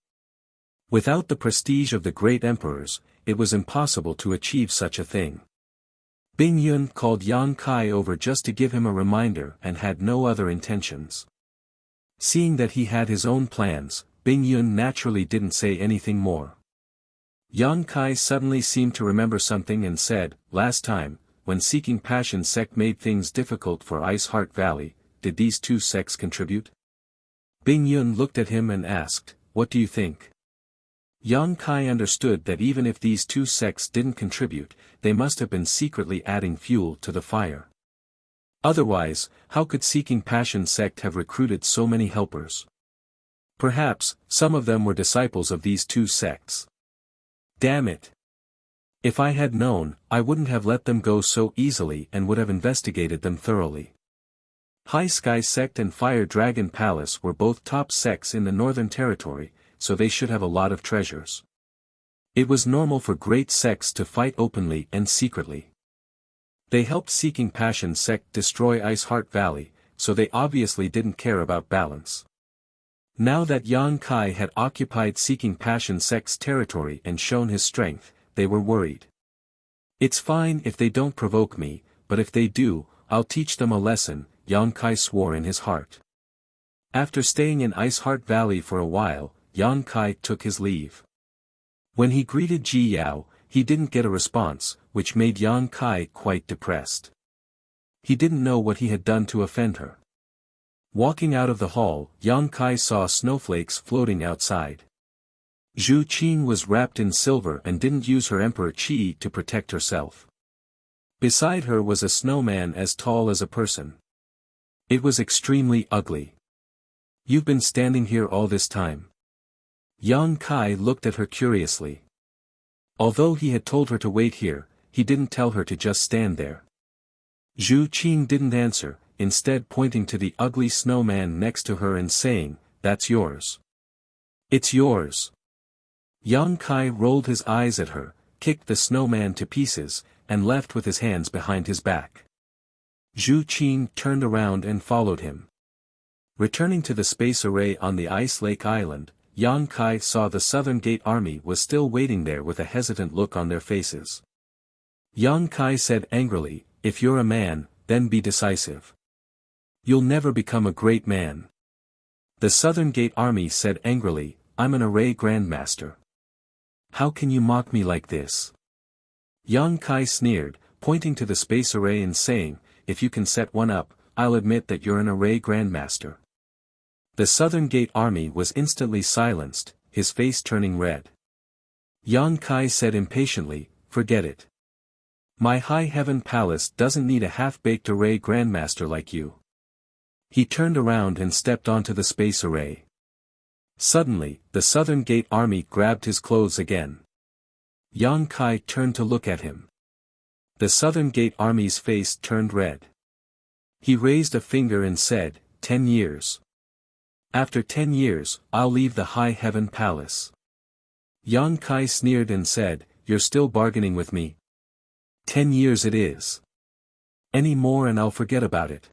Without the prestige of the great emperors, it was impossible to achieve such a thing. Bing Yun called Yang Kai over just to give him a reminder and had no other intentions. Seeing that he had his own plans, Bing Yun naturally didn't say anything more. Yang Kai suddenly seemed to remember something and said, last time, when Seeking Passion sect made things difficult for Ice Heart Valley, did these 2 sects contribute? Bing Yun looked at him and asked, what do you think? Yang Kai understood that even if these 2 sects didn't contribute, they must have been secretly adding fuel to the fire. Otherwise, how could Seeking Passion sect have recruited so many helpers? Perhaps, some of them were disciples of these 2 sects. Damn it! If I had known, I wouldn't have let them go so easily and would have investigated them thoroughly. High Sky sect and Fire Dragon Palace were both top sects in the Northern Territory, so they should have a lot of treasures. It was normal for great sects to fight openly and secretly. They helped Seeking Passion sect destroy Ice Heart Valley, so they obviously didn't care about balance. Now that Yang Kai had occupied Seeking Passion sect's territory and shown his strength, they were worried. It's fine if they don't provoke me, but if they do, I'll teach them a lesson, Yang Kai swore in his heart. After staying in Ice Heart Valley for a while, Yang Kai took his leave. When he greeted Ji Yao, he didn't get a response, which made Yang Kai quite depressed. He didn't know what he had done to offend her. Walking out of the hall, Yang Kai saw snowflakes floating outside. Zhu Qing was wrapped in silver and didn't use her emperor chi to protect herself. Beside her was a snowman as tall as a person. It was extremely ugly. You've been standing here all this time. Yang Kai looked at her curiously. Although he had told her to wait here, he didn't tell her to just stand there. Zhu Qing didn't answer, instead pointing to the ugly snowman next to her and saying, "That's yours. It's yours." Yang Kai rolled his eyes at her, kicked the snowman to pieces, and left with his hands behind his back. Zhu Qing turned around and followed him. Returning to the space array on the Ice Lake Island, Yang Kai saw the Southern Gate Army was still waiting there with a hesitant look on their faces. Yang Kai said angrily, "If you're a man, then be decisive. You'll never become a great man. The Southern Gate Army said angrily, I'm an array grandmaster. How can you mock me like this? Yang Kai sneered, pointing to the space array and saying, if you can set one up, I'll admit that you're an array grandmaster. The Southern Gate Army was instantly silenced, his face turning red. Yang Kai said impatiently, forget it. My High Heaven Palace doesn't need a half-baked array grandmaster like you. He turned around and stepped onto the space array. Suddenly, the Southern Gate Army grabbed his clothes again. Yang Kai turned to look at him. The Southern Gate Army's face turned red. He raised a finger and said, 10 years. After 10 years, I'll leave the High Heaven Palace. Yang Kai sneered and said, you're still bargaining with me? 10 years it is. Any more and I'll forget about it.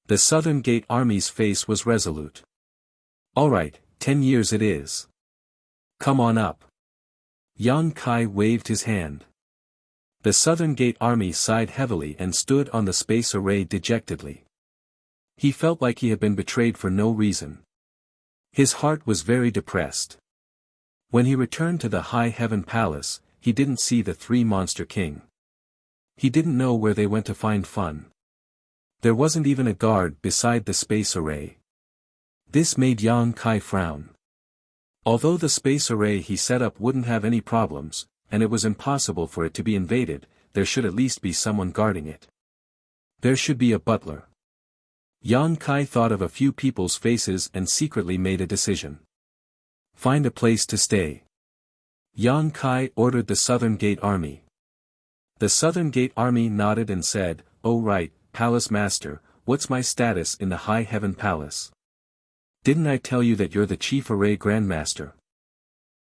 The Southern Gate Army's face was resolute. All right, 10 years it is. Come on up. Yang Kai waved his hand. The Southern Gate Army sighed heavily and stood on the space array dejectedly. He felt like he had been betrayed for no reason. His heart was very depressed. When he returned to the High Heaven Palace, he didn't see the three Monster King. He didn't know where they went to find fun. There wasn't even a guard beside the space array. This made Yang Kai frown. Although the space array he set up wouldn't have any problems, and it was impossible for it to be invaded, there should at least be someone guarding it. There should be a butler. Yang Kai thought of a few people's faces and secretly made a decision. Find a place to stay. Yang Kai ordered the Southern Gate Army. The Southern Gate Army nodded and said, oh right, Palace Master, what's my status in the High Heaven Palace? Didn't I tell you that you're the Chief Array Grandmaster?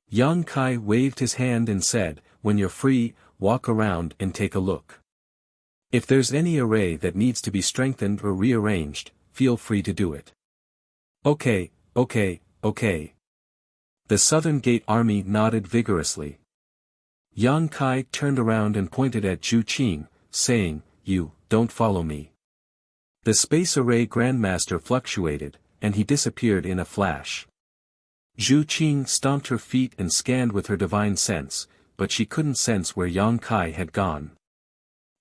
Yang Kai waved his hand and said, when you're free, walk around and take a look. If there's any array that needs to be strengthened or rearranged, feel free to do it. Okay. The Southern Gate Army nodded vigorously. Yang Kai turned around and pointed at Zhu Qing, saying, you, don't follow me. The Space Array Grandmaster fluctuated, and he disappeared in a flash. Zhu Qing stomped her feet and scanned with her divine sense, but she couldn't sense where Yang Kai had gone.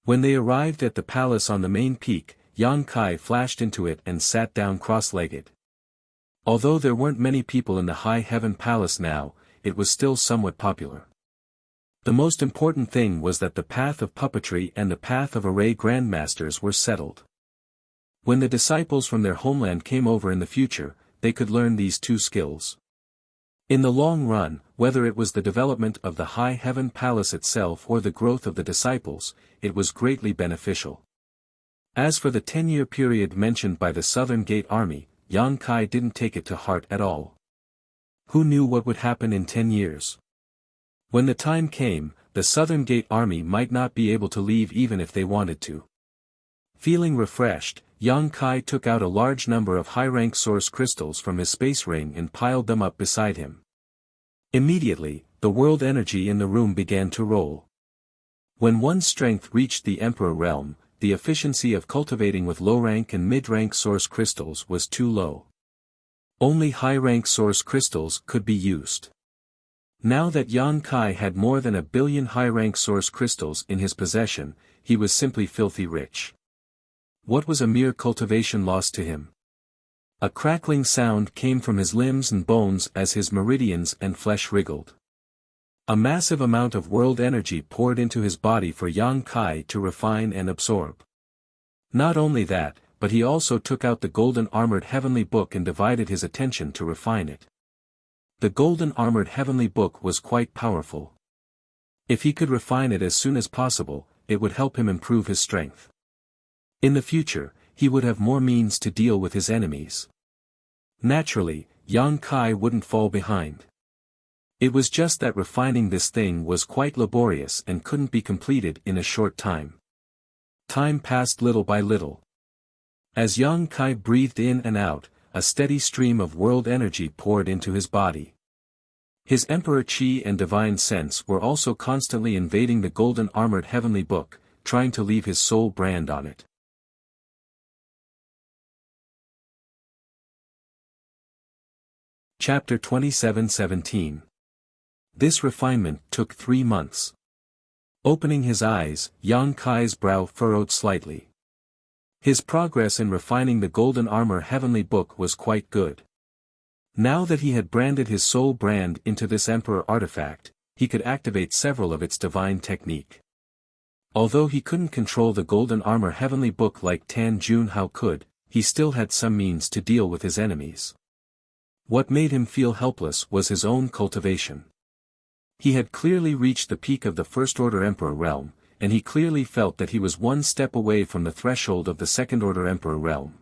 When they arrived at the palace on the main peak, Yang Kai flashed into it and sat down cross-legged. Although there weren't many people in the High Heaven Palace now, it was still somewhat popular. The most important thing was that the path of puppetry and the path of array grandmasters were settled. When the disciples from their homeland came over in the future, they could learn these two skills. In the long run, whether it was the development of the High Heaven Palace itself or the growth of the disciples, it was greatly beneficial. As for the 10-year period mentioned by the Southern Gate Army, Yang Kai didn't take it to heart at all. Who knew what would happen in 10 years? When the time came, the Southern Gate Army might not be able to leave even if they wanted to. Feeling refreshed, Yang Kai took out a large number of high-rank source crystals from his space ring and piled them up beside him. Immediately, the world energy in the room began to roll. When one's strength reached the Emperor realm, the efficiency of cultivating with low-rank and mid-rank source crystals was too low. Only high-rank source crystals could be used. Now that Yang Kai had more than 1 billion high-rank source crystals in his possession, he was simply filthy rich. What was a mere cultivation loss to him? A crackling sound came from his limbs and bones as his meridians and flesh wriggled. A massive amount of world energy poured into his body for Yang Kai to refine and absorb. Not only that, but he also took out the golden armored heavenly book and divided his attention to refine it. The golden armored heavenly book was quite powerful. If he could refine it as soon as possible, it would help him improve his strength. In the future, he would have more means to deal with his enemies. Naturally, Yang Kai wouldn't fall behind. It was just that refining this thing was quite laborious and couldn't be completed in a short time. Time passed little by little. As Yang Kai breathed in and out, a steady stream of world energy poured into his body. His Emperor Qi and Divine Sense were also constantly invading the golden armored heavenly book, trying to leave his soul brand on it. Chapter 27:17. This refinement took 3 months. Opening his eyes, Yang Kai's brow furrowed slightly. His progress in refining the Golden Armor Heavenly Book was quite good. Now that he had branded his soul brand into this Emperor artifact, he could activate several of its divine technique. Although he couldn't control the Golden Armor Heavenly Book like Tan Junhao could, he still had some means to deal with his enemies. What made him feel helpless was his own cultivation. He had clearly reached the peak of the First Order Emperor realm, and he clearly felt that he was one step away from the threshold of the Second Order Emperor realm.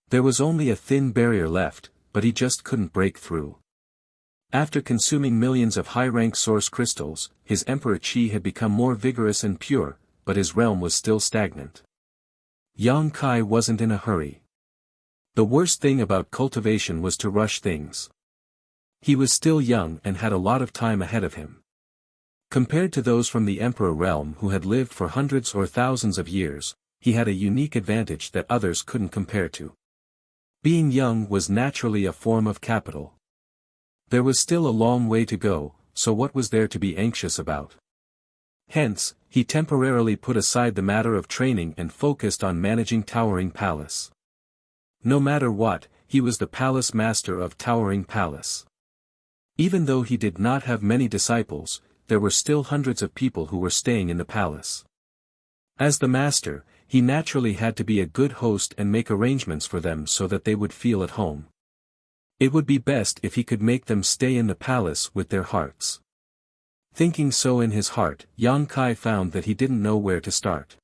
There was only a thin barrier left, but he just couldn't break through. After consuming millions of high-rank source crystals, his Emperor Qi had become more vigorous and pure, but his realm was still stagnant. Yang Kai wasn't in a hurry. The worst thing about cultivation was to rush things. He was still young and had a lot of time ahead of him. Compared to those from the Emperor realm who had lived for hundreds or thousands of years, he had a unique advantage that others couldn't compare to. Being young was naturally a form of capital. There was still a long way to go, so what was there to be anxious about? Hence, he temporarily put aside the matter of training and focused on managing Towering Palace. No matter what, he was the palace master of Towering Palace. Even though he did not have many disciples, there were still hundreds of people who were staying in the palace. As the master, he naturally had to be a good host and make arrangements for them so that they would feel at home. It would be best if he could make them stay in the palace with their hearts. Thinking so in his heart, Yang Kai found that he didn't know where to start.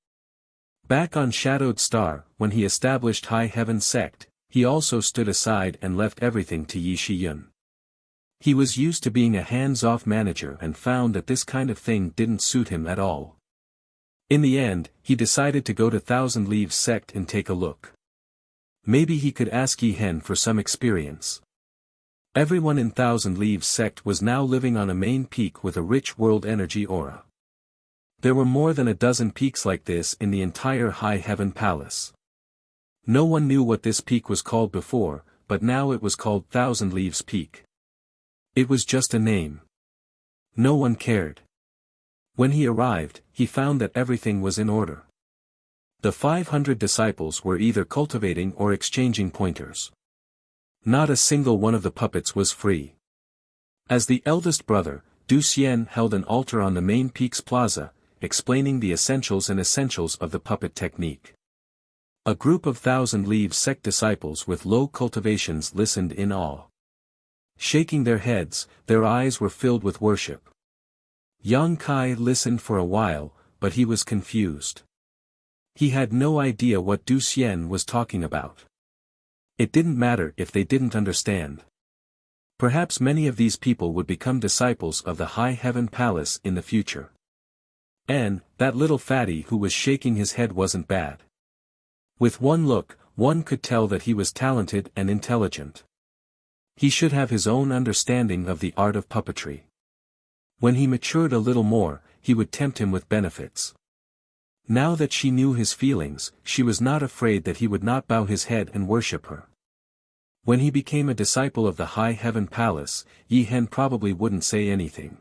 Back on Shadowed Star, when he established High Heaven Sect, he also stood aside and left everything to Yi Shiyun. He was used to being a hands-off manager and found that this kind of thing didn't suit him at all. In the end, he decided to go to Thousand Leaves Sect and take a look. Maybe he could ask Yi Hen for some experience. Everyone in Thousand Leaves Sect was now living on a main peak with a rich world energy aura. There were more than a dozen peaks like this in the entire High Heaven Palace. No one knew what this peak was called before, but now it was called Thousand Leaves Peak. It was just a name. No one cared. When he arrived, he found that everything was in order. The 500 disciples were either cultivating or exchanging pointers. Not a single one of the puppets was free. As the eldest brother, Du Xian held an altar on the main peak's plaza, explaining the essentials of the puppet technique. A group of Thousand Leaves Sect disciples with low cultivations listened in awe. Shaking their heads, their eyes were filled with worship. Yang Kai listened for a while, but he was confused. He had no idea what Du Xian was talking about. It didn't matter if they didn't understand. Perhaps many of these people would become disciples of the High Heaven Palace in the future. And, that little fatty who was shaking his head wasn't bad. With one look, one could tell that he was talented and intelligent. He should have his own understanding of the art of puppetry. When he matured a little more, he would tempt him with benefits. Now that she knew his feelings, she was not afraid that he would not bow his head and worship her. When he became a disciple of the High Heaven Palace, Yi Hen probably wouldn't say anything.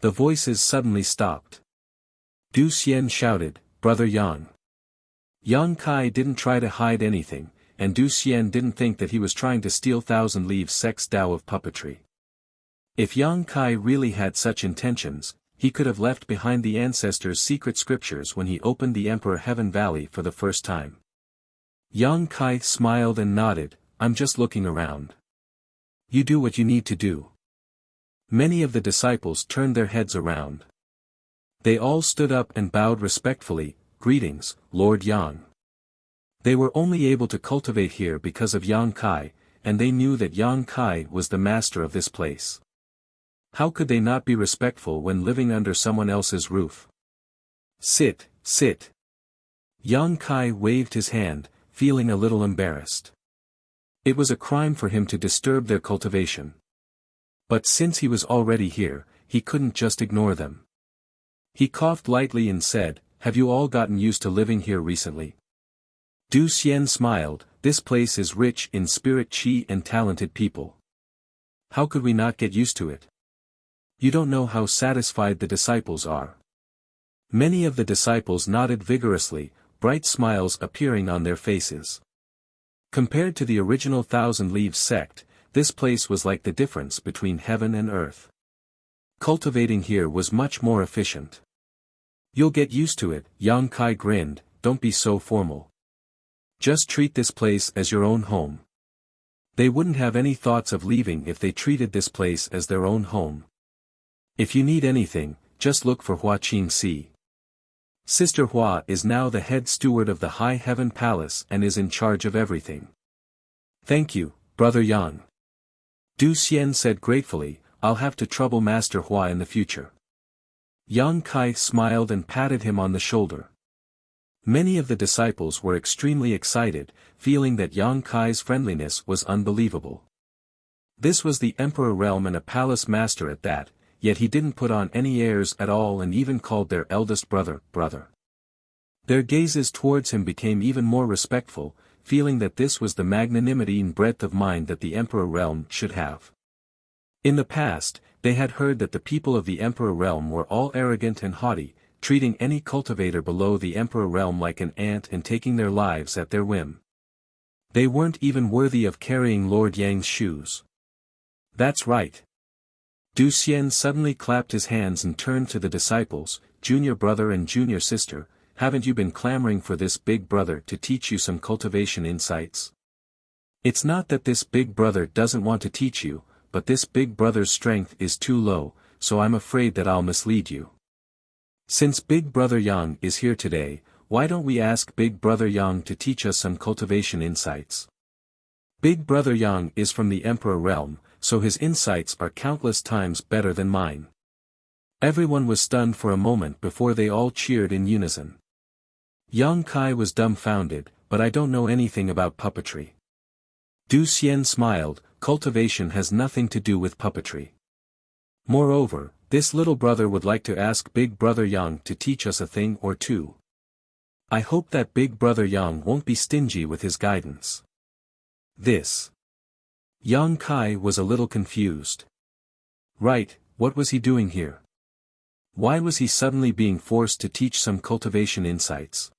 The voices suddenly stopped. Du Xian shouted, "Brother Yang." Yang Kai didn't try to hide anything, and Du Xian didn't think that he was trying to steal Thousand Leaves Sect's Tao of puppetry. If Yang Kai really had such intentions, he could have left behind the ancestors' secret scriptures when he opened the Emperor Heaven Valley for the first time. Yang Kai smiled and nodded, "I'm just looking around." "You do what you need to do." Many of the disciples turned their heads around. They all stood up and bowed respectfully, "Greetings, Lord Yang." They were only able to cultivate here because of Yang Kai, and they knew that Yang Kai was the master of this place. How could they not be respectful when living under someone else's roof? "Sit, sit." Yang Kai waved his hand, feeling a little embarrassed. It was a crime for him to disturb their cultivation. But since he was already here, he couldn't just ignore them. He coughed lightly and said, "Have you all gotten used to living here recently?" Du Xian smiled, "This place is rich in spirit qi and talented people. How could we not get used to it? You don't know how satisfied the disciples are. Many of the disciples nodded vigorously, bright smiles appearing on their faces. Compared to the original Thousand Leaves sect, this place was like the difference between heaven and earth. Cultivating here was much more efficient. You'll get used to it, Yang Kai grinned, don't be so formal. Just treat this place as your own home. They wouldn't have any thoughts of leaving if they treated this place as their own home. If you need anything, just look for Hua Qing Si. Sister Hua is now the head steward of the High Heaven Palace and is in charge of everything. Thank you, Brother Yang. Du Xian said gratefully, I'll have to trouble Master Hua in the future. Yang Kai smiled and patted him on the shoulder. Many of the disciples were extremely excited, feeling that Yang Kai's friendliness was unbelievable. This was the Emperor Realm and a palace master at that, yet he didn't put on any airs at all and even called their eldest brother, brother. Their gazes towards him became even more respectful, feeling that this was the magnanimity and breadth of mind that the Emperor Realm should have. In the past, they had heard that the people of the Emperor Realm were all arrogant and haughty, treating any cultivator below the Emperor Realm like an ant and taking their lives at their whim. They weren't even worthy of carrying Lord Yang's shoes. That's right. Du Xian suddenly clapped his hands and turned to the disciples, junior brother and junior sister, haven't you been clamoring for this big brother to teach you some cultivation insights? It's not that this big brother doesn't want to teach you, but this big brother's strength is too low, so I'm afraid that I'll mislead you. Since Big Brother Yang is here today, why don't we ask Big Brother Yang to teach us some cultivation insights? Big Brother Yang is from the Emperor Realm, so his insights are countless times better than mine. Everyone was stunned for a moment before they all cheered in unison. Yang Kai was dumbfounded, but I don't know anything about puppetry. Du Xian smiled, cultivation has nothing to do with puppetry. Moreover, this little brother would like to ask Big Brother Yang to teach us a thing or two. I hope that Big Brother Yang won't be stingy with his guidance. This. Yang Kai was a little confused. Right, what was he doing here? Why was he suddenly being forced to teach some cultivation insights?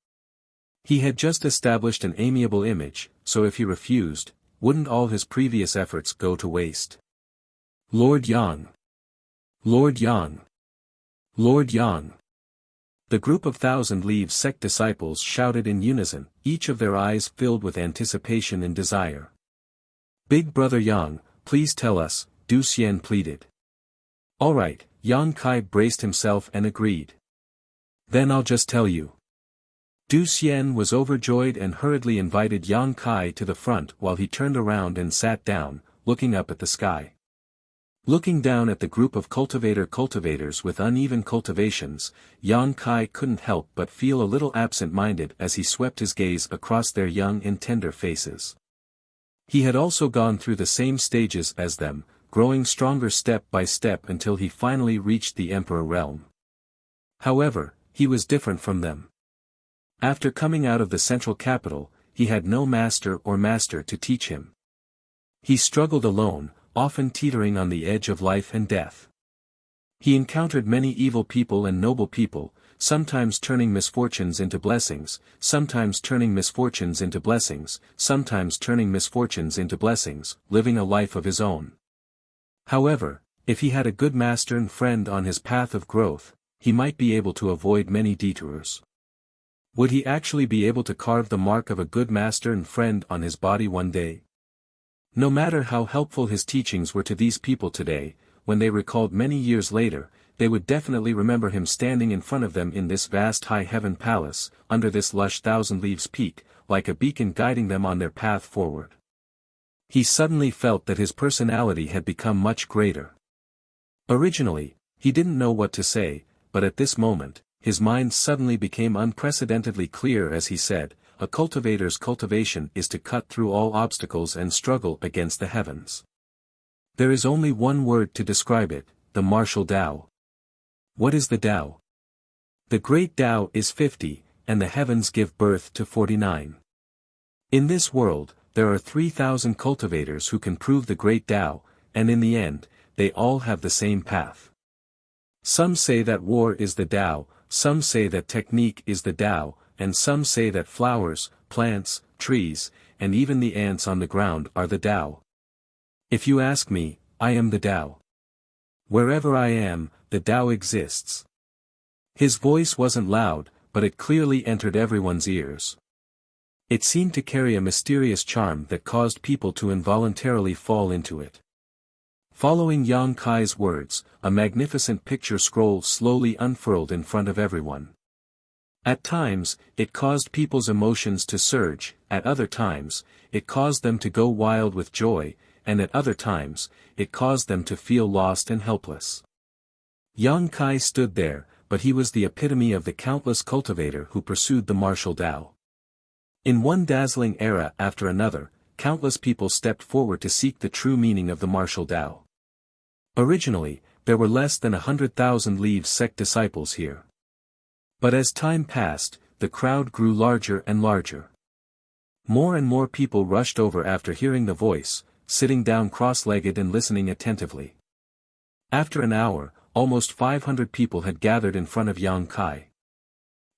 He had just established an amiable image, so if he refused, wouldn't all his previous efforts go to waste? Lord Yang! Lord Yang! Lord Yang! The group of Thousand Leaves sect disciples shouted in unison, each of their eyes filled with anticipation and desire. Big Brother Yang, please tell us, Du Xian pleaded. All right, Yang Kai braced himself and agreed. Then I'll just tell you. Du Xian was overjoyed and hurriedly invited Yang Kai to the front while he turned around and sat down, looking up at the sky. Looking down at the group of cultivators with uneven cultivations, Yang Kai couldn't help but feel a little absent-minded as he swept his gaze across their young and tender faces. He had also gone through the same stages as them, growing stronger step by step until he finally reached the Emperor Realm. However, he was different from them. After coming out of the central capital, he had no master to teach him. He struggled alone, often teetering on the edge of life and death. He encountered many evil people and noble people, sometimes turning misfortunes into blessings, sometimes turning misfortunes into blessings, sometimes turning misfortunes into blessings, living a life of his own. However, if he had a good master and friend on his path of growth, he might be able to avoid many detours. Would he actually be able to carve the mark of a good master and friend on his body one day? No matter how helpful his teachings were to these people today, when they recalled many years later, they would definitely remember him standing in front of them in this vast high heaven palace, under this lush Thousand Leaves peak, like a beacon guiding them on their path forward. He suddenly felt that his personality had become much greater. Originally, he didn't know what to say, but at this moment, his mind suddenly became unprecedentedly clear as he said, a cultivator's cultivation is to cut through all obstacles and struggle against the heavens. There is only one word to describe it, the martial Tao. What is the Tao? The great Tao is 50, and the heavens give birth to 49. In this world, there are 3,000 cultivators who can prove the great Tao, and in the end, they all have the same path. Some say that war is the Tao, some say that technique is the Tao, and some say that flowers, plants, trees, and even the ants on the ground are the Tao. If you ask me, I am the Tao. Wherever I am, the Tao exists. His voice wasn't loud, but it clearly entered everyone's ears. It seemed to carry a mysterious charm that caused people to involuntarily fall into it. Following Yang Kai's words, a magnificent picture scroll slowly unfurled in front of everyone. At times, it caused people's emotions to surge, at other times, it caused them to go wild with joy, and at other times, it caused them to feel lost and helpless. Yang Kai stood there, but he was the epitome of the countless cultivator who pursued the martial Tao. In one dazzling era after another, countless people stepped forward to seek the true meaning of the martial Tao. Originally, there were less than 100,000 Leaves sect disciples here. But as time passed, the crowd grew larger and larger. More and more people rushed over after hearing the voice, sitting down cross-legged and listening attentively. After an hour, almost 500 people had gathered in front of Yang Kai.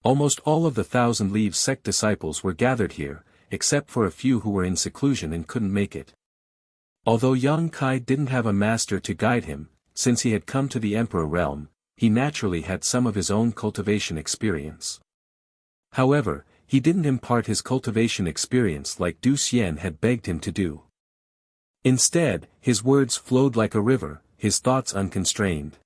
Almost all of the 1,000 Leaves sect disciples were gathered here, except for a few who were in seclusion and couldn't make it. Although Yang Kai didn't have a master to guide him, since he had come to the Emperor realm, he naturally had some of his own cultivation experience. However, he didn't impart his cultivation experience like Du Xian had begged him to do. Instead, his words flowed like a river, his thoughts unconstrained.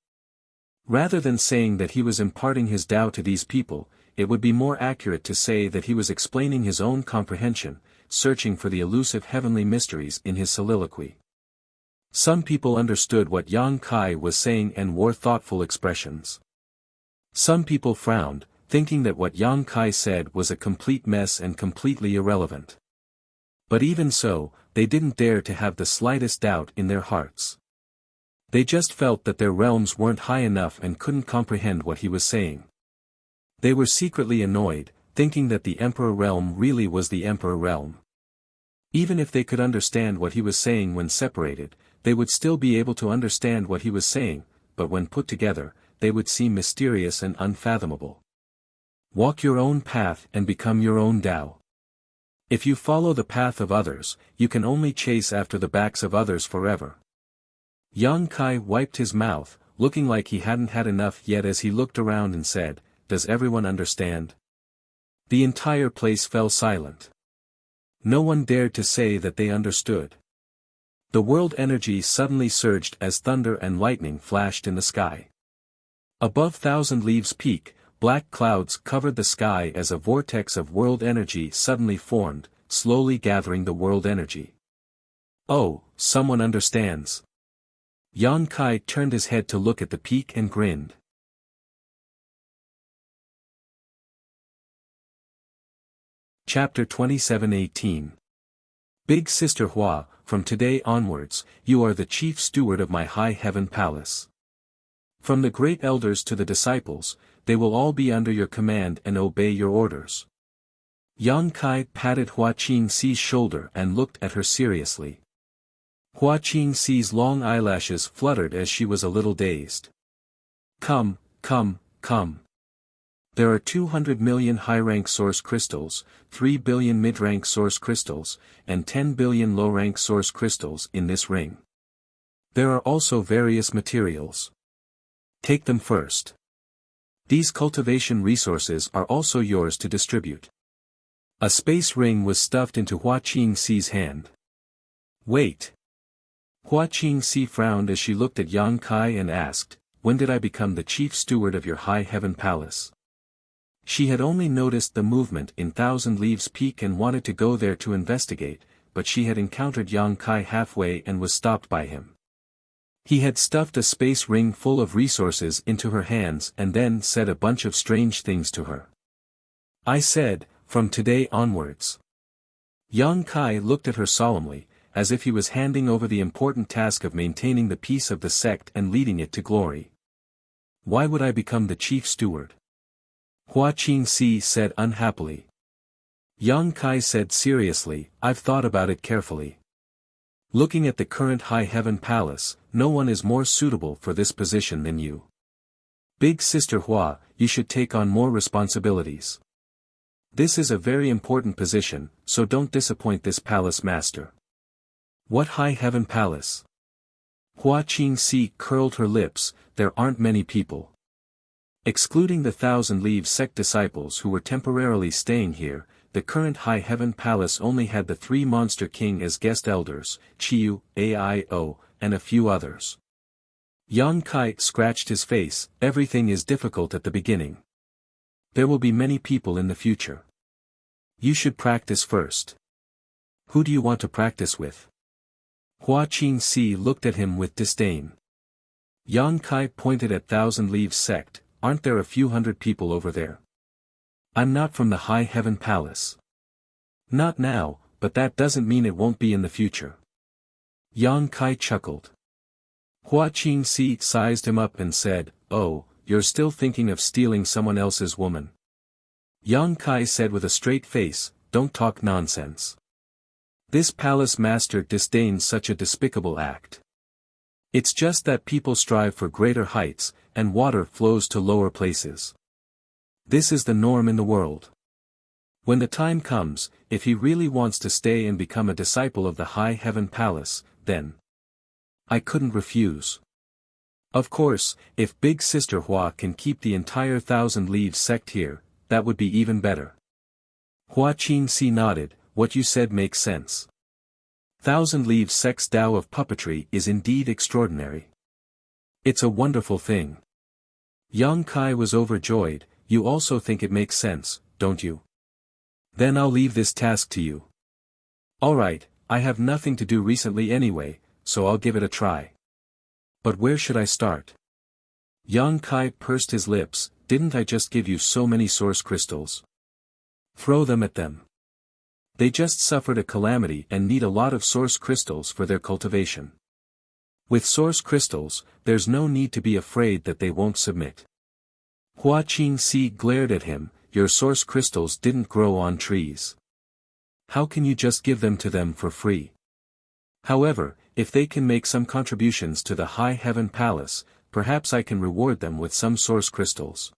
Rather than saying that he was imparting his Tao to these people, it would be more accurate to say that he was explaining his own comprehension, searching for the elusive heavenly mysteries in his soliloquy. Some people understood what Yang Kai was saying and wore thoughtful expressions. Some people frowned, thinking that what Yang Kai said was a complete mess and completely irrelevant. But even so, they didn't dare to have the slightest doubt in their hearts. They just felt that their realms weren't high enough and couldn't comprehend what he was saying. They were secretly annoyed, thinking that the Emperor realm really was the Emperor realm. Even if they could understand what he was saying when separated, they would still be able to understand what he was saying, but when put together, they would seem mysterious and unfathomable. Walk your own path and become your own Tao. If you follow the path of others, you can only chase after the backs of others forever. Yang Kai wiped his mouth, looking like he hadn't had enough yet as he looked around and said, "Does everyone understand?" The entire place fell silent. No one dared to say that they understood. The world energy suddenly surged as thunder and lightning flashed in the sky. Above Thousand Leaves Peak, black clouds covered the sky as a vortex of world energy suddenly formed, slowly gathering the world energy. "Oh, someone understands." Yang Kai turned his head to look at the peak and grinned. Chapter 27:18. Big Sister Hua, from today onwards, you are the chief steward of my high heaven palace. From the great elders to the disciples, they will all be under your command and obey your orders. Yang Kai patted Hua Qingxi's shoulder and looked at her seriously. Hua Qingxi's long eyelashes fluttered as she was a little dazed. Come, come, come. There are 200 million high-rank source crystals, 3 billion mid-rank source crystals, and 10 billion low-rank source crystals in this ring. There are also various materials. Take them first. These cultivation resources are also yours to distribute. A space ring was stuffed into Hua Qingxi's hand. Wait. Hua Qingxi frowned as she looked at Yang Kai and asked, "When did I become the chief steward of your high heaven palace?" She had only noticed the movement in Thousand Leaves Peak and wanted to go there to investigate, but she had encountered Yang Kai halfway and was stopped by him. He had stuffed a space ring full of resources into her hands and then said a bunch of strange things to her. I said, "From today onwards." Yang Kai looked at her solemnly, as if he was handing over the important task of maintaining the peace of the sect and leading it to glory. Why would I become the chief steward? Hua Qingxi said unhappily. Yang Kai said seriously, I've thought about it carefully. Looking at the current High Heaven Palace, no one is more suitable for this position than you. Big Sister Hua, you should take on more responsibilities. This is a very important position, so don't disappoint this palace master. What High Heaven Palace? Hua Qingxi curled her lips. There aren't many people. Excluding the 1,000 Leaves sect disciples who were temporarily staying here, the current High Heaven Palace only had the 3 Monster King as guest elders, Chiyu, Aio, and a few others. Yang Kai scratched his face. Everything is difficult at the beginning. There will be many people in the future. You should practice first. Who do you want to practice with? Hua Qingxi looked at him with disdain. Yang Kai pointed at 1,000 Leaves sect. Aren't there a few hundred people over there? I'm not from the High Heaven Palace. Not now, but that doesn't mean it won't be in the future. Yang Kai chuckled. Hua Qingxi sized him up and said, "Oh, you're still thinking of stealing someone else's woman." Yang Kai said with a straight face, "Don't talk nonsense. This palace master disdains such a despicable act. It's just that people strive for greater heights, and water flows to lower places. This is the norm in the world. When the time comes, if he really wants to stay and become a disciple of the High Heaven Palace, then I couldn't refuse. Of course, if Big Sister Hua can keep the entire 1,000 Leaves sect here, that would be even better." Hua Qingxi nodded. "What you said makes sense. 1,000 Leaves sect's Tao of puppetry is indeed extraordinary. It's a wonderful thing." Yang Kai was overjoyed. "You also think it makes sense, don't you? Then I'll leave this task to you." "Alright, I have nothing to do recently anyway, so I'll give it a try. But where should I start?" Yang Kai pursed his lips. "Didn't I just give you so many source crystals? Throw them at them. They just suffered a calamity and need a lot of source crystals for their cultivation. With source crystals, there's no need to be afraid that they won't submit." Hua Qingxi glared at him. "Your source crystals didn't grow on trees. How can you just give them to them for free? However, if they can make some contributions to the High Heaven Palace, perhaps I can reward them with some source crystals."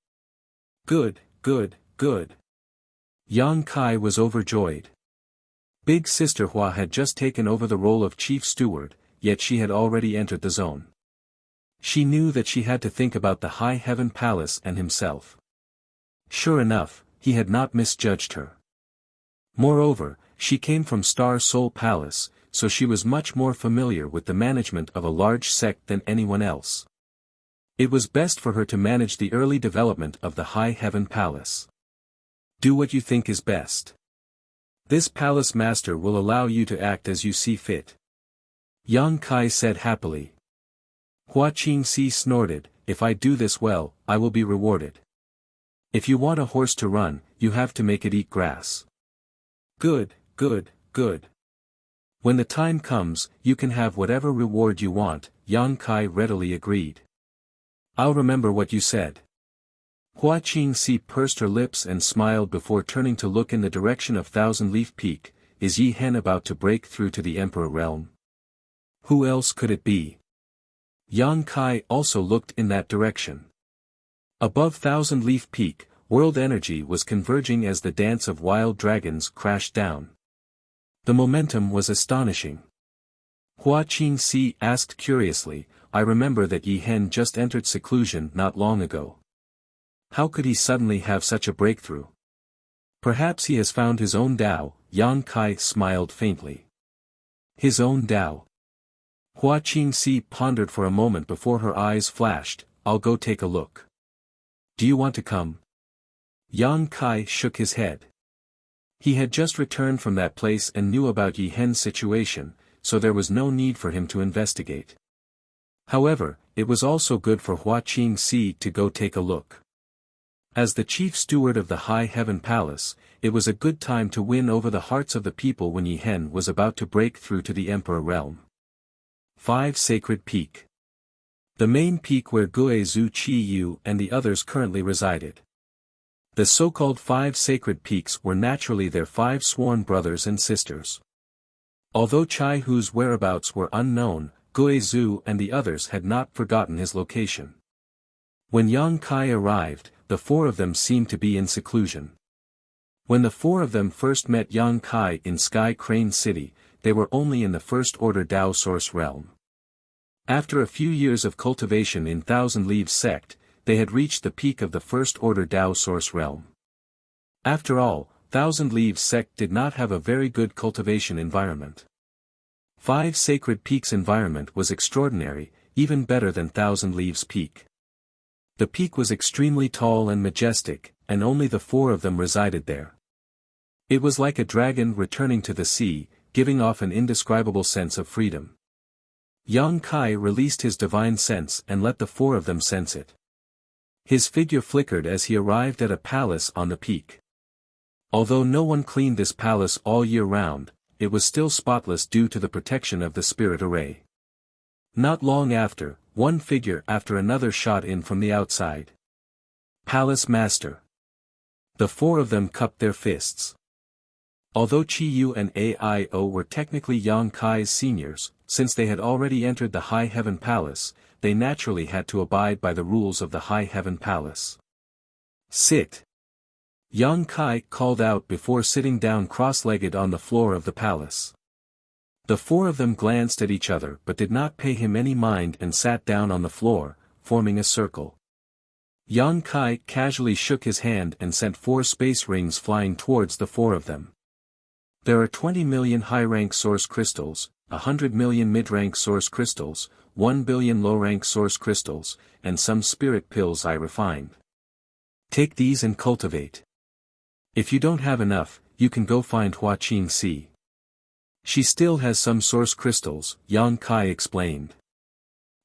Good, good, good. Yang Kai was overjoyed. Big Sister Hua had just taken over the role of chief steward, yet she had already entered the zone. She knew that she had to think about the High Heaven Palace and himself. Sure enough, he had not misjudged her. Moreover, she came from Star Soul Palace, so she was much more familiar with the management of a large sect than anyone else. It was best for her to manage the early development of the High Heaven Palace. Do what you think is best. This palace master will allow you to act as you see fit. Yang Kai said happily. Hua Qingxi snorted. "If I do this well, I will be rewarded. If you want a horse to run, you have to make it eat grass." Good, good, good. When the time comes, you can have whatever reward you want, Yang Kai readily agreed. "I'll remember what you said." Hua Qingxi pursed her lips and smiled before turning to look in the direction of 1,000 Leaf Peak. Is Yi Hen about to break through to the Emperor realm? Who else could it be? Yang Kai also looked in that direction. Above 1,000 Leaf Peak, world energy was converging as the dance of wild dragons crashed down. The momentum was astonishing. Hua Qingxi asked curiously, "I remember that Yi Hen just entered seclusion not long ago. How could he suddenly have such a breakthrough? Perhaps he has found his own Tao." Yang Kai smiled faintly. His own Tao. Hua Qingxi pondered for a moment before her eyes flashed. "I'll go take a look. Do you want to come?" Yang Kai shook his head. He had just returned from that place and knew about Yi Hen's situation, so there was no need for him to investigate. However, it was also good for Hua Qingxi to go take a look. As the chief steward of the High Heaven Palace, it was a good time to win over the hearts of the people when Yi Hen was about to break through to the Emperor realm. 5 Sacred Peak. The main peak where Gue Zhu Qi Yu and the others currently resided. The so-called 5 Sacred Peaks were naturally their 5 sworn brothers and sisters. Although Chai Hu's whereabouts were unknown, Guizhu and the others had not forgotten his location. When Yang Kai arrived, the four of them seemed to be in seclusion. When the four of them first met Yang Kai in Sky Crane City, they were only in the First Order Tao Source realm. After a few years of cultivation in Thousand Leaves Sect, they had reached the peak of the First Order Tao Source realm. After all, Thousand Leaves Sect did not have a very good cultivation environment. Five Sacred Peaks environment was extraordinary, even better than Thousand Leaves Peak. The peak was extremely tall and majestic, and only the four of them resided there. It was like a dragon returning to the sea, giving off an indescribable sense of freedom. Yang Kai released his divine sense and let the four of them sense it. His figure flickered as he arrived at a palace on the peak. Although no one cleaned this palace all year round, it was still spotless due to the protection of the spirit array. Not long after, one figure after another shot in from the outside. Palace Master. The four of them cupped their fists. Although Chi Yu and Aio were technically Yang Kai's seniors, since they had already entered the High Heaven Palace, they naturally had to abide by the rules of the High Heaven Palace. Sit. Yang Kai called out before sitting down cross-legged on the floor of the palace. The four of them glanced at each other but did not pay him any mind and sat down on the floor, forming a circle. Yang Kai casually shook his hand and sent 4 space rings flying towards the four of them. There are 20 million high-rank source crystals, 100 million mid-rank source crystals, 1 billion low-rank source crystals, and some spirit pills I refined. Take these and cultivate. If you don't have enough, you can go find Hua Qing Si. She still has some source crystals, Yang Kai explained.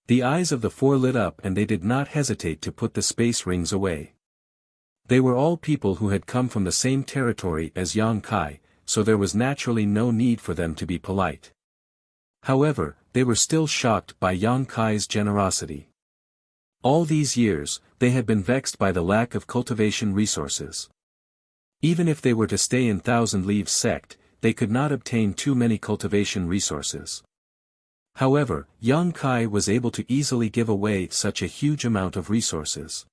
The eyes of the four lit up and they did not hesitate to put the space rings away. They were all people who had come from the same territory as Yang Kai, so there was naturally no need for them to be polite. However, they were still shocked by Yang Kai's generosity. All these years, they had been vexed by the lack of cultivation resources. Even if they were to stay in Thousand Leaves Sect, they could not obtain too many cultivation resources. However, Yang Kai was able to easily give away such a huge amount of resources.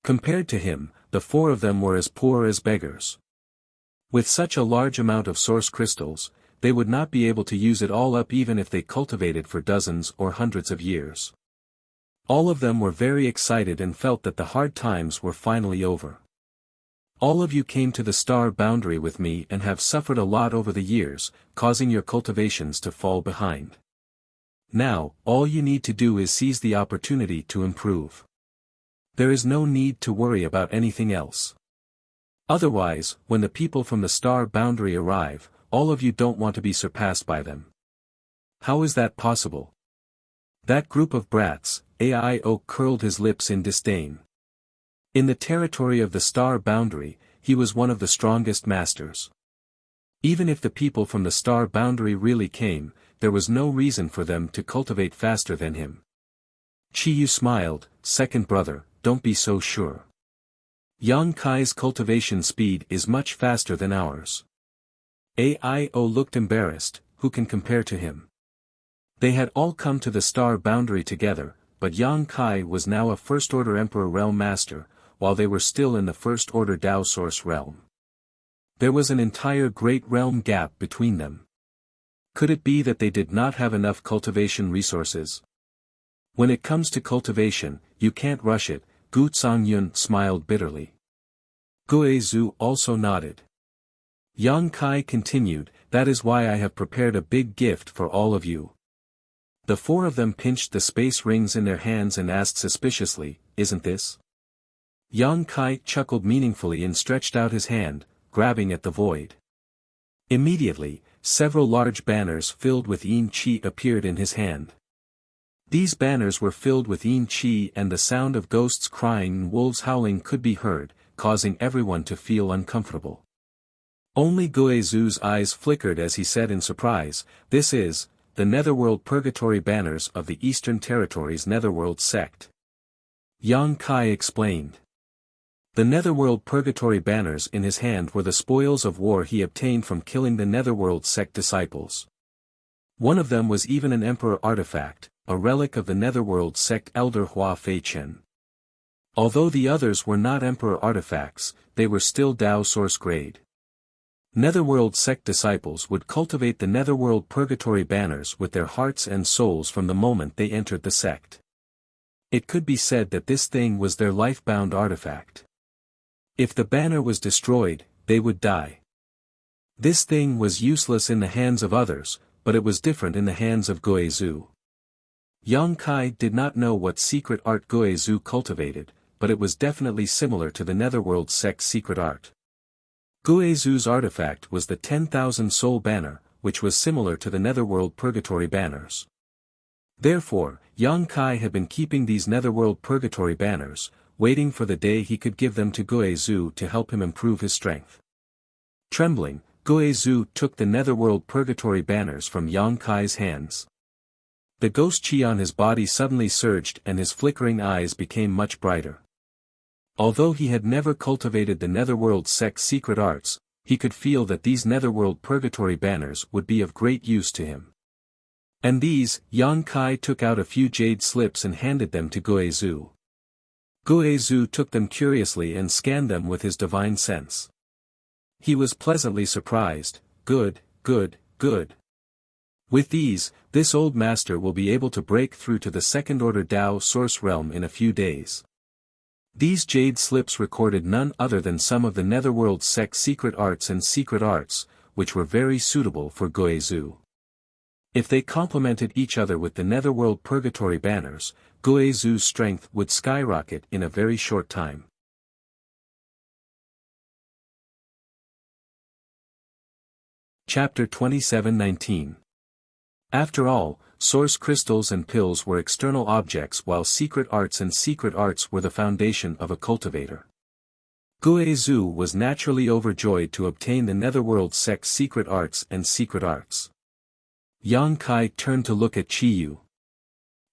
Compared to him, the four of them were as poor as beggars. With such a large amount of source crystals, they would not be able to use it all up even if they cultivated for dozens or hundreds of years. All of them were very excited and felt that the hard times were finally over. All of you came to the star boundary with me and have suffered a lot over the years, causing your cultivations to fall behind. Now, all you need to do is seize the opportunity to improve. There is no need to worry about anything else. Otherwise, when the people from the star boundary arrive, all of you don't want to be surpassed by them. How is that possible? That group of brats, Aio curled his lips in disdain. In the territory of the star boundary, he was one of the strongest masters. Even if the people from the star boundary really came, there was no reason for them to cultivate faster than him. Chi Yu smiled, second brother, don't be so sure. Yang Kai's cultivation speed is much faster than ours. Aio looked embarrassed, who can compare to him? They had all come to the star boundary together, but Yang Kai was now a First Order Emperor Realm Master, while they were still in the First Order Tao Source Realm. There was an entire Great Realm gap between them. Could it be that they did not have enough cultivation resources? When it comes to cultivation, you can't rush it, Gu Zongyun smiled bitterly. Guizhu also nodded. Yang Kai continued, that is why I have prepared a big gift for all of you. The four of them pinched the space rings in their hands and asked suspiciously, isn't this? Yang Kai chuckled meaningfully and stretched out his hand, grabbing at the void. Immediately, several large banners filled with Yin Qi appeared in his hand. These banners were filled with Yin Qi and the sound of ghosts crying and wolves howling could be heard, causing everyone to feel uncomfortable. Only Guizhu's eyes flickered as he said in surprise, this is, the Netherworld Purgatory banners of the Eastern Territories Netherworld sect. Yang Kai explained. The Netherworld Purgatory banners in his hand were the spoils of war he obtained from killing the Netherworld sect disciples. One of them was even an emperor artifact, a relic of the Netherworld sect elder Hua Feichen. Although the others were not emperor artifacts, they were still Dao source grade. Netherworld sect disciples would cultivate the Netherworld purgatory banners with their hearts and souls from the moment they entered the sect. It could be said that this thing was their life-bound artifact. If the banner was destroyed, they would die. This thing was useless in the hands of others, but it was different in the hands of Guizhu. Yang Kai did not know what secret art Guizhu cultivated, but it was definitely similar to the Netherworld sect's secret art. Guizhu's artifact was the 10,000 soul banner, which was similar to the Netherworld purgatory banners. Therefore, Yang Kai had been keeping these Netherworld purgatory banners, waiting for the day he could give them to Guizhu to help him improve his strength. Trembling, Guizhu took the Netherworld purgatory banners from Yang Kai's hands. The ghost chi on his body suddenly surged and his flickering eyes became much brighter. Although he had never cultivated the Netherworld sect's secret arts, he could feel that these Netherworld purgatory banners would be of great use to him. And these, Yang Kai took out a few jade slips and handed them to Guizhu. Guizhu took them curiously and scanned them with his divine sense. He was pleasantly surprised. Good, good, good. With these, this old master will be able to break through to the second-order Dao source realm in a few days. These jade slips recorded none other than some of the Netherworld sect's secret arts and secret arts, which were very suitable for Guizhu. If they complemented each other with the Netherworld purgatory banners, Guizhu's strength would skyrocket in a very short time. Chapter 27:19. After all, source crystals and pills were external objects while secret arts and secret arts were the foundation of a cultivator. Guizhu was naturally overjoyed to obtain the Netherworld sect's secret arts and secret arts. Yang Kai turned to look at Qiyu.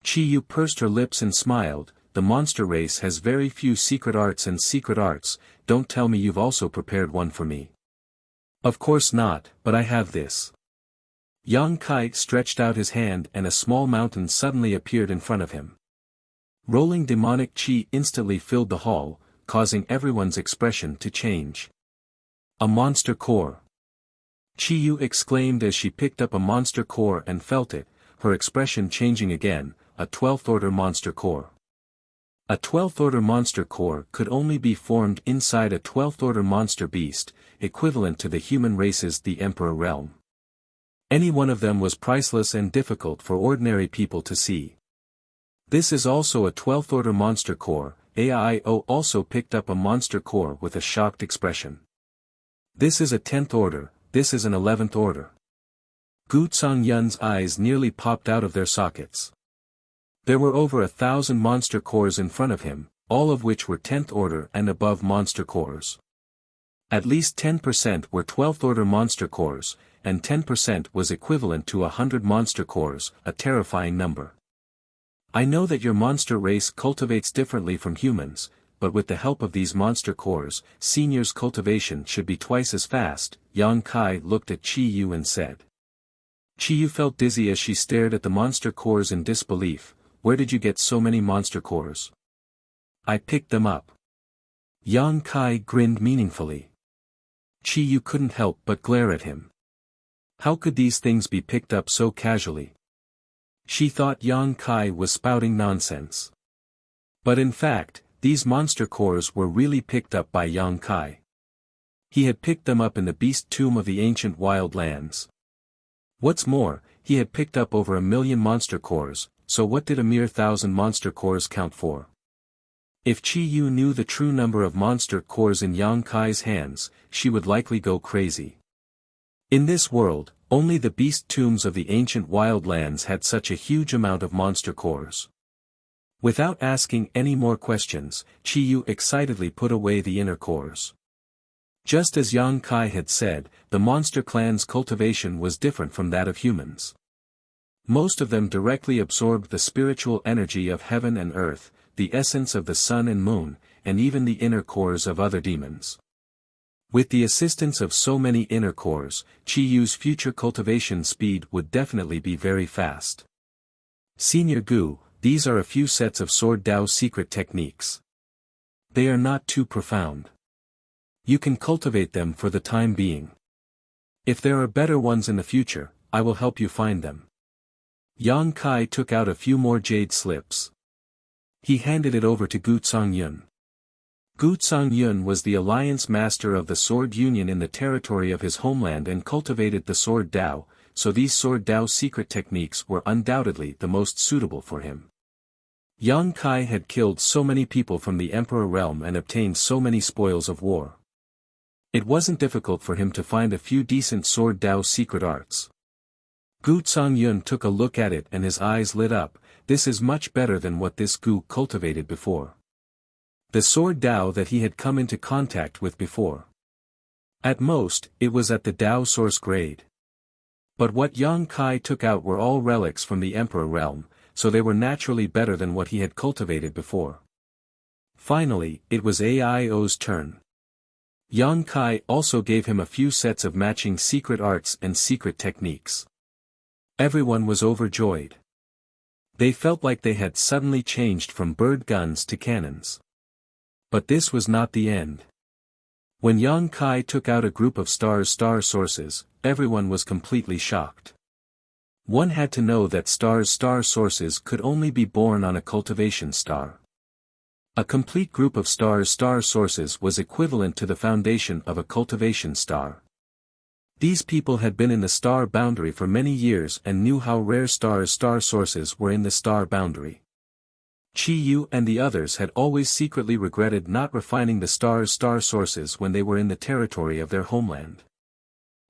Qiyu pursed her lips and smiled. The monster race has very few secret arts and secret arts, don't tell me you've also prepared one for me. Of course not, but I have this. Yang Kai stretched out his hand and a small mountain suddenly appeared in front of him. Rolling demonic chi instantly filled the hall, causing everyone's expression to change. A monster core. Qiyu exclaimed as she picked up a monster core and felt it, her expression changing again, a 12th order monster core. A 12th order monster core could only be formed inside a 12th order monster beast, equivalent to the human race's the Emperor realm. Any one of them was priceless and difficult for ordinary people to see. This is also a 12th order monster core. AIO also picked up a monster core with a shocked expression. This is a 10th order, this is an 11th order. Gu Yun's eyes nearly popped out of their sockets. There were over 1,000 monster cores in front of him, all of which were 10th order and above monster cores. At least 10% were 12th order monster cores, and 10% was equivalent to 100 monster cores, a terrifying number. I know that your monster race cultivates differently from humans, but with the help of these monster cores, senior's cultivation should be twice as fast. Yang Kai looked at Qiyu and said. Qiyu felt dizzy as she stared at the monster cores in disbelief. Where did you get so many monster cores? I picked them up. Yang Kai grinned meaningfully. Qiyu couldn't help but glare at him. How could these things be picked up so casually? She thought Yang Kai was spouting nonsense. But in fact, these monster cores were really picked up by Yang Kai. He had picked them up in the beast tomb of the ancient wild lands. What's more, he had picked up over 1 million monster cores, so what did a mere 1,000 monster cores count for? If Qiyu knew the true number of monster cores in Yang Kai's hands, she would likely go crazy. In this world, only the beast tombs of the ancient wild lands had such a huge amount of monster cores. Without asking any more questions, Qiyu excitedly put away the inner cores. Just as Yang Kai had said, the monster clan's cultivation was different from that of humans. Most of them directly absorbed the spiritual energy of heaven and earth, the essence of the sun and moon, and even the inner cores of other demons. With the assistance of so many inner cores, Qi Yu's future cultivation speed would definitely be very fast. Senior Gu, these are a few sets of Sword Dao secret techniques. They are not too profound. You can cultivate them for the time being. If there are better ones in the future, I will help you find them. Yang Kai took out a few more jade slips. He handed it over to Gu Yun. Gu Yun was the alliance master of the Sword Union in the territory of his homeland and cultivated the Sword Dao, so these Sword Dao secret techniques were undoubtedly the most suitable for him. Yang Kai had killed so many people from the Emperor realm and obtained so many spoils of war. It wasn't difficult for him to find a few decent Sword Dao secret arts. Gu Yun took a look at it and his eyes lit up. This is much better than what this Gu cultivated before. The Sword Dao that he had come into contact with before. At most, it was at the Dao source grade. But what Yang Kai took out were all relics from the Emperor realm, so they were naturally better than what he had cultivated before. Finally, it was Aio's turn. Yang Kai also gave him a few sets of matching secret arts and secret techniques. Everyone was overjoyed. They felt like they had suddenly changed from bird guns to cannons. But this was not the end. When Yang Kai took out a group of star sources, everyone was completely shocked. One had to know that star sources could only be born on a cultivation star. A complete group of star sources was equivalent to the foundation of a cultivation star. These people had been in the star boundary for many years and knew how rare star sources were in the star boundary. Qi Yu and the others had always secretly regretted not refining the star sources when they were in the territory of their homeland.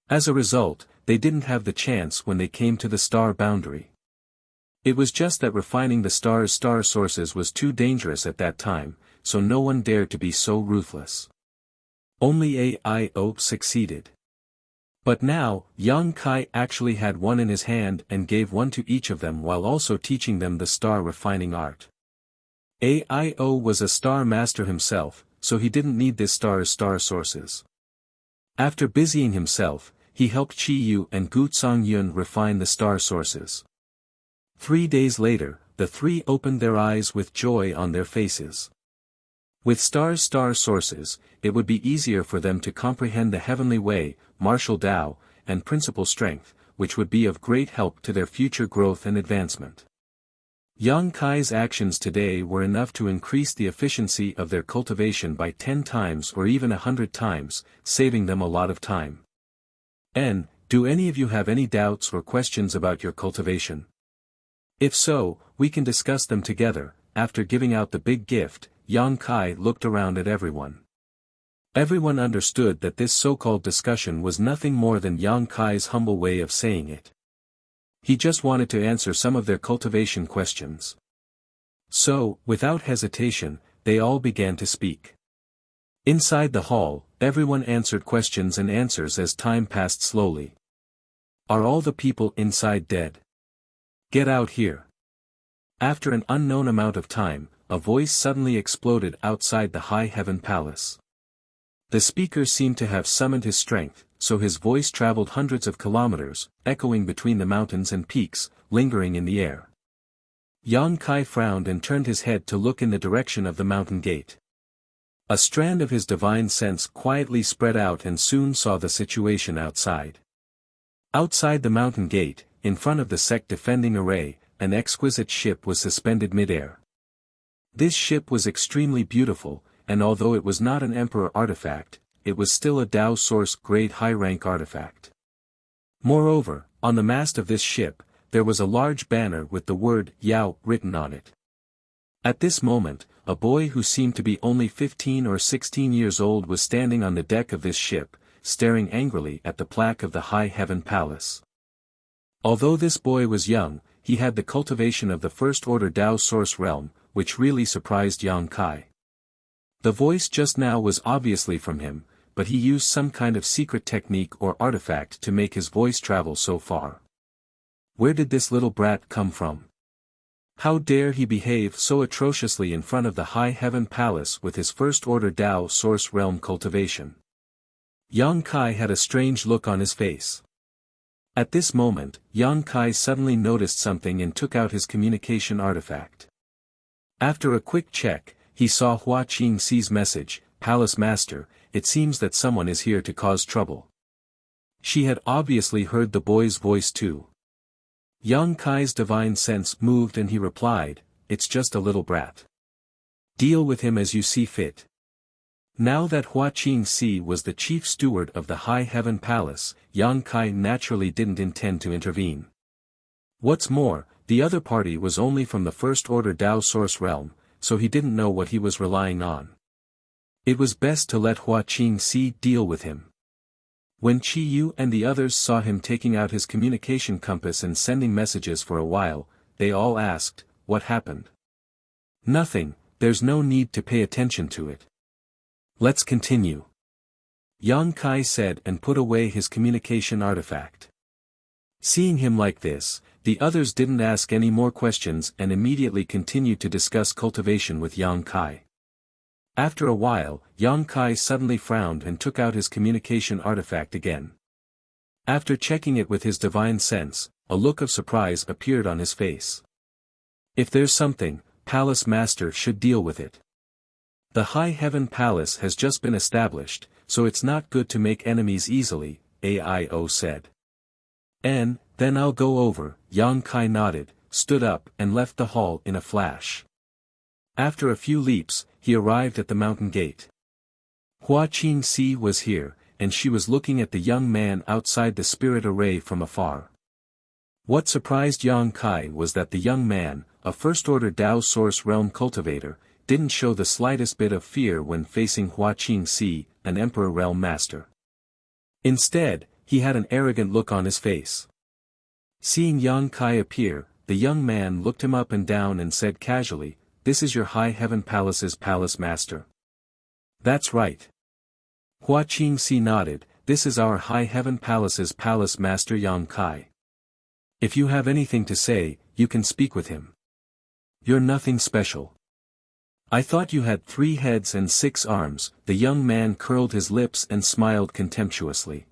As a result, they didn't have the chance when they came to the star boundary. It was just that refining the star sources was too dangerous at that time, so no one dared to be so ruthless. Only Aio succeeded. But now, Yang Kai actually had one in his hand and gave one to each of them while also teaching them the star refining art. Aio was a star master himself, so he didn't need this star sources. After busying himself, he helped Qi Yu and Gu Yun refine the star sources. 3 days later, the three opened their eyes with joy on their faces. With star sources, it would be easier for them to comprehend the heavenly way, martial Dao, and principal strength, which would be of great help to their future growth and advancement. Yang Kai's actions today were enough to increase the efficiency of their cultivation by 10 times or even 100 times, saving them a lot of time. Do any of you have any doubts or questions about your cultivation? If so, we can discuss them together. After giving out the big gift, Yang Kai looked around at everyone. Everyone understood that this so-called discussion was nothing more than Yang Kai's humble way of saying it. He just wanted to answer some of their cultivation questions. So, without hesitation, they all began to speak. Inside the hall, everyone answered questions and answers as time passed slowly. Are all the people inside dead? Get out here. After an unknown amount of time, a voice suddenly exploded outside the high heaven palace. The speaker seemed to have summoned his strength, so his voice traveled hundreds of kilometers, echoing between the mountains and peaks, lingering in the air. Yang Kai frowned and turned his head to look in the direction of the mountain gate. A strand of his divine sense quietly spread out and soon saw the situation outside. Outside the mountain gate, in front of the sect defending array, an exquisite ship was suspended mid-air. This ship was extremely beautiful, and although it was not an emperor artifact, it was still a Dao source grade high-rank artifact. Moreover, on the mast of this ship, there was a large banner with the word Yao written on it. At this moment, a boy who seemed to be only 15 or 16 years old was standing on the deck of this ship, staring angrily at the plaque of the High Heaven Palace. Although this boy was young, he had the cultivation of the First Order Dao Source realm, which really surprised Yang Kai. The voice just now was obviously from him, but he used some kind of secret technique or artifact to make his voice travel so far. Where did this little brat come from? How dare he behave so atrociously in front of the High Heaven Palace with his First Order Dao Source realm cultivation? Yang Kai had a strange look on his face. At this moment, Yang Kai suddenly noticed something and took out his communication artifact. After a quick check, he saw Hua Qingxi's message, "Palace Master, it seems that someone is here to cause trouble." She had obviously heard the boy's voice too. Yang Kai's divine sense moved and he replied, "It's just a little brat. Deal with him as you see fit." Now that Hua Qingxi was the chief steward of the High Heaven Palace, Yang Kai naturally didn't intend to intervene. What's more, the other party was only from the First Order Dao Source realm, so he didn't know what he was relying on. It was best to let Hua Qingxi deal with him. When Qi Yu and the others saw him taking out his communication compass and sending messages for a while, they all asked, "What happened?" "Nothing, there's no need to pay attention to it. Let's continue," Yang Kai said and put away his communication artifact. Seeing him like this, the others didn't ask any more questions and immediately continued to discuss cultivation with Yang Kai. After a while, Yang Kai suddenly frowned and took out his communication artifact again. After checking it with his divine sense, a look of surprise appeared on his face. "If there's something, Palace Master should deal with it. The High Heaven Palace has just been established, so it's not good to make enemies easily," Aio said. Then I'll go over," Yang Kai nodded, stood up and left the hall in a flash. After a few leaps, he arrived at the mountain gate. Hua Qingxi was here, and she was looking at the young man outside the spirit array from afar. What surprised Yang Kai was that the young man, a first-order Dao Source realm cultivator, didn't show the slightest bit of fear when facing Hua Qingxi, an Emperor realm master. Instead, he had an arrogant look on his face. Seeing Yang Kai appear, the young man looked him up and down and said casually, "This is your High Heaven Palace's Palace Master?" "That's right." Hua Qingxi nodded, "This is our High Heaven Palace's Palace Master Yang Kai. If you have anything to say, you can speak with him. You're nothing special. I thought you had 3 heads and 6 arms." The young man curled his lips and smiled contemptuously.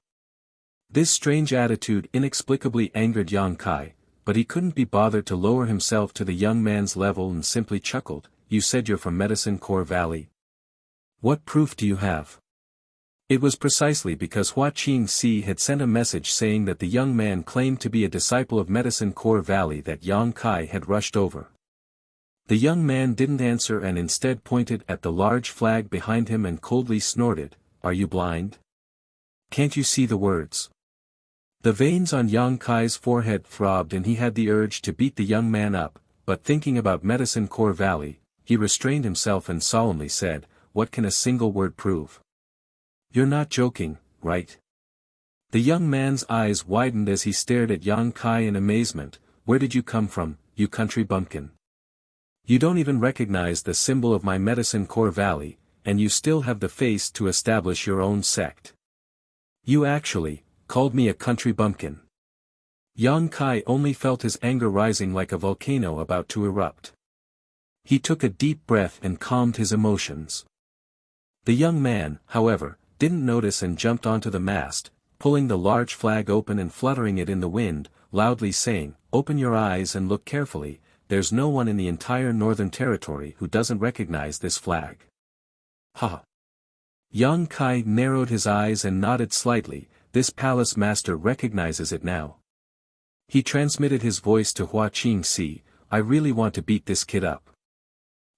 This strange attitude inexplicably angered Yang Kai, but he couldn't be bothered to lower himself to the young man's level and simply chuckled, "You said you're from Medicine Core Valley. What proof do you have?" It was precisely because Hua Qingxi had sent a message saying that the young man claimed to be a disciple of Medicine Core Valley that Yang Kai had rushed over. The young man didn't answer and instead pointed at the large flag behind him and coldly snorted, "Are you blind? Can't you see the words?" The veins on Yang Kai's forehead throbbed and he had the urge to beat the young man up, but thinking about Medicine Core Valley, he restrained himself and solemnly said, "What can a single word prove? You're not joking, right?" The young man's eyes widened as he stared at Yang Kai in amazement. "Where did you come from, you country bumpkin? You don't even recognize the symbol of my Medicine Core Valley, and you still have the face to establish your own sect. You actually called me a country bumpkin." Yang Kai only felt his anger rising like a volcano about to erupt. He took a deep breath and calmed his emotions. The young man, however, didn't notice and jumped onto the mast, pulling the large flag open and fluttering it in the wind, loudly saying, "Open your eyes and look carefully, there's no one in the entire Northern Territory who doesn't recognize this flag." "Ha!" Yang Kai narrowed his eyes and nodded slightly. "This Palace Master recognizes it now." He transmitted his voice to Hua Qingxi, "I really want to beat this kid up."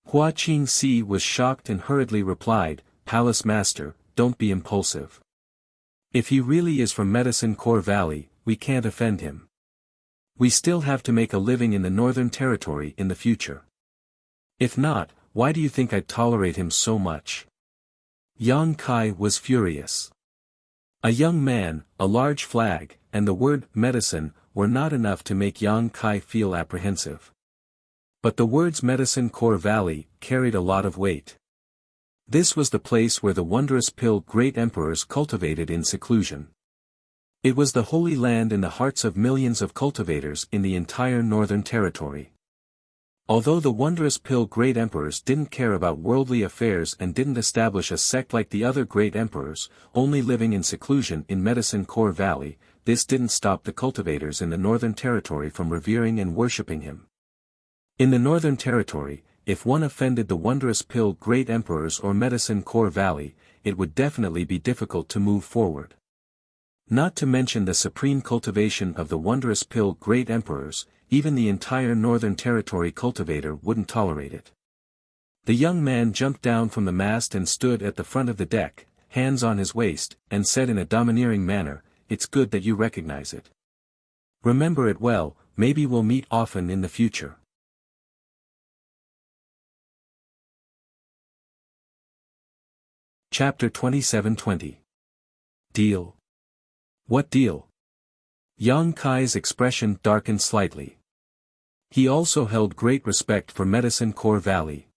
Hua Qingxi was shocked and hurriedly replied, "Palace Master, don't be impulsive. If he really is from Medicine Core Valley, we can't offend him. We still have to make a living in the Northern Territory in the future. If not, why do you think I'd tolerate him so much?" Yang Kai was furious. A young man, a large flag, and the word medicine were not enough to make Yang Kai feel apprehensive. But the words Medicine Core Valley carried a lot of weight. This was the place where the wondrous pill great emperors cultivated in seclusion. It was the holy land in the hearts of millions of cultivators in the entire Northern Territory. Although the wondrous pill great emperors didn't care about worldly affairs and didn't establish a sect like the other great emperors, only living in seclusion in Medicine Core Valley, this didn't stop the cultivators in the Northern Territory from revering and worshipping him. In the Northern Territory, if one offended the wondrous pill great emperors or Medicine Core Valley, it would definitely be difficult to move forward. Not to mention the supreme cultivation of the wondrous pill great emperors, even the entire Northern Territory cultivator wouldn't tolerate it. The young man jumped down from the mast and stood at the front of the deck, hands on his waist, and said in a domineering manner, "It's good that you recognize it. Remember it well, maybe we'll meet often in the future." Chapter 27:20. Deal. What deal? Yang Kai's expression darkened slightly. He also held great respect for Medicine Core Valley.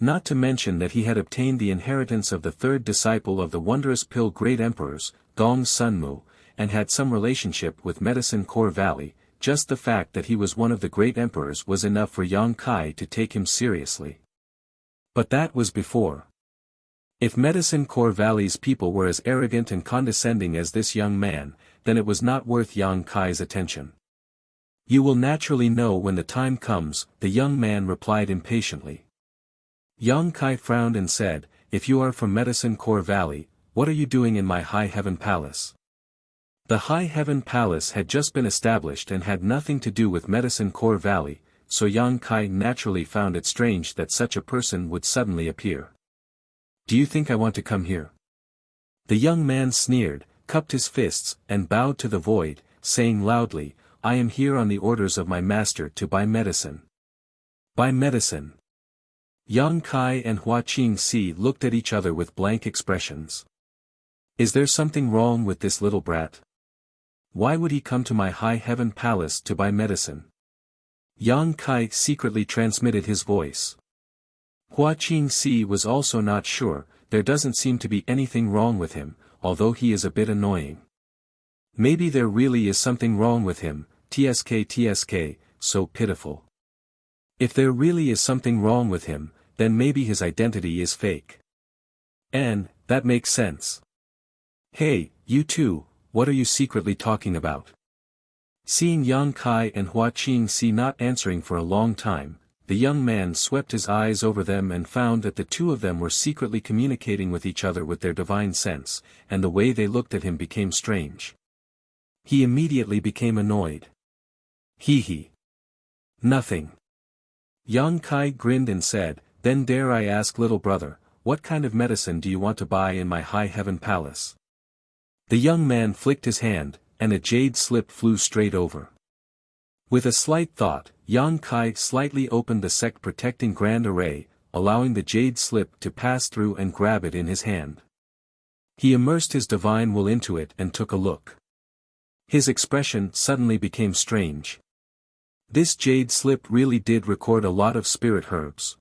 Not to mention that he had obtained the inheritance of the third disciple of the wondrous pill great emperors, Gong Sunmu, and had some relationship with Medicine Core Valley. Just the fact that he was one of the great emperors was enough for Yang Kai to take him seriously. But that was before. If Medicine Core Valley's people were as arrogant and condescending as this young man, then it was not worth Yang Kai's attention. "You will naturally know when the time comes," the young man replied impatiently. Yang Kai frowned and said, "If you are from Medicine Core Valley, what are you doing in my High Heaven Palace?" The High Heaven Palace had just been established and had nothing to do with Medicine Core Valley, so Yang Kai naturally found it strange that such a person would suddenly appear. "Do you think I want to come here?" The young man sneered, cupped his fists, and bowed to the void, saying loudly, "I am here on the orders of my master to buy medicine." "Buy medicine?" Yang Kai and Hua Qingxi looked at each other with blank expressions. "Is there something wrong with this little brat? Why would he come to my High Heaven Palace to buy medicine?" Yang Kai secretly transmitted his voice. Hua Qingxi was also not sure. There doesn't seem to be anything wrong with him, although he is a bit annoying. Maybe there really is something wrong with him, tsk, so pitiful. If there really is something wrong with him, then maybe his identity is fake. And, that makes sense. "Hey, you two, what are you secretly talking about?" Seeing Yang Kai and Hua Qingxi not answering for a long time, the young man swept his eyes over them and found that the two of them were secretly communicating with each other with their divine sense, and the way they looked at him became strange. He immediately became annoyed. Hee. Nothing. Yang Kai grinned and said, "Then dare I ask, little brother, what kind of medicine do you want to buy in my High Heaven Palace?" The young man flicked his hand, and a jade slip flew straight over. With a slight thought, Yang Kai slightly opened the sect-protecting grand array, allowing the jade slip to pass through and grab it in his hand. He immersed his divine will into it and took a look. His expression suddenly became strange. This jade slip really did record a lot of spirit herbs.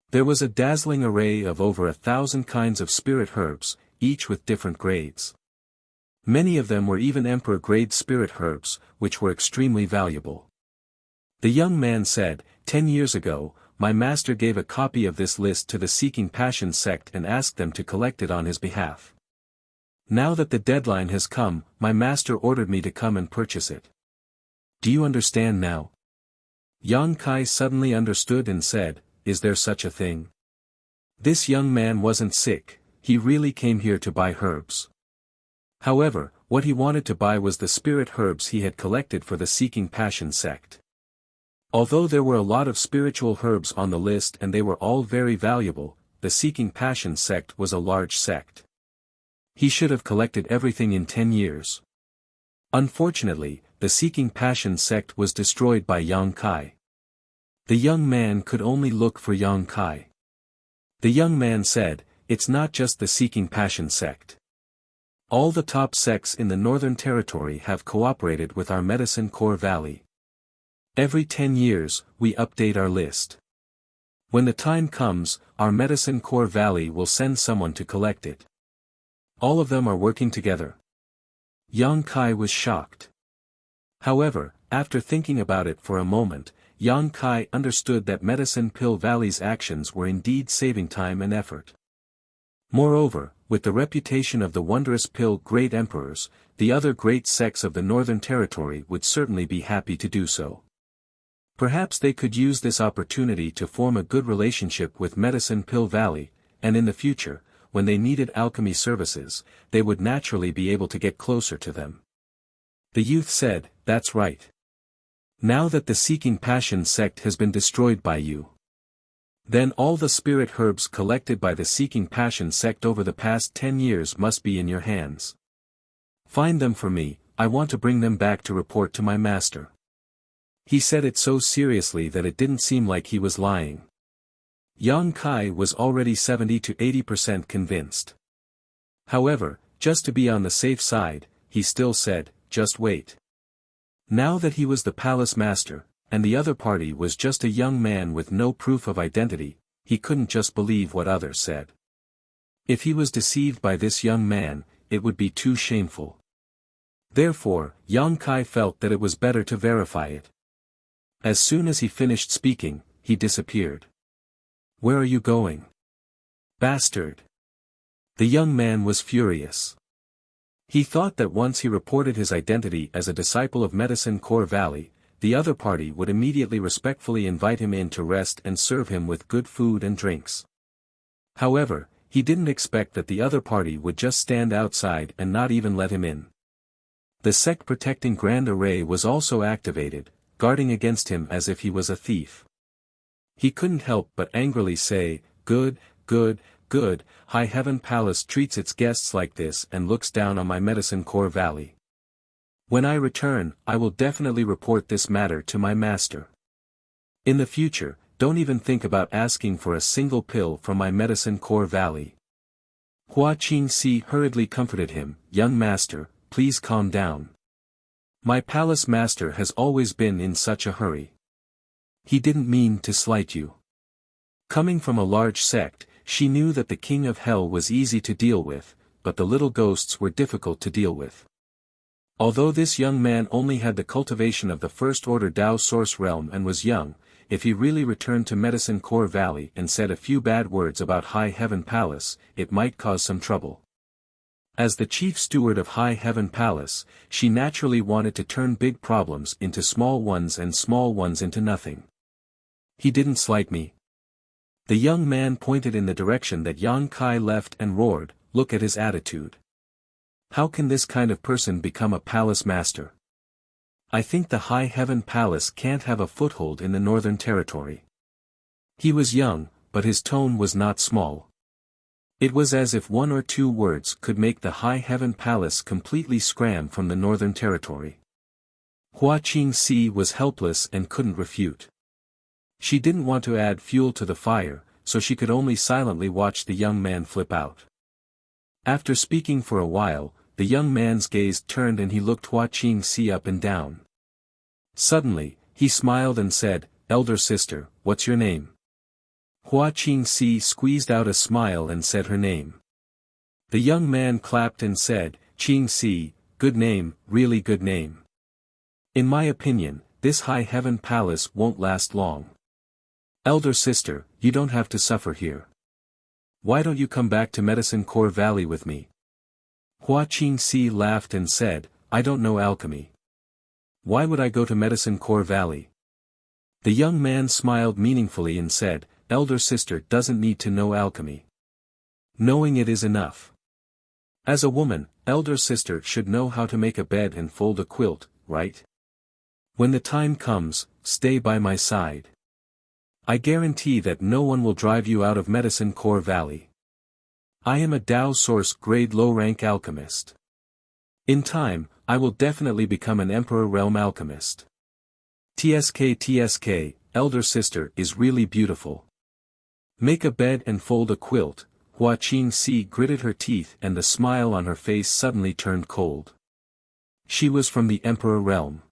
There was a dazzling array of over 1,000 kinds of spirit herbs, each with different grades. Many of them were even emperor-grade spirit herbs, which were extremely valuable. The young man said, 10 years ago, my master gave a copy of this list to the Seeking Passion sect and asked them to collect it on his behalf. Now that the deadline has come, my master ordered me to come and purchase it. Do you understand now?" Yang Kai suddenly understood and said, "Is there such a thing?" This young man wasn't sick, he really came here to buy herbs. However, what he wanted to buy was the spirit herbs he had collected for the Seeking Passion sect. Although there were a lot of spiritual herbs on the list and they were all very valuable, the Seeking Passion sect was a large sect. He should have collected everything in 10 years. Unfortunately, the Seeking Passion sect was destroyed by Yang Kai. The young man could only look for Yang Kai. The young man said, "It's not just the Seeking Passion sect. All the top sects in the Northern Territory have cooperated with our Medicine Core Valley. Every 10 years, we update our list. When the time comes, our Medicine Core Valley will send someone to collect it. All of them are working together." Yang Kai was shocked. However, after thinking about it for a moment, Yang Kai understood that Medicine Pill Valley's actions were indeed saving time and effort. Moreover, with the reputation of the wondrous pill great emperors, the other great sects of the Northern Territory would certainly be happy to do so. Perhaps they could use this opportunity to form a good relationship with Medicine Pill Valley, and in the future, when they needed alchemy services, they would naturally be able to get closer to them. The youth said, "That's right. Now that the Seeking Passion sect has been destroyed by you, then all the spirit herbs collected by the Seeking Passion sect over the past 10 years must be in your hands. Find them for me, I want to bring them back to report to my master." He said it so seriously that it didn't seem like he was lying. Yang Kai was already 70 to 80% convinced. However, just to be on the safe side, he still said, "Just wait." Now that he was the palace master, and the other party was just a young man with no proof of identity, he couldn't just believe what others said. If he was deceived by this young man, it would be too shameful. Therefore, Yang Kai felt that it was better to verify it. As soon as he finished speaking, he disappeared. "Where are you going? Bastard!" The young man was furious. He thought that once he reported his identity as a disciple of Medicine Core Valley, the other party would immediately respectfully invite him in to rest and serve him with good food and drinks. However, he didn't expect that the other party would just stand outside and not even let him in. The sect protecting Grand Array was also activated, guarding against him as if he was a thief. He couldn't help but angrily say, "Good, good, good, High Heaven Palace treats its guests like this and looks down on my Medicine Core Valley. When I return, I will definitely report this matter to my master. In the future, don't even think about asking for a single pill from my Medicine Core Valley." Hua Qingxi hurriedly comforted him, "Young master, please calm down. My palace master has always been in such a hurry. He didn't mean to slight you." Coming from a large sect, she knew that the King of Hell was easy to deal with, but the little ghosts were difficult to deal with. Although this young man only had the cultivation of the First Order Dao Source Realm and was young, if he really returned to Medicine Core Valley and said a few bad words about High Heaven Palace, it might cause some trouble. As the chief steward of High Heaven Palace, she naturally wanted to turn big problems into small ones and small ones into nothing. "He didn't slight me." The young man pointed in the direction that Yang Kai left and roared, "Look at his attitude. How can this kind of person become a palace master? I think the High Heaven Palace can't have a foothold in the Northern Territory." He was young, but his tone was not small. It was as if one or two words could make the High Heaven Palace completely scram from the Northern Territory. Hua Qingxi was helpless and couldn't refute. She didn't want to add fuel to the fire, so she could only silently watch the young man flip out. After speaking for a while, the young man's gaze turned and he looked Hua Qingxi up and down. Suddenly, he smiled and said, "Elder sister, what's your name?" Hua Qingxi squeezed out a smile and said her name. The young man clapped and said, "Qingxi, good name, really good name. In my opinion, this High Heaven Palace won't last long. Elder sister, you don't have to suffer here. Why don't you come back to Medicine Core Valley with me?" Hua Qingxi laughed and said, "I don't know alchemy. Why would I go to Medicine Core Valley?" The young man smiled meaningfully and said, "Elder sister doesn't need to know alchemy. Knowing it is enough. As a woman, elder sister should know how to make a bed and fold a quilt, right? When the time comes, stay by my side. I guarantee that no one will drive you out of Medicine Core Valley. I am a Dao Source grade low-rank alchemist. In time, I will definitely become an Emperor Realm alchemist. TSK, elder sister is really beautiful. Make a bed and fold a quilt." Hua Qingxi gritted her teeth and the smile on her face suddenly turned cold. She was from the Emperor Realm.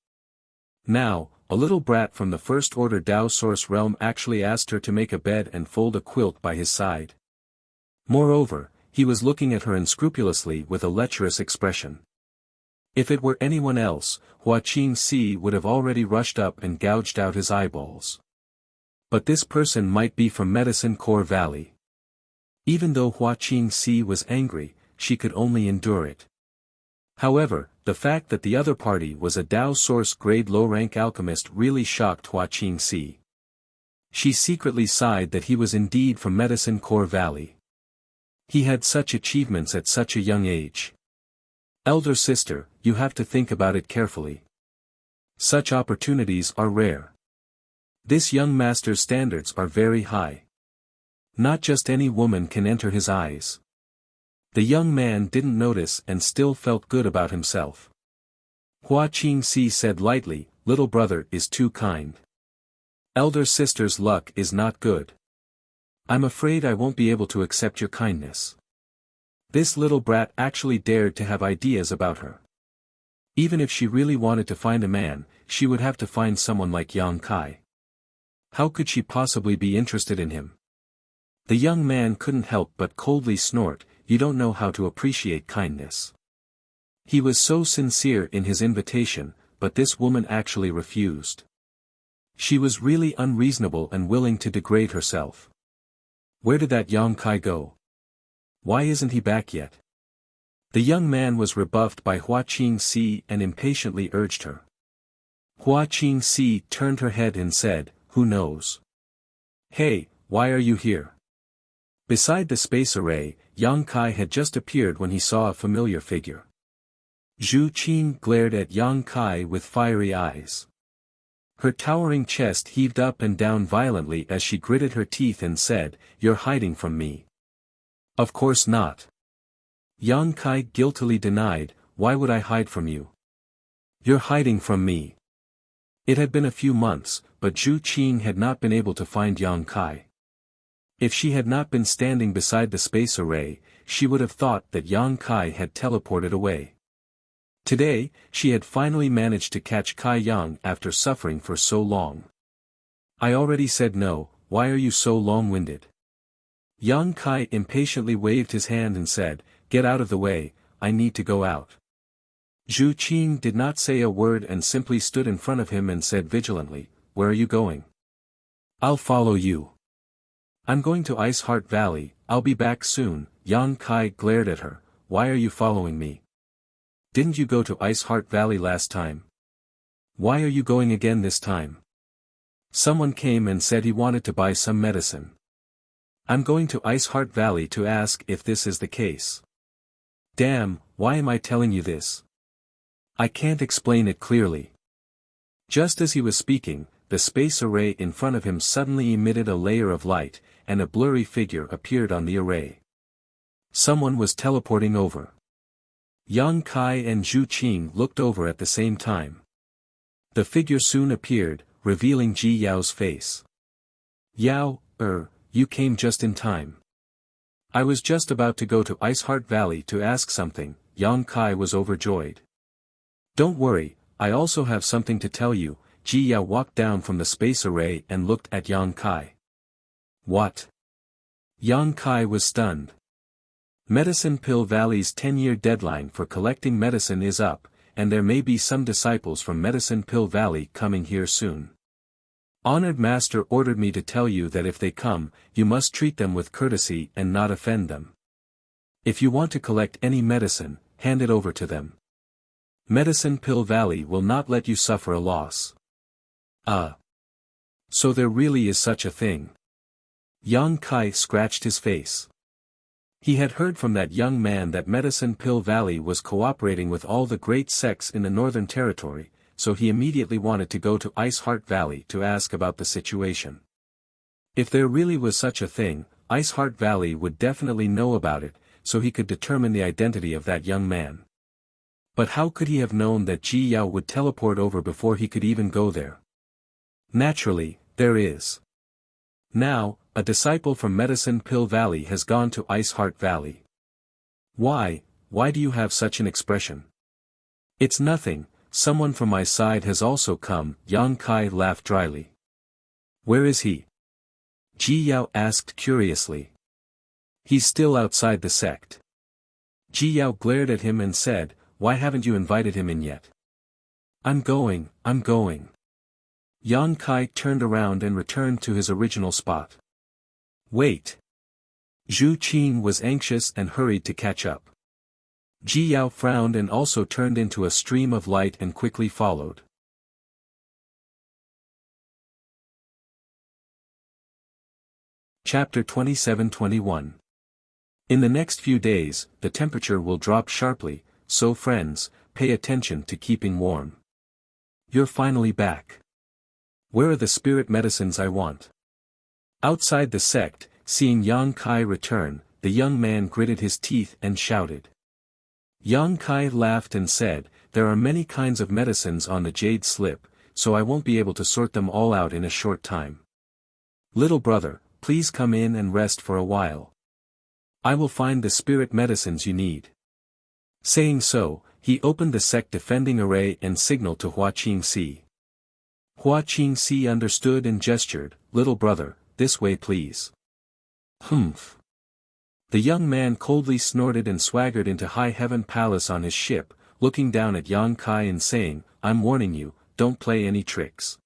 Now, a little brat from the First Order Dao Source Realm actually asked her to make a bed and fold a quilt by his side. Moreover, he was looking at her unscrupulously with a lecherous expression. If it were anyone else, Hua Qingxi would have already rushed up and gouged out his eyeballs. But this person might be from Medicine Core Valley. Even though Hua Qingxi was angry, she could only endure it. However, the fact that the other party was a Dao Source grade low-rank alchemist really shocked Hua Qingxi. She secretly sighed that he was indeed from Medicine Core Valley. He had such achievements at such a young age. Elder sister, you have to think about it carefully. Such opportunities are rare. This young master's standards are very high. Not just any woman can enter his eyes. The young man didn't notice and still felt good about himself. Hua Qingxi said lightly, little brother is too kind. Elder sister's luck is not good. I'm afraid I won't be able to accept your kindness. This little brat actually dared to have ideas about her. Even if she really wanted to find a man, she would have to find someone like Yang Kai. How could she possibly be interested in him? The young man couldn't help but coldly snort, you don't know how to appreciate kindness. He was so sincere in his invitation, but this woman actually refused. She was really unreasonable and willing to degrade herself. Where did that Yang Kai go? Why isn't he back yet? The young man was rebuffed by Hua Qingxi and impatiently urged her. Hua Qingxi turned her head and said, who knows? Hey, why are you here? Beside the space array, Yang Kai had just appeared when he saw a familiar figure. Zhu Qin glared at Yang Kai with fiery eyes. Her towering chest heaved up and down violently as she gritted her teeth and said, you're hiding from me. Of course not. Yang Kai guiltily denied, why would I hide from you? You're hiding from me. It had been a few months, but Zhu Qin had not been able to find Yang Kai. If she had not been standing beside the space array, she would have thought that Yang Kai had teleported away. Today, she had finally managed to catch Kai Yang after suffering for so long. I already said no, why are you so long-winded? Yang Kai impatiently waved his hand and said, get out of the way, I need to go out. Zhu Qin did not say a word and simply stood in front of him and said vigilantly, where are you going? I'll follow you. I'm going to Ice Heart Valley, I'll be back soon. Yang Kai glared at her, why are you following me? Didn't you go to Ice Heart Valley last time? Why are you going again this time? Someone came and said he wanted to buy some medicine. I'm going to Ice Heart Valley to ask if this is the case. Damn, why am I telling you this? I can't explain it clearly. Just as he was speaking, the space array in front of him suddenly emitted a layer of light, and a blurry figure appeared on the array. Someone was teleporting over. Yang Kai and Zhu Qin looked over at the same time. The figure soon appeared, revealing Ji Yao's face. Yao, you came just in time. I was just about to go to Ice Heart Valley to ask something. Yang Kai was overjoyed. Don't worry, I also have something to tell you. Ji Yao walked down from the space array and looked at Yang Kai. What? Yang Kai was stunned. Medicine Pill Valley's 10-year deadline for collecting medicine is up, and there may be some disciples from Medicine Pill Valley coming here soon. Honored Master ordered me to tell you that if they come, you must treat them with courtesy and not offend them. If you want to collect any medicine, hand it over to them. Medicine Pill Valley will not let you suffer a loss. So there really is such a thing. Yang Kai scratched his face. He had heard from that young man that Medicine Pill Valley was cooperating with all the great sects in the Northern Territory, so he immediately wanted to go to Ice Heart Valley to ask about the situation. If there really was such a thing, Ice Heart Valley would definitely know about it, so he could determine the identity of that young man. But how could he have known that Ji Yao would teleport over before he could even go there? Naturally, there is. Now, a disciple from Medicine Pill Valley has gone to Ice Heart Valley. Why do you have such an expression? It's nothing, someone from my side has also come. Yang Kai laughed dryly. Where is he? Ji Yao asked curiously. He's still outside the sect. Ji Yao glared at him and said, why haven't you invited him in yet? I'm going. Yan Kai turned around and returned to his original spot. Wait. Zhu Qing was anxious and hurried to catch up. Ji Yao frowned and also turned into a stream of light and quickly followed. Chapter 27-21. In the next few days, the temperature will drop sharply, so friends, pay attention to keeping warm. You're finally back. Where are the spirit medicines I want? Outside the sect, seeing Yang Kai return, the young man gritted his teeth and shouted. Yang Kai laughed and said, there are many kinds of medicines on the jade slip, so I won't be able to sort them all out in a short time. Little brother, please come in and rest for a while. I will find the spirit medicines you need. Saying so, he opened the sect defending array and signaled to Hua Qingxi. Hua Qingxi understood and gestured, little brother, this way please. Humph. The young man coldly snorted and swaggered into High Heaven Palace on his ship, looking down at Yang Kai and saying, I'm warning you, don't play any tricks.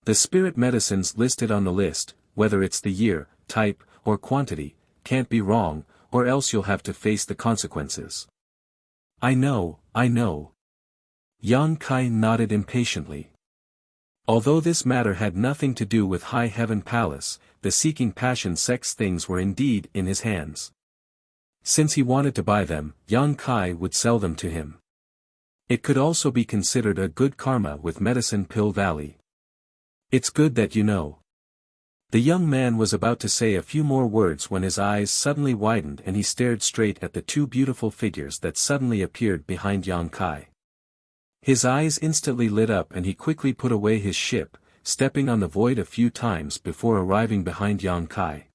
The spirit medicines listed on the list, whether it's the year, type, or quantity, can't be wrong, or else you'll have to face the consequences. I know. Yang Kai nodded impatiently. Although this matter had nothing to do with High Heaven Palace, the seeking passion sex things were indeed in his hands. Since he wanted to buy them, Yang Kai would sell them to him. It could also be considered a good karma with Medicine Pill Valley. It's good that you know. The young man was about to say a few more words when his eyes suddenly widened and he stared straight at the two beautiful figures that suddenly appeared behind Yang Kai. His eyes instantly lit up and he quickly put away his ship, stepping on the void a few times before arriving behind Yang Kai.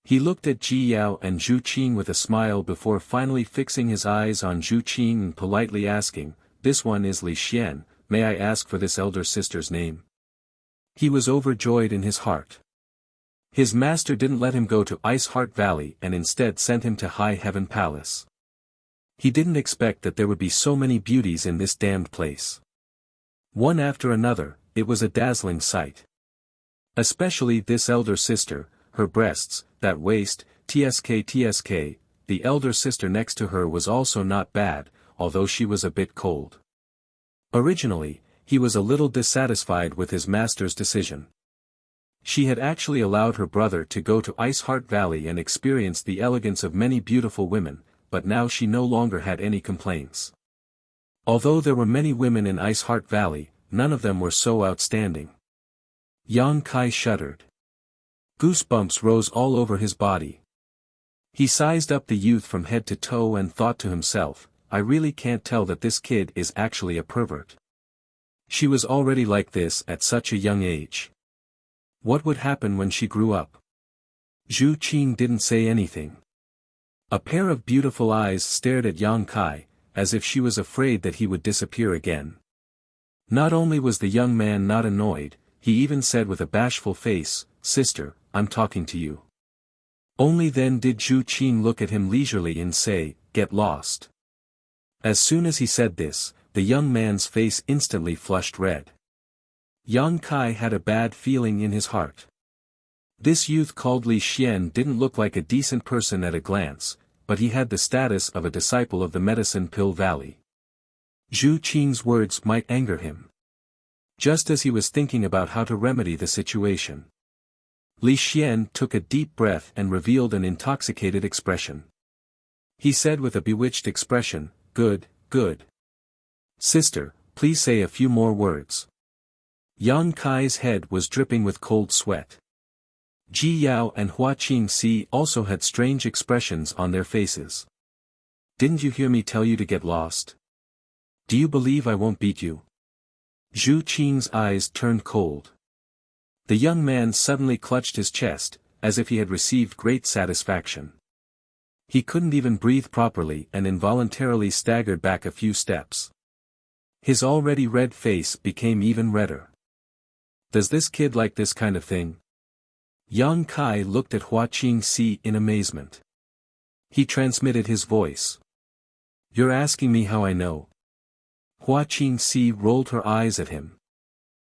He looked at Ji Yao and Zhu Qing with a smile before finally fixing his eyes on Zhu Qing and politely asking, this one is Li Xian, may I ask for this elder sister's name? He was overjoyed in his heart. His master didn't let him go to Ice Heart Valley and instead sent him to High Heaven Palace. He didn't expect that there would be so many beauties in this damned place. One after another, it was a dazzling sight. Especially this elder sister, her breasts, that waist, tsk, the elder sister next to her was also not bad, although she was a bit cold. Originally, he was a little dissatisfied with his master's decision. She had actually allowed her brother to go to Ice Heart Valley and experience the elegance of many beautiful women, but now she no longer had any complaints. Although there were many women in Ice Heart Valley, none of them were so outstanding. Yang Kai shuddered. Goosebumps rose all over his body. He sized up the youth from head to toe and thought to himself, I really can't tell that this kid is actually a pervert. She was already like this at such a young age. What would happen when she grew up? Zhu Qing didn't say anything. A pair of beautiful eyes stared at Yang Kai, as if she was afraid that he would disappear again. Not only was the young man not annoyed, he even said with a bashful face, Sister, I'm talking to you. Only then did Zhu Qing look at him leisurely and say, Get lost. As soon as he said this, the young man's face instantly flushed red. Yang Kai had a bad feeling in his heart. This youth called Li Xian didn't look like a decent person at a glance, but he had the status of a disciple of the Medicine Pill Valley. Zhu Qing's words might anger him. Just as he was thinking about how to remedy the situation, Li Xian took a deep breath and revealed an intoxicated expression. He said with a bewitched expression, Good. Sister, please say a few more words. Yang Kai's head was dripping with cold sweat. Ji Yao and Hua Qingxi also had strange expressions on their faces. Didn't you hear me tell you to get lost? Do you believe I won't beat you? Zhu Qing's eyes turned cold. The young man suddenly clutched his chest, as if he had received great satisfaction. He couldn't even breathe properly and involuntarily staggered back a few steps. His already red face became even redder. Does this kid like this kind of thing? Yang Kai looked at Hua Qingxi in amazement. He transmitted his voice. You're asking me how I know? Hua Qingxi rolled her eyes at him.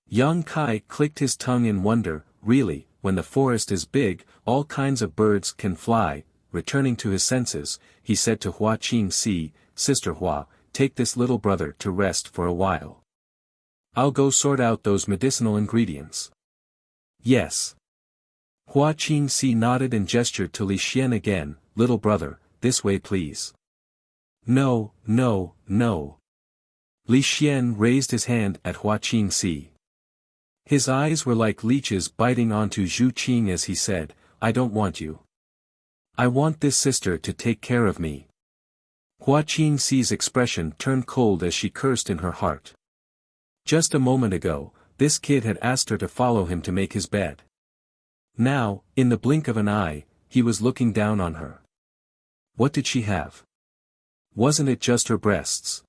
Yang Kai clicked his tongue in wonder. Really, when the forest is big, all kinds of birds can fly. Returning to his senses, he said to Hua Qingxi, Sister Hua, take this little brother to rest for a while. I'll go sort out those medicinal ingredients. Yes. Hua Qingxi nodded and gestured to Li Xian again, little brother, this way please. No, no, no. Li Xian raised his hand at Hua Qingxi. His eyes were like leeches biting onto Zhu Qing as he said, I don't want you. I want this sister to take care of me. Hua Qingxi's expression turned cold as she cursed in her heart. Just a moment ago, this kid had asked her to follow him to make his bed. Now, in the blink of an eye, he was looking down on her. What did she have? Wasn't it just her breasts?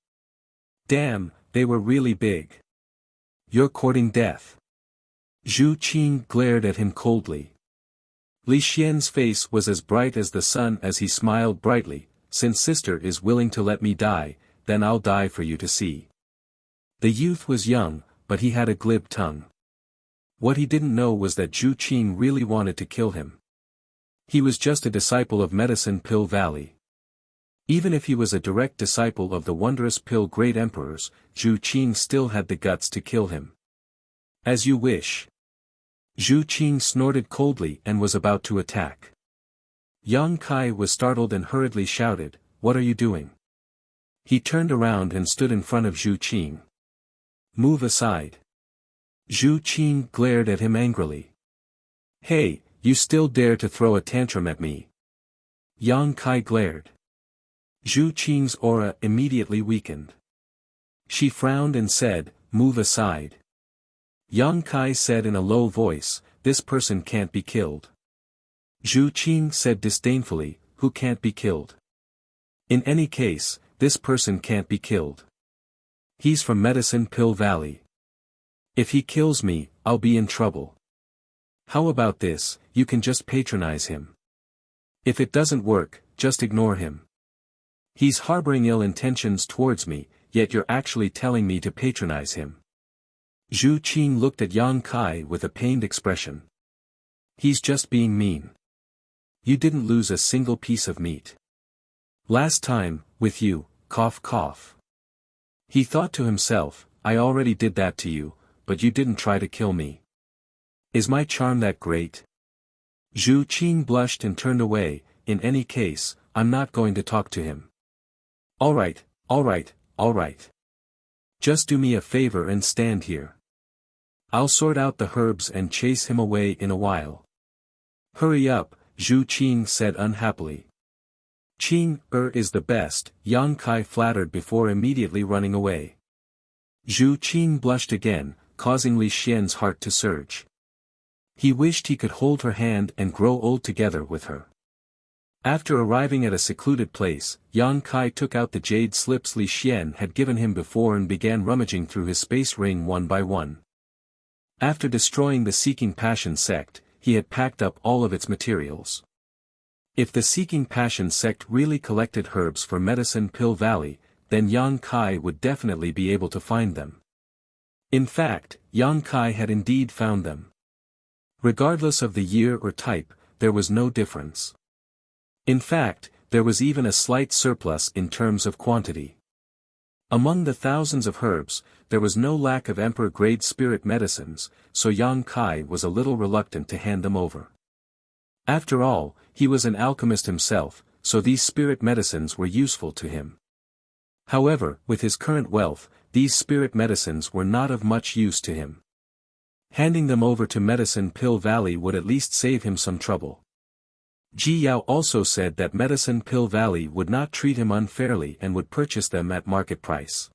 Damn, they were really big. You're courting death. Zhu Qing glared at him coldly. Li Xian's face was as bright as the sun as he smiled brightly, since sister is willing to let me die, then I'll die for you to see. The youth was young, but he had a glib tongue. What he didn't know was that Zhu Qing really wanted to kill him. He was just a disciple of Medicine Pill Valley. Even if he was a direct disciple of the wondrous pill great emperors, Zhu Qing still had the guts to kill him. As you wish. Zhu Qing snorted coldly and was about to attack. Yang Kai was startled and hurriedly shouted, What are you doing? He turned around and stood in front of Zhu Qing. Move aside. Zhu Qing glared at him angrily. Hey, you still dare to throw a tantrum at me? Yang Kai glared. Zhu Qing's aura immediately weakened. She frowned and said, Move aside. Yang Kai said in a low voice, This person can't be killed. Zhu Qing said disdainfully, Who can't be killed? In any case, this person can't be killed. He's from Medicine Pill Valley. If he kills me, I'll be in trouble. How about this, you can just patronize him. If it doesn't work, just ignore him. He's harboring ill intentions towards me, yet you're actually telling me to patronize him. Zhu Qing looked at Yang Kai with a pained expression. He's just being mean. You didn't lose a single piece of meat. Last time, with you, cough cough. He thought to himself, I already did that to you, but you didn't try to kill me. Is my charm that great? Zhu Qing blushed and turned away. In any case, I'm not going to talk to him. Alright, alright, alright. Just do me a favor and stand here. I'll sort out the herbs and chase him away in a while. Hurry up, Zhu Qing said unhappily. Qing, is the best, Yang Kai flattered before immediately running away. Zhu Qing blushed again, causing Li Xian's heart to surge. He wished he could hold her hand and grow old together with her. After arriving at a secluded place, Yang Kai took out the jade slips Li Xian had given him before and began rummaging through his space ring one by one. After destroying the Seeking Passion sect, he had packed up all of its materials. If the Seeking Passion sect really collected herbs for Medicine Pill Valley, then Yang Kai would definitely be able to find them. In fact, Yang Kai had indeed found them. Regardless of the year or type, there was no difference. In fact, there was even a slight surplus in terms of quantity. Among the thousands of herbs, there was no lack of emperor-grade spirit medicines, so Yang Kai was a little reluctant to hand them over. After all, he was an alchemist himself, so these spirit medicines were useful to him. However, with his current wealth, these spirit medicines were not of much use to him. Handing them over to Medicine Pill Valley would at least save him some trouble. Ji Yao also said that Medicine Pill Valley would not treat him unfairly and would purchase them at market price.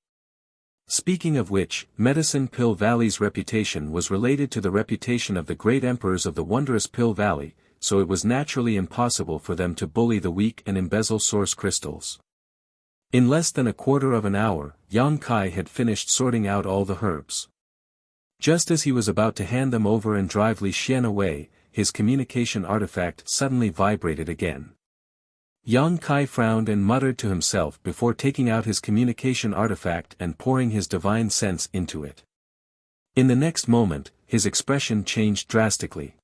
Speaking of which, Medicine Pill Valley's reputation was related to the reputation of the great emperors of the wondrous Pill Valley, so it was naturally impossible for them to bully the weak and embezzle source crystals. In less than a quarter of an hour, Yang Kai had finished sorting out all the herbs. Just as he was about to hand them over and drive Li Xian away, his communication artifact suddenly vibrated again. Yang Kai frowned and muttered to himself before taking out his communication artifact and pouring his divine sense into it. In the next moment, his expression changed drastically.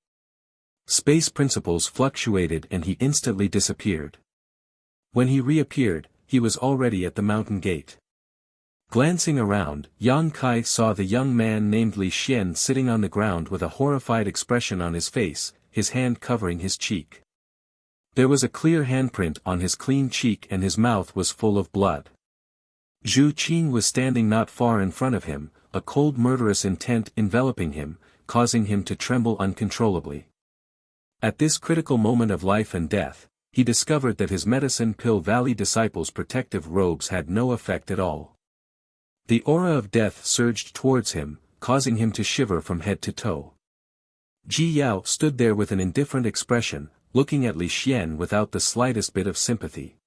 Space principles fluctuated and he instantly disappeared. When he reappeared, he was already at the mountain gate. Glancing around, Yang Kai saw the young man named Li Xian sitting on the ground with a horrified expression on his face, his hand covering his cheek. There was a clear handprint on his clean cheek and his mouth was full of blood. Zhu Qing was standing not far in front of him, a cold murderous intent enveloping him, causing him to tremble uncontrollably. At this critical moment of life and death, he discovered that his Medicine Pill Valley disciples' protective robes had no effect at all. The aura of death surged towards him, causing him to shiver from head to toe. Ji Yao stood there with an indifferent expression, looking at Li Xian without the slightest bit of sympathy.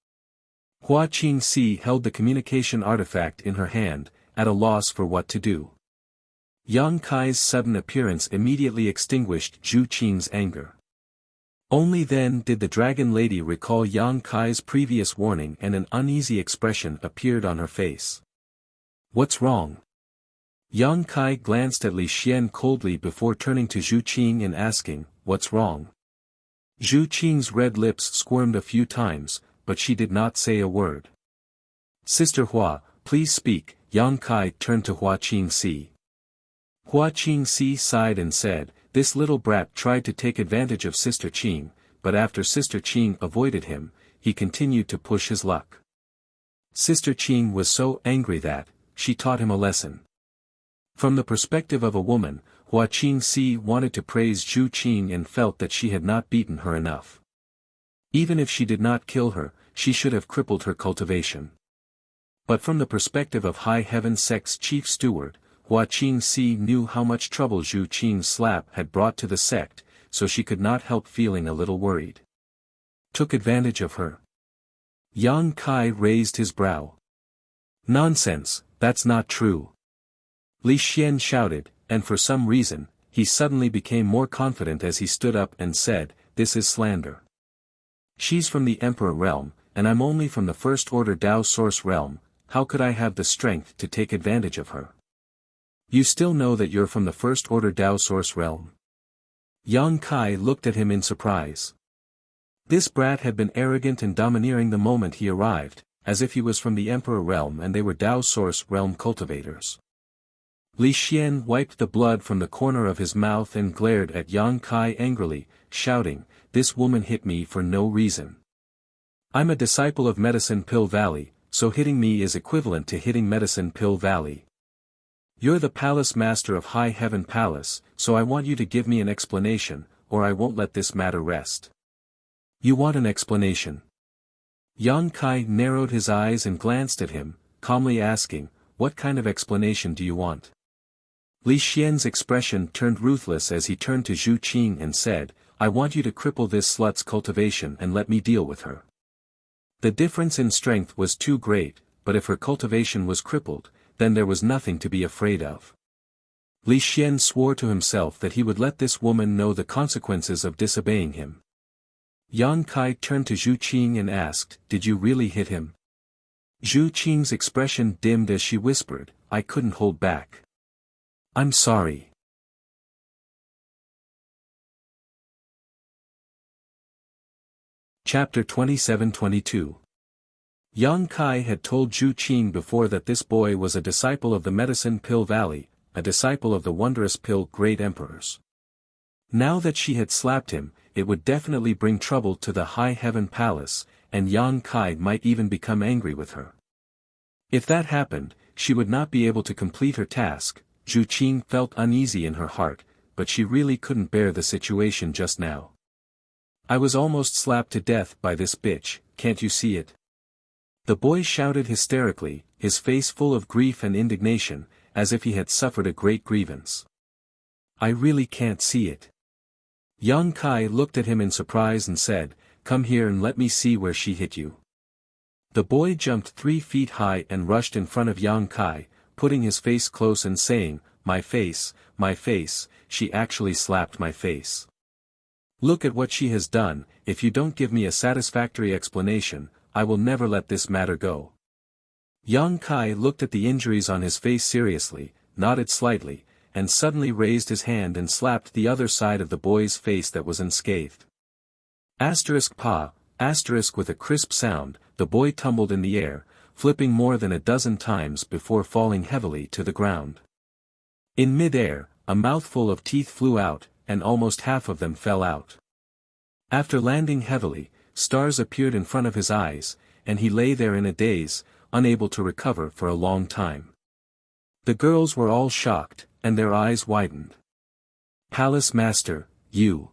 Hua Qingxi held the communication artifact in her hand, at a loss for what to do. Yang Kai's sudden appearance immediately extinguished Zhu Qing's anger. Only then did the Dragon Lady recall Yang Kai's previous warning and an uneasy expression appeared on her face. What's wrong? Yang Kai glanced at Li Xian coldly before turning to Zhu Qing and asking, what's wrong? Zhu Qing's red lips squirmed a few times, but she did not say a word. Sister Hua, please speak, Yang Kai turned to Hua Qingxi. Hua Qingxi sighed and said, this little brat tried to take advantage of Sister Qing, but after Sister Qing avoided him, he continued to push his luck. Sister Qing was so angry that, she taught him a lesson. From the perspective of a woman, Hua Qingxi wanted to praise Zhu Qing and felt that she had not beaten her enough. Even if she did not kill her, she should have crippled her cultivation. But from the perspective of High Heaven Sect's chief steward, Hua Qingxi knew how much trouble Zhu Qing's slap had brought to the sect, so she could not help feeling a little worried. Took advantage of her. Yang Kai raised his brow. Nonsense, that's not true. Li Xian shouted, and for some reason, he suddenly became more confident as he stood up and said, this is slander. She's from the Emperor realm, and I'm only from the First Order Dao Source realm, how could I have the strength to take advantage of her? You still know that you're from the First Order Dao Source realm? Yang Kai looked at him in surprise. This brat had been arrogant and domineering the moment he arrived, as if he was from the Emperor realm and they were Dao Source realm cultivators. Li Xian wiped the blood from the corner of his mouth and glared at Yang Kai angrily, shouting, this woman hit me for no reason. I'm a disciple of Medicine Pill Valley, so hitting me is equivalent to hitting Medicine Pill Valley. You're the Palace Master of High Heaven Palace, so I want you to give me an explanation, or I won't let this matter rest. You want an explanation? Yang Kai narrowed his eyes and glanced at him, calmly asking, what kind of explanation do you want? Li Xian's expression turned ruthless as he turned to Zhu Qing and said, I want you to cripple this slut's cultivation and let me deal with her. The difference in strength was too great, but if her cultivation was crippled, then there was nothing to be afraid of. Li Xian swore to himself that he would let this woman know the consequences of disobeying him. Yang Kai turned to Zhu Qing and asked, did you really hit him? Zhu Qing's expression dimmed as she whispered, I couldn't hold back. I'm sorry. Chapter 27-22. Yang Kai had told Zhu Qing before that this boy was a disciple of the Medicine Pill Valley, a disciple of the Wondrous Pill Great Emperors. Now that she had slapped him, it would definitely bring trouble to the High Heaven Palace, and Yang Kai might even become angry with her. If that happened, she would not be able to complete her task. Zhu Qing felt uneasy in her heart, but she really couldn't bear the situation just now. I was almost slapped to death by this bitch, can't you see it? The boy shouted hysterically, his face full of grief and indignation, as if he had suffered a great grievance. I really can't see it. Yang Kai looked at him in surprise and said, come here and let me see where she hit you. The boy jumped 3 feet high and rushed in front of Yang Kai, putting his face close and saying, my face, she actually slapped my face. Look at what she has done. If you don't give me a satisfactory explanation, I will never let this matter go. Yang Kai looked at the injuries on his face seriously, nodded slightly, and suddenly raised his hand and slapped the other side of the boy's face that was unscathed. Pa, with a crisp sound, the boy tumbled in the air, flipping more than a dozen times before falling heavily to the ground. In mid-air, a mouthful of teeth flew out, and almost half of them fell out. After landing heavily, stars appeared in front of his eyes, and he lay there in a daze, unable to recover for a long time. The girls were all shocked, and their eyes widened. Palace Master, you.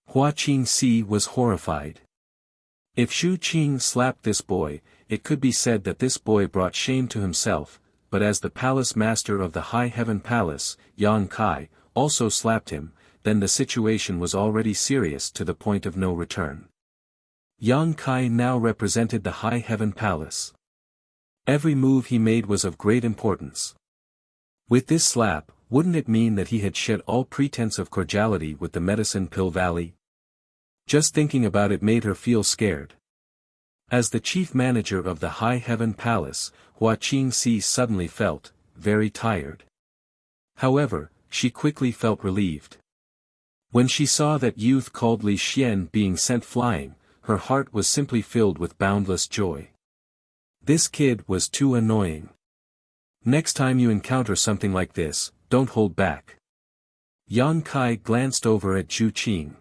Hua Qingxi was horrified. If Xu Qing slapped this boy, it could be said that this boy brought shame to himself, but as the Palace Master of the High Heaven Palace, Yang Kai, also slapped him, then the situation was already serious to the point of no return. Yang Kai now represented the High Heaven Palace. Every move he made was of great importance. With this slap, wouldn't it mean that he had shed all pretense of cordiality with the Medicine Pill Valley? Just thinking about it made her feel scared. As the chief manager of the High Heaven Palace, Hua Qingxi suddenly felt very tired. However, she quickly felt relieved. When she saw that youth called Li Xian being sent flying, her heart was simply filled with boundless joy. This kid was too annoying. Next time you encounter something like this, don't hold back. Yang Kai glanced over at Zhu Qing.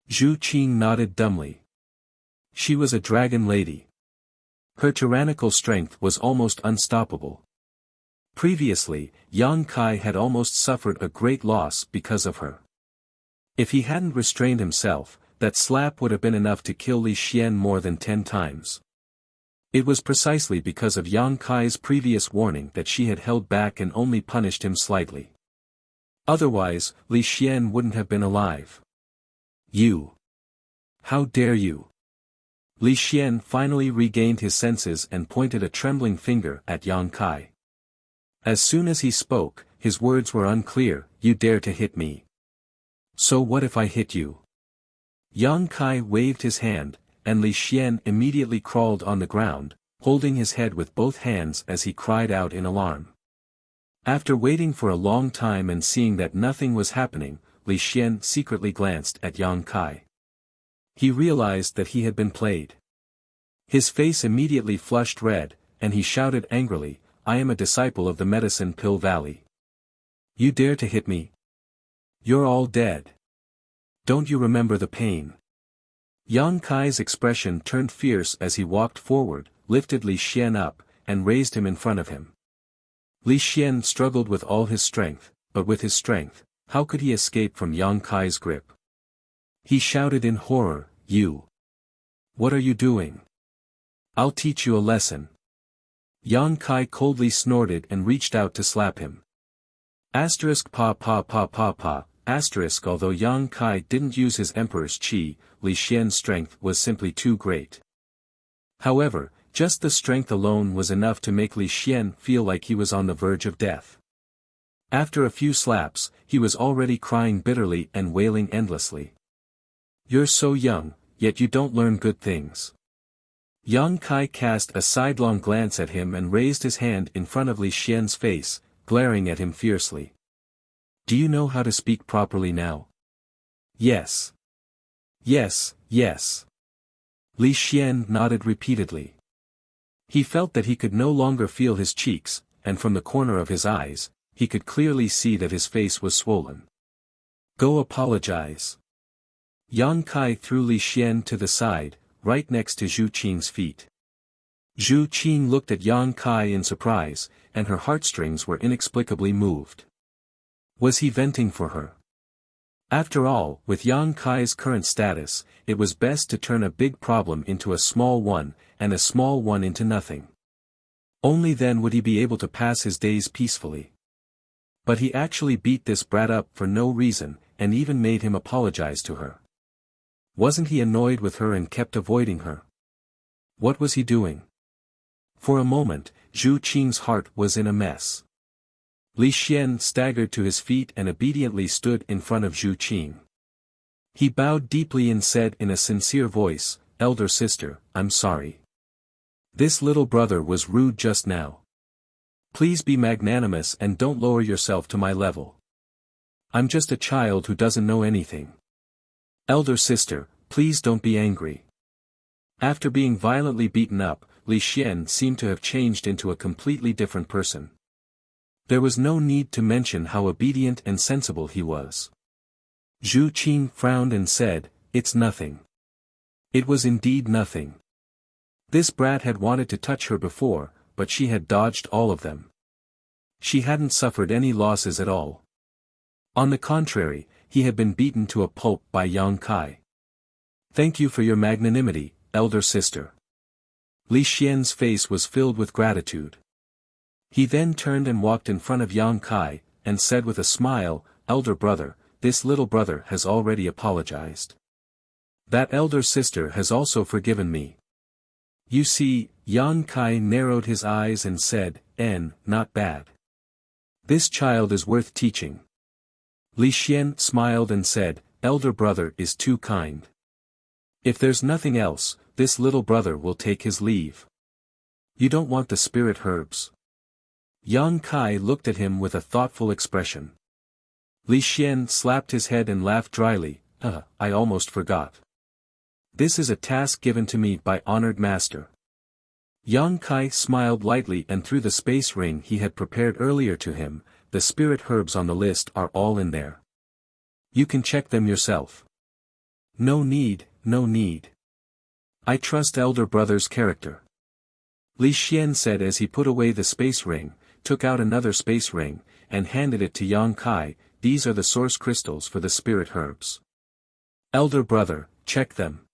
Zhu Qing nodded dumbly. She was a dragon lady. Her tyrannical strength was almost unstoppable. Previously, Yang Kai had almost suffered a great loss because of her. If he hadn't restrained himself, that slap would have been enough to kill Li Xian more than 10 times. It was precisely because of Yang Kai's previous warning that she had held back and only punished him slightly. Otherwise, Li Xian wouldn't have been alive. You! How dare you! Li Xian finally regained his senses and pointed a trembling finger at Yang Kai. As soon as he spoke, his words were unclear. You dare to hit me. So what if I hit you? Yang Kai waved his hand, and Li Xian immediately crawled on the ground, holding his head with both hands as he cried out in alarm. After waiting for a long time and seeing that nothing was happening, Li Xian secretly glanced at Yang Kai. He realized that he had been played. His face immediately flushed red, and he shouted angrily, I am a disciple of the Medicine Pill Valley. You dare to hit me? You're all dead. Don't you remember the pain? Yang Kai's expression turned fierce as he walked forward, lifted Li Xian up, and raised him in front of him. Li Xian struggled with all his strength, but with his strength, how could he escape from Yang Kai's grip? He shouted in horror, You! What are you doing? I'll teach you a lesson. Yang Kai coldly snorted and reached out to slap him. Pa. Although Yang Kai didn't use his emperor's qi, Li Xian's strength was simply too great. However, just the strength alone was enough to make Li Xian feel like he was on the verge of death. After a few slaps, he was already crying bitterly and wailing endlessly. You're so young, yet you don't learn good things. Yang Kai cast a sidelong glance at him and raised his hand in front of Li Xian's face, glaring at him fiercely. Do you know how to speak properly now? Yes. Yes. Li Xian nodded repeatedly. He felt that he could no longer feel his cheeks, and from the corner of his eyes, he could clearly see that his face was swollen. Go apologize. Yang Kai threw Li Xian to the side, right next to Zhu Qing's feet. Zhu Qing looked at Yang Kai in surprise, and her heartstrings were inexplicably moved. Was he venting for her? After all, with Yang Kai's current status, it was best to turn a big problem into a small one, and a small one into nothing. Only then would he be able to pass his days peacefully. But he actually beat this brat up for no reason, and even made him apologize to her. Wasn't he annoyed with her and kept avoiding her? What was he doing? For a moment, Zhu Qing's heart was in a mess. Li Xian staggered to his feet and obediently stood in front of Zhu Qing. He bowed deeply and said in a sincere voice, "Elder sister, I'm sorry. This little brother was rude just now. Please be magnanimous and don't lower yourself to my level. I'm just a child who doesn't know anything. Elder sister, please don't be angry." After being violently beaten up, Li Xian seemed to have changed into a completely different person. There was no need to mention how obedient and sensible he was. Zhu Qing frowned and said, "It's nothing." It was indeed nothing. This brat had wanted to touch her before, but she had dodged all of them. She hadn't suffered any losses at all. On the contrary, he had been beaten to a pulp by Yang Kai. "Thank you for your magnanimity, elder sister." Li Xian's face was filled with gratitude. He then turned and walked in front of Yang Kai, and said with a smile, "Elder brother, this little brother has already apologized. That elder sister has also forgiven me." "You see," Yang Kai narrowed his eyes and said, "Not bad. This child is worth teaching." Li Xian smiled and said, "Elder brother is too kind. If there's nothing else, this little brother will take his leave. You don't want the spirit herbs?" Yang Kai looked at him with a thoughtful expression. Li Xian slapped his head and laughed dryly, I almost forgot. This is a task given to me by honored master." Yang Kai smiled lightly and threw the space ring he had prepared earlier to him. "The spirit herbs on the list are all in there. You can check them yourself." No need. I trust elder brother's character." Li Xian said as he put away the space ring, took out another space ring, and handed it to Yang Kai. "These are the source crystals for the spirit herbs. Elder brother, check them."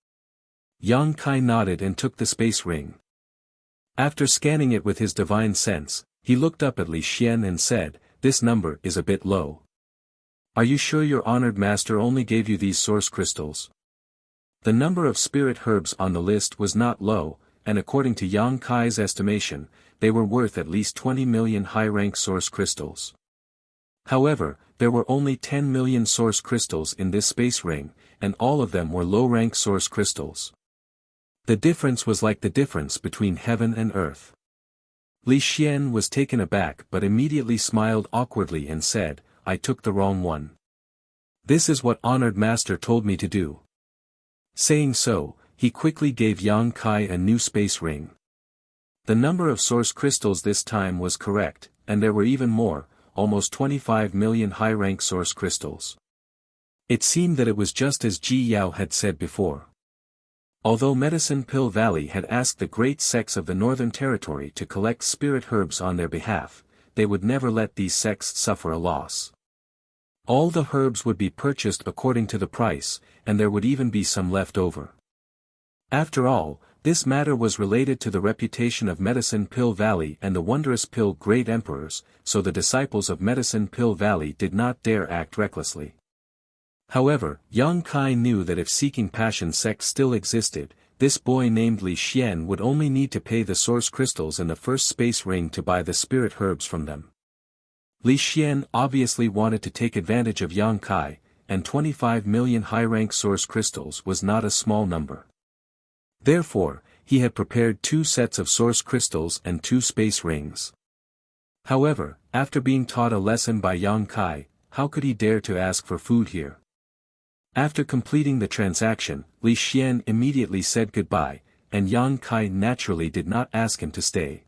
Yang Kai nodded and took the space ring. After scanning it with his divine sense, he looked up at Li Xian and said, "This number is a bit low. Are you sure your honored master only gave you these source crystals?" The number of spirit herbs on the list was not low, and according to Yang Kai's estimation, they were worth at least 20 million high-rank source crystals. However, there were only 10 million source crystals in this space ring, and all of them were low-rank source crystals. The difference was like the difference between heaven and earth. Li Xian was taken aback but immediately smiled awkwardly and said, "I took the wrong one. This is what honored master told me to do." Saying so, he quickly gave Yang Kai a new space ring. The number of source crystals this time was correct, and there were even more, almost 25 million high-rank source crystals. It seemed that it was just as Ji Yao had said before. Although Medicine Pill Valley had asked the great sects of the Northern Territory to collect spirit herbs on their behalf, they would never let these sects suffer a loss. All the herbs would be purchased according to the price, and there would even be some left over. After all, this matter was related to the reputation of Medicine Pill Valley and the Wondrous Pill Great Emperors, so the disciples of Medicine Pill Valley did not dare act recklessly. However, Yang Kai knew that if Seeking Passion sect still existed, this boy named Li Xian would only need to pay the source crystals in the first space ring to buy the spirit herbs from them. Li Xian obviously wanted to take advantage of Yang Kai, and 25 million high-rank source crystals was not a small number. Therefore, he had prepared 2 sets of source crystals and 2 space rings. However, after being taught a lesson by Yang Kai, how could he dare to ask for food here? After completing the transaction, Li Xian immediately said goodbye, and Yang Kai naturally did not ask him to stay.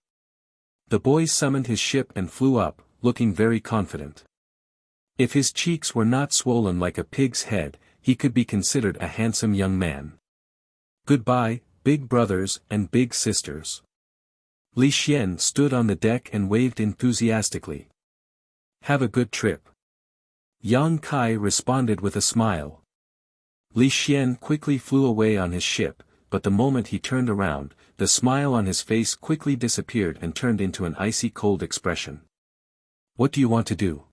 The boy summoned his ship and flew up, looking very confident. If his cheeks were not swollen like a pig's head, he could be considered a handsome young man. "Goodbye, big brothers and big sisters." Li Xian stood on the deck and waved enthusiastically. "Have a good trip." Yang Kai responded with a smile. Li Xian quickly flew away on his ship, but the moment he turned around, the smile on his face quickly disappeared and turned into an icy cold expression. "What do you want to do?"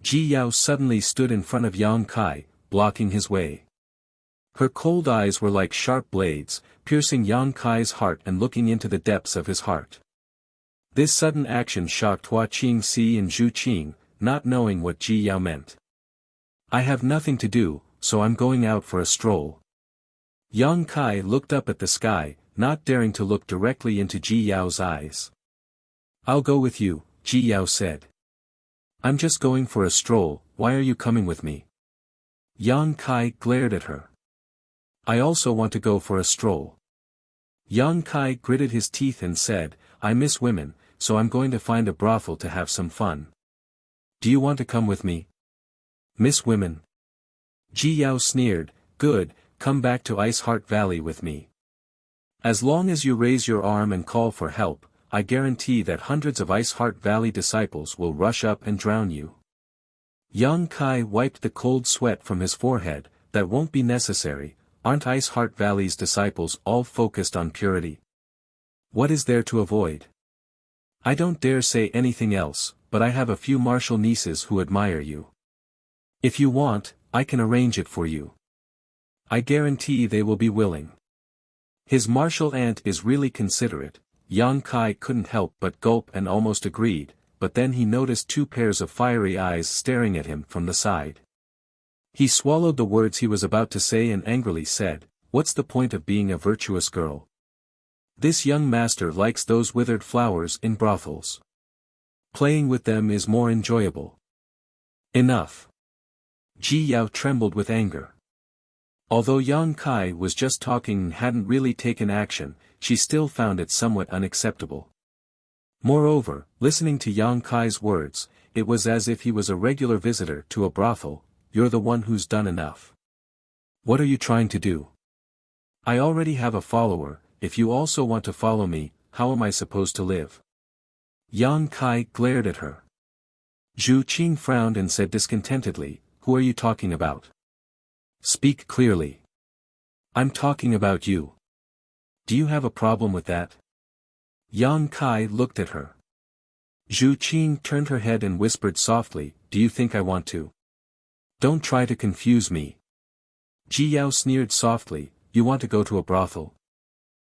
Ji Yao suddenly stood in front of Yang Kai, blocking his way. Her cold eyes were like sharp blades, piercing Yang Kai's heart and looking into the depths of his heart. This sudden action shocked Hua Qingxi and Zhu Qing, not knowing what Ji Yao meant. "I have nothing to do, so I'm going out for a stroll. Yang Kai looked up at the sky, not daring to look directly into Ji Yao's eyes. I'll go with you, Ji Yao said. I'm just going for a stroll, why are you coming with me? Yang Kai glared at her. I also want to go for a stroll. Yang Kai gritted his teeth and said, I miss women, so I'm going to find a brothel to have some fun. Do you want to come with me? Miss women? Ji Yao sneered, good, come back to Ice Heart Valley with me. As long as you raise your arm and call for help, I guarantee that hundreds of Ice Heart Valley disciples will rush up and drown you. Yang Kai wiped the cold sweat from his forehead. That won't be necessary, aren't Ice Heart Valley's disciples all focused on purity? What is there to avoid? I don't dare say anything else, but I have a few martial nieces who admire you. If you want, I can arrange it for you. I guarantee they will be willing. His martial aunt is really considerate. Yang Kai couldn't help but gulp and almost agreed, but then he noticed two pairs of fiery eyes staring at him from the side. He swallowed the words he was about to say and angrily said, what's the point of being a virtuous girl? This young master likes those withered flowers in brothels. Playing with them is more enjoyable. Enough. Ji Yao trembled with anger. Although Yang Kai was just talking and hadn't really taken action, she still found it somewhat unacceptable. Moreover, listening to Yang Kai's words, it was as if he was a regular visitor to a brothel. You're the one who's done enough. What are you trying to do? I already have a follower, if you also want to follow me, how am I supposed to live? Yang Kai glared at her. Zhu Qing frowned and said discontentedly, who are you talking about? Speak clearly. I'm talking about you. Do you have a problem with that? Yang Kai looked at her. Zhu Qing turned her head and whispered softly, do you think I want to? Don't try to confuse me. Ji Yao sneered softly, you want to go to a brothel?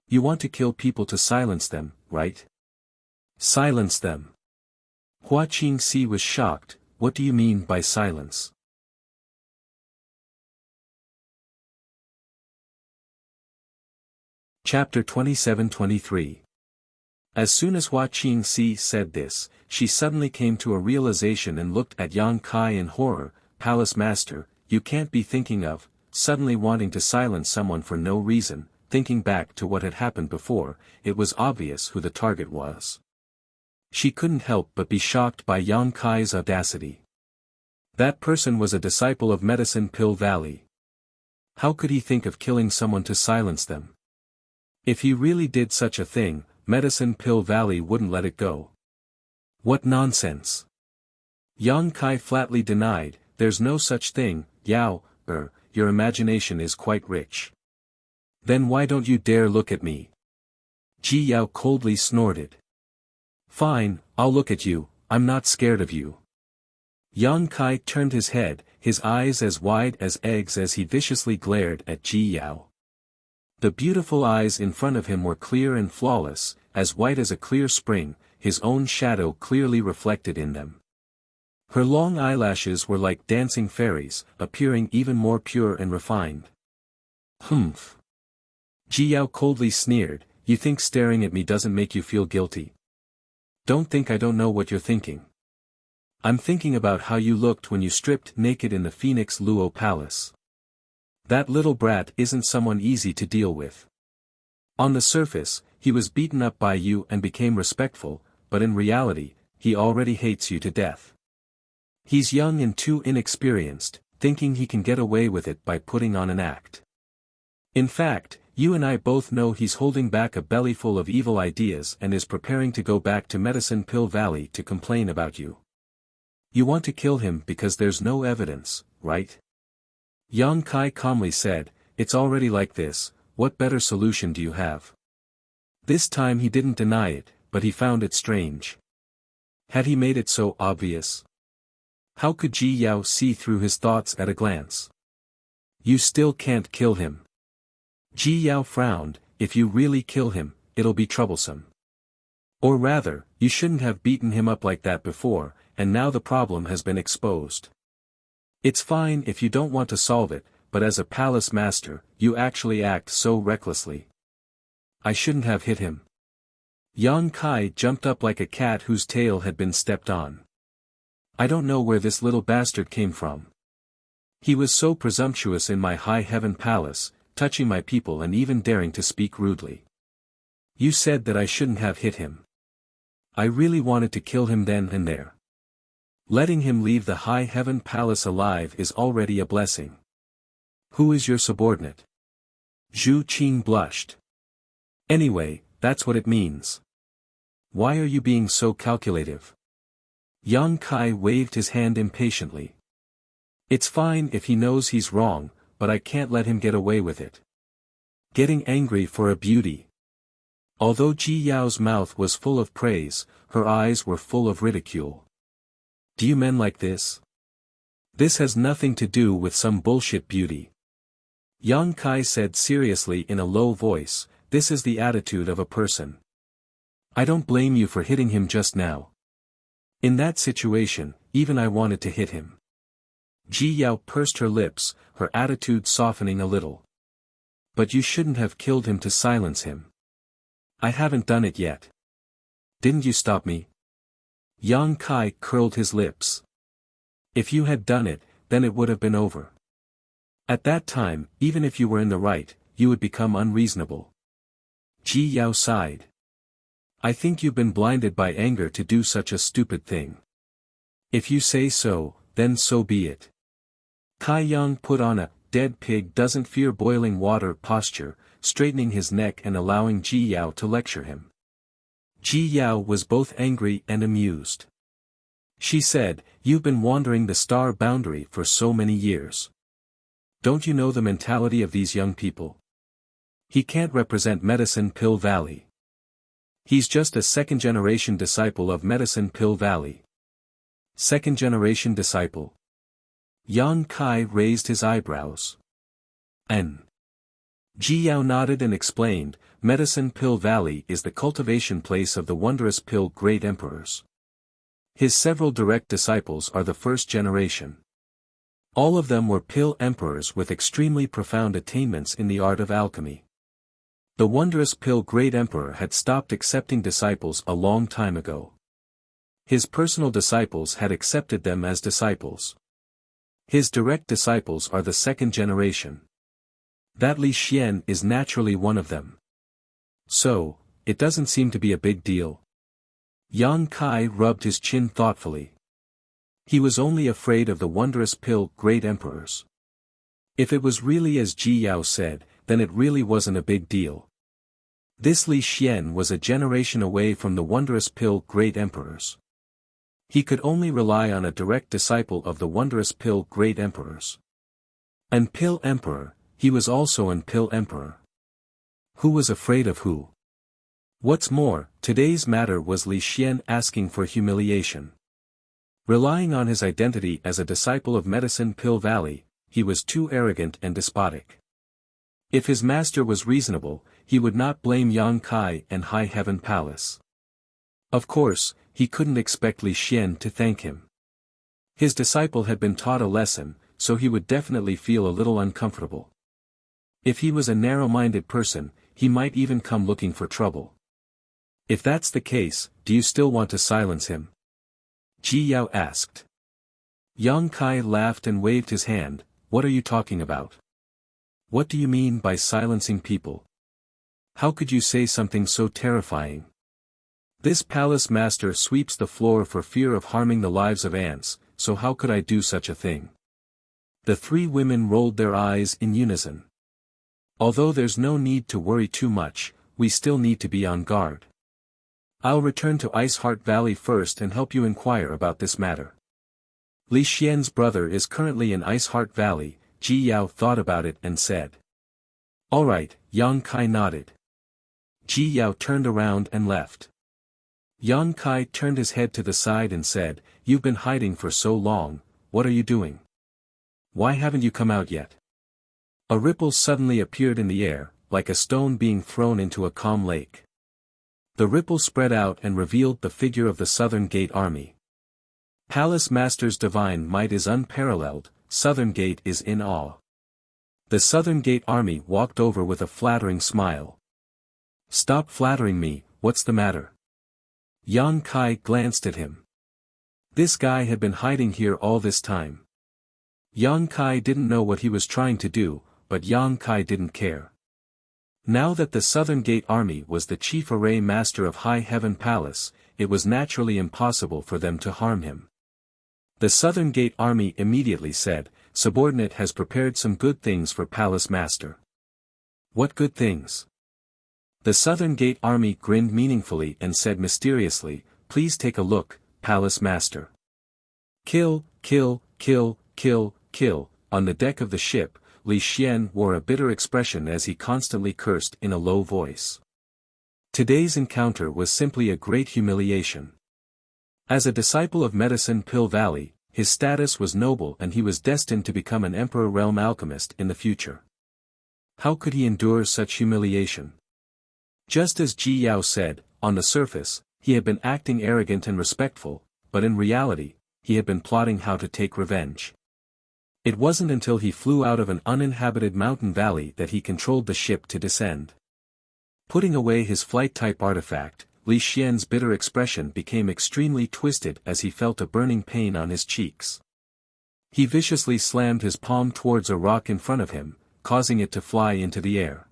You want to kill people to silence them, right? Silence them. Hua Qingxi was shocked, what do you mean by silence? Chapter 27-23. As soon as Hua Qingxi said this, she suddenly came to a realization and looked at Yang Kai in horror. Palace Master, you can't be thinking of, suddenly wanting to silence someone for no reason. Thinking back to what had happened before, it was obvious who the target was. She couldn't help but be shocked by Yang Kai's audacity. That person was a disciple of Medicine Pill Valley. How could he think of killing someone to silence them? If he really did such a thing, Medicine Pill Valley wouldn't let it go. What nonsense! Yang Kai flatly denied, there's no such thing, Yao, your imagination is quite rich. Then why don't you dare look at me? Ji Yao coldly snorted. Fine, I'll look at you, I'm not scared of you. Yang Kai turned his head, his eyes as wide as eggs as he viciously glared at Ji Yao. The beautiful eyes in front of him were clear and flawless, as white as a clear spring, his own shadow clearly reflected in them. Her long eyelashes were like dancing fairies, appearing even more pure and refined. Humph. Ji Yao coldly sneered, you think staring at me doesn't make you feel guilty? Don't think I don't know what you're thinking. I'm thinking about how you looked when you stripped naked in the Phoenix Luo Palace. That little brat isn't someone easy to deal with. On the surface, he was beaten up by you and became respectful, but in reality, he already hates you to death. He's young and too inexperienced, thinking he can get away with it by putting on an act. In fact, you and I both know he's holding back a bellyful of evil ideas and is preparing to go back to Medicine Pill Valley to complain about you. You want to kill him because there's no evidence, right? Yang Kai calmly said, it's already like this, what better solution do you have? This time he didn't deny it, but he found it strange. Had he made it so obvious? How could Ji Yao see through his thoughts at a glance? You still can't kill him. Ji Yao frowned, if you really kill him, it'll be troublesome. Or rather, you shouldn't have beaten him up like that before, and now the problem has been exposed. It's fine if you don't want to solve it, but as a palace master, you actually act so recklessly. I shouldn't have hit him. Yang Kai jumped up like a cat whose tail had been stepped on. I don't know where this little bastard came from. He was so presumptuous in my high heaven palace, touching my people and even daring to speak rudely. You said that I shouldn't have hit him. I really wanted to kill him then and there. Letting him leave the high heaven palace alive is already a blessing. Who is your subordinate? Zhu Qing blushed. Anyway, that's what it means. Why are you being so calculative? Yang Kai waved his hand impatiently. It's fine if he knows he's wrong, but I can't let him get away with it. Getting angry for a beauty. Although Ji Yao's mouth was full of praise, her eyes were full of ridicule. Do you men like this? This has nothing to do with some bullshit beauty. Yang Kai said seriously in a low voice, this is the attitude of a person. I don't blame you for hitting him just now. In that situation, even I wanted to hit him. Ji Yao pursed her lips, her attitude softening a little. But you shouldn't have killed him to silence him. I haven't done it yet. Didn't you stop me? Yang Kai curled his lips. If you had done it, then it would have been over. At that time, even if you were in the right, you would become unreasonable. Ji Yao sighed. I think you've been blinded by anger to do such a stupid thing. If you say so, then so be it. Kai Yang put on a dead pig doesn't fear boiling water posture, straightening his neck and allowing Ji Yao to lecture him. Ji Yao was both angry and amused. She said, you've been wandering the star boundary for so many years. Don't you know the mentality of these young people? He can't represent Medicine Pill Valley. He's just a second-generation disciple of Medicine Pill Valley. Second-generation disciple. Yang Kai raised his eyebrows. Ji Yao nodded and explained, Medicine Pill Valley is the cultivation place of the wondrous pill great emperors. His several direct disciples are the first generation. All of them were pill emperors with extremely profound attainments in the art of alchemy. The wondrous pill great emperor had stopped accepting disciples a long time ago. His personal disciples had accepted them as disciples. His direct disciples are the second generation. That Li Xian is naturally one of them. So, it doesn't seem to be a big deal. Yang Kai rubbed his chin thoughtfully. He was only afraid of the wondrous pill great emperors. If it was really as Ji Yao said, then it really wasn't a big deal. This Li Xian was a generation away from the wondrous pill great emperors. He could only rely on a direct disciple of the wondrous pill great emperors. An pill emperor, he was also an pill emperor. Who was afraid of who? What's more, today's matter was Li Xian asking for humiliation. Relying on his identity as a disciple of Medicine Pill Valley, he was too arrogant and despotic. If his master was reasonable, he would not blame Yang Kai and High Heaven Palace. Of course, he couldn't expect Li Xian to thank him. His disciple had been taught a lesson, so he would definitely feel a little uncomfortable. If he was a narrow-minded person, he might even come looking for trouble. If that's the case, do you still want to silence him? Ji Yao asked. Yang Kai laughed and waved his hand, what are you talking about? What do you mean by silencing people? How could you say something so terrifying? This palace master sweeps the floor for fear of harming the lives of ants, so how could I do such a thing? The three women rolled their eyes in unison. Although there's no need to worry too much, we still need to be on guard. I'll return to Ice Heart Valley first and help you inquire about this matter. Li Xian's brother is currently in Ice Heart Valley, Ji Yao thought about it and said. Alright, Yang Kai nodded. Ji Yao turned around and left. Yang Kai turned his head to the side and said, you've been hiding for so long, what are you doing? Why haven't you come out yet? A ripple suddenly appeared in the air, like a stone being thrown into a calm lake. The ripple spread out and revealed the figure of the Southern Gate army. Palace Master's divine might is unparalleled, Southern Gate is in awe. The Southern Gate army walked over with a flattering smile. "Stop flattering me, what's the matter?" Yan Kai glanced at him. This guy had been hiding here all this time. Yan Kai didn't know what he was trying to do, but Yan Kai didn't care. Now that the Southern Gate army was the chief array master of High Heaven Palace, it was naturally impossible for them to harm him. The Southern Gate army immediately said, "Subordinate has prepared some good things for Palace Master." "What good things?" The Southern Gate army grinned meaningfully and said mysteriously, "Please take a look, Palace Master." Kill, kill, kill, kill, kill. On the deck of the ship, Li Xian wore a bitter expression as he constantly cursed in a low voice. Today's encounter was simply a great humiliation. As a disciple of Medicine Pill Valley, his status was noble and he was destined to become an Emperor Realm alchemist in the future. How could he endure such humiliation? Just as Ji Yao said, on the surface, he had been acting arrogant and respectful, but in reality, he had been plotting how to take revenge. It wasn't until he flew out of an uninhabited mountain valley that he controlled the ship to descend. Putting away his flight-type artifact, Li Xian's bitter expression became extremely twisted as he felt a burning pain on his cheeks. He viciously slammed his palm towards a rock in front of him, causing it to fly into the air.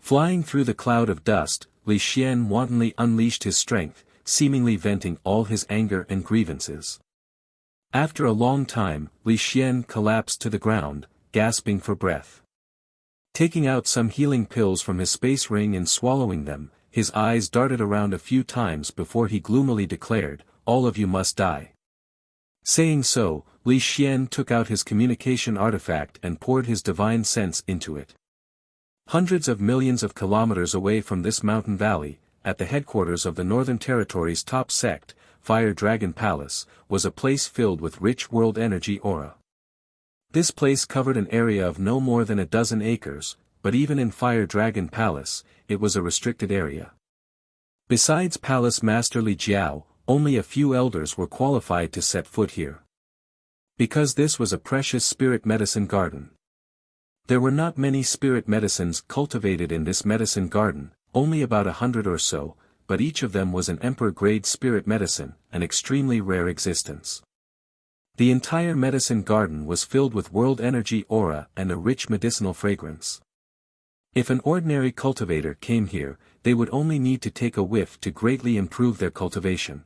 Flying through the cloud of dust, Li Xian wantonly unleashed his strength, seemingly venting all his anger and grievances. After a long time, Li Xian collapsed to the ground, gasping for breath. Taking out some healing pills from his space ring and swallowing them, his eyes darted around a few times before he gloomily declared, "All of you must die." Saying so, Li Xian took out his communication artifact and poured his divine sense into it. Hundreds of millions of kilometers away from this mountain valley, at the headquarters of the Northern Territory's top sect, Fire Dragon Palace, was a place filled with rich world energy aura. This place covered an area of no more than a dozen acres, but even in Fire Dragon Palace, it was a restricted area. Besides Palace Master Li Jiao, only a few elders were qualified to set foot here. Because this was a precious spirit medicine garden. There were not many spirit medicines cultivated in this medicine garden, only about 100 or so, but each of them was an emperor-grade spirit medicine, an extremely rare existence. The entire medicine garden was filled with world energy aura and a rich medicinal fragrance. If an ordinary cultivator came here, they would only need to take a whiff to greatly improve their cultivation.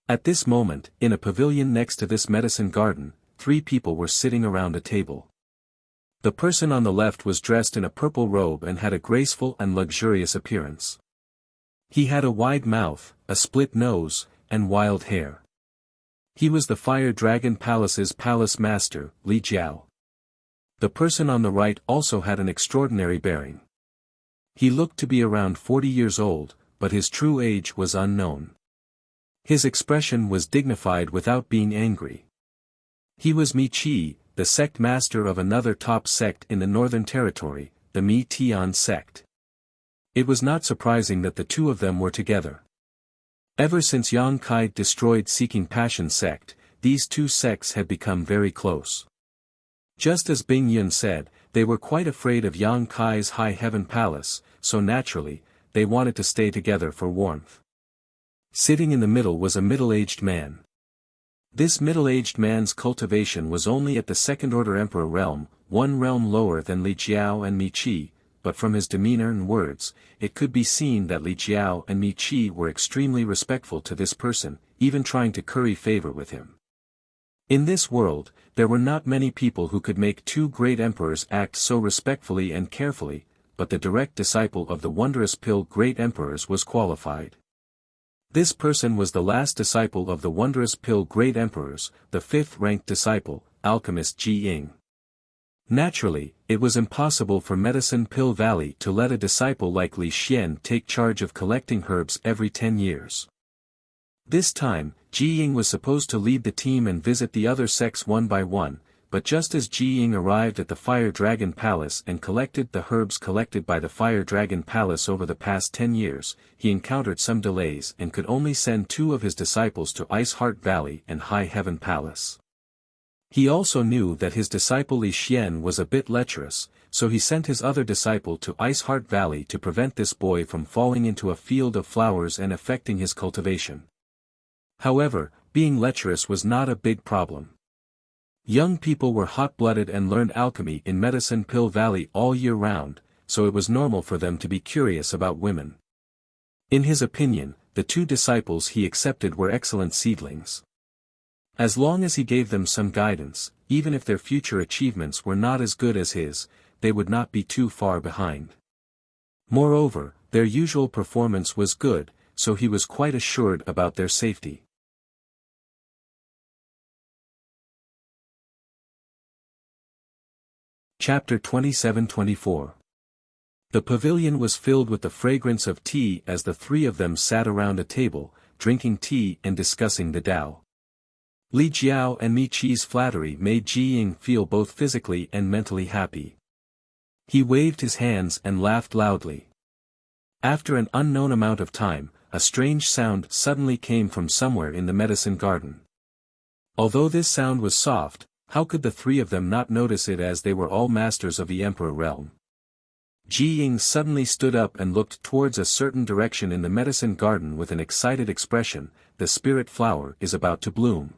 At this moment, in a pavilion next to this medicine garden, 3 people were sitting around a table. The person on the left was dressed in a purple robe and had a graceful and luxurious appearance. He had a wide mouth, a split nose, and wild hair. He was the Fire Dragon Palace's palace master, Li Jiao. The person on the right also had an extraordinary bearing. He looked to be around 40 years old, but his true age was unknown. His expression was dignified without being angry. He was Mi Qi, the sect master of another top sect in the Northern Territory, the Mi Tian sect. It was not surprising that the two of them were together. Ever since Yang Kai destroyed Seeking Passion sect, these two sects had become very close. Just as Bing Yun said, they were quite afraid of Yang Kai's High Heaven Palace, so naturally, they wanted to stay together for warmth. Sitting in the middle was a middle-aged man. This middle-aged man's cultivation was only at the second-order Emperor realm, one realm lower than Li Jiao and Mi Qi, but from his demeanor and words, it could be seen that Li Jiao and Mi Qi were extremely respectful to this person, even trying to curry favor with him. In this world, there were not many people who could make two great emperors act so respectfully and carefully, but the direct disciple of the wondrous pill great emperors was qualified. This person was the last disciple of the wondrous pill great emperors, the 5th-ranked disciple, alchemist Ji Ying. Naturally, it was impossible for Medicine Pill Valley to let a disciple like Li Xian take charge of collecting herbs every 10 years. This time, Ji Ying was supposed to lead the team and visit the other sects one by one, but just as Ji Ying arrived at the Fire Dragon Palace and collected the herbs collected by the Fire Dragon Palace over the past 10 years, he encountered some delays and could only send 2 of his disciples to Ice Heart Valley and High Heaven Palace. He also knew that his disciple Li Xian was a bit lecherous, so he sent his other disciple to Ice Heart Valley to prevent this boy from falling into a field of flowers and affecting his cultivation. However, being lecherous was not a big problem. Young people were hot-blooded and learned alchemy in Medicine Pill Valley all year round, so it was normal for them to be curious about women. In his opinion, the two disciples he accepted were excellent seedlings. As long as he gave them some guidance, even if their future achievements were not as good as his, they would not be too far behind. Moreover, their usual performance was good, so he was quite assured about their safety. Chapter 27-24. The pavilion was filled with the fragrance of tea as the three of them sat around a table, drinking tea and discussing the Tao. Li Jiao and Mi Qi's flattery made Ji Ying feel both physically and mentally happy. He waved his hands and laughed loudly. After an unknown amount of time, a strange sound suddenly came from somewhere in the medicine garden. Although this sound was soft, how could the three of them not notice it as they were all masters of the Emperor realm? Ji Ying suddenly stood up and looked towards a certain direction in the medicine garden with an excited expression. The spirit flower is about to bloom.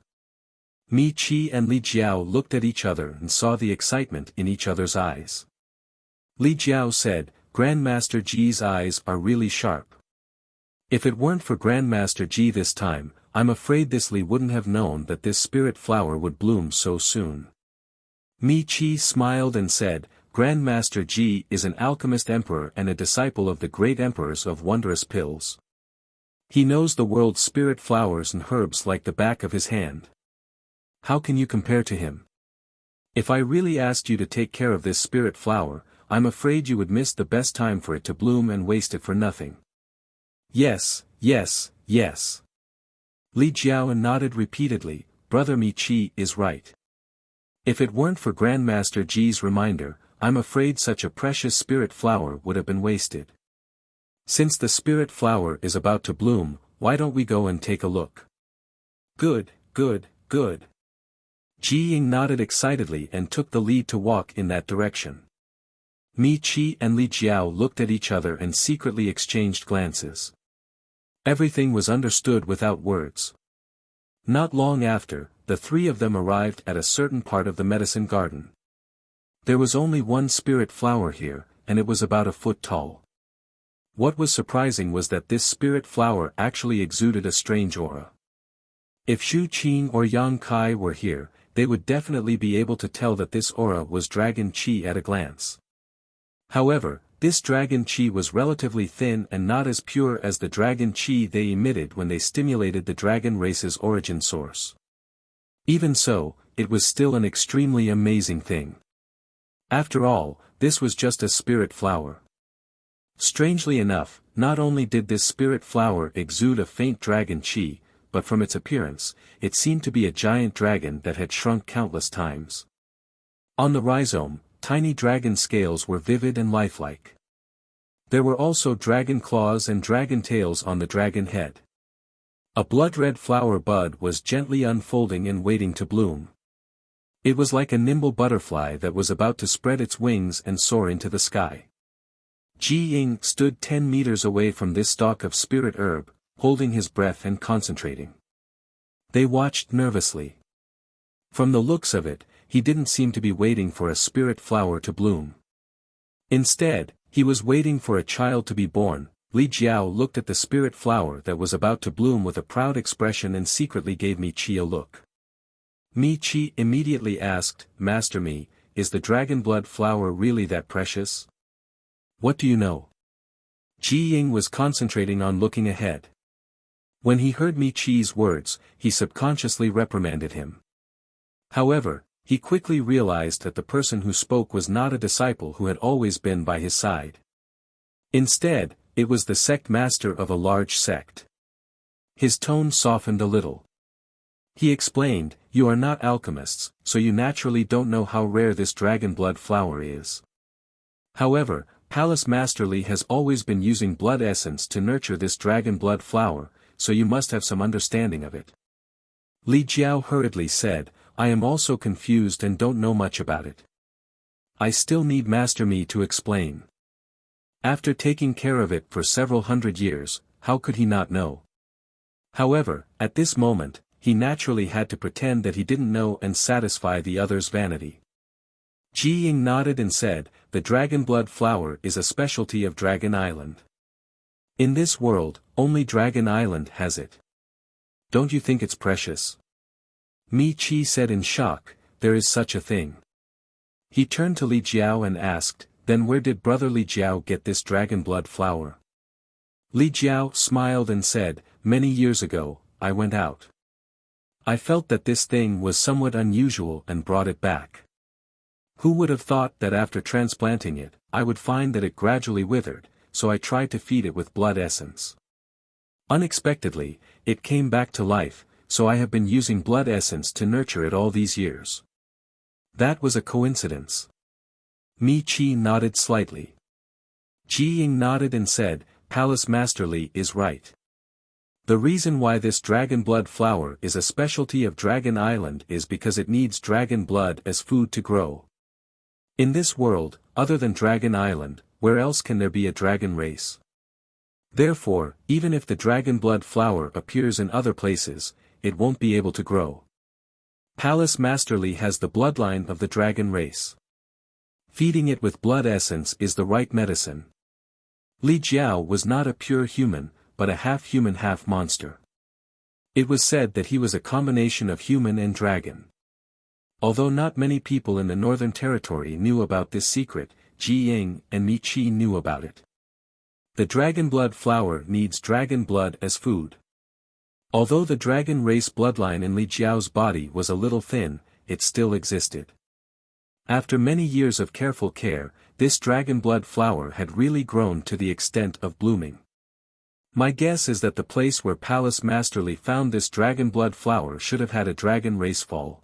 Mi Qi and Li Jiao looked at each other and saw the excitement in each other's eyes. Li Jiao said, "Grandmaster Ji's eyes are really sharp. If it weren't for Grandmaster Ji this time, I'm afraid this Li wouldn't have known that this spirit flower would bloom so soon." Mi Qi smiled and said, "Grandmaster Ji is an alchemist emperor and a disciple of the great emperors of wondrous pills. He knows the world's spirit flowers and herbs like the back of his hand. How can you compare to him? If I really asked you to take care of this spirit flower, I'm afraid you would miss the best time for it to bloom and waste it for nothing." "Yes, yes, yes." Li Jiao nodded repeatedly. Brother Mi Qi is right. If it weren't for Grandmaster Ji's reminder, I'm afraid such a precious spirit flower would have been wasted. Since the spirit flower is about to bloom, why don't we go and take a look? Good, good, good. Ji Ying nodded excitedly and took the lead to walk in that direction. Mi Qi and Li Jiao looked at each other and secretly exchanged glances. Everything was understood without words. Not long after, the three of them arrived at a certain part of the medicine garden. There was only one spirit flower here, and it was about a foot tall. What was surprising was that this spirit flower actually exuded a strange aura. If Shu Qing or Yang Kai were here, they would definitely be able to tell that this aura was dragon qi at a glance. However, this dragon qi was relatively thin and not as pure as the dragon qi they emitted when they stimulated the dragon race's origin source. Even so, it was still an extremely amazing thing. After all, this was just a spirit flower. Strangely enough, not only did this spirit flower exude a faint dragon qi, but from its appearance, it seemed to be a giant dragon that had shrunk countless times. On the rhizome, tiny dragon scales were vivid and lifelike. There were also dragon claws and dragon tails on the dragon head. A blood-red flower bud was gently unfolding and waiting to bloom. It was like a nimble butterfly that was about to spread its wings and soar into the sky. Ji Ying stood 10 meters away from this stalk of spirit herb, holding his breath and concentrating. They watched nervously. From the looks of it, he didn't seem to be waiting for a spirit flower to bloom. Instead, he was waiting for a child to be born. Li Jiao looked at the spirit flower that was about to bloom with a proud expression and secretly gave Mi Qi a look. Mi Qi immediately asked, "Master Mi, is the dragon blood flower really that precious? What do you know?" Ji Ying was concentrating on looking ahead. When he heard Mi Qi's words, he subconsciously reprimanded him. However, he quickly realized that the person who spoke was not a disciple who had always been by his side. Instead, it was the sect master of a large sect. His tone softened a little. He explained, "You are not alchemists, so you naturally don't know how rare this dragon blood flower is. However, Palace Master Li has always been using blood essence to nurture this dragon blood flower, so you must have some understanding of it." Li Jiao hurriedly said, I am also confused and don't know much about it. I still need Master Mi to explain. After taking care of it for several hundred years, how could he not know? However, at this moment, he naturally had to pretend that he didn't know and satisfy the other's vanity. Ji Ying nodded and said, "The dragon blood flower is a specialty of Dragon Island. In this world, only Dragon Island has it. Don't you think it's precious?" Mi Chi said in shock, "There is such a thing." He turned to Li Jiao and asked, "Then where did brother Li Jiao get this dragon blood flower?" Li Jiao smiled and said, "Many years ago, I went out. I felt that this thing was somewhat unusual and brought it back. Who would have thought that after transplanting it, I would find that it gradually withered, so I tried to feed it with blood essence. Unexpectedly, it came back to life, so I have been using blood essence to nurture it all these years." That was a coincidence. Mi Chi nodded slightly. Ji Ying nodded and said, "Palace Master Li is right. The reason why this dragon blood flower is a specialty of Dragon Island is because it needs dragon blood as food to grow. In this world, other than Dragon Island, where else can there be a dragon race? Therefore, even if the dragon blood flower appears in other places, it won't be able to grow. Palace Master Li has the bloodline of the dragon race. Feeding it with blood essence is the right medicine." Li Jiao was not a pure human, but a half-human half-monster. It was said that he was a combination of human and dragon. Although not many people in the Northern Territory knew about this secret, Ji Ying and Mi Chi knew about it. The dragon blood flower needs dragon blood as food. Although the dragon race bloodline in Li Jiao's body was a little thin, it still existed. After many years of careful care, this dragon blood flower had really grown to the extent of blooming. My guess is that the place where Palace Master Li found this dragon blood flower should have had a dragon race fall.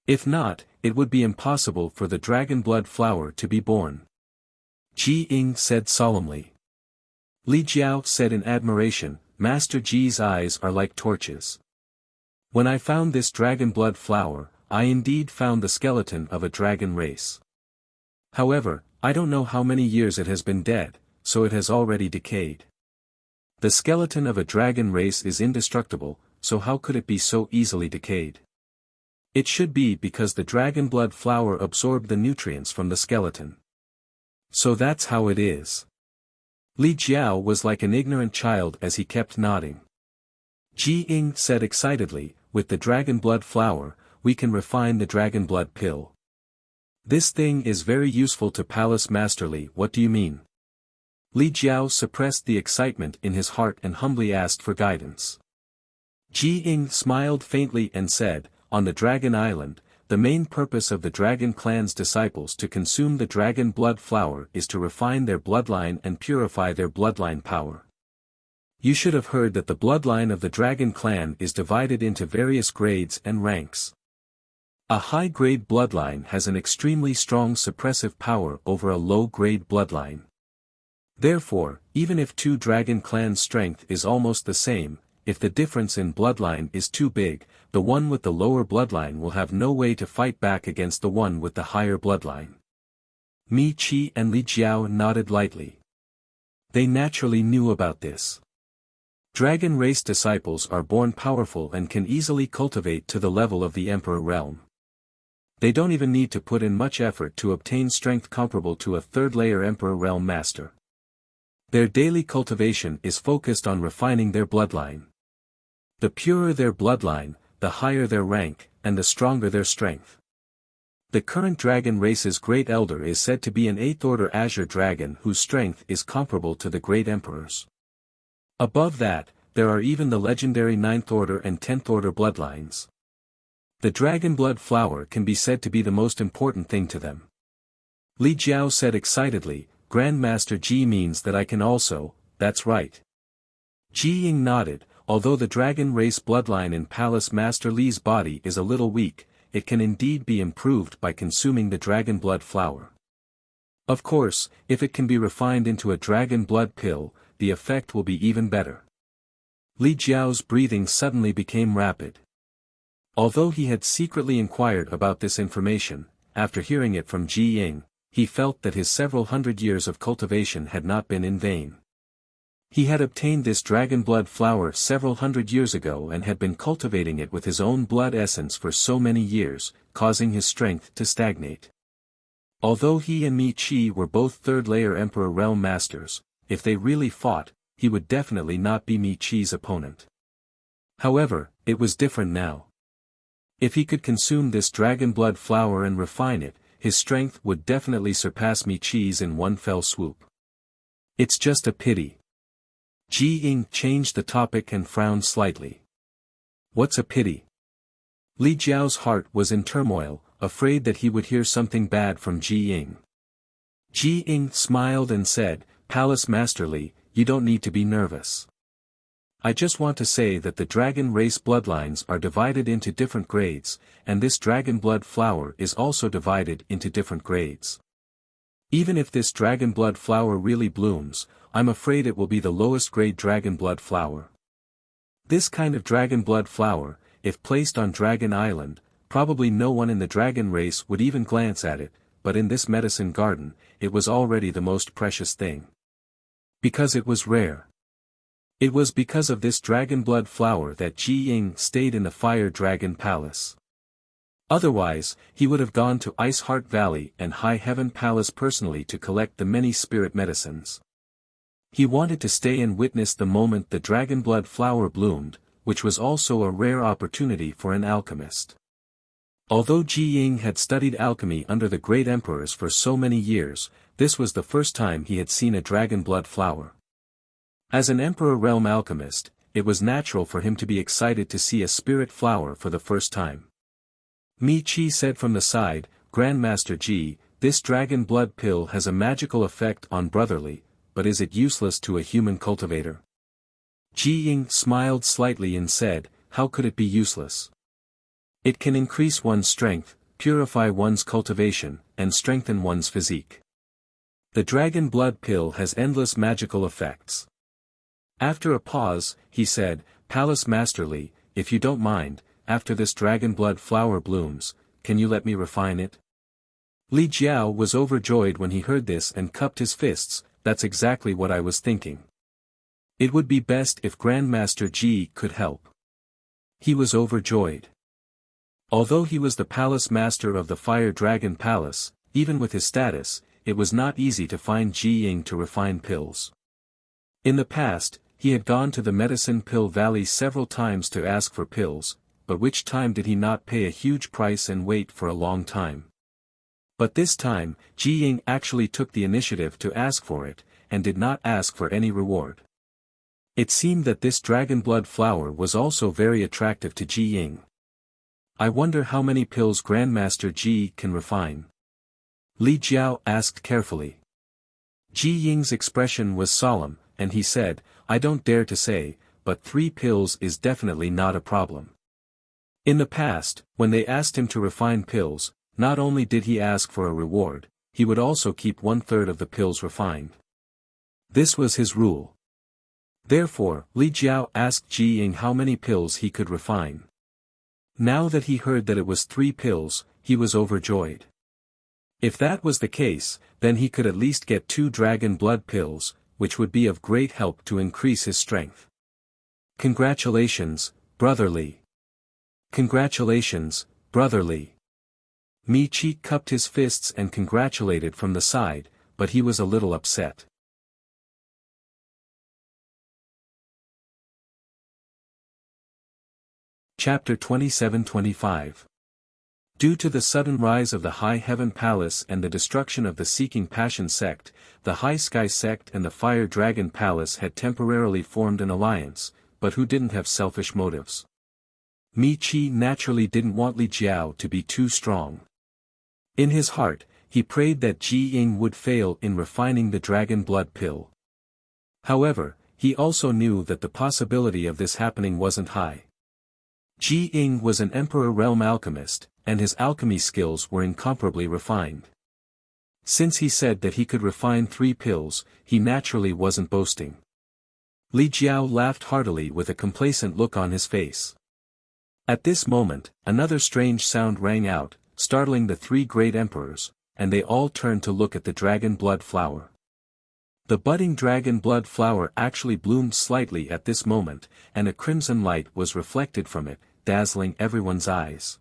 If not, it would be impossible for the dragon blood flower to be born. Ji Ying said solemnly. Li Jiao said in admiration, "Master Ji's eyes are like torches. When I found this dragon blood flower, I indeed found the skeleton of a dragon race. However, I don't know how many years it has been dead, so it has already decayed. The skeleton of a dragon race is indestructible, so how could it be so easily decayed? It should be because the dragon blood flower absorbed the nutrients from the skeleton. So that's how it is." Li Jiao was like an ignorant child as he kept nodding. Ji Ying said excitedly, "With the dragon blood flower, we can refine the dragon blood pill. This thing is very useful to Palace Master Li. What do you mean?" Li Jiao suppressed the excitement in his heart and humbly asked for guidance. Ji Ying smiled faintly and said, "On the Dragon Island, the main purpose of the Dragon Clan's disciples to consume the dragon blood flower is to refine their bloodline and purify their bloodline power. You should have heard that the bloodline of the Dragon Clan is divided into various grades and ranks. A high-grade bloodline has an extremely strong suppressive power over a low-grade bloodline. Therefore, even if two Dragon Clan strength is almost the same, if the difference in bloodline is too big, the one with the lower bloodline will have no way to fight back against the one with the higher bloodline." Mi Chi and Li Jiao nodded lightly. They naturally knew about this. Dragon race disciples are born powerful and can easily cultivate to the level of the Emperor realm. They don't even need to put in much effort to obtain strength comparable to a third-layer Emperor realm master. Their daily cultivation is focused on refining their bloodline. The purer their bloodline, the higher their rank, and the stronger their strength. The current dragon race's great elder is said to be an 8th order azure dragon whose strength is comparable to the great emperor's. Above that, there are even the legendary 9th order and 10th order bloodlines. The dragon blood flower can be said to be the most important thing to them. Li Jiao said excitedly, "Grandmaster Ji means that I can also." "That's right." Ji Ying nodded. "Although the dragon race bloodline in Palace Master Li's body is a little weak, it can indeed be improved by consuming the dragon blood flower. Of course, if it can be refined into a dragon blood pill, the effect will be even better." Li Jiao's breathing suddenly became rapid. Although he had secretly inquired about this information, after hearing it from Ji Ying, he felt that his several hundred years of cultivation had not been in vain. He had obtained this dragon blood flower several hundred years ago and had been cultivating it with his own blood essence for so many years, causing his strength to stagnate. Although he and Mi Qi were both third-layer Emperor Realm Masters, if they really fought, he would definitely not be Mi Qi's opponent. However, it was different now. If he could consume this dragon blood flower and refine it, his strength would definitely surpass Mi Qi's in one fell swoop. It's just a pity. Ji Ying changed the topic and frowned slightly. What's a pity? Li Jiao's heart was in turmoil, afraid that he would hear something bad from Ji Ying. Ji Ying smiled and said, "Palace Master Li, you don't need to be nervous. I just want to say that the dragon race bloodlines are divided into different grades, and this dragon blood flower is also divided into different grades. Even if this dragon blood flower really blooms, I'm afraid it will be the lowest grade dragon blood flower. This kind of dragon blood flower, if placed on Dragon Island, probably no one in the dragon race would even glance at it, but in this medicine garden, it was already the most precious thing. Because it was rare. It was because of this dragon blood flower that Ji Ying stayed in the Fire Dragon Palace. Otherwise, he would have gone to Ice Heart Valley and High Heaven Palace personally to collect the many spirit medicines. He wanted to stay and witness the moment the dragon blood flower bloomed, which was also a rare opportunity for an alchemist. Although Ji Ying had studied alchemy under the great emperors for so many years, this was the first time he had seen a dragon blood flower. As an Emperor Realm alchemist, it was natural for him to be excited to see a spirit flower for the first time. Mi Qi said from the side, "Grandmaster Ji, this dragon blood pill has a magical effect on Brotherly, but is it useless to a human cultivator?" Ji Ying smiled slightly and said, "How could it be useless? It can increase one's strength, purify one's cultivation, and strengthen one's physique. The dragon blood pill has endless magical effects." After a pause, he said, "Palace Master Li, if you don't mind, after this dragon blood flower blooms, can you let me refine it?" Li Jiao was overjoyed when he heard this and cupped his fists. "That's exactly what I was thinking. It would be best if Grandmaster Ji could help." He was overjoyed. Although he was the palace master of the Fire Dragon Palace, even with his status, it was not easy to find Ji Ying to refine pills. In the past, he had gone to the Medicine Pill Valley several times to ask for pills, but which time did he not pay a huge price and wait for a long time? But this time, Ji Ying actually took the initiative to ask for it, and did not ask for any reward. It seemed that this dragon blood flower was also very attractive to Ji Ying. "I wonder how many pills Grandmaster Ji can refine?" Li Jiao asked carefully. Ji Ying's expression was solemn, and he said, "I don't dare to say, but 3 pills is definitely not a problem." In the past, when they asked him to refine pills, not only did he ask for a reward, he would also keep 1/3 of the pills refined. This was his rule. Therefore, Li Jiao asked Ji Ying how many pills he could refine. Now that he heard that it was 3 pills, he was overjoyed. If that was the case, then he could at least get 2 dragon blood pills, which would be of great help to increase his strength. "Congratulations, Brother Li. Congratulations, Brother Li." Mi Qi cupped his fists and congratulated from the side, but he was a little upset. Chapter 27-25. Due to the sudden rise of the High Heaven Palace and the destruction of the Seeking Passion sect, the High Sky sect and the Fire Dragon Palace had temporarily formed an alliance, but who didn't have selfish motives? Mi Qi naturally didn't want Li Jiao to be too strong. In his heart, he prayed that Ji Ying would fail in refining the dragon blood pill. However, he also knew that the possibility of this happening wasn't high. Ji Ying was an Emperor Realm alchemist, and his alchemy skills were incomparably refined. Since he said that he could refine 3 pills, he naturally wasn't boasting. Li Jiao laughed heartily with a complacent look on his face. At this moment, another strange sound rang out, startling the three great emperors, and they all turned to look at the dragon blood flower. The budding dragon blood flower actually bloomed slightly at this moment, and a crimson light was reflected from it, dazzling everyone's eyes.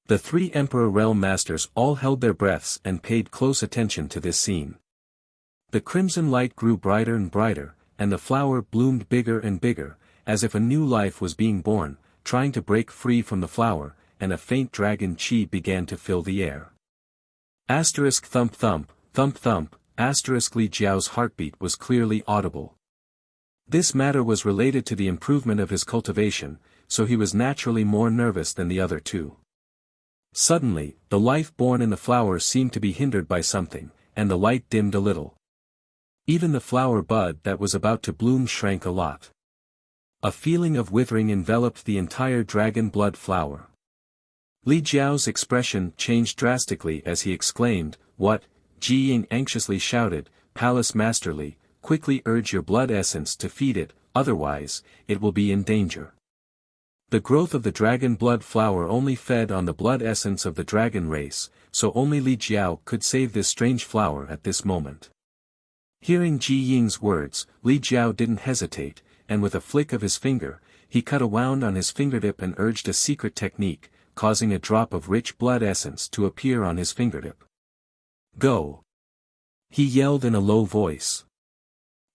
The three emperor realm masters all held their breaths and paid close attention to this scene. The crimson light grew brighter and brighter, and the flower bloomed bigger and bigger, as if a new life was being born, trying to break free from the flower, and a faint dragon chi began to fill the air. Asterisk thump thump, thump thump, asterisk Li Jiao's heartbeat was clearly audible. This matter was related to the improvement of his cultivation, so he was naturally more nervous than the other two. Suddenly, the life born in the flower seemed to be hindered by something, and the light dimmed a little. Even the flower bud that was about to bloom shrank a lot. A feeling of withering enveloped the entire dragon blood flower. Li Jiao's expression changed drastically as he exclaimed, "What?" Ji Ying anxiously shouted, "Palace Master Li, quickly urge your blood essence to feed it, otherwise, it will be in danger." The growth of the dragon blood flower only fed on the blood essence of the dragon race, so only Li Jiao could save this strange flower at this moment. Hearing Ji Ying's words, Li Jiao didn't hesitate, and with a flick of his finger, he cut a wound on his fingertip and urged a secret technique, causing a drop of rich blood essence to appear on his fingertip. "Go!" he yelled in a low voice.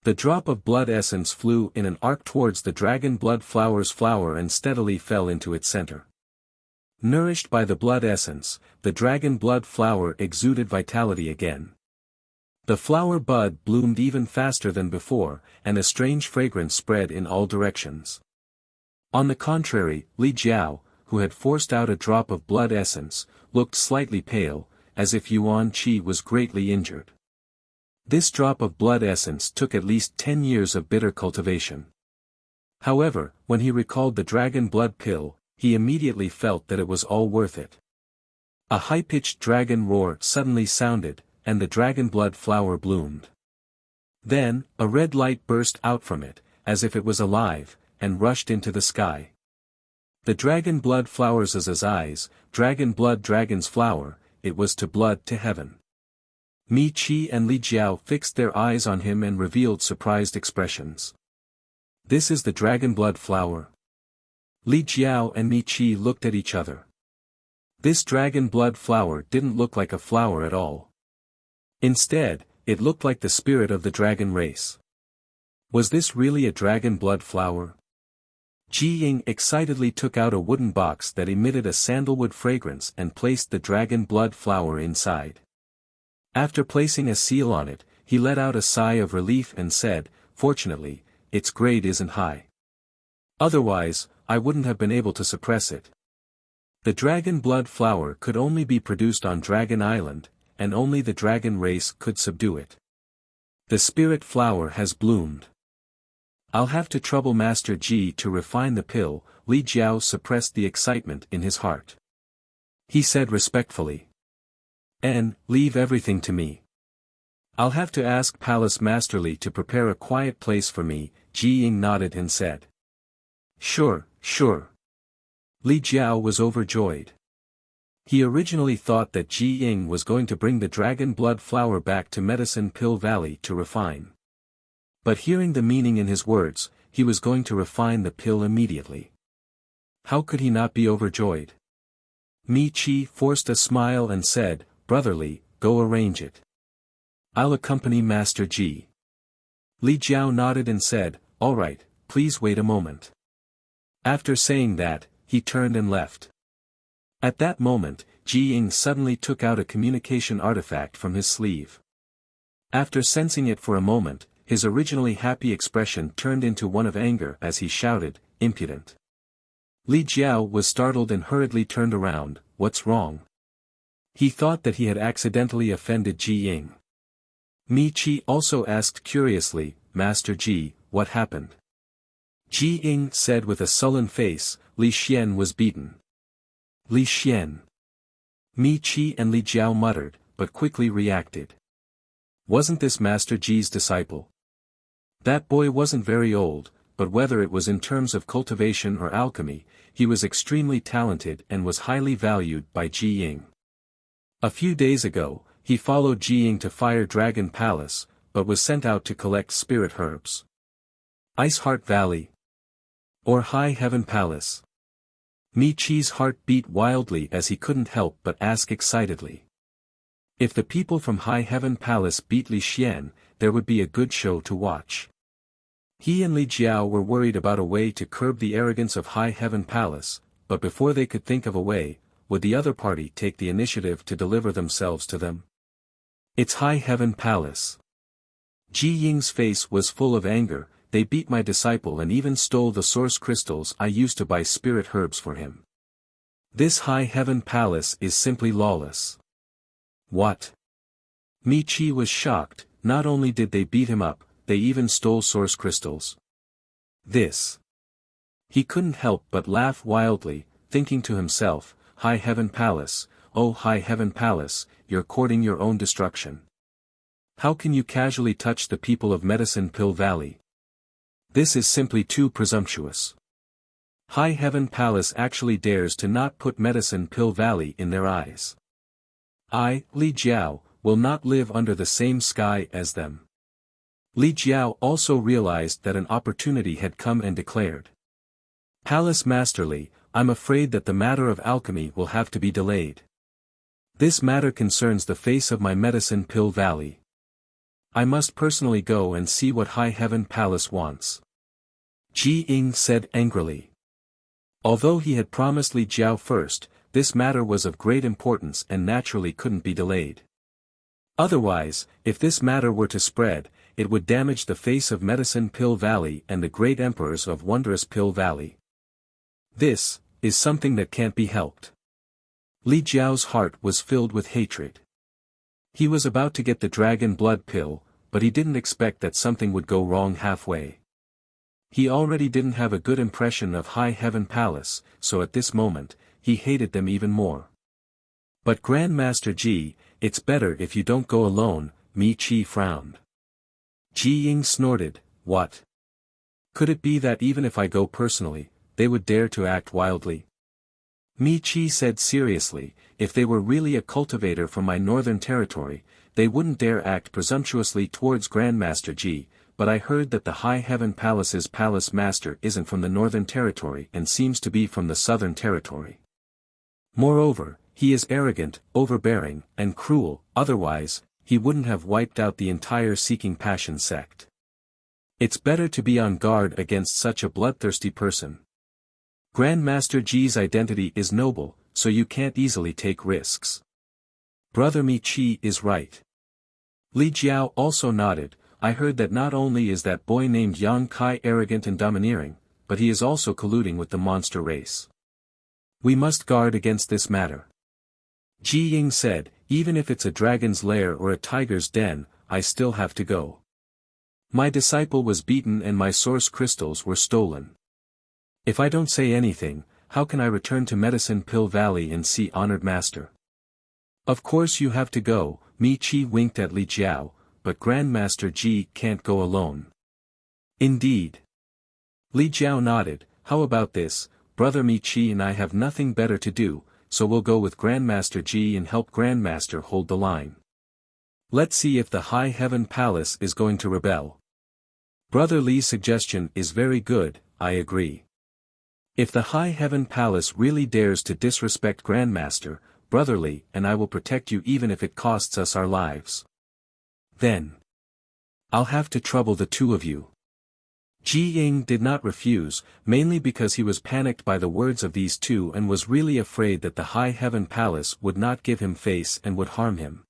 The drop of blood essence flew in an arc towards the dragon blood flower's flower and steadily fell into its center. Nourished by the blood essence, the dragon blood flower exuded vitality again. The flower bud bloomed even faster than before, and a strange fragrance spread in all directions. On the contrary, Li Jiao, who had forced out a drop of blood essence, looked slightly pale, as if Yuan Qi was greatly injured. This drop of blood essence took at least 10 years of bitter cultivation. However, when he recalled the dragon blood pill, he immediately felt that it was all worth it. A high-pitched dragon roar suddenly sounded, and the dragon blood flower bloomed. Then, a red light burst out from it, as if it was alive, and rushed into the sky. The dragon blood flower's eyes, dragon blood dragon's flower, it was to blood to heaven. Mi Qi and Li Jiao fixed their eyes on him and revealed surprised expressions. "This is the dragon blood flower?" Li Jiao and Mi Qi looked at each other. This dragon blood flower didn't look like a flower at all. Instead, it looked like the spirit of the dragon race. Was this really a dragon blood flower? Ji Ying excitedly took out a wooden box that emitted a sandalwood fragrance and placed the dragon blood flower inside. After placing a seal on it, he let out a sigh of relief and said, "Fortunately, its grade isn't high. Otherwise, I wouldn't have been able to suppress it." The dragon blood flower could only be produced on Dragon Island, and only the dragon race could subdue it. The spirit flower has bloomed. "I'll have to trouble Master Ji to refine the pill." Li Jiao suppressed the excitement in his heart. He said respectfully, "Leave everything to me. I'll have to ask Palace Master Li to prepare a quiet place for me." Ji Ying nodded and said, "Sure, sure." Li Jiao was overjoyed. He originally thought that Ji Ying was going to bring the dragon blood flower back to Medicine Pill Valley to refine. But hearing the meaning in his words, he was going to refine the pill immediately. How could he not be overjoyed? Mi Qi forced a smile and said, "Brotherly, go arrange it. I'll accompany Master Ji." Li Jiao nodded and said, "All right, please wait a moment." After saying that, he turned and left. At that moment, Ji Ying suddenly took out a communication artifact from his sleeve. After sensing it for a moment, his originally happy expression turned into one of anger as he shouted, "Impudent!" Li Jiao was startled and hurriedly turned around. "What's wrong?" He thought that he had accidentally offended Ji Ying. Mi Qi also asked curiously, "Master Ji, what happened?" Ji Ying said with a sullen face, "Li Xian was beaten." Li Xian. Mi Qi and Li Jiao muttered, but quickly reacted. Wasn't this Master Ji's disciple? That boy wasn't very old, but whether it was in terms of cultivation or alchemy, he was extremely talented and was highly valued by Ji Ying. A few days ago, he followed Ji Ying to Fire Dragon Palace, but was sent out to collect spirit herbs. Ice Heart Valley or High Heaven Palace? Mi Chi's heart beat wildly as he couldn't help but ask excitedly. If the people from High Heaven Palace beat Li Xian, there would be a good show to watch. He and Li Jiao were worried about a way to curb the arrogance of High Heaven Palace, but before they could think of a way, would the other party take the initiative to deliver themselves to them? It's High Heaven Palace. Ji Ying's face was full of anger. They beat my disciple and even stole the source crystals I used to buy spirit herbs for him. This High Heaven Palace is simply lawless. What? Mi Chi was shocked. Not only did they beat him up, they even stole source crystals. This. He couldn't help but laugh wildly, thinking to himself, High Heaven Palace, oh High Heaven Palace, you're courting your own destruction. How can you casually touch the people of Medicine Pill Valley? This is simply too presumptuous. High Heaven Palace actually dares to not put Medicine Pill Valley in their eyes. I, Li Jiao, will not live under the same sky as them. Li Jiao also realized that an opportunity had come and declared. Palace Master Li, I'm afraid that the matter of alchemy will have to be delayed. This matter concerns the face of my Medicine Pill Valley. I must personally go and see what High Heaven Palace wants. Ji Ying said angrily. Although he had promised Li Jiao first, this matter was of great importance and naturally couldn't be delayed. Otherwise, if this matter were to spread, it would damage the face of Medicine Pill Valley and the great emperors of Wondrous Pill Valley. This is something that can't be helped. Li Jiao's heart was filled with hatred. He was about to get the dragon blood pill, but he didn't expect that something would go wrong halfway. He already didn't have a good impression of High Heaven Palace, so at this moment, he hated them even more. But Grandmaster Ji, it's better if you don't go alone, Mi Chi frowned. Ji Ying snorted, what? Could it be that even if I go personally, they would dare to act wildly? Mi Chi said seriously, if they were really a cultivator from my northern territory, they wouldn't dare act presumptuously towards Grandmaster Ji, but I heard that the High Heaven Palace's palace master isn't from the northern territory and seems to be from the southern territory. Moreover, he is arrogant, overbearing, and cruel, otherwise, he wouldn't have wiped out the entire Seeking Passion sect. It's better to be on guard against such a bloodthirsty person. Grandmaster Ji's identity is noble, so you can't easily take risks. Brother Mi Chi is right. Li Jiao also nodded. I heard that not only is that boy named Yang Kai arrogant and domineering, but he is also colluding with the monster race. We must guard against this matter. Ji Ying said, even if it's a dragon's lair or a tiger's den, I still have to go. My disciple was beaten and my source crystals were stolen. If I don't say anything, how can I return to Medicine Pill Valley and see Honored Master? Of course you have to go, Mi Chi winked at Li Jiao, but Grandmaster Ji can't go alone. Indeed. Li Jiao nodded, how about this, Brother Mi Chi and I have nothing better to do, so we'll go with Grandmaster Ji and help Grandmaster hold the line. Let's see if the High Heaven Palace is going to rebel. Brother Li's suggestion is very good, I agree. If the High Heaven Palace really dares to disrespect Grandmaster, Brother Li and I will protect you even if it costs us our lives. Then. I'll have to trouble the two of you. Ji Ying did not refuse, mainly because he was panicked by the words of these two and was really afraid that the High Heaven Palace would not give him face and would harm him.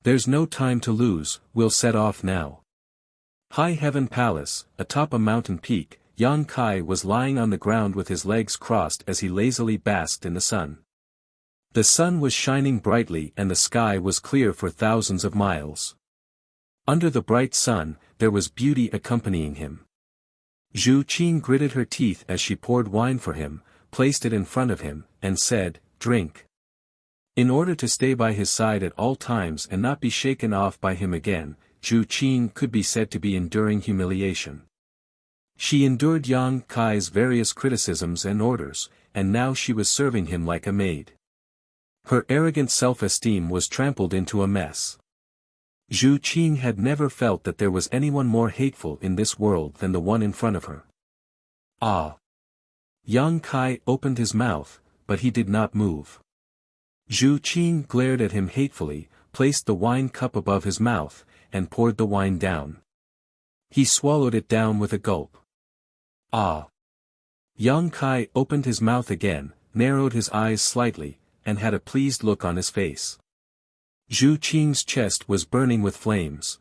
There's no time to lose, we'll set off now. High Heaven Palace, atop a mountain peak, Yang Kai was lying on the ground with his legs crossed as he lazily basked in the sun. The sun was shining brightly and the sky was clear for thousands of miles. Under the bright sun, there was beauty accompanying him. Zhu Qin gritted her teeth as she poured wine for him, placed it in front of him, and said, drink. In order to stay by his side at all times and not be shaken off by him again, Zhu Qin could be said to be enduring humiliation. She endured Yang Kai's various criticisms and orders, and now she was serving him like a maid. Her arrogant self-esteem was trampled into a mess. Zhu Qing had never felt that there was anyone more hateful in this world than the one in front of her. Ah! Yang Kai opened his mouth, but he did not move. Zhu Qing glared at him hatefully, placed the wine cup above his mouth, and poured the wine down. He swallowed it down with a gulp. Ah! Yang Kai opened his mouth again, narrowed his eyes slightly, and had a pleased look on his face. Zhu Qing's chest was burning with flames.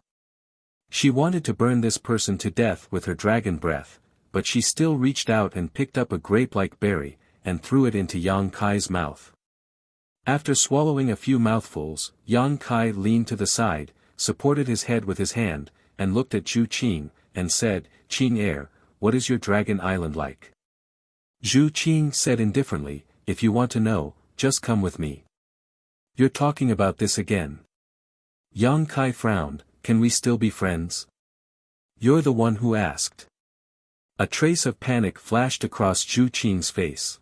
She wanted to burn this person to death with her dragon breath, but she still reached out and picked up a grape-like berry, and threw it into Yang Kai's mouth. After swallowing a few mouthfuls, Yang Kai leaned to the side, supported his head with his hand, and looked at Zhu Qing, and said, "Qing heir, what is your dragon island like?" Zhu Qing said indifferently, "If you want to know, just come with me." "You're talking about this again." Yang Kai frowned, "Can we still be friends?" "You're the one who asked." A trace of panic flashed across Zhu Qing's face.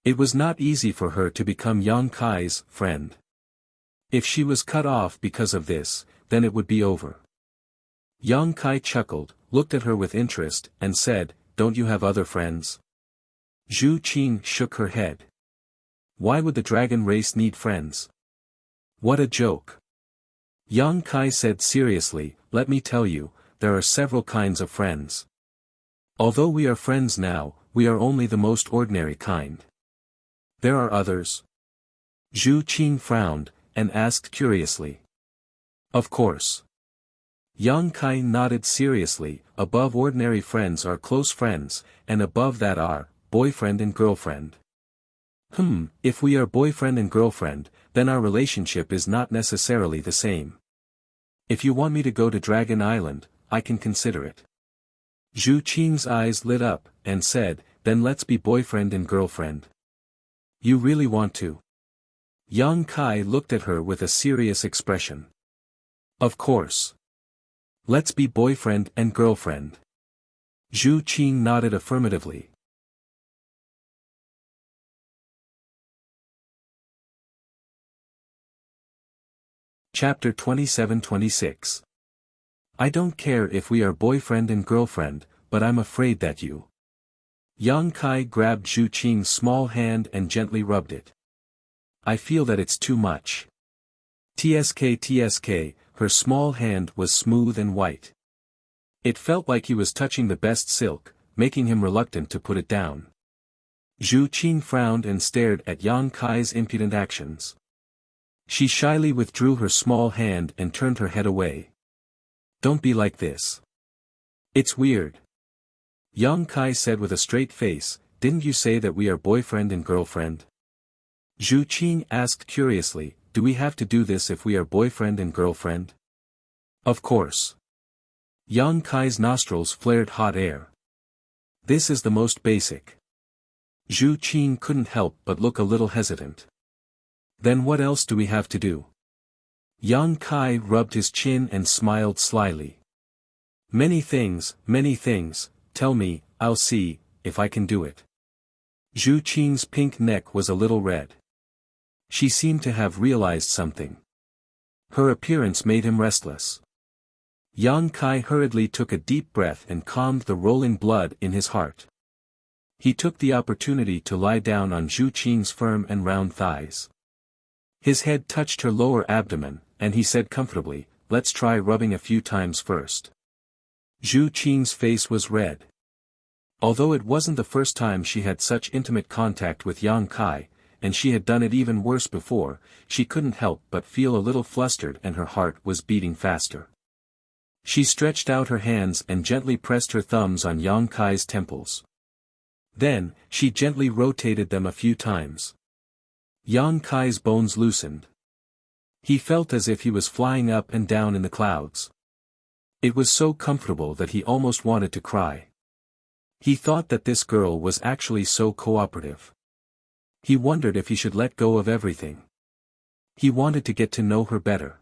It was not easy for her to become Yang Kai's friend. If she was cut off because of this, then it would be over. Yang Kai chuckled, looked at her with interest, and said, "Don't you have other friends?" Zhu Qing shook her head. Why would the dragon race need friends? What a joke. Yang Kai said seriously, "Let me tell you, there are several kinds of friends. Although we are friends now, we are only the most ordinary kind. There are others." Zhu Qing frowned, and asked curiously. "Of course." Yang Kai nodded seriously, "Above ordinary friends are close friends, and above that are boyfriend and girlfriend." If we are boyfriend and girlfriend, then our relationship is not necessarily the same. If you want me to go to Dragon Island, I can consider it. Zhu Qing's eyes lit up, and said, "Then let's be boyfriend and girlfriend." "You really want to?" Yang Kai looked at her with a serious expression. "Of course. Let's be boyfriend and girlfriend." Zhu Qing nodded affirmatively. Chapter 27-26. I don't care if we are boyfriend and girlfriend, but I'm afraid that you. Yang Kai grabbed Zhu Qing's small hand and gently rubbed it. I feel that it's too much. Tsk, her small hand was smooth and white. It felt like he was touching the best silk, making him reluctant to put it down. Zhu Qing frowned and stared at Yang Kai's impudent actions. She shyly withdrew her small hand and turned her head away. Don't be like this. It's weird. Yang Kai said with a straight face, Didn't you say that we are boyfriend and girlfriend? Zhu Qing asked curiously, Do we have to do this if we are boyfriend and girlfriend? Of course. Yang Kai's nostrils flared hot air. This is the most basic. Zhu Qing couldn't help but look a little hesitant. Then what else do we have to do? Yang Kai rubbed his chin and smiled slyly. Many things, tell me, I'll see, if I can do it. Zhu Qing's pink neck was a little red. She seemed to have realized something. Her appearance made him restless. Yang Kai hurriedly took a deep breath and calmed the rolling blood in his heart. He took the opportunity to lie down on Zhu Qing's firm and round thighs. His head touched her lower abdomen, and he said comfortably, Let's try rubbing a few times first. Zhu Qing's face was red. Although it wasn't the first time she had such intimate contact with Yang Kai, and she had done it even worse before, she couldn't help but feel a little flustered and her heart was beating faster. She stretched out her hands and gently pressed her thumbs on Yang Kai's temples. Then, she gently rotated them a few times. Yang Kai's bones loosened. He felt as if he was flying up and down in the clouds. It was so comfortable that he almost wanted to cry. He thought that this girl was actually so cooperative. He wondered if he should let go of everything. He wanted to get to know her better.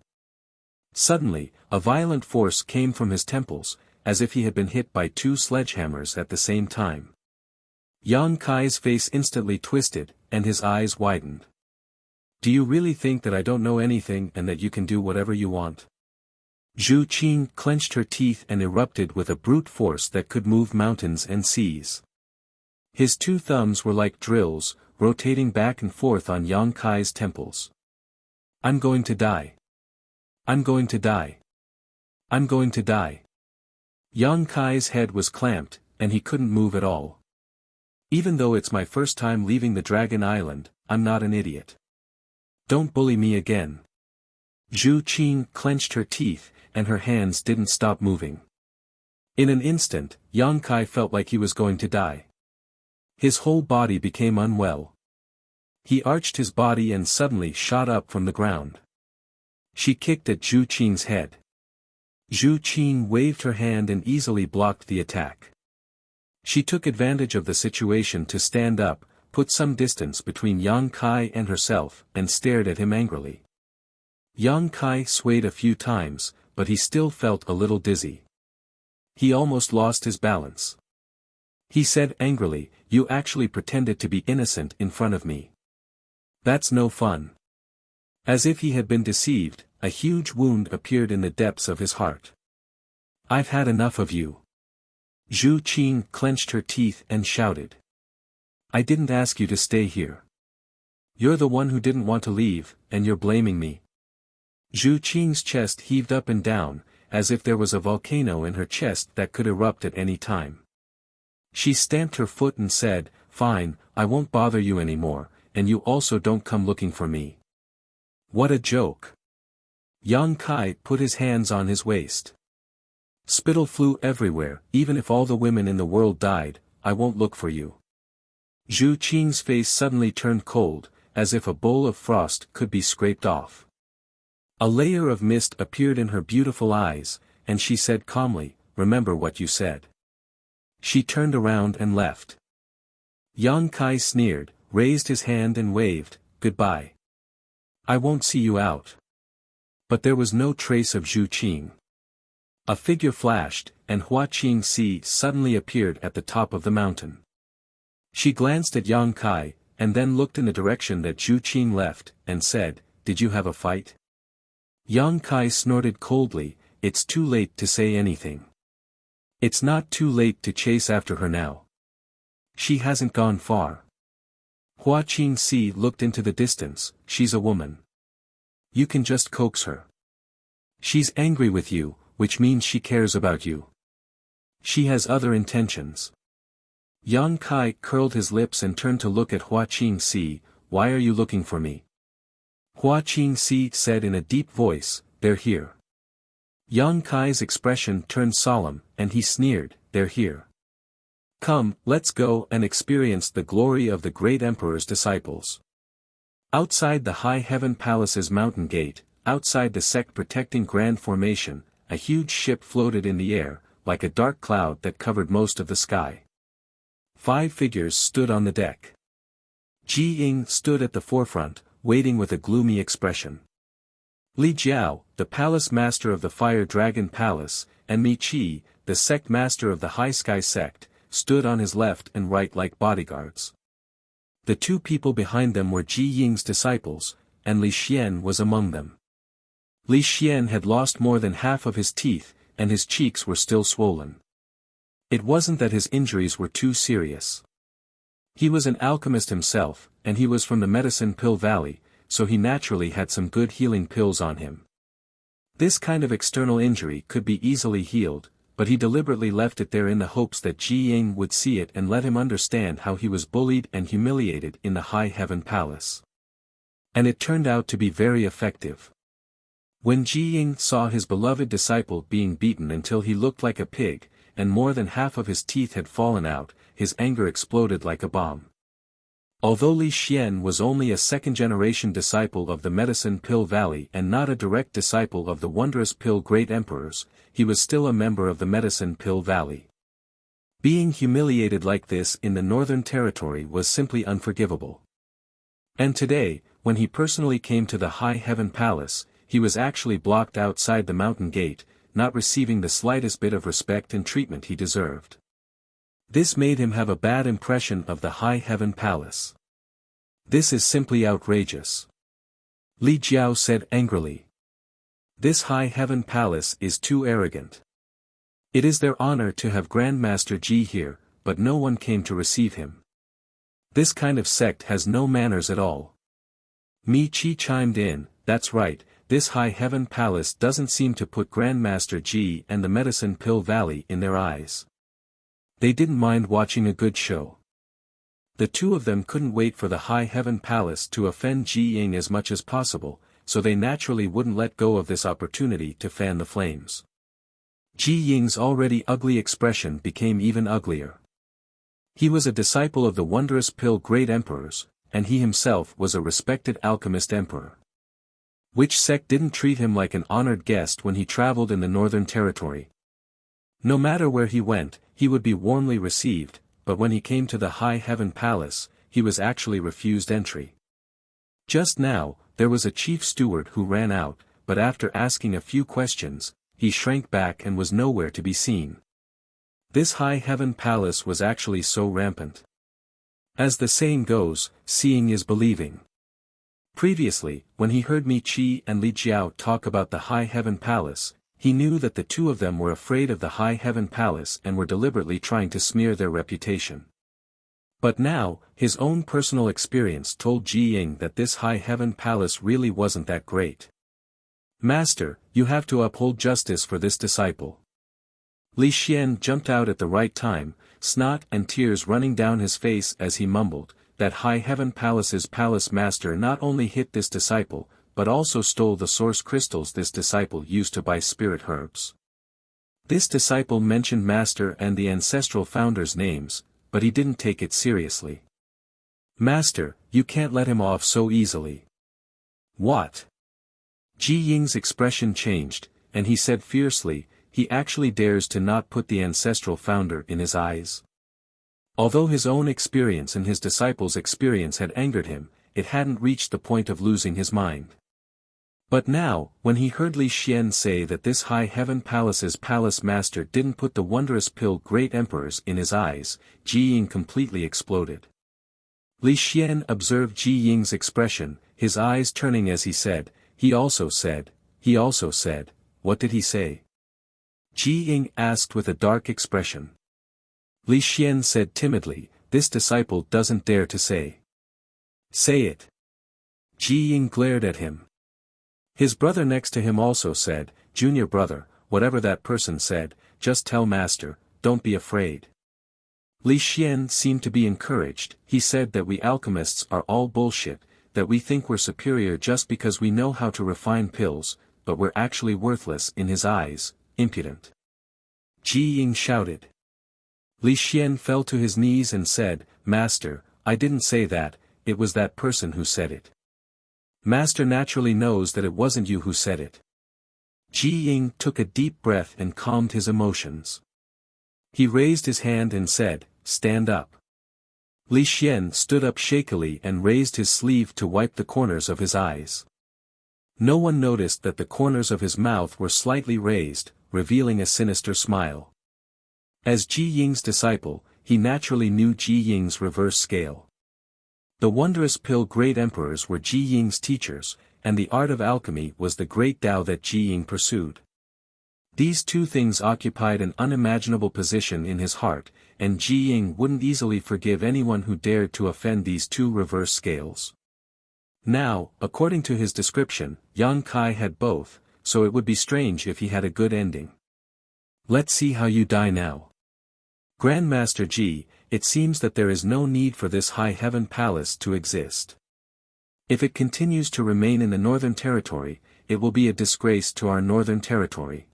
Suddenly, a violent force came from his temples, as if he had been hit by two sledgehammers at the same time. Yang Kai's face instantly twisted, and his eyes widened. Do you really think that I don't know anything and that you can do whatever you want? Zhu Qing clenched her teeth and erupted with a brute force that could move mountains and seas. His two thumbs were like drills, rotating back and forth on Yang Kai's temples. I'm going to die. I'm going to die. I'm going to die. Yang Kai's head was clamped, and he couldn't move at all. Even though it's my first time leaving the Dragon Island, I'm not an idiot. Don't bully me again. Zhu Qing clenched her teeth, and her hands didn't stop moving. In an instant, Yang Kai felt like he was going to die. His whole body became unwell. He arched his body and suddenly shot up from the ground. She kicked at Zhu Qing's head. Zhu Qing waved her hand and easily blocked the attack. She took advantage of the situation to stand up, put some distance between Yang Kai and herself, and stared at him angrily. Yang Kai swayed a few times, but he still felt a little dizzy. He almost lost his balance. He said angrily, "You actually pretended to be innocent in front of me. That's no fun." As if he had been deceived, a huge wound appeared in the depths of his heart. "I've had enough of you." Zhu Qing clenched her teeth and shouted. "I didn't ask you to stay here. You're the one who didn't want to leave, and you're blaming me." Zhu Qing's chest heaved up and down, as if there was a volcano in her chest that could erupt at any time. She stamped her foot and said, "Fine, I won't bother you anymore, and you also don't come looking for me." What a joke. Yang Kai put his hands on his waist. Spittle flew everywhere. "Even if all the women in the world died, I won't look for you." Zhu Qing's face suddenly turned cold, as if a bowl of frost could be scraped off. A layer of mist appeared in her beautiful eyes, and she said calmly, "Remember what you said." She turned around and left. Yang Kai sneered, raised his hand and waved, "Goodbye. I won't see you out." But there was no trace of Zhu Qing. A figure flashed, and Hua Qingxi suddenly appeared at the top of the mountain. She glanced at Yang Kai, and then looked in the direction that Zhu Qing left, and said, "Did you have a fight?" Yang Kai snorted coldly, "It's too late to say anything." "It's not too late to chase after her now. She hasn't gone far." Hua Qingxi looked into the distance. "She's a woman. You can just coax her. She's angry with you, which means she cares about you. She has other intentions." Yang Kai curled his lips and turned to look at Hua Qingxi. "Why are you looking for me?" Hua Qingxi said in a deep voice, "They're here." Yang Kai's expression turned solemn, and he sneered, "They're here. Come, let's go and experience the glory of the great emperor's disciples." Outside the High Heaven Palace's mountain gate, outside the sect-protecting Grand Formation, a huge ship floated in the air, like a dark cloud that covered most of the sky. 5 figures stood on the deck. Ji Ying stood at the forefront, waiting with a gloomy expression. Li Jiao, the palace master of the Fire Dragon Palace, and Mi Qi, the sect master of the High Sky sect, stood on his left and right like bodyguards. The 2 people behind them were Ji Ying's disciples, and Li Xian was among them. Li Xian had lost more than half of his teeth, and his cheeks were still swollen. It wasn't that his injuries were too serious. He was an alchemist himself, and he was from the Medicine Pill Valley, so he naturally had some good healing pills on him. This kind of external injury could be easily healed, but he deliberately left it there in the hopes that Ji Ying would see it and let him understand how he was bullied and humiliated in the High Heaven Palace. And it turned out to be very effective. When Ji Ying saw his beloved disciple being beaten until he looked like a pig, and more than half of his teeth had fallen out, his anger exploded like a bomb. Although Li Xian was only a second-generation disciple of the Medicine Pill Valley and not a direct disciple of the Wondrous Pill Great Emperors, he was still a member of the Medicine Pill Valley. Being humiliated like this in the Northern Territory was simply unforgivable. And today, when he personally came to the High Heaven Palace, he was actually blocked outside the mountain gate, not receiving the slightest bit of respect and treatment he deserved. This made him have a bad impression of the High Heaven Palace. This is simply outrageous. Li Jiao said angrily. This High Heaven Palace is too arrogant. It is their honor to have Grandmaster Ji here, but no one came to receive him. This kind of sect has no manners at all. Mi Qi chimed in, that's right, this High Heaven Palace doesn't seem to put Grandmaster Ji and the Medicine Pill Valley in their eyes. They didn't mind watching a good show. The two of them couldn't wait for the High Heaven Palace to offend Ji Ying as much as possible, so they naturally wouldn't let go of this opportunity to fan the flames. Ji Ying's already ugly expression became even uglier. He was a disciple of the wondrous pill great emperors, and he himself was a respected alchemist emperor. Which sect didn't treat him like an honored guest when he traveled in the Northern Territory? No matter where he went, he would be warmly received, but when he came to the High Heaven Palace, he was actually refused entry. Just now, there was a chief steward who ran out, but after asking a few questions, he shrank back and was nowhere to be seen. This High Heaven Palace was actually so rampant. As the saying goes, seeing is believing. Previously, when he heard Mi Qi and Li Jiao talk about the High Heaven Palace, he knew that the two of them were afraid of the High Heaven Palace and were deliberately trying to smear their reputation. But now, his own personal experience told Ji Ying that this High Heaven Palace really wasn't that great. Master, you have to uphold justice for this disciple. Li Xian jumped out at the right time, snot and tears running down his face as he mumbled, that High Heaven Palace's palace master not only hit this disciple, but also stole the source crystals this disciple used to buy spirit herbs. This disciple mentioned Master and the ancestral founders' names, but he didn't take it seriously. Master, you can't let him off so easily. What? Ji Ying's expression changed, and he said fiercely, he actually dares to not put the ancestral founder in his eyes. Although his own experience and his disciples' experience had angered him, it hadn't reached the point of losing his mind. But now, when he heard Li Xian say that this High Heaven Palace's palace master didn't put the wondrous pill great emperors in his eyes, Ji Ying completely exploded. Li Xian observed Ji Ying's expression, his eyes turning as he said, he also said, what did he say? Ji Ying asked with a dark expression. Li Xian said timidly, this disciple doesn't dare to say. Say it. Ji Ying glared at him. His brother next to him also said, Junior brother, whatever that person said, just tell Master, don't be afraid. Li Xian seemed to be encouraged, he said that we alchemists are all bullshit, that we think we're superior just because we know how to refine pills, but we're actually worthless in his eyes, impudent. Ji Ying shouted. Li Xian fell to his knees and said, Master, I didn't say that, it was that person who said it. Master naturally knows that it wasn't you who said it. Ji Ying took a deep breath and calmed his emotions. He raised his hand and said, stand up. Li Xian stood up shakily and raised his sleeve to wipe the corners of his eyes. No one noticed that the corners of his mouth were slightly raised, revealing a sinister smile. As Ji Ying's disciple, he naturally knew Ji Ying's reverse scale. The wondrous pill great emperors were Ji Ying's teachers, and the art of alchemy was the great Tao that Ji Ying pursued. These two things occupied an unimaginable position in his heart, and Ji Ying wouldn't easily forgive anyone who dared to offend these two reverse scales. Now, according to his description, Yang Kai had both, so it would be strange if he had a good ending. Let's see how you die now. Grandmaster Ji, it seems that there is no need for this High Heaven Palace to exist. If it continues to remain in the Northern Territory, it will be a disgrace to our Northern Territory.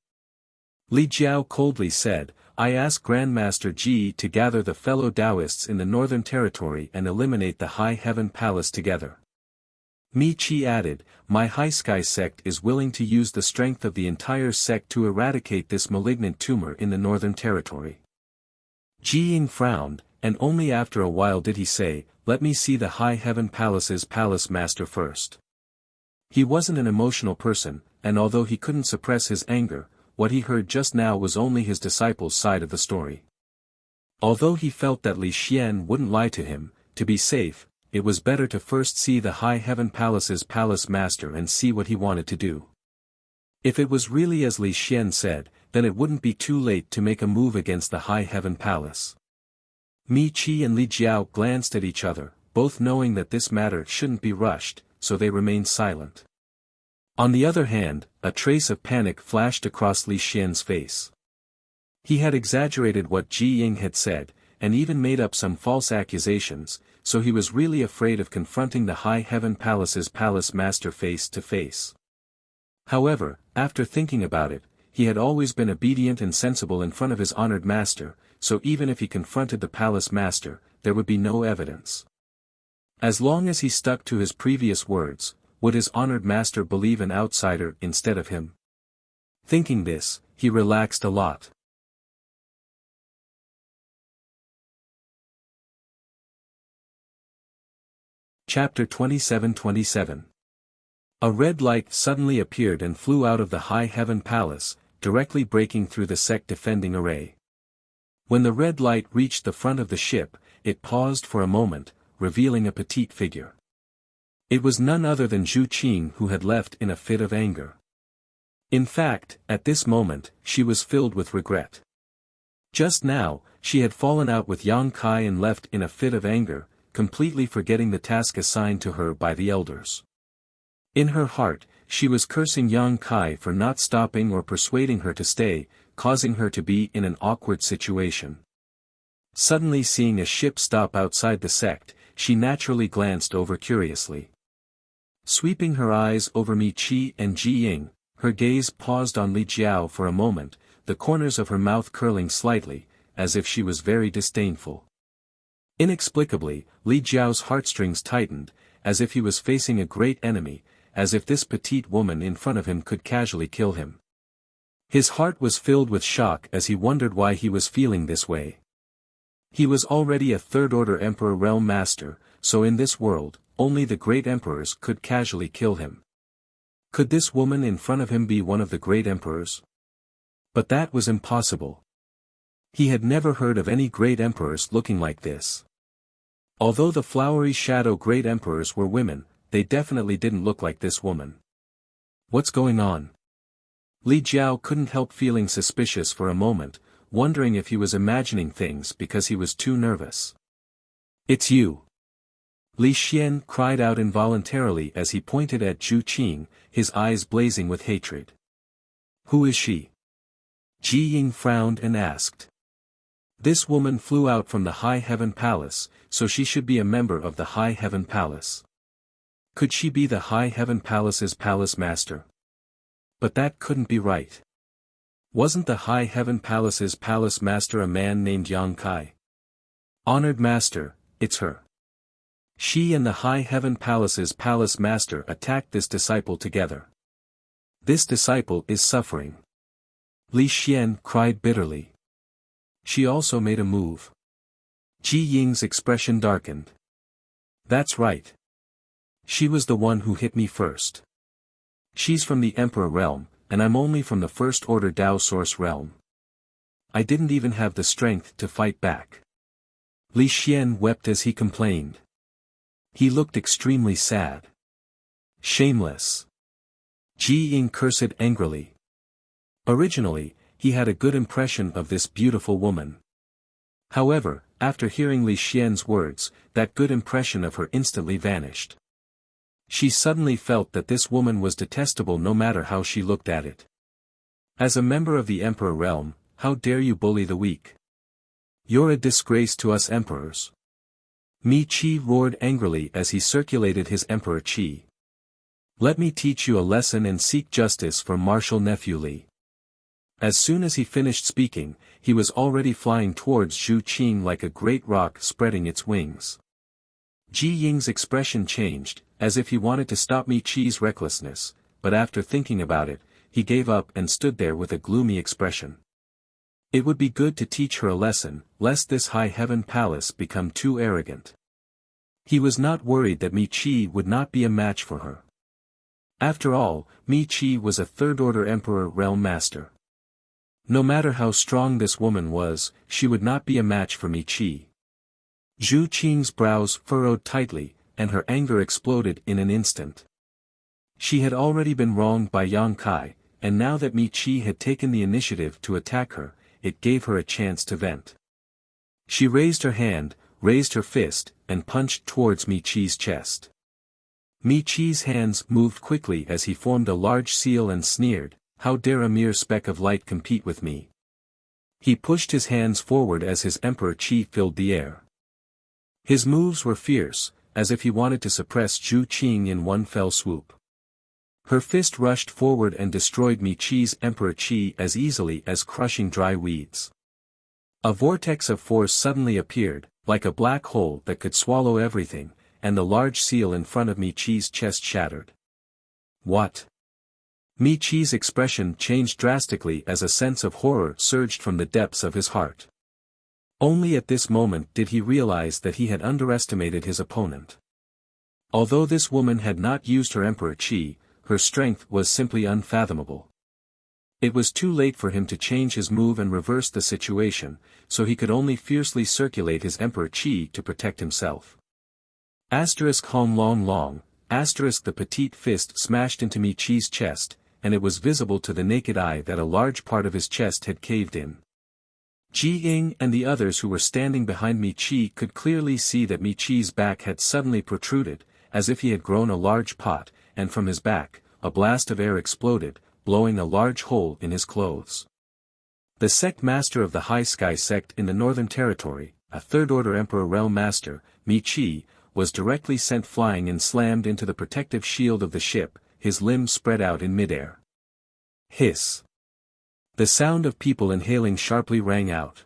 Li Jiao coldly said, I ask Grandmaster Ji to gather the fellow Taoists in the Northern Territory and eliminate the High Heaven Palace together. Mi Qi added, my High Sky sect is willing to use the strength of the entire sect to eradicate this malignant tumor in the Northern Territory. Ji Ying frowned, and only after a while did he say, let me see the High Heaven Palace's palace master first. He wasn't an emotional person, and although he couldn't suppress his anger, what he heard just now was only his disciple's side of the story. Although he felt that Li Xian wouldn't lie to him, to be safe, it was better to first see the High Heaven Palace's palace master and see what he wanted to do. If it was really as Li Xian said, then it wouldn't be too late to make a move against the High Heaven Palace. Mi Qi and Li Jiao glanced at each other, both knowing that this matter shouldn't be rushed, so they remained silent. On the other hand, a trace of panic flashed across Li Xian's face. He had exaggerated what Ji Ying had said, and even made up some false accusations, so he was really afraid of confronting the High Heaven Palace's palace master face to face. However, after thinking about it, he had always been obedient and sensible in front of his honored master, so even if he confronted the palace master, there would be no evidence. As long as he stuck to his previous words, would his honored master believe an outsider instead of him? Thinking this, he relaxed a lot. Chapter 27:27. A red light suddenly appeared and flew out of the High Heaven Palace, directly breaking through the sect defending array. When the red light reached the front of the ship, it paused for a moment, revealing a petite figure. It was none other than Zhu Qing, who had left in a fit of anger. In fact, at this moment, she was filled with regret. Just now, she had fallen out with Yang Kai and left in a fit of anger, completely forgetting the task assigned to her by the elders. In her heart, she was cursing Yang Kai for not stopping or persuading her to stay, causing her to be in an awkward situation. Suddenly seeing a ship stop outside the sect, she naturally glanced over curiously. Sweeping her eyes over Mi Qi and Ji Ying, her gaze paused on Li Jiao for a moment, the corners of her mouth curling slightly, as if she was very disdainful. Inexplicably, Li Jiao's heartstrings tightened, as if he was facing a great enemy, as if this petite woman in front of him could casually kill him. His heart was filled with shock as he wondered why he was feeling this way. He was already a third-order Emperor Realm Master, so in this world, only the great emperors could casually kill him. Could this woman in front of him be one of the great emperors? But that was impossible. He had never heard of any great emperors looking like this. Although the flowery shadow great emperors were women, they definitely didn't look like this woman. What's going on? Li Jiao couldn't help feeling suspicious for a moment, wondering if he was imagining things because he was too nervous. It's you! Li Xian cried out involuntarily as he pointed at Zhu Qing, his eyes blazing with hatred. Who is she? Ji Ying frowned and asked. This woman flew out from the High Heaven Palace, so she should be a member of the High Heaven Palace. Could she be the High Heaven Palace's palace master? But that couldn't be right. Wasn't the High Heaven Palace's palace master a man named Yang Kai? Honored master, it's her. She and the High Heaven Palace's palace master attacked this disciple together. This disciple is suffering. Li Xian cried bitterly. She also made a move. Ji Ying's expression darkened. That's right. She was the one who hit me first. She's from the Emperor realm, and I'm only from the First Order Dao Source realm. I didn't even have the strength to fight back. Li Xian wept as he complained. He looked extremely sad. Shameless. Ji Ying cursed angrily. Originally, he had a good impression of this beautiful woman. However, after hearing Li Xian's words, that good impression of her instantly vanished. She suddenly felt that this woman was detestable no matter how she looked at it. As a member of the Emperor realm, how dare you bully the weak? You're a disgrace to us emperors. Mi Qi roared angrily as he circulated his Emperor Qi. Let me teach you a lesson and seek justice for martial nephew Li. As soon as he finished speaking, he was already flying towards Zhu Qing like a great rock spreading its wings. Ji Ying's expression changed, as if he wanted to stop Mi Qi's recklessness, but after thinking about it, he gave up and stood there with a gloomy expression. It would be good to teach her a lesson, lest this High Heaven Palace become too arrogant. He was not worried that Mi Qi would not be a match for her. After all, Mi Qi was a third-order Emperor Realm Master. No matter how strong this woman was, she would not be a match for Mi Qi. Zhu Qing's brows furrowed tightly, and her anger exploded in an instant. She had already been wronged by Yang Kai, and now that Mi Qi had taken the initiative to attack her, it gave her a chance to vent. She raised her hand, raised her fist, and punched towards Mi Qi's chest. Mi Qi's hands moved quickly as he formed a large seal and sneered, "How dare a mere speck of light compete with me?" He pushed his hands forward as his emperor Qi filled the air. His moves were fierce, as if he wanted to suppress Zhu Qing in one fell swoop. Her fist rushed forward and destroyed Mi Qi's emperor Qi as easily as crushing dry weeds. A vortex of force suddenly appeared, like a black hole that could swallow everything, and the large seal in front of Mi Qi's chest shattered. What? Mi Qi's expression changed drastically as a sense of horror surged from the depths of his heart. Only at this moment did he realize that he had underestimated his opponent. Although this woman had not used her Emperor Qi, her strength was simply unfathomable. It was too late for him to change his move and reverse the situation, so he could only fiercely circulate his Emperor Qi to protect himself. Hong Long Long, the petite fist smashed into Mi Qi's chest, and it was visible to the naked eye that a large part of his chest had caved in. Ji Ying and the others who were standing behind Mi Qi could clearly see that Mi Qi's back had suddenly protruded, as if he had grown a large pot, and from his back, a blast of air exploded, blowing a large hole in his clothes. The sect master of the High Sky sect in the Northern Territory, a third-order Emperor Realm Master, Mi Qi, was directly sent flying and slammed into the protective shield of the ship, his limbs spread out in midair. Hiss. The sound of people inhaling sharply rang out.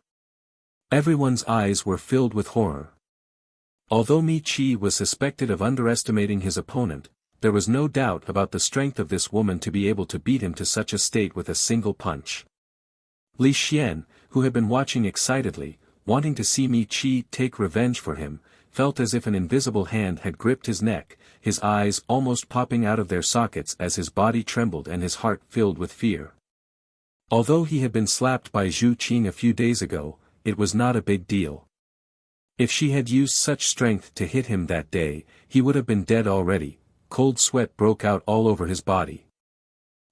Everyone's eyes were filled with horror. Although Mi Qi was suspected of underestimating his opponent, there was no doubt about the strength of this woman to be able to beat him to such a state with a single punch. Li Xian, who had been watching excitedly, wanting to see Mi Qi take revenge for him, felt as if an invisible hand had gripped his neck, his eyes almost popping out of their sockets as his body trembled and his heart filled with fear. Although he had been slapped by Zhu Qing a few days ago, it was not a big deal. If she had used such strength to hit him that day, he would have been dead already. Cold sweat broke out all over his body.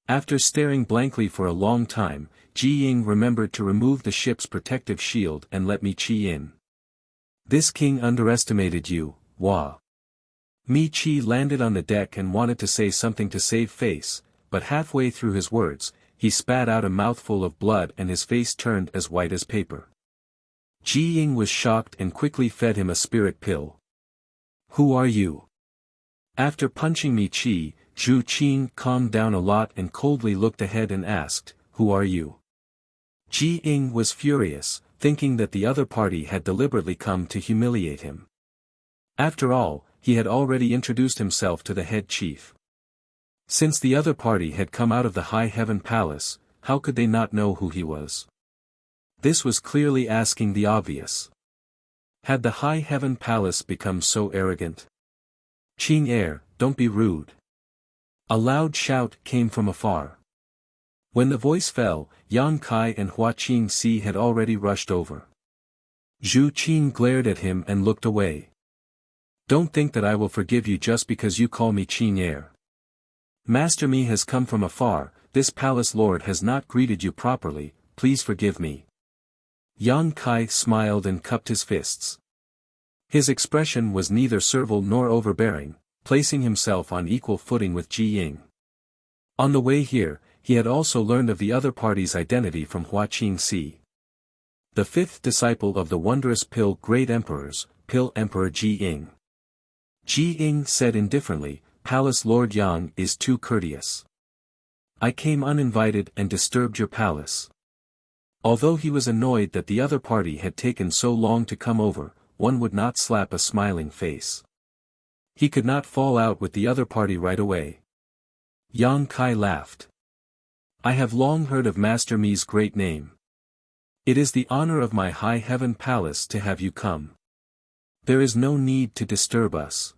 After staring blankly for a long time, Ji Ying remembered to remove the ship's protective shield and let Mi Qi in. "This king underestimated you, Hua." Mi Qi landed on the deck and wanted to say something to save face, but halfway through his words, he spat out a mouthful of blood and his face turned as white as paper. Ji Ying was shocked and quickly fed him a spirit pill. "Who are you?" After punching Mi Qi, Zhu Qing calmed down a lot and coldly looked ahead and asked, "Who are you?" Ji Ying was furious, thinking that the other party had deliberately come to humiliate him. After all, he had already introduced himself to the head chief. Since the other party had come out of the High Heaven Palace, how could they not know who he was? This was clearly asking the obvious. Had the High Heaven Palace become so arrogant? "Qing Air, don't be rude." A loud shout came from afar. When the voice fell, Yang Kai and Hua Qing Si had already rushed over. Zhu Qing glared at him and looked away. "Don't think that I will forgive you just because you call me Qing Air. Master Mi has come from afar, this palace lord has not greeted you properly, please forgive me." Yang Kai smiled and cupped his fists. His expression was neither servile nor overbearing, placing himself on equal footing with Ji Ying. On the way here, he had also learned of the other party's identity from Hua Qing Si. The fifth disciple of the wondrous Pill Great Emperors, Pill Emperor Ji Ying. Ji Ying said indifferently, "Palace Lord Yang is too courteous. I came uninvited and disturbed your palace." Although he was annoyed that the other party had taken so long to come over, one would not slap a smiling face. He could not fall out with the other party right away. Yang Kai laughed. "I have long heard of Master Mi's great name. It is the honor of my High Heaven Palace to have you come. There is no need to disturb us."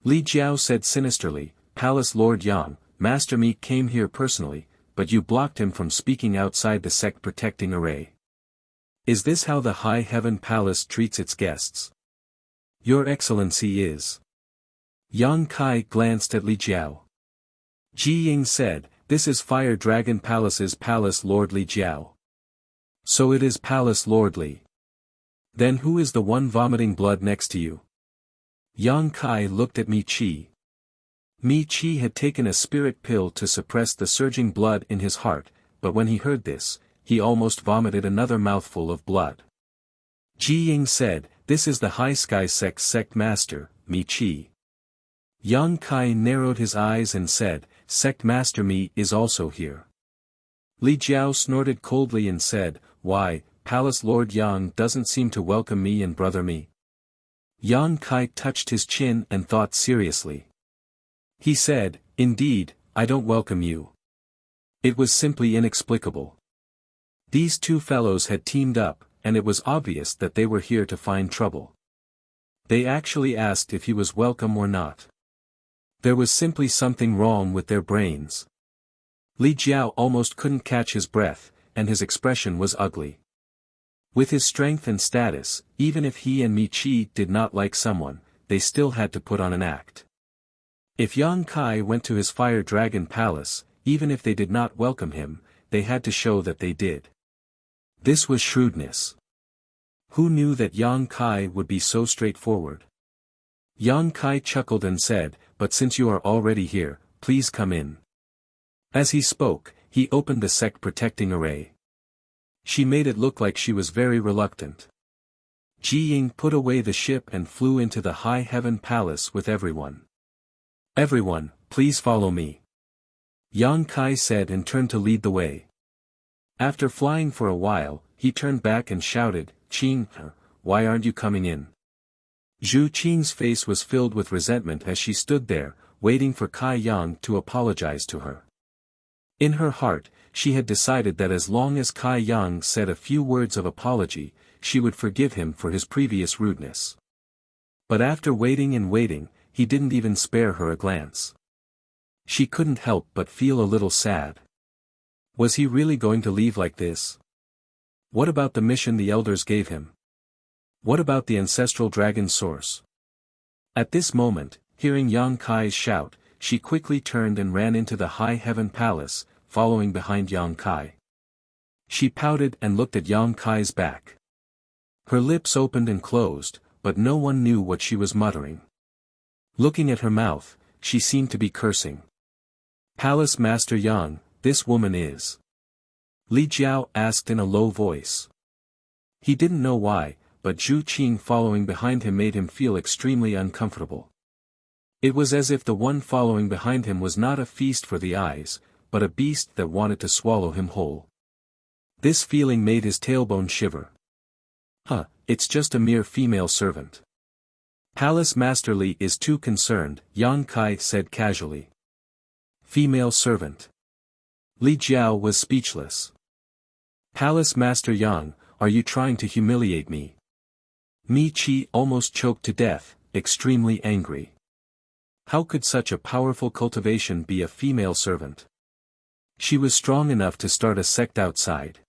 Li Jiao said sinisterly, "Palace Lord Yang, Master Mi came here personally, but you blocked him from speaking outside the sect-protecting array. Is this how the High Heaven Palace treats its guests? Your Excellency is. Yang Kai glanced at Li Jiao. Ji Ying said, "This is Fire Dragon Palace's Palace Lord Li Jiao." "So it is Palace Lord Li. Then who is the one vomiting blood next to you?" Yang Kai looked at Mi Qi. Mi Qi had taken a spirit pill to suppress the surging blood in his heart, but when he heard this, he almost vomited another mouthful of blood. Ji Ying said, "This is the High Sky Sect Master, Mi Qi." Yang Kai narrowed his eyes and said, "Sect Master Mi is also here." Li Jiao snorted coldly and said, "Why, Palace Lord Yang doesn't seem to welcome me and brother Mi." Yang Kai touched his chin and thought seriously. He said, "Indeed, I don't welcome you." It was simply inexplicable. These two fellows had teamed up, and it was obvious that they were here to find trouble. They actually asked if he was welcome or not. There was simply something wrong with their brains. Li Jiao almost couldn't catch his breath, and his expression was ugly. With his strength and status, even if he and Mi Qi did not like someone, they still had to put on an act. If Yang Kai went to his Fire Dragon Palace, even if they did not welcome him, they had to show that they did. This was shrewdness. Who knew that Yang Kai would be so straightforward? Yang Kai chuckled and said, "But since you are already here, please come in." As he spoke, he opened the sect-protecting array. She made it look like she was very reluctant. Ji Ying put away the ship and flew into the High Heaven Palace with everyone. "Everyone, please follow me," Yang Kai said and turned to lead the way. After flying for a while, he turned back and shouted, "Qing, why aren't you coming in?" Zhu Qing's face was filled with resentment as she stood there, waiting for Kai Yang to apologize to her. In her heart, she had decided that as long as Kai Yang said a few words of apology, she would forgive him for his previous rudeness. But after waiting and waiting, he didn't even spare her a glance. She couldn't help but feel a little sad. Was he really going to leave like this? What about the mission the elders gave him? What about the ancestral dragon source? At this moment, hearing Yang Kai's shout, she quickly turned and ran into the High Heaven Palace, following behind Yang Kai. She pouted and looked at Yang Kai's back. Her lips opened and closed, but no one knew what she was muttering. Looking at her mouth, she seemed to be cursing. "Palace Master Yang, this woman is..." Li Jiao asked in a low voice. He didn't know why, but Zhu Qing following behind him made him feel extremely uncomfortable. It was as if the one following behind him was not a feast for the eyes, but a beast that wanted to swallow him whole. This feeling made his tailbone shiver. It's just a mere female servant. Palace Master Li is too concerned, Yang Kai said casually. Female servant. Li Jiao was speechless. Palace Master Yang, are you trying to humiliate me? Mi Qi almost choked to death, extremely angry. How could such a powerful cultivation be a female servant? She was strong enough to start a sect outside.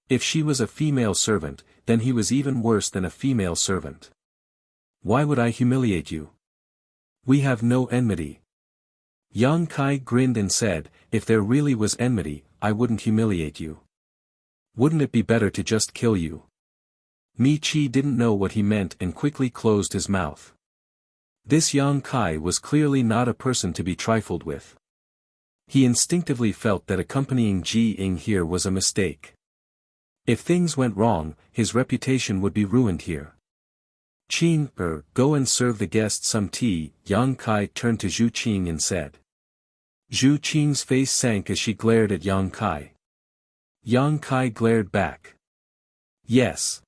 If she was a female servant, then he was even worse than a female servant. Why would I humiliate you? We have no enmity. Yang Kai grinned and said, "If there really was enmity, I wouldn't humiliate you. Wouldn't it be better to just kill you?" Mi Qi didn't know what he meant and quickly closed his mouth. This Yang Kai was clearly not a person to be trifled with. He instinctively felt that accompanying Ji Ying here was a mistake. If things went wrong, his reputation would be ruined here. "Qing, go and serve the guests some tea," Yang Kai turned to Zhu Qing and said. Zhu Qing's face sank as she glared at Yang Kai. Yang Kai glared back. "Yes."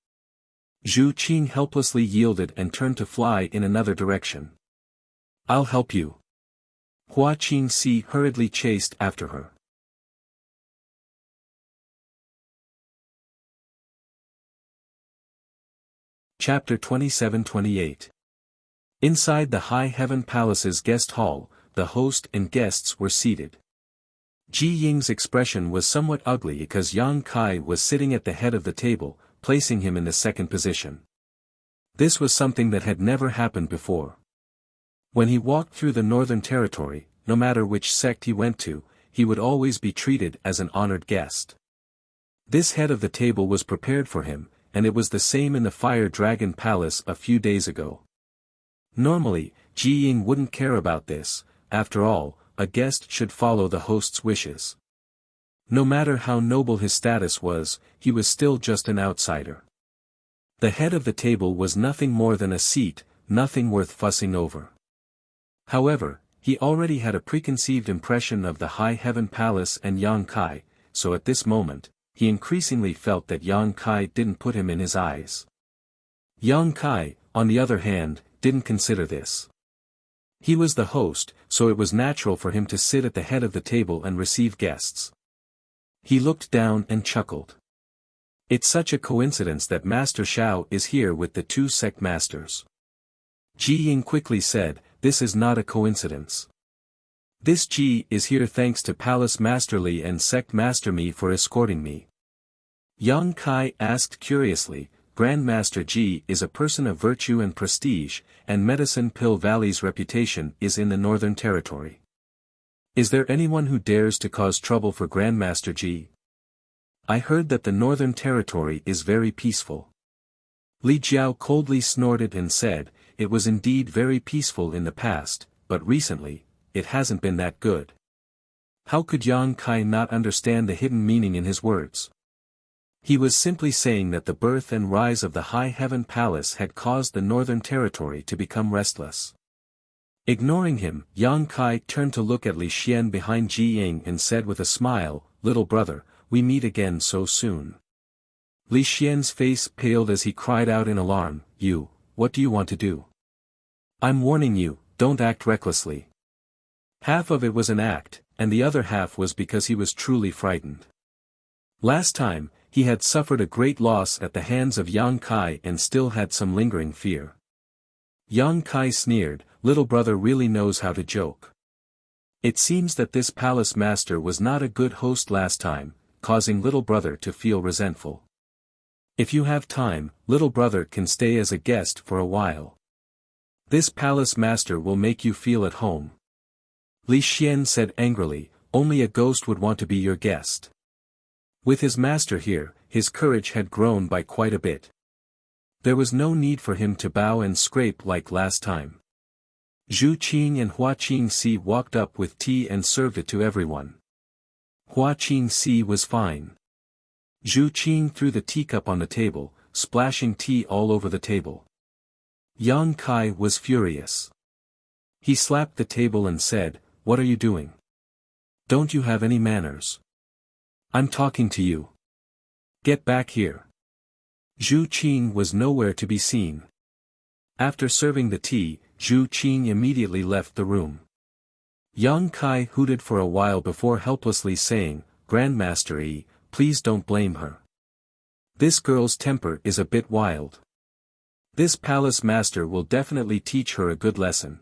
Zhu Qing helplessly yielded and turned to fly in another direction. "I'll help you." Hua Qingxi hurriedly chased after her. Chapter 27-28. Inside the High Heaven Palace's guest hall, the host and guests were seated. Ji Ying's expression was somewhat ugly because Yang Kai was sitting at the head of the table, placing him in the second position. This was something that had never happened before. When he walked through the Northern Territory, no matter which sect he went to, he would always be treated as an honored guest. This head of the table was prepared for him, and it was the same in the Fire Dragon Palace a few days ago. Normally, Ji Ying wouldn't care about this. After all, a guest should follow the host's wishes. No matter how noble his status was, he was still just an outsider. The head of the table was nothing more than a seat, nothing worth fussing over. However, he already had a preconceived impression of the High Heaven Palace and Yang Kai, so at this moment, he increasingly felt that Yang Kai didn't put him in his eyes. Yang Kai, on the other hand, didn't consider this. He was the host, so it was natural for him to sit at the head of the table and receive guests. He looked down and chuckled. It's such a coincidence that Master Xiao is here with the two sect masters. Ji Ying quickly said, "This is not a coincidence. This Ji is here thanks to Palace Master Li and Sect Master Mi for escorting me." Yang Kai asked curiously, "Grandmaster Ji is a person of virtue and prestige, and Medicine Pill Valley's reputation is in the Northern Territory. Is there anyone who dares to cause trouble for Grandmaster Ji? I heard that the Northern Territory is very peaceful." Li Jiao coldly snorted and said, "It was indeed very peaceful in the past, but recently, it hasn't been that good." How could Yang Kai not understand the hidden meaning in his words? He was simply saying that the birth and rise of the High Heaven Palace had caused the Northern Territory to become restless. Ignoring him, Yang Kai turned to look at Li Xian behind Ji Ying and said with a smile, "Little brother, we meet again so soon." Li Xian's face paled as he cried out in alarm, What do you want to do? I'm warning you, don't act recklessly." Half of it was an act, and the other half was because he was truly frightened. Last time, he had suffered a great loss at the hands of Yang Kai and still had some lingering fear. Yang Kai sneered, "Little brother really knows how to joke. It seems that this palace master was not a good host last time, causing little brother to feel resentful. If you have time, little brother can stay as a guest for a while. This palace master will make you feel at home." Li Xian said angrily, "Only a ghost would want to be your guest." With his master here, his courage had grown by quite a bit. There was no need for him to bow and scrape like last time. Zhu Qing and Hua Qingxi walked up with tea and served it to everyone. Hua Qingxi was fine. Zhu Qing threw the teacup on the table, splashing tea all over the table. Yang Kai was furious. He slapped the table and said, "What are you doing? Don't you have any manners? I'm talking to you. Get back here." Zhu Qing was nowhere to be seen. After serving the tea, Zhu Qing immediately left the room. Yang Kai hooted for a while before helplessly saying, "Grandmaster Yi, please don't blame her. This girl's temper is a bit wild. This palace master will definitely teach her a good lesson."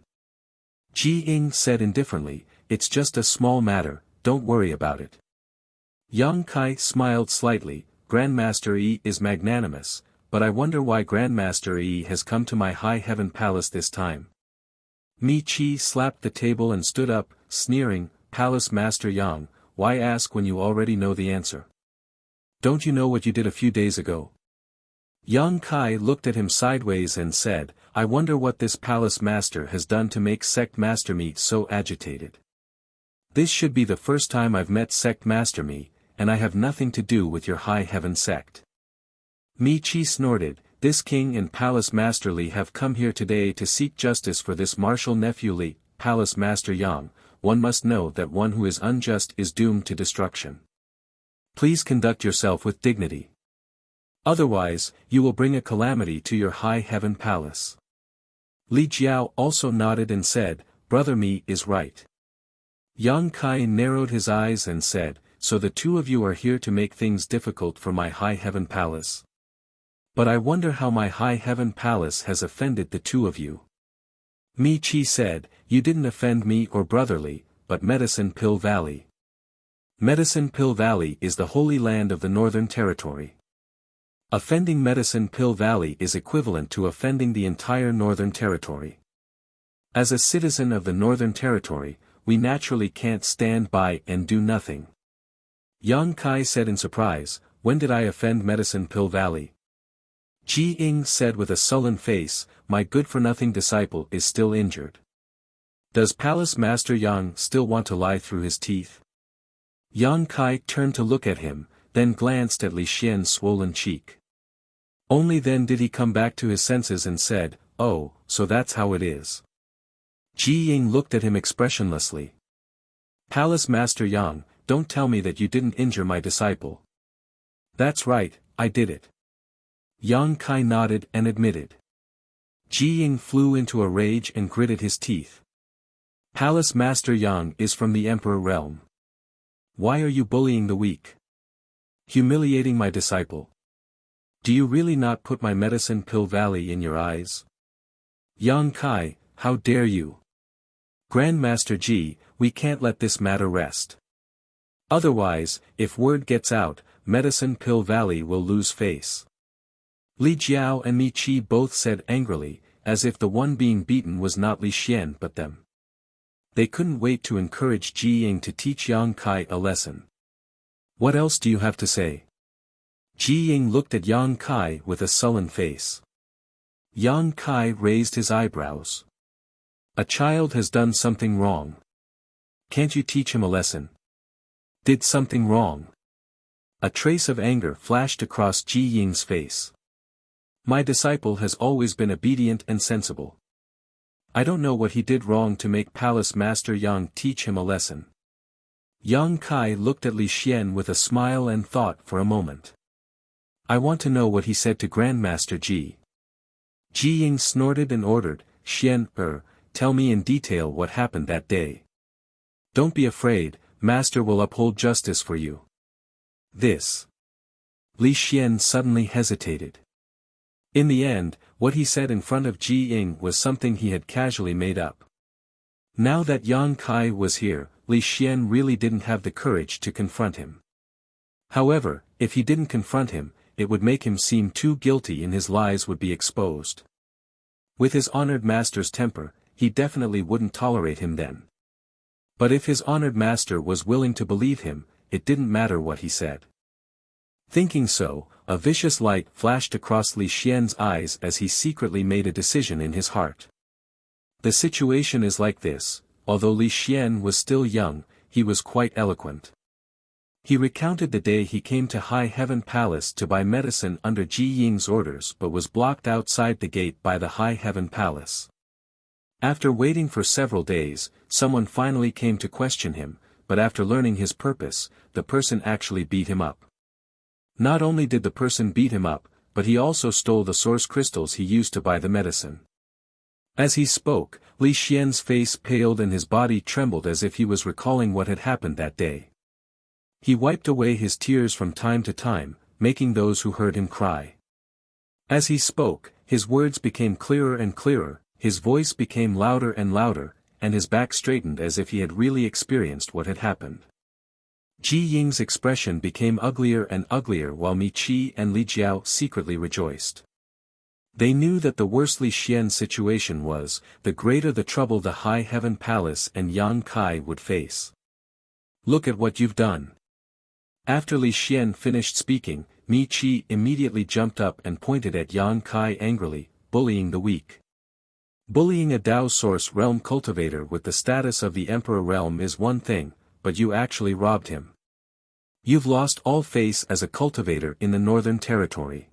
Ji Ying said indifferently, "It's just a small matter, don't worry about it." Yang Kai smiled slightly, "Grandmaster Yi is magnanimous, but I wonder why Grandmaster Yi has come to my High Heaven Palace this time." Mi Chi slapped the table and stood up, sneering, "Palace Master Yang, why ask when you already know the answer? Don't you know what you did a few days ago?" Yang Kai looked at him sideways and said, "I wonder what this palace master has done to make Sect Master Mi so agitated. This should be the first time I've met Sect Master Mi, and I have nothing to do with your High Heaven sect." Mi Chi snorted, "This king and palace master Li have come here today to seek justice for this martial nephew Li, Palace Master Yang. One must know that one who is unjust is doomed to destruction. Please conduct yourself with dignity. Otherwise, you will bring a calamity to your High Heaven Palace." Li Jiao also nodded and said, "Brother Mi is right." Yang Kai narrowed his eyes and said, "So the two of you are here to make things difficult for my High Heaven Palace. But I wonder how my High Heaven Palace has offended the two of you." Mi Chi said, "You didn't offend me or Brother Li, but Medicine Pill Valley. Medicine Pill Valley is the holy land of the Northern Territory. Offending Medicine Pill Valley is equivalent to offending the entire Northern Territory. As a citizen of the Northern Territory, we naturally can't stand by and do nothing. Yang Kai said in surprise, "When did I offend Medicine Pill Valley?" Ji Ying said with a sullen face, "My good-for-nothing disciple is still injured. Does Palace Master Yang still want to lie through his teeth?" Yang Kai turned to look at him, then glanced at Li Xian's swollen cheek. Only then did he come back to his senses and said, "Oh, so that's how it is." Ji Ying looked at him expressionlessly. "Palace Master Yang, don't tell me that you didn't injure my disciple." "That's right, I did it." Yang Kai nodded and admitted. Ji Ying flew into a rage and gritted his teeth. "Palace Master Yang is from the Emperor realm. Why are you bullying the weak? Humiliating my disciple? Do you really not put my Medicine Pill Valley in your eyes? Yang Kai, how dare you? Grandmaster Ji, we can't let this matter rest. Otherwise, if word gets out, Medicine Pill Valley will lose face." Li Jiao and Mi Qi both said angrily, as if the one being beaten was not Li Xian but them. They couldn't wait to encourage Ji Ying to teach Yang Kai a lesson. "What else do you have to say?" Ji Ying looked at Yang Kai with a sullen face. Yang Kai raised his eyebrows. "A child has done something wrong. Can't you teach him a lesson?" "Did something wrong?" A trace of anger flashed across Ji Ying's face. "My disciple has always been obedient and sensible. I don't know what he did wrong to make Palace Master Yang teach him a lesson." Yang Kai looked at Li Xian with a smile and thought for a moment. "I want to know what he said to Grandmaster Ji." Ji Ying snorted and ordered, "Xian, tell me in detail what happened that day. Don't be afraid, Master will uphold justice for you." "This." Li Xian suddenly hesitated. In the end, what he said in front of Ji Ying was something he had casually made up. Now that Yang Kai was here, Li Xian really didn't have the courage to confront him. However, if he didn't confront him, it would make him seem too guilty and his lies would be exposed. With his honored master's temper, he definitely wouldn't tolerate him then. But if his honored master was willing to believe him, it didn't matter what he said. Thinking so, a vicious light flashed across Li Xian's eyes as he secretly made a decision in his heart. The situation is like this: although Li Xian was still young, he was quite eloquent. He recounted the day he came to High Heaven Palace to buy medicine under Ji Ying's orders but was blocked outside the gate by the High Heaven Palace. After waiting for several days, someone finally came to question him, but after learning his purpose, the person actually beat him up. Not only did the person beat him up, but he also stole the source crystals he used to buy the medicine. As he spoke, Li Xian's face paled and his body trembled as if he was recalling what had happened that day. He wiped away his tears from time to time, making those who heard him cry. As he spoke, his words became clearer and clearer, his voice became louder and louder, and his back straightened as if he had really experienced what had happened. Ji Ying's expression became uglier and uglier while Mi Qi and Li Jiao secretly rejoiced. They knew that the worse Li Xian's situation was, the greater the trouble the High Heaven Palace and Yang Kai would face. "Look at what you've done." After Li Xian finished speaking, Mi Qi immediately jumped up and pointed at Yang Kai angrily, "Bullying the weak. Bullying a Dao Source Realm cultivator with the status of the Emperor Realm is one thing, but you actually robbed him. You've lost all face as a cultivator in the Northern Territory."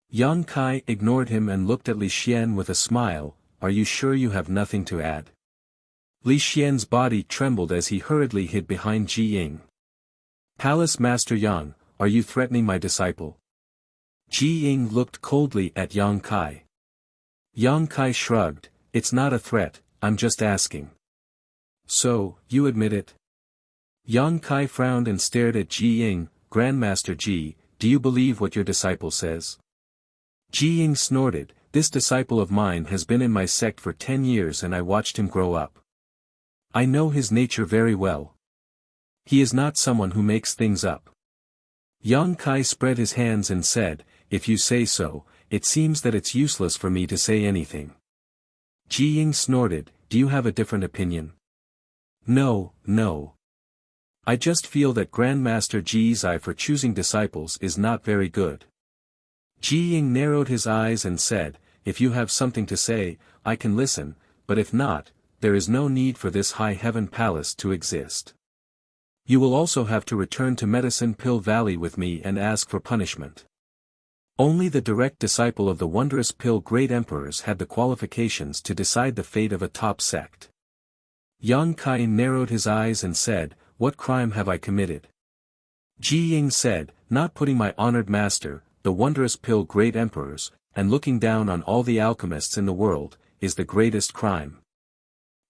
Yang Kai ignored him and looked at Li Xian with a smile. "Are you sure you have nothing to add?" Li Xian's body trembled as he hurriedly hid behind Ji Ying. "Palace Master Yang, are you threatening my disciple?" Ji Ying looked coldly at Yang Kai. Yang Kai shrugged, "It's not a threat, I'm just asking." "So, you admit it?" Yang Kai frowned and stared at Ji Ying. "Grandmaster Ji, do you believe what your disciple says?" Ji Ying snorted, "This disciple of mine has been in my sect for 10 years and I watched him grow up. I know his nature very well. He is not someone who makes things up. Yang Kai spread his hands and said, if you say so, it seems that it's useless for me to say anything. Ji Ying snorted, do you have a different opinion? No, no. I just feel that Grandmaster Ji's eye for choosing disciples is not very good. Ji Ying narrowed his eyes and said, if you have something to say, I can listen, but if not, there is no need for this high heaven palace to exist. You will also have to return to Medicine Pill Valley with me and ask for punishment. Only the direct disciple of the wondrous pill great emperors had the qualifications to decide the fate of a top sect. Yang Kai narrowed his eyes and said, what crime have I committed? Ji Ying said, not putting my honored master, the wondrous pill great emperors, and looking down on all the alchemists in the world, is the greatest crime.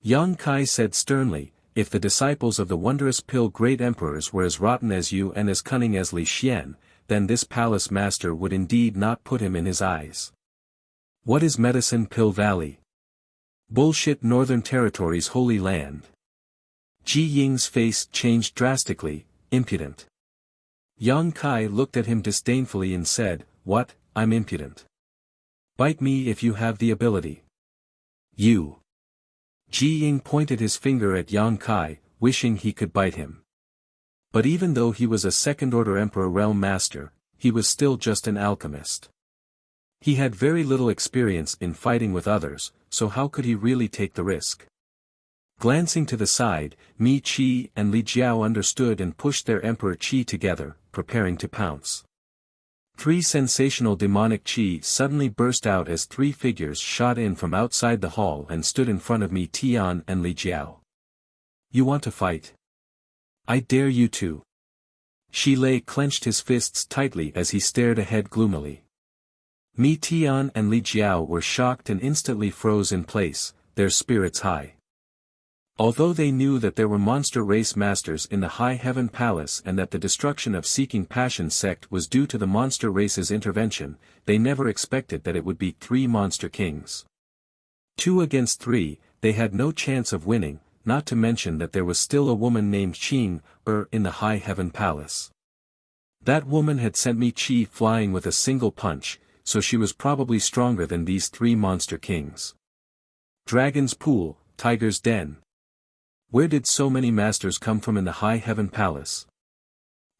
Yang Kai said sternly, if the disciples of the wondrous pill great emperors were as rotten as you and as cunning as Li Xian, then this palace master would indeed not put him in his eyes. What is Medicine Pill Valley? Bullshit Northern Territory's holy land. Ji Ying's face changed drastically, impudent. Yang Kai looked at him disdainfully and said, what, I'm impudent. Bite me if you have the ability. You. Ji Ying pointed his finger at Yang Kai, wishing he could bite him. But even though he was a second-order Emperor Realm Master, he was still just an alchemist. He had very little experience in fighting with others, so how could he really take the risk? Glancing to the side, Mi Qi and Li Jiao understood and pushed their Emperor Qi together, preparing to pounce. 3 sensational demonic Qi suddenly burst out as 3 figures shot in from outside the hall and stood in front of Mi Tian and Li Jiao. You want to fight? I dare you to. Shi Lei clenched his fists tightly as he stared ahead gloomily. Mi Tian and Li Jiao were shocked and instantly froze in place, their spirits high. Although they knew that there were monster race masters in the High Heaven Palace and that the destruction of Seeking Passion sect was due to the monster race's intervention, they never expected that it would be 3 monster kings. 2 against 3, they had no chance of winning, not to mention that there was still a woman named Qing in the High Heaven Palace. That woman had sent Mi Qi flying with a single punch, so she was probably stronger than these 3 monster kings. Dragon's Pool, Tiger's Den. Where did so many masters come from in the High Heaven Palace?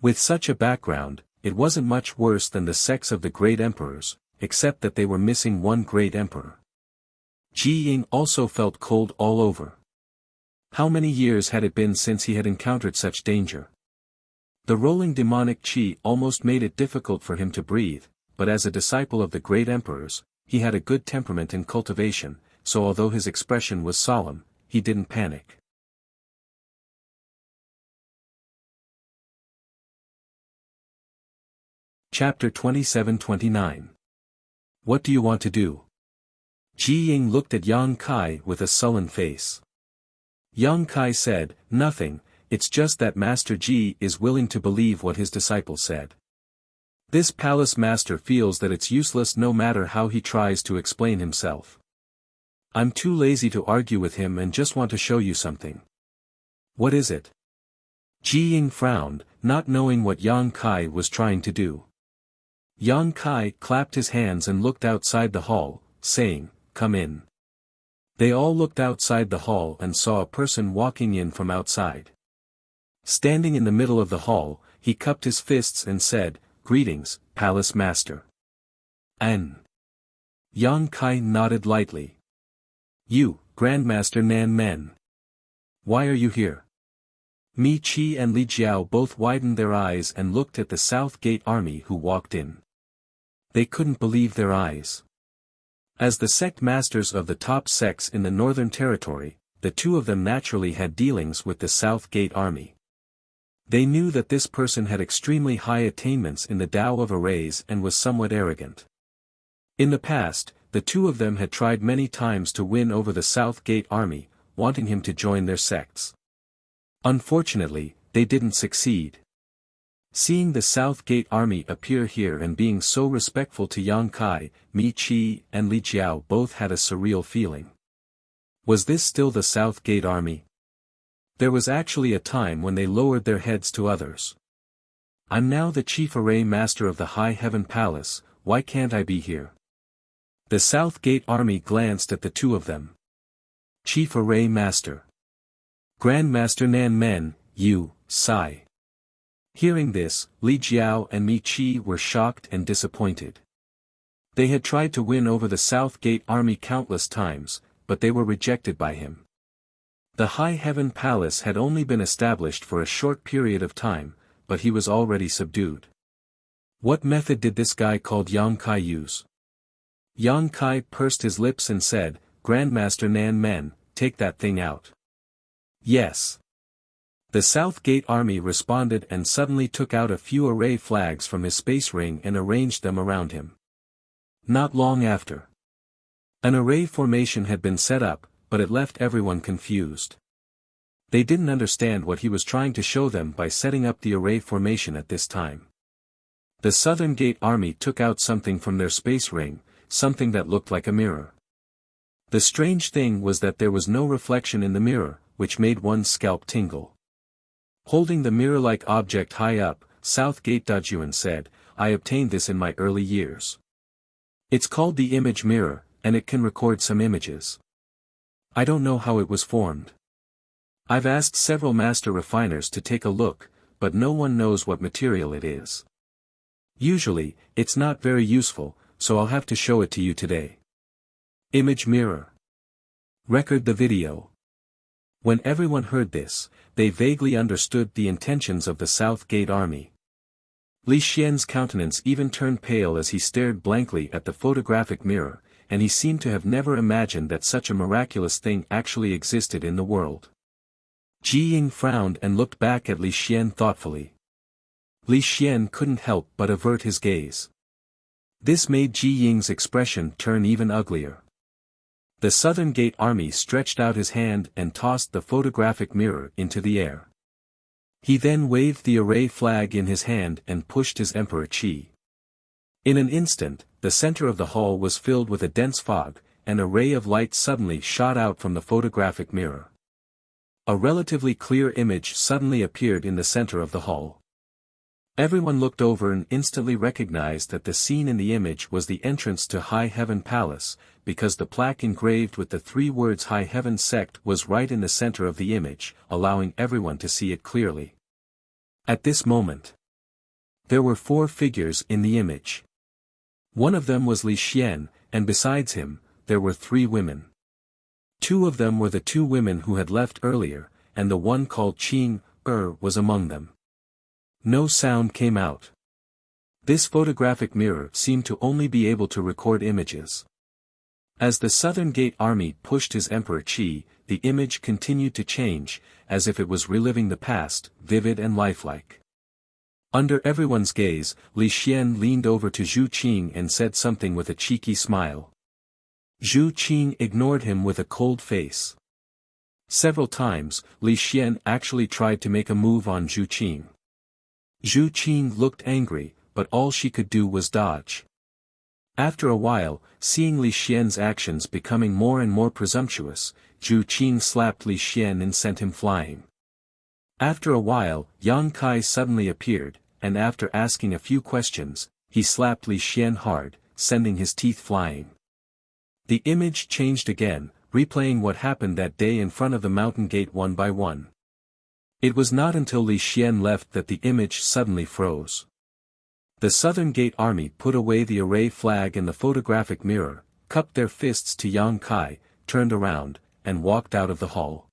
With such a background, it wasn't much worse than the sects of the great emperors, except that they were missing one great emperor. Ji Ying also felt cold all over. How many years had it been since he had encountered such danger? The rolling demonic qi almost made it difficult for him to breathe, but as a disciple of the great emperors, he had a good temperament and cultivation, so although his expression was solemn, he didn't panic. Chapter 27-29. What do you want to do? Ji Ying looked at Yang Kai with a sullen face. Yang Kai said, nothing, it's just that Master Ji is willing to believe what his disciple said. This palace master feels that it's useless no matter how he tries to explain himself. I'm too lazy to argue with him and just want to show you something. What is it? Ji Ying frowned, not knowing what Yang Kai was trying to do. Yang Kai clapped his hands and looked outside the hall, saying, come in. They all looked outside the hall and saw a person walking in from outside. Standing in the middle of the hall, he cupped his fists and said, greetings, Palace Master. An. Yang Kai nodded lightly. You, Grandmaster Nan Men. Why are you here? Mi Qi and Li Jiao both widened their eyes and looked at the South Gate army who walked in. They couldn't believe their eyes. As the sect masters of the top sects in the Northern Territory, the two of them naturally had dealings with the South Gate army. They knew that this person had extremely high attainments in the Tao of Arrays and was somewhat arrogant. In the past, the two of them had tried many times to win over the South Gate army, wanting him to join their sects. Unfortunately, they didn't succeed. Seeing the South Gate army appear here and being so respectful to Yang Kai, Mi Qi and Li Jiao both had a surreal feeling. Was this still the South Gate army? There was actually a time when they lowered their heads to others. I'm now the chief array master of the High Heaven Palace, why can't I be here? The South Gate army glanced at the two of them. Chief Array Master. Grandmaster Nan Men, you, sigh. Hearing this, Li Jiao and Mi Qi were shocked and disappointed. They had tried to win over the South Gate army countless times, but they were rejected by him. The High Heaven Palace had only been established for a short period of time, but he was already subdued. What method did this guy called Yang Kai use? Yang Kai pursed his lips and said, Grandmaster Nan Men, take that thing out. Yes. The South Gate army responded and suddenly took out a few array flags from his space ring and arranged them around him. Not long after, an array formation had been set up, but it left everyone confused. They didn't understand what he was trying to show them by setting up the array formation at this time. The Southern Gate army took out something from their space ring, something that looked like a mirror. The strange thing was that there was no reflection in the mirror, which made one's scalp tingle. Holding the mirror-like object high up, South Gate Dajuan said, I obtained this in my early years. It's called the image mirror, and it can record some images. I don't know how it was formed. I've asked several master refiners to take a look, but no one knows what material it is. Usually, it's not very useful, so I'll have to show it to you today. Image mirror. Record the video. When everyone heard this, they vaguely understood the intentions of the South Gate army. Li Xian's countenance even turned pale as he stared blankly at the photographic mirror, and he seemed to have never imagined that such a miraculous thing actually existed in the world. Ji Ying frowned and looked back at Li Xian thoughtfully. Li Xian couldn't help but avert his gaze. This made Ji Ying's expression turn even uglier. The Southern Gate army stretched out his hand and tossed the photographic mirror into the air. He then waved the array flag in his hand and pushed his Emperor Qi. In an instant, the center of the hall was filled with a dense fog, and a ray of light suddenly shot out from the photographic mirror. A relatively clear image suddenly appeared in the center of the hall. Everyone looked over and instantly recognized that the scene in the image was the entrance to High Heaven Palace, because the plaque engraved with the 3 words High Heaven Sect was right in the center of the image, allowing everyone to see it clearly. At this moment, there were 4 figures in the image. One of them was Li Xian, and besides him, there were 3 women. 2 of them were the 2 women who had left earlier, and the one called Qing was among them. No sound came out. This photographic mirror seemed to only be able to record images. As the Southern Gate army pushed his Emperor Qi, the image continued to change, as if it was reliving the past, vivid and lifelike. Under everyone's gaze, Li Xian leaned over to Zhu Qing and said something with a cheeky smile. Zhu Qing ignored him with a cold face. Several times, Li Xian actually tried to make a move on Zhu Qing. Zhu Qing looked angry, but all she could do was dodge. After a while, seeing Li Xian's actions becoming more and more presumptuous, Zhu Qing slapped Li Xian and sent him flying. After a while, Yang Kai suddenly appeared, and after asking a few questions, he slapped Li Xian hard, sending his teeth flying. The image changed again, replaying what happened that day in front of the mountain gate one by one. It was not until Li Xian left that the image suddenly froze. The Southern Gate army put away the array flag and the photographic mirror, cupped their fists to Yang Kai, turned around, and walked out of the hall.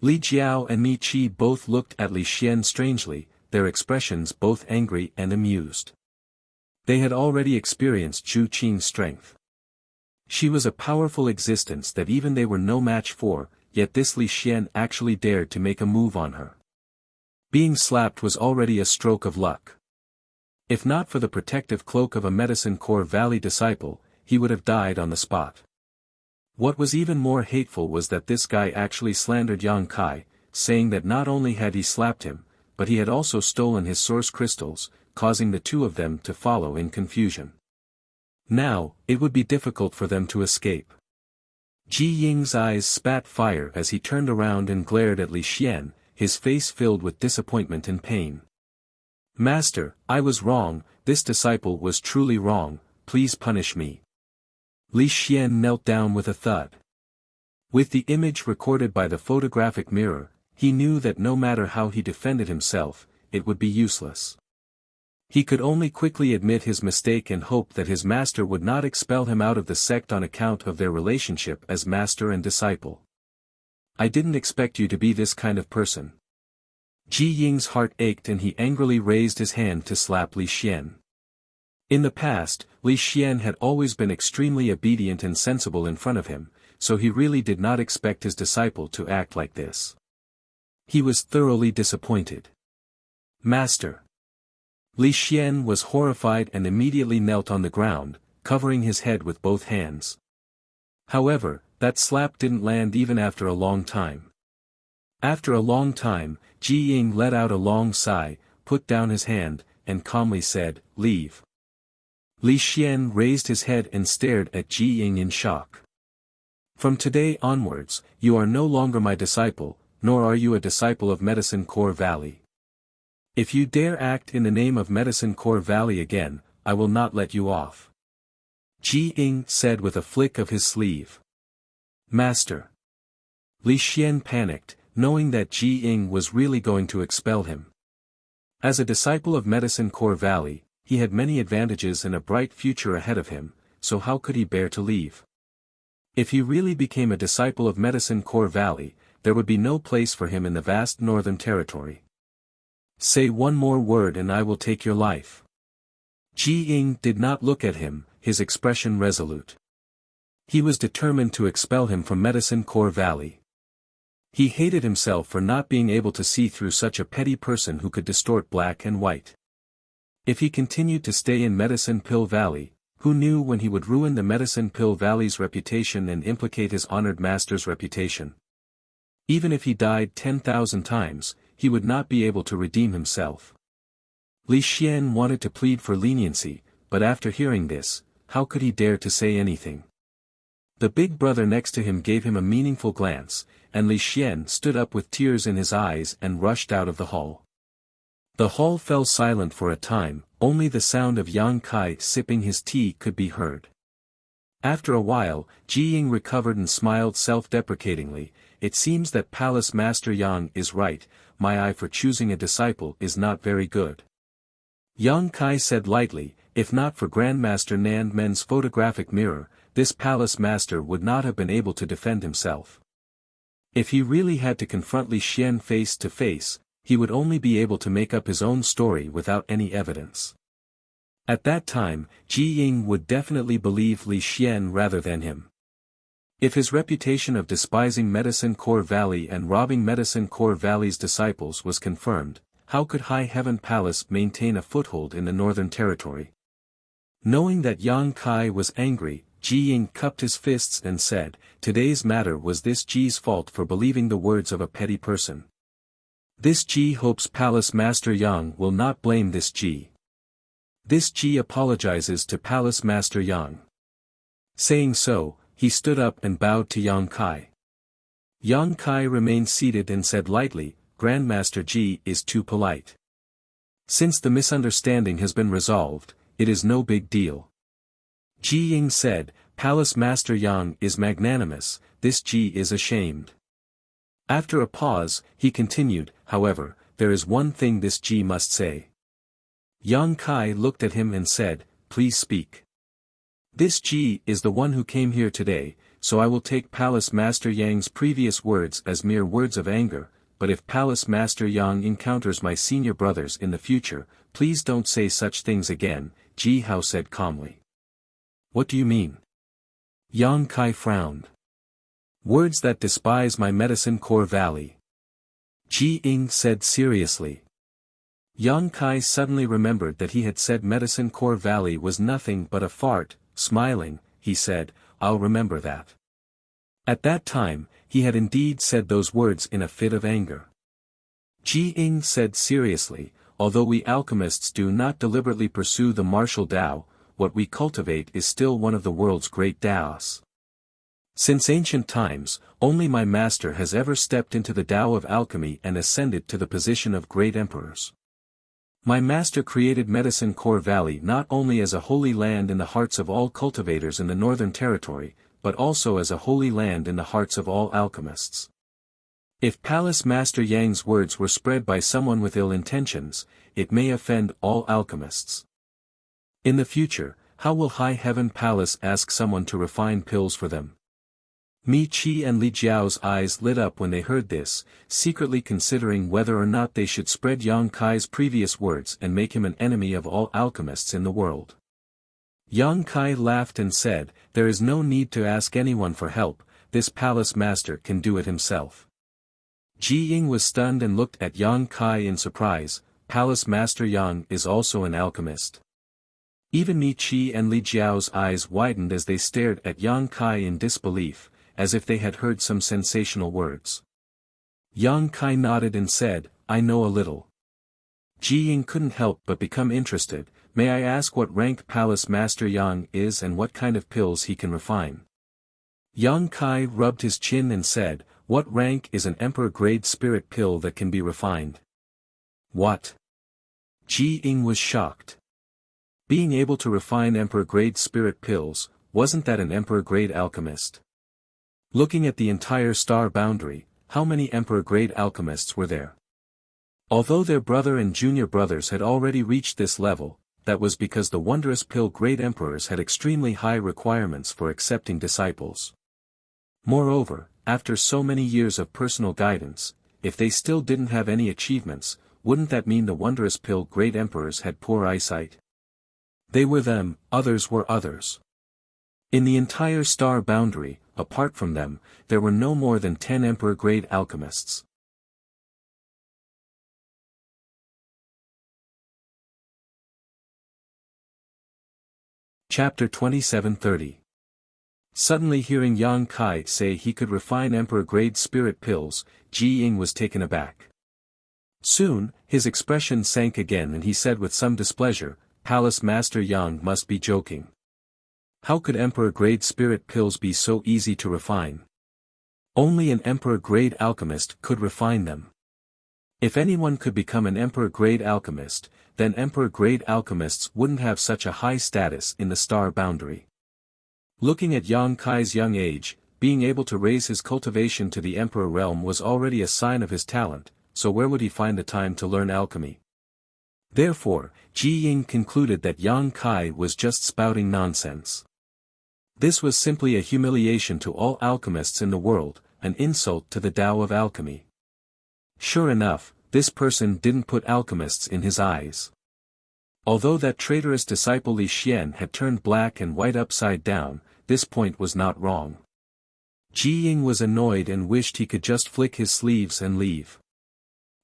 Li Jiao and Mi Qi both looked at Li Xian strangely, their expressions both angry and amused. They had already experienced Zhu Qing's strength. She was a powerful existence that even they were no match for, yet this Li Xian actually dared to make a move on her. Being slapped was already a stroke of luck. If not for the protective cloak of a Medicine Core Valley disciple, he would have died on the spot. What was even more hateful was that this guy actually slandered Yang Kai, saying that not only had he slapped him, but he had also stolen his source crystals, causing the two of them to follow in confusion. Now, it would be difficult for them to escape. Ji Ying's eyes spat fire as he turned around and glared at Li Xian, his face filled with disappointment and pain. Master, I was wrong, this disciple was truly wrong, please punish me. Li Xian knelt down with a thud. With the image recorded by the photographic mirror, he knew that no matter how he defended himself, it would be useless. He could only quickly admit his mistake and hope that his master would not expel him out of the sect on account of their relationship as master and disciple. I didn't expect you to be this kind of person. Ji Ying's heart ached and he angrily raised his hand to slap Li Xian. In the past, Li Xian had always been extremely obedient and sensible in front of him, so he really did not expect his disciple to act like this. He was thoroughly disappointed. Master. Li Xian was horrified and immediately knelt on the ground, covering his head with both hands. However, that slap didn't land even after a long time. After a long time, Ji Ying let out a long sigh, put down his hand, and calmly said, "Leave." Li Xian raised his head and stared at Ji Ying in shock. From today onwards, you are no longer my disciple, nor are you a disciple of Medicine Core Valley. If you dare act in the name of Medicine Core Valley again, I will not let you off. Ji Ying said with a flick of his sleeve. Master. Li Xian panicked, knowing that Ji Ying was really going to expel him. As a disciple of Medicine Core Valley, he had many advantages and a bright future ahead of him, so how could he bear to leave? If he really became a disciple of Medicine Core Valley, there would be no place for him in the vast northern territory. Say one more word and I will take your life. Ji Ying did not look at him, his expression resolute. He was determined to expel him from Medicine Core Valley. He hated himself for not being able to see through such a petty person who could distort black and white. If he continued to stay in Medicine Pill Valley, who knew when he would ruin the Medicine Pill Valley's reputation and implicate his honored master's reputation? Even if he died 10,000 times, he would not be able to redeem himself. Li Xian wanted to plead for leniency, but after hearing this, how could he dare to say anything? The big brother next to him gave him a meaningful glance, and Li Xian stood up with tears in his eyes and rushed out of the hall. The hall fell silent for a time, only the sound of Yang Kai sipping his tea could be heard. After a while, Ji Ying recovered and smiled self-deprecatingly. It seems that Palace Master Yang is right, my eye for choosing a disciple is not very good. Yang Kai said lightly, if not for Grandmaster Nan Men's photographic mirror, this Palace Master would not have been able to defend himself. If he really had to confront Li Xian face to face, he would only be able to make up his own story without any evidence. At that time, Ji Ying would definitely believe Li Xian rather than him. If his reputation of despising Medicine Core Valley and robbing Medicine Core Valley's disciples was confirmed, how could High Heaven Palace maintain a foothold in the Northern Territory? Knowing that Yang Kai was angry, Ji Ying cupped his fists and said, today's matter was this Ji's fault for believing the words of a petty person. This Ji hopes Palace Master Yang will not blame this Ji. This Ji apologizes to Palace Master Yang. Saying so, he stood up and bowed to Yang Kai. Yang Kai remained seated and said lightly, Grandmaster Ji is too polite. Since the misunderstanding has been resolved, it is no big deal. Ji Ying said, Palace Master Yang is magnanimous, this Ji is ashamed. After a pause, he continued, however, there is one thing this Ji must say. Yang Kai looked at him and said, please speak. This Ji is the one who came here today, so I will take Palace Master Yang's previous words as mere words of anger, but if Palace Master Yang encounters my senior brothers in the future, please don't say such things again, Ji Hao said calmly. What do you mean? Yang Kai frowned. Words that despise my Medicine Core Valley. Ji Ying said seriously. Yang Kai suddenly remembered that he had said Medicine Core Valley was nothing but a fart. Smiling, he said, I'll remember that. At that time, he had indeed said those words in a fit of anger. Ji Ying said seriously, although we alchemists do not deliberately pursue the martial Tao, what we cultivate is still one of the world's great Taos. Since ancient times, only my master has ever stepped into the Tao of alchemy and ascended to the position of great emperors. My master created Medicine Core Valley not only as a holy land in the hearts of all cultivators in the Northern Territory, but also as a holy land in the hearts of all alchemists. If Palace Master Yang's words were spread by someone with ill intentions, it may offend all alchemists. In the future, how will High Heaven Palace ask someone to refine pills for them? Mi Qi and Li Jiao's eyes lit up when they heard this, secretly considering whether or not they should spread Yang Kai's previous words and make him an enemy of all alchemists in the world. Yang Kai laughed and said, "There is no need to ask anyone for help, this palace master can do it himself." Ji Ying was stunned and looked at Yang Kai in surprise. Palace Master Yang is also an alchemist. Even Mi Qi and Li Jiao's eyes widened as they stared at Yang Kai in disbelief, as if they had heard some sensational words. Yang Kai nodded and said, "I know a little." Ji Ying couldn't help but become interested. "May I ask what rank Palace Master Yang is and what kind of pills he can refine?" Yang Kai rubbed his chin and said, "What rank is an Emperor-grade spirit pill that can be refined?" "What?" Ji Ying was shocked. Being able to refine Emperor-grade spirit pills, wasn't that an Emperor-grade alchemist? Looking at the entire star boundary, how many Emperor-grade alchemists were there? Although their brother and junior brothers had already reached this level, that was because the wondrous pill-grade emperors had extremely high requirements for accepting disciples. Moreover, after so many years of personal guidance, if they still didn't have any achievements, wouldn't that mean the wondrous pill-grade emperors had poor eyesight? They were them, others were others. In the entire star boundary, apart from them, there were no more than 10 Emperor-grade alchemists. Chapter 27:30. Suddenly hearing Yang Kai say he could refine Emperor-grade spirit pills, Ji Ying was taken aback. Soon, his expression sank again and he said with some displeasure, "Palace Master Yang must be joking. How could Emperor-grade spirit pills be so easy to refine? Only an Emperor-grade alchemist could refine them. If anyone could become an Emperor-grade alchemist, then Emperor-grade alchemists wouldn't have such a high status in the star boundary." Looking at Yang Kai's young age, being able to raise his cultivation to the Emperor realm was already a sign of his talent, so where would he find the time to learn alchemy? Therefore, Ji Ying concluded that Yang Kai was just spouting nonsense. This was simply a humiliation to all alchemists in the world, an insult to the Tao of alchemy. Sure enough, this person didn't put alchemists in his eyes. Although that traitorous disciple Li Xian had turned black and white upside down, this point was not wrong. Ji Ying was annoyed and wished he could just flick his sleeves and leave.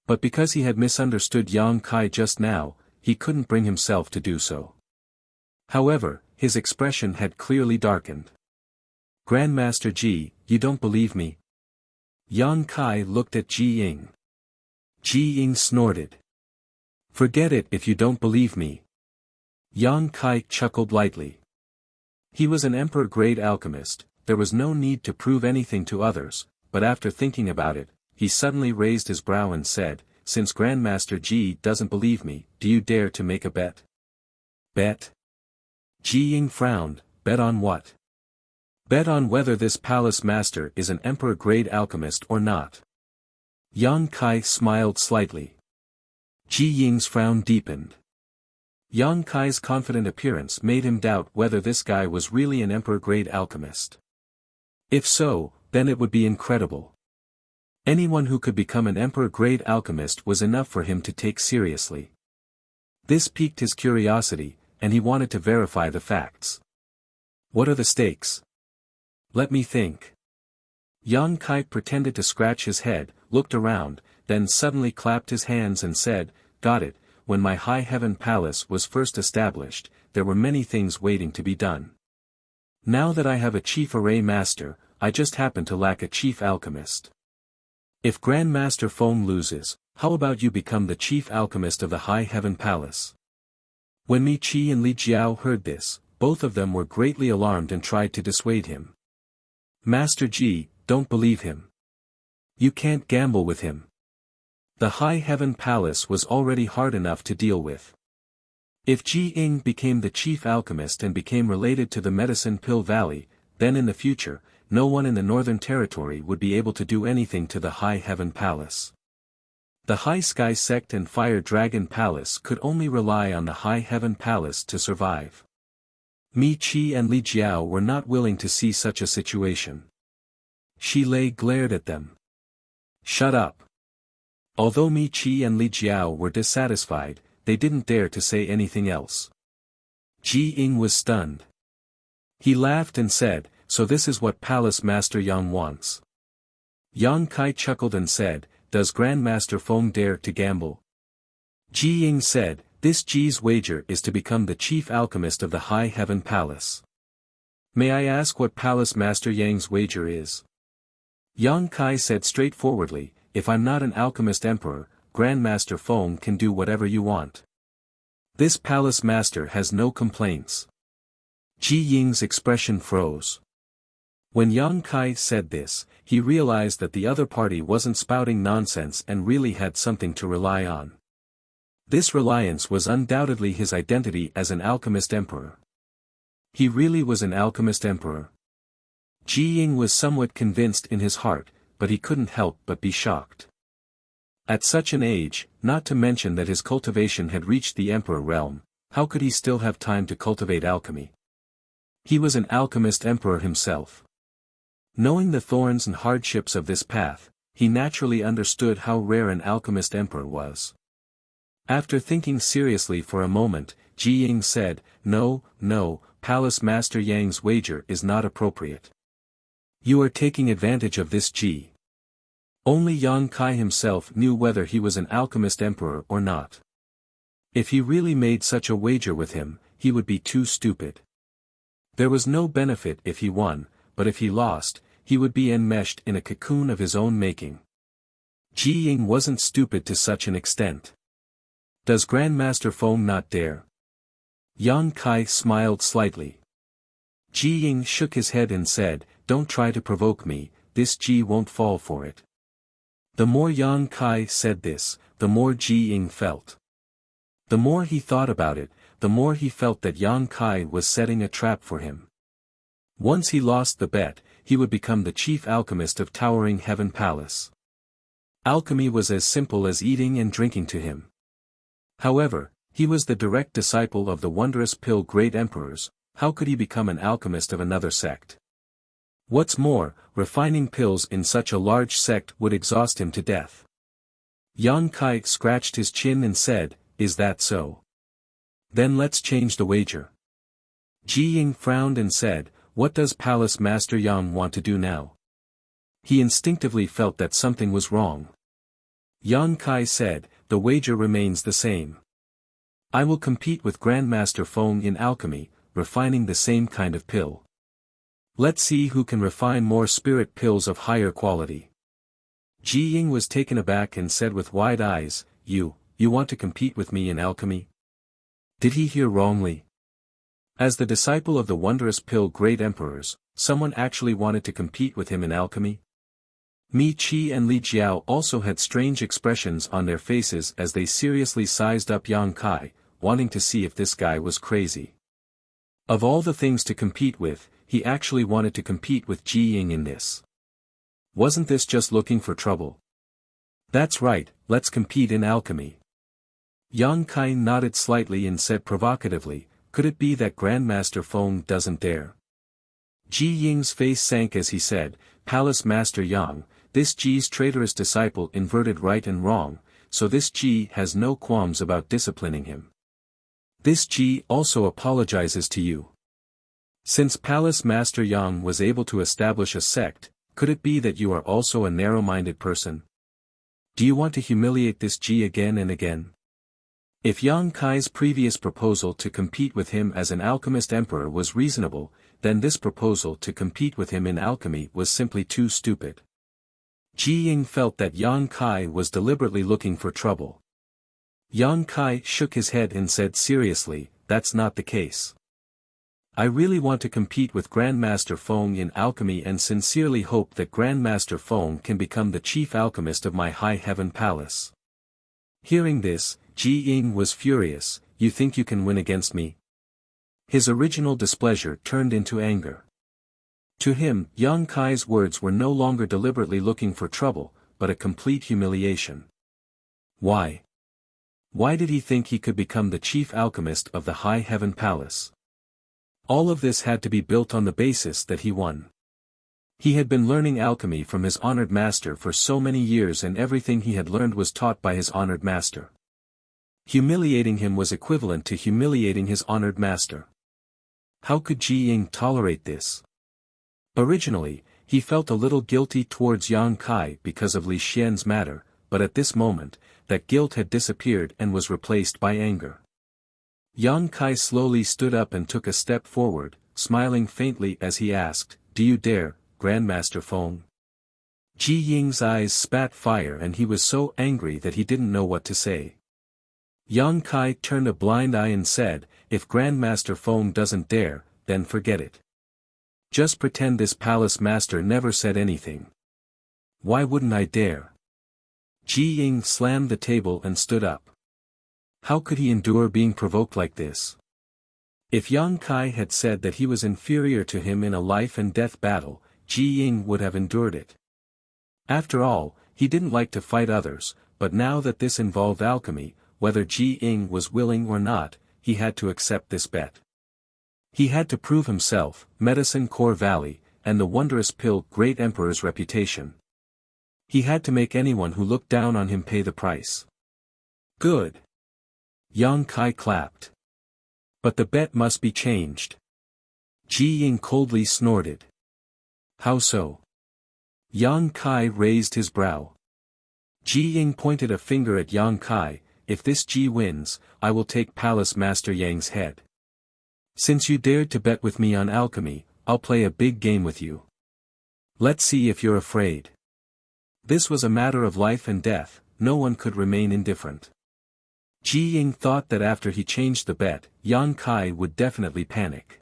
But because he had misunderstood Yang Kai just now, he couldn't bring himself to do so. However, his expression had clearly darkened. "Grandmaster Ji, you don't believe me?" Yang Kai looked at Ji Ying. Ji Ying snorted. "Forget it if you don't believe me." Yang Kai chuckled lightly. He was an Emperor-grade alchemist, there was no need to prove anything to others, but after thinking about it, he suddenly raised his brow and said, "Since Grandmaster Ji doesn't believe me, do you dare to make a bet?" "Bet?" Ji Ying frowned. "Bet on what?" "Bet on whether this palace master is an Emperor-grade alchemist or not." Yang Kai smiled slightly. Ji Ying's frown deepened. Yang Kai's confident appearance made him doubt whether this guy was really an Emperor-grade alchemist. If so, then it would be incredible. Anyone who could become an Emperor-grade alchemist was enough for him to take seriously. This piqued his curiosity, and he wanted to verify the facts. "What are the stakes?" "Let me think." Yang Kai pretended to scratch his head, looked around, then suddenly clapped his hands and said, "Got it, when my High Heaven Palace was first established, there were many things waiting to be done. Now that I have a chief array master, I just happen to lack a chief alchemist. If Grandmaster Feng loses, how about you become the chief alchemist of the High Heaven Palace?" When Mi Qi and Li Jiao heard this, both of them were greatly alarmed and tried to dissuade him. Master Ji, don't believe him. You can't gamble with him. The High Heaven Palace was already hard enough to deal with. If Ji Ying became the chief alchemist and became related to the Medicine Pill Valley, then in the future, no one in the Northern Territory would be able to do anything to the High Heaven Palace. The High Sky Sect and Fire Dragon Palace could only rely on the High Heaven Palace to survive. Mi Qi and Li Jiao were not willing to see such a situation. Shi Lei glared at them. Shut up. Although Mi Qi and Li Jiao were dissatisfied, they didn't dare to say anything else. Ji Ying was stunned. He laughed and said, "So this is what Palace Master Yang wants." Yang Kai chuckled and said, "Does Grandmaster Feng dare to gamble?" Ji Ying said, "This Ji's wager is to become the chief alchemist of the High Heaven Palace. May I ask what Palace Master Yang's wager is?" Yang Kai said straightforwardly, "If I'm not an alchemist emperor, Grandmaster Feng can do whatever you want. This palace master has no complaints." Ji Ying's expression froze. When Yang Kai said this, he realized that the other party wasn't spouting nonsense and really had something to rely on. This reliance was undoubtedly his identity as an alchemist emperor. He really was an alchemist emperor. Ji Ying was somewhat convinced in his heart, but he couldn't help but be shocked. At such an age, not to mention that his cultivation had reached the emperor realm, how could he still have time to cultivate alchemy? He was an alchemist emperor himself. Knowing the thorns and hardships of this path, he naturally understood how rare an alchemist emperor was. After thinking seriously for a moment, Ji Ying said, No, Palace Master Yang's wager is not appropriate. You are taking advantage of this Ji. Only Yang Kai himself knew whether he was an alchemist emperor or not. If he really made such a wager with him, he would be too stupid. There was no benefit if he won, but if he lost, he would be enmeshed in a cocoon of his own making. Ji Ying wasn't stupid to such an extent. Does Grandmaster Feng not dare? Yang Kai smiled slightly. Ji Ying shook his head and said, Don't try to provoke me, this Ji won't fall for it. The more Yang Kai said this, the more Ji Ying felt. The more he thought about it, the more he felt that Yang Kai was setting a trap for him. Once he lost the bet, he would become the chief alchemist of Towering Heaven Palace. Alchemy was as simple as eating and drinking to him. However, he was the direct disciple of the wondrous pill great emperors. How could he become an alchemist of another sect? What's more, refining pills in such a large sect would exhaust him to death. Yang Kai scratched his chin and said, Is that so? Then let's change the wager. Ji Ying frowned and said, What does Palace Master Yang want to do now? He instinctively felt that something was wrong. Yang Kai said, The wager remains the same. I will compete with Grandmaster Feng in alchemy, refining the same kind of pill. Let's see who can refine more spirit pills of higher quality. Ji Ying was taken aback and said with wide eyes, You want to compete with me in alchemy? Did he hear wrongly? As the disciple of the wondrous pill great emperors, someone actually wanted to compete with him in alchemy? Mi Qi and Li Jiao also had strange expressions on their faces as they seriously sized up Yang Kai, wanting to see if this guy was crazy. Of all the things to compete with, he actually wanted to compete with Ji Ying in this. Wasn't this just looking for trouble? That's right, let's compete in alchemy. Yang Kai nodded slightly and said provocatively, Could it be that Grandmaster Feng doesn't dare? Ji Ying's face sank as he said, Palace Master Yang, this Ji's traitorous disciple inverted right and wrong, so this Ji has no qualms about disciplining him. This Ji also apologizes to you. Since Palace Master Yang was able to establish a sect, could it be that you are also a narrow-minded person? Do you want to humiliate this Ji again and again? If Yang Kai's previous proposal to compete with him as an alchemist emperor was reasonable, then this proposal to compete with him in alchemy was simply too stupid. Ji Ying felt that Yang Kai was deliberately looking for trouble. Yang Kai shook his head and said seriously, That's not the case. I really want to compete with Grandmaster Feng in alchemy and sincerely hope that Grandmaster Feng can become the chief alchemist of my High Heaven Palace. Hearing this, Ji Ying was furious. You think you can win against me? His original displeasure turned into anger. To him, Yang Kai's words were no longer deliberately looking for trouble, but a complete humiliation. Why? Why did he think he could become the chief alchemist of the High Heaven Palace? All of this had to be built on the basis that he won. He had been learning alchemy from his honored master for so many years, and everything he had learned was taught by his honored master. Humiliating him was equivalent to humiliating his honored master. How could Ji Ying tolerate this? Originally, he felt a little guilty towards Yang Kai because of Li Xian's matter, but at this moment, that guilt had disappeared and was replaced by anger. Yang Kai slowly stood up and took a step forward, smiling faintly as he asked, "Do you dare, Grandmaster Feng?" Ji Ying's eyes spat fire and he was so angry that he didn't know what to say. Yang Kai turned a blind eye and said, "If Grandmaster Feng doesn't dare, then forget it. Just pretend this palace master never said anything. Why wouldn't I dare?" Ji Ying slammed the table and stood up. How could he endure being provoked like this? If Yang Kai had said that he was inferior to him in a life-and-death battle, Ji Ying would have endured it. After all, he didn't like to fight others, but now that this involved alchemy, whether Ji Ying was willing or not, he had to accept this bet. He had to prove himself, Medicine Core Valley, and the wondrous pill Great Emperor's reputation. He had to make anyone who looked down on him pay the price. Good. Yang Kai clapped. But the bet must be changed. Ji Ying coldly snorted. How so? Yang Kai raised his brow. Ji Ying pointed a finger at Yang Kai. If this Ji wins, I will take Palace Master Yang's head. Since you dared to bet with me on alchemy, I'll play a big game with you. Let's see if you're afraid. This was a matter of life and death, no one could remain indifferent. Ji Ying thought that after he changed the bet, Yang Kai would definitely panic.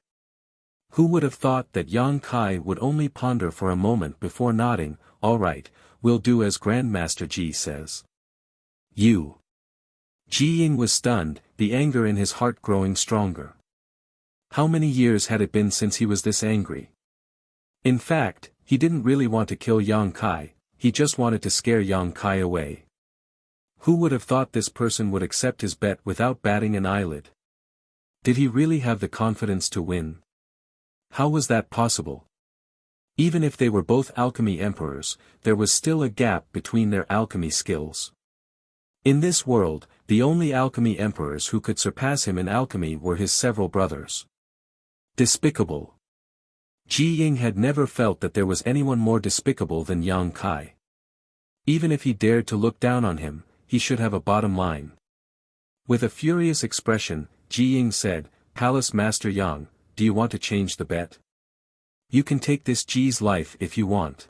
Who would have thought that Yang Kai would only ponder for a moment before nodding, "All right, we'll do as Grandmaster Ji says." You. Ji Ying was stunned, the anger in his heart growing stronger. How many years had it been since he was this angry? In fact, he didn't really want to kill Yang Kai, he just wanted to scare Yang Kai away. Who would have thought this person would accept his bet without batting an eyelid? Did he really have the confidence to win? How was that possible? Even if they were both alchemy emperors, there was still a gap between their alchemy skills. In this world, the only alchemy emperors who could surpass him in alchemy were his several brothers. Despicable. Ji Ying had never felt that there was anyone more despicable than Yang Kai. Even if he dared to look down on him, he should have a bottom line. With a furious expression, Ji Ying said, "Palace Master Yang, do you want to change the bet? You can take this Ji's life if you want."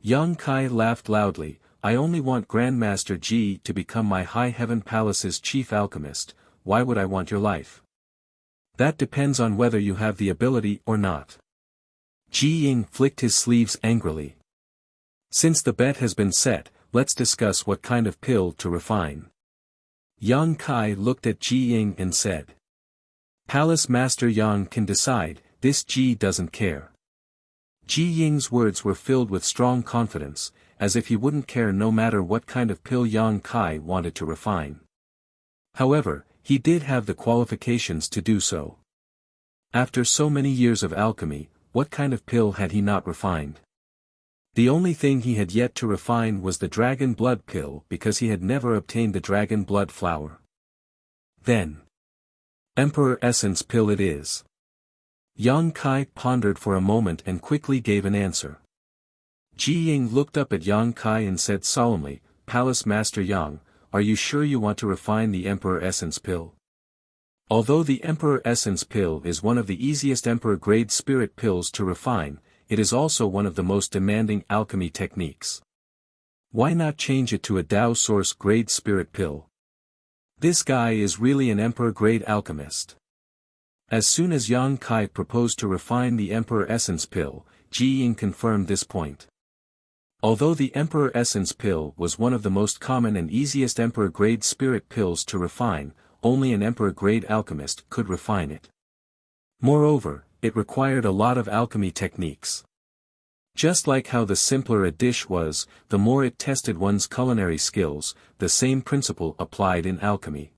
Yang Kai laughed loudly, "I only want Grandmaster Ji to become my High Heaven Palace's chief alchemist. Why would I want your life? That depends on whether you have the ability or not." Ji Ying flicked his sleeves angrily. "Since the bet has been set, let's discuss what kind of pill to refine." Yang Kai looked at Ji Ying and said, "Palace Master Yang can decide, this Ji doesn't care." Ji Ying's words were filled with strong confidence, as if he wouldn't care no matter what kind of pill Yang Kai wanted to refine. However, he did have the qualifications to do so. After so many years of alchemy, what kind of pill had he not refined? The only thing he had yet to refine was the dragon blood pill because he had never obtained the dragon blood flower. Then, Emperor Essence pill it is. Yang Kai pondered for a moment and quickly gave an answer. Ji Ying looked up at Yang Kai and said solemnly, "Palace Master Yang, are you sure you want to refine the Emperor Essence pill?" Although the Emperor Essence pill is one of the easiest Emperor-grade spirit pills to refine, it is also one of the most demanding alchemy techniques. Why not change it to a Dao Source grade spirit pill? This guy is really an Emperor-grade alchemist. As soon as Yang Kai proposed to refine the Emperor Essence Pill, Ji Ying confirmed this point. Although the Emperor Essence Pill was one of the most common and easiest Emperor-grade spirit pills to refine, only an Emperor-grade alchemist could refine it. Moreover, it required a lot of alchemy techniques. Just like how the simpler a dish was, the more it tested one's culinary skills, the same principle applied in alchemy.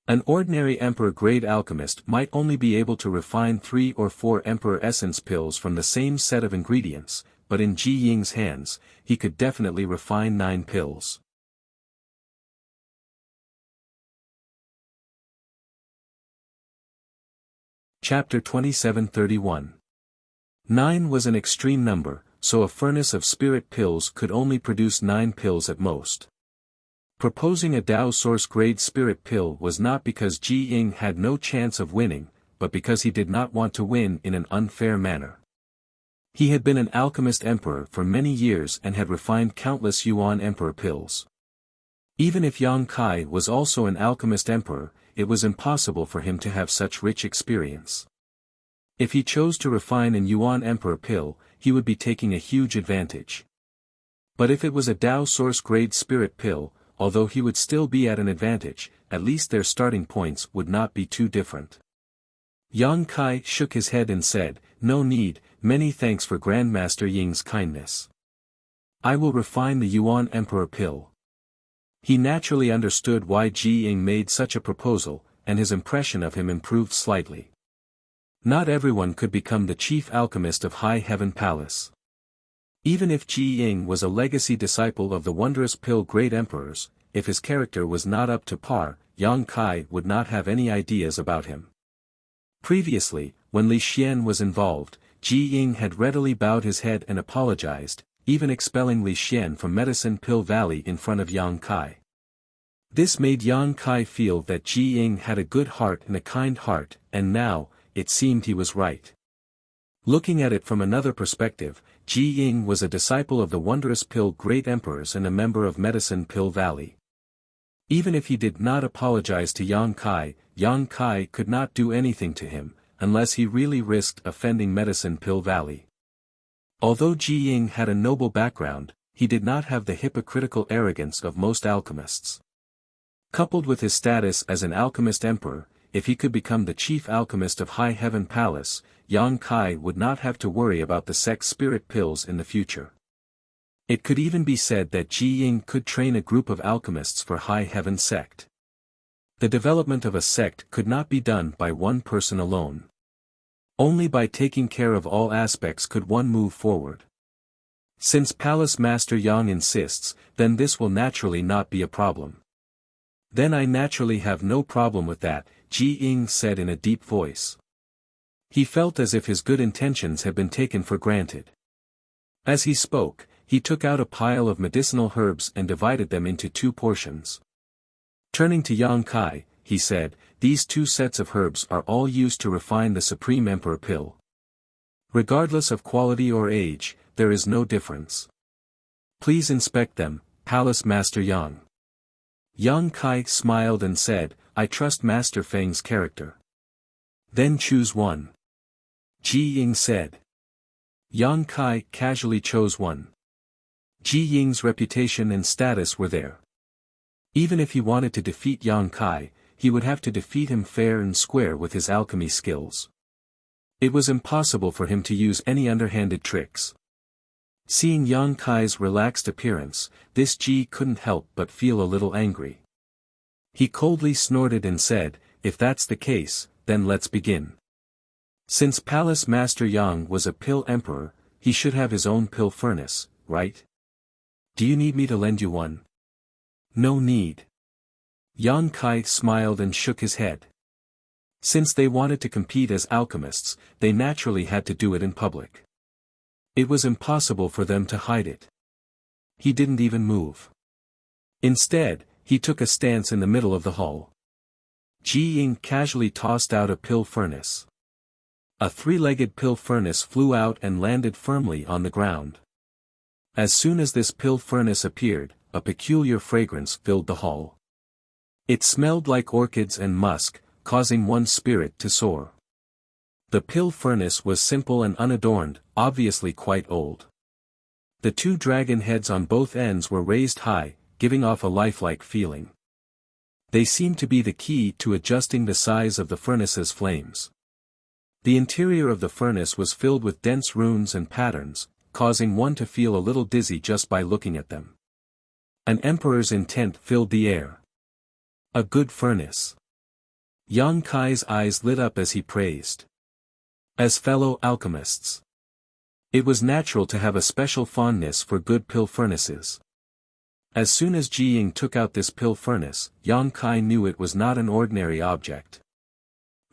An ordinary Emperor-grade alchemist might only be able to refine 3 or 4 Emperor Essence pills from the same set of ingredients, but in Ji Ying's hands, he could definitely refine 9 pills. Chapter 2731. 9 was an extreme number, so a furnace of spirit pills could only produce 9 pills at most. Proposing a Dao Source grade spirit pill was not because Ji Ying had no chance of winning, but because he did not want to win in an unfair manner. He had been an alchemist emperor for many years and had refined countless Yuan emperor pills. Even if Yang Kai was also an alchemist emperor, it was impossible for him to have such rich experience. If he chose to refine an Yuan emperor pill, he would be taking a huge advantage. But if it was a Dao Source grade spirit pill, although he would still be at an advantage, at least their starting points would not be too different. Yang Kai shook his head and said, "No need, many thanks for Grandmaster Ying's kindness. I will refine the Yuan Emperor pill." He naturally understood why Ji Ying made such a proposal, and his impression of him improved slightly. Not everyone could become the chief alchemist of High Heaven Palace. Even if Ji Ying was a legacy disciple of the wondrous pill great emperors, if his character was not up to par, Yang Kai would not have any ideas about him. Previously, when Li Xian was involved, Ji Ying had readily bowed his head and apologized, even expelling Li Xian from Medicine Pill Valley in front of Yang Kai. This made Yang Kai feel that Ji Ying had a good heart and a kind heart, and now, it seemed he was right. Looking at it from another perspective, Ji Ying was a disciple of the wondrous pill great emperors and a member of Medicine Pill Valley. Even if he did not apologize to Yang Kai could not do anything to him, unless he really risked offending Medicine Pill Valley. Although Ji Ying had a noble background, he did not have the hypocritical arrogance of most alchemists. Coupled with his status as an alchemist emperor, if he could become the chief alchemist of High Heaven Palace, Yang Kai would not have to worry about the sect spirit pills in the future. It could even be said that Ji Ying could train a group of alchemists for High Heaven sect. The development of a sect could not be done by one person alone. Only by taking care of all aspects could one move forward. Since Palace Master Yang insists, then this will naturally not be a problem. Then I naturally have no problem with that, Ji Ying said in a deep voice. He felt as if his good intentions had been taken for granted. As he spoke, he took out a pile of medicinal herbs and divided them into 2 portions. Turning to Yang Kai, he said, "These 2 sets of herbs are all used to refine the Supreme Emperor pill. Regardless of quality or age, there is no difference. Please inspect them, Palace Master Yang." Yang Kai smiled and said, "I trust Master Feng's character." "Then choose one," Ji Ying said. Yang Kai casually chose one. Ji Ying's reputation and status were there. Even if he wanted to defeat Yang Kai, he would have to defeat him fair and square with his alchemy skills. It was impossible for him to use any underhanded tricks. Seeing Yang Kai's relaxed appearance, this Ji couldn't help but feel a little angry. He coldly snorted and said, "If that's the case, then let's begin." Since Palace Master Yang was a pill emperor, he should have his own pill furnace, right? "Do you need me to lend you one?" "No need." Yang Kai smiled and shook his head. Since they wanted to compete as alchemists, they naturally had to do it in public. It was impossible for them to hide it. He didn't even move. Instead, he took a stance in the middle of the hall. Ji Ying casually tossed out a pill furnace. A 3-legged pill furnace flew out and landed firmly on the ground. As soon as this pill furnace appeared, a peculiar fragrance filled the hall. It smelled like orchids and musk, causing one's spirit to soar. The pill furnace was simple and unadorned, obviously quite old. The two dragon heads on both ends were raised high, giving off a lifelike feeling. They seemed to be the key to adjusting the size of the furnace's flames. The interior of the furnace was filled with dense runes and patterns, causing one to feel a little dizzy just by looking at them. An emperor's intent filled the air. A good furnace. Yang Kai's eyes lit up as he praised. As fellow alchemists, it was natural to have a special fondness for good pill furnaces. As soon as Ji Ying took out this pill furnace, Yang Kai knew it was not an ordinary object.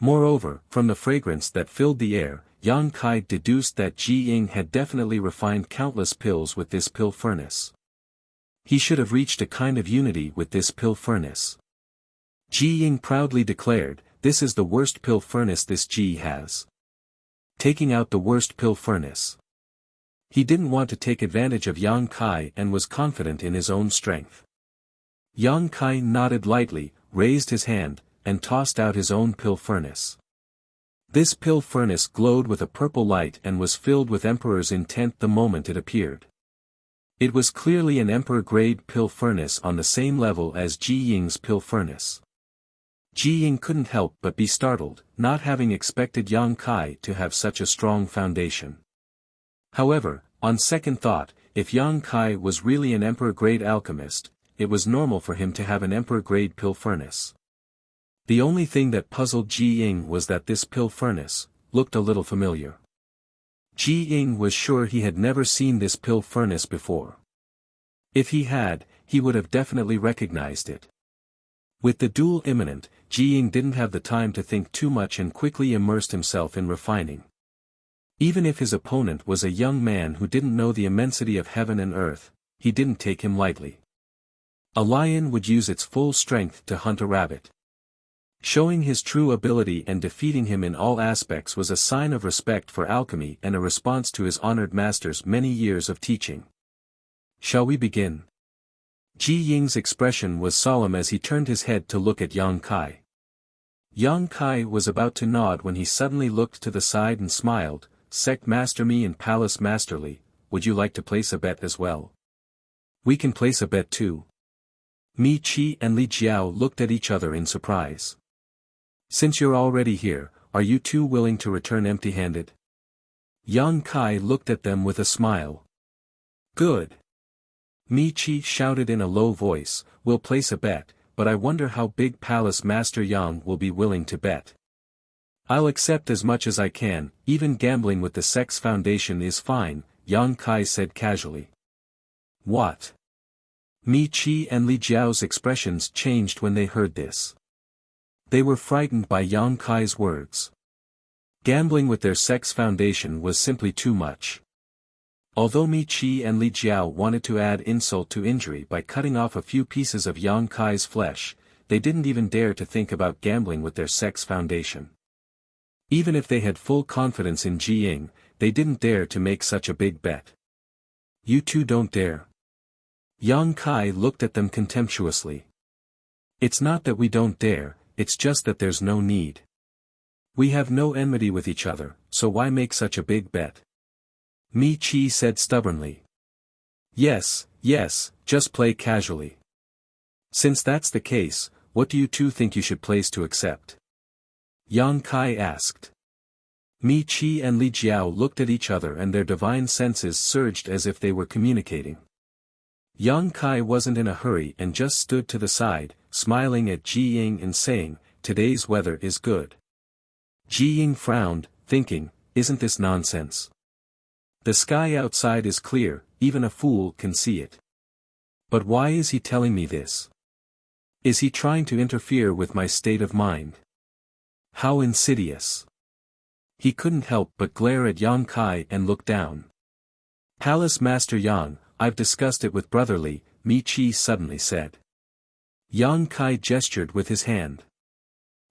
Moreover, from the fragrance that filled the air, Yang Kai deduced that Ji Ying had definitely refined countless pills with this pill furnace. He should have reached a kind of unity with this pill furnace. Ji Ying proudly declared, "This is the worst pill furnace this Ji has." Taking out the worst pill furnace. He didn't want to take advantage of Yang Kai and was confident in his own strength. Yang Kai nodded lightly, raised his hand, and tossed out his own pill furnace. This pill furnace glowed with a purple light and was filled with Emperor's intent the moment it appeared. It was clearly an Emperor-grade pill furnace on the same level as Ji Ying's pill furnace. Ji Ying couldn't help but be startled, not having expected Yang Kai to have such a strong foundation. However, on second thought, if Yang Kai was really an Emperor-grade alchemist, it was normal for him to have an Emperor-grade pill furnace. The only thing that puzzled Ji Ying was that this pill furnace looked a little familiar. Ji Ying was sure he had never seen this pill furnace before. If he had, he would have definitely recognized it. With the duel imminent, Ji Ying didn't have the time to think too much and quickly immersed himself in refining. Even if his opponent was a young man who didn't know the immensity of heaven and earth, he didn't take him lightly. A lion would use its full strength to hunt a rabbit. Showing his true ability and defeating him in all aspects was a sign of respect for alchemy and a response to his honored master's many years of teaching. "Shall we begin?" Ji Ying's expression was solemn as he turned his head to look at Yang Kai. Yang Kai was about to nod when he suddenly looked to the side and smiled. "Sect Master Me and Palace Master Li, would you like to place a bet as well?" "We can place a bet too." Mi Qi and Li Jiao looked at each other in surprise. "Since you're already here, are you two willing to return empty-handed?" Yang Kai looked at them with a smile. "Good." Mi Qi shouted in a low voice, "We'll place a bet, but I wonder how big Palace Master Yang will be willing to bet." "I'll accept as much as I can, even gambling with the Sex Foundation is fine," Yang Kai said casually. "What?" Mi Qi and Li Jiao's expressions changed when they heard this. They were frightened by Yang Kai's words. Gambling with their Sex Foundation was simply too much. Although Mi Qi and Li Jiao wanted to add insult to injury by cutting off a few pieces of Yang Kai's flesh, they didn't even dare to think about gambling with their Sex Foundation. Even if they had full confidence in Ji Ying, they didn't dare to make such a big bet. "You two don't dare." Yang Kai looked at them contemptuously. "It's not that we don't dare, it's just that there's no need. We have no enmity with each other, so why make such a big bet?" Mi Qi said stubbornly. Yes, just play casually." "Since that's the case, what do you two think you should place to accept?" Yang Kai asked. Mi Qi and Li Jiao looked at each other and their divine senses surged as if they were communicating. Yang Kai wasn't in a hurry and just stood to the side, smiling at Ji Ying and saying, "Today's weather is good." Ji Ying frowned, thinking, "Isn't this nonsense? The sky outside is clear, even a fool can see it. But why is he telling me this? Is he trying to interfere with my state of mind? How insidious." He couldn't help but glare at Yang Kai and look down. "Palace Master Yang, I've discussed it with Brother Li," Mi Qi suddenly said. Yang Kai gestured with his hand.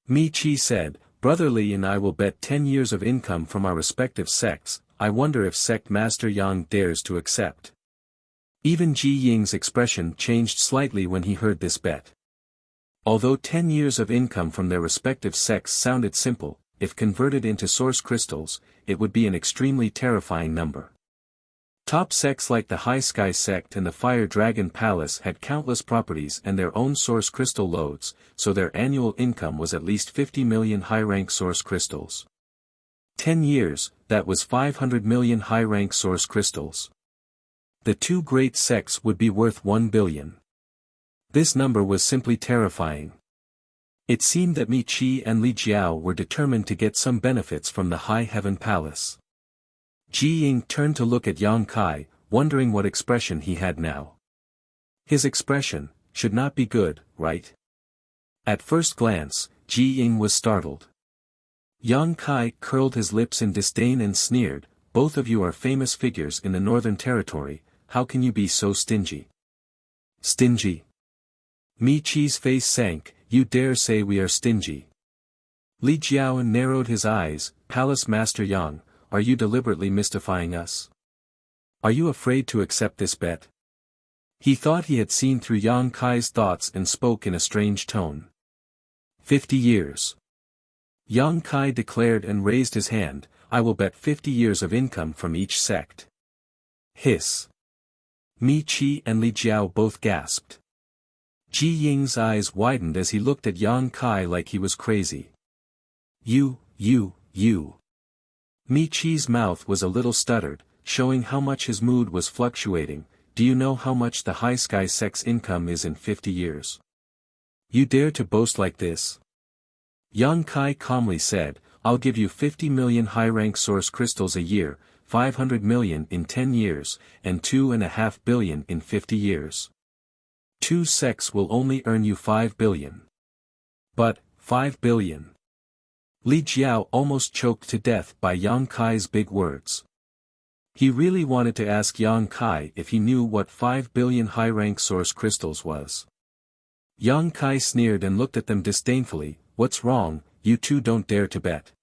Mi Qi said, "Brother Li and I will bet 10 years of income from our respective sects. I wonder if Sect Master Yang dares to accept." Even Ji Ying's expression changed slightly when he heard this bet. Although 10 years of income from their respective sects sounded simple, if converted into source crystals, it would be an extremely terrifying number. Top sects like the High Sky sect and the Fire Dragon Palace had countless properties and their own source crystal loads, so their annual income was at least 50 million high-rank source crystals. 10 years, that was 500 million high-rank source crystals. The two great sects would be worth 1 billion. This number was simply terrifying. It seemed that Mi Qi and Li Jiao were determined to get some benefits from the High Heaven Palace. Ji Ying turned to look at Yang Kai, wondering what expression he had now. His expression should not be good, right? At first glance, Ji Ying was startled. Yang Kai curled his lips in disdain and sneered, "Both of you are famous figures in the Northern Territory, how can you be so stingy?" Stingy? Mi Qi's face sank, "You dare say we are stingy?" Li Jiao narrowed his eyes, "Palace Master Yang, are you deliberately mystifying us? Are you afraid to accept this bet?" He thought he had seen through Yang Kai's thoughts and spoke in a strange tone. 50 years. Yang Kai declared and raised his hand, "I will bet 50 years of income from each sect." Hiss. Mi Qi and Li Jiao both gasped. Ji Ying's eyes widened as he looked at Yang Kai like he was crazy. You. Mi Qi's mouth was a little stuttered, showing how much his mood was fluctuating. "Do you know how much the High Sky sect's income is in 50 years? You dare to boast like this?" Yang Kai calmly said, "I'll give you 50 million high-rank source crystals a year, 500 million in 10 years, and 2.5 billion in 50 years. Two sects will only earn you 5 billion. But, 5 billion. Li Jiao almost choked to death by Yang Kai's big words. He really wanted to ask Yang Kai if he knew what 5 billion high-rank source crystals was. Yang Kai sneered and looked at them disdainfully. "What's wrong, you two don't dare to bet?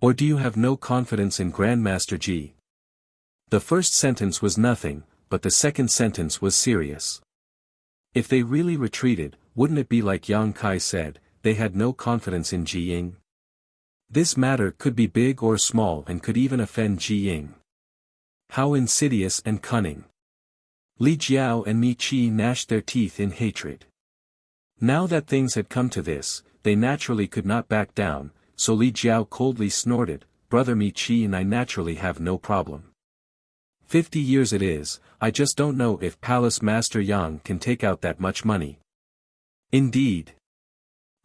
Or do you have no confidence in Grandmaster Ji?" The first sentence was nothing, but the second sentence was serious. If they really retreated, wouldn't it be like Yang Kai said, they had no confidence in Ji Ying? This matter could be big or small and could even offend Ji Ying. How insidious and cunning. Li Jiao and Mi Qi gnashed their teeth in hatred. Now that things had come to this, they naturally could not back down, so Li Jiao coldly snorted, "Brother Mi Qi and I naturally have no problem. 50 years it is, I just don't know if Palace Master Yang can take out that much money." "Indeed."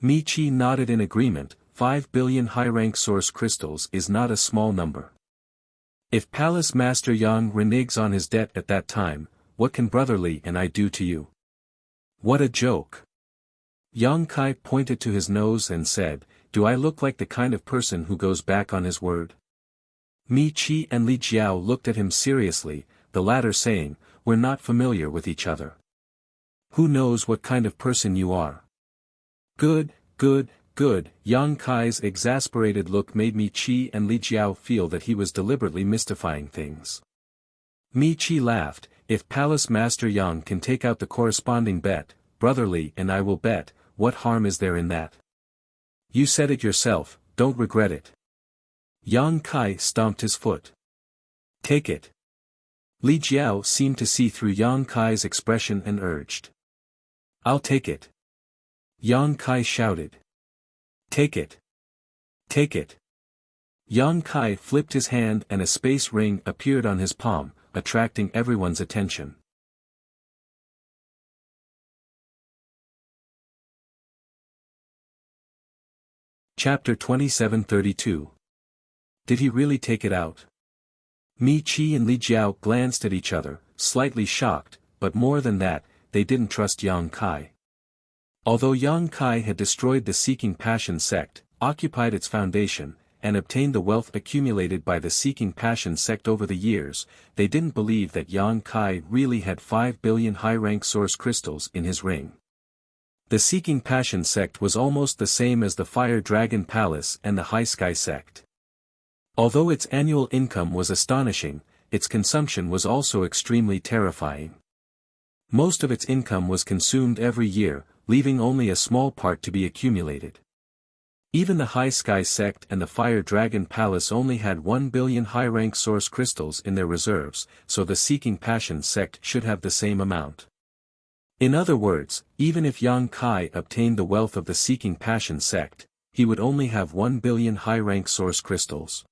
Mi Qi nodded in agreement. 5 billion high-rank source crystals is not a small number. If Palace Master Yang reneges on his debt at that time, what can Brother Li and I do to you? What a joke. Yang Kai pointed to his nose and said, "Do I look like the kind of person who goes back on his word?" Mi Qi and Li Jiao looked at him seriously, the latter saying, "We're not familiar with each other. Who knows what kind of person you are?" Good. Yang Kai's exasperated look made Mi Qi and Li Jiao feel that he was deliberately mystifying things. Mi Qi laughed, "If Palace Master Yang can take out the corresponding bet, Brother Li and I will bet, what harm is there in that? You said it yourself, don't regret it." Yang Kai stomped his foot. "Take it." Li Jiao seemed to see through Yang Kai's expression and urged. "I'll take it." Yang Kai shouted. "Take it. Take it." Yang Kai flipped his hand and a space ring appeared on his palm, attracting everyone's attention. Chapter 2732. Did he really take it out? Mi Qi and Li Jiao glanced at each other, slightly shocked, but more than that, they didn't trust Yang Kai. Although Yang Kai had destroyed the Seeking Passion sect, occupied its foundation, and obtained the wealth accumulated by the Seeking Passion sect over the years, they didn't believe that Yang Kai really had 5 billion high-rank source crystals in his ring. The Seeking Passion sect was almost the same as the Fire Dragon Palace and the High Sky sect. Although its annual income was astonishing, its consumption was also extremely terrifying. Most of its income was consumed every year, leaving only a small part to be accumulated. Even the High Sky Sect and the Fire Dragon Palace only had 1 billion high-rank source crystals in their reserves, so the Seeking Passion Sect should have the same amount. In other words, even if Yang Kai obtained the wealth of the Seeking Passion Sect, he would only have 1 billion high-rank source crystals.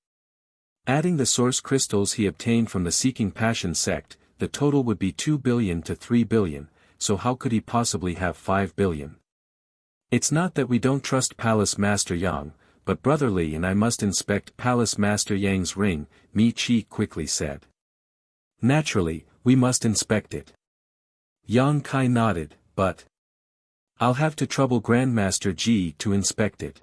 Adding the source crystals he obtained from the Seeking Passion Sect, the total would be 2 billion to 3 billion, so how could he possibly have 5 billion? It's not that we don't trust Palace Master Yang, but Brother Li and I must inspect Palace Master Yang's ring, Mi Chi quickly said. Naturally, we must inspect it. Yang Kai nodded, but I'll have to trouble Grandmaster Ji to inspect it.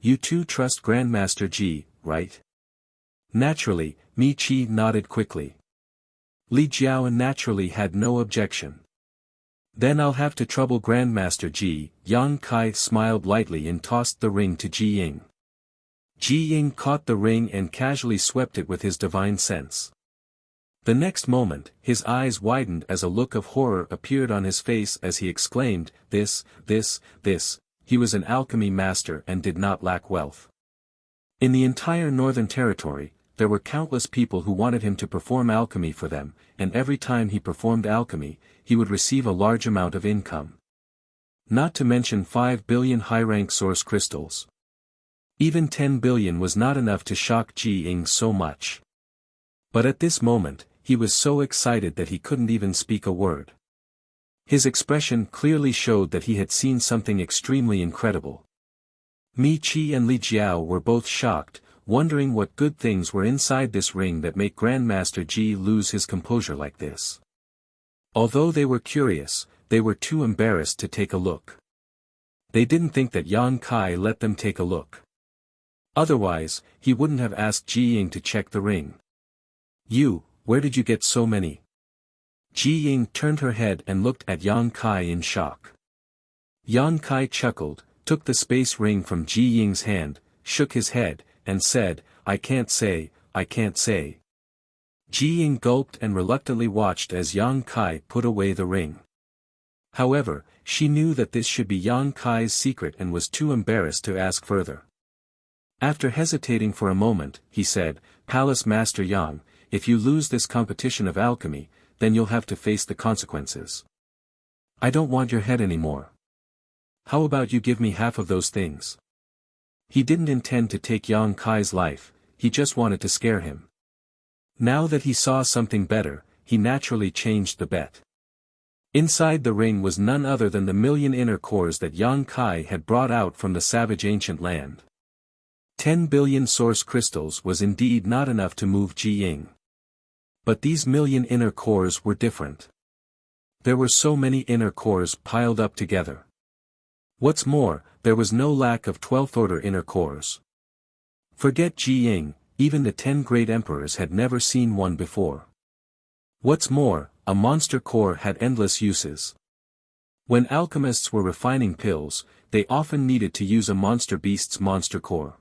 You too trust Grandmaster Ji, right? Naturally, Mi Chi nodded quickly. Li Jiao naturally had no objection. Then I'll have to trouble Grandmaster Ji. Yang Kai smiled lightly and tossed the ring to Ji Ying. Ji Ying caught the ring and casually swept it with his divine sense. The next moment, his eyes widened as a look of horror appeared on his face as he exclaimed, this, he was an alchemy master and did not lack wealth. In the entire Northern Territory, there were countless people who wanted him to perform alchemy for them, and every time he performed alchemy, he would receive a large amount of income. Not to mention 5 billion high-rank source crystals. Even 10 billion was not enough to shock Ji Ying so much. But at this moment, he was so excited that he couldn't even speak a word. His expression clearly showed that he had seen something extremely incredible. Mi Chi and Li Jiao were both shocked, wondering what good things were inside this ring that made Grandmaster Ji lose his composure like this. Although they were curious, they were too embarrassed to take a look. They didn't think that Yang Kai let them take a look. Otherwise, he wouldn't have asked Ji Ying to check the ring. Where did you get so many? Ji Ying turned her head and looked at Yang Kai in shock. Yang Kai chuckled, took the space ring from Ji Ying's hand, shook his head, and said, I can't say. Ji Ying gulped and reluctantly watched as Yang Kai put away the ring. However, she knew that this should be Yang Kai's secret and was too embarrassed to ask further. After hesitating for a moment, he said, Palace Master Yang, if you lose this competition of alchemy, then you'll have to face the consequences. I don't want your head anymore. How about you give me half of those things? He didn't intend to take Yang Kai's life, he just wanted to scare him. Now that he saw something better, he naturally changed the bet. Inside the ring was none other than the 1,000,000 inner cores that Yang Kai had brought out from the savage ancient land. 10 billion source crystals was indeed not enough to move Ji Ying. But these 1,000,000 inner cores were different. There were so many inner cores piled up together. What's more, there was no lack of 12th order inner cores. Forget Ji Ying, even the 10 great emperors had never seen one before. What's more, a monster core had endless uses. When alchemists were refining pills, they often needed to use a monster beast's monster core.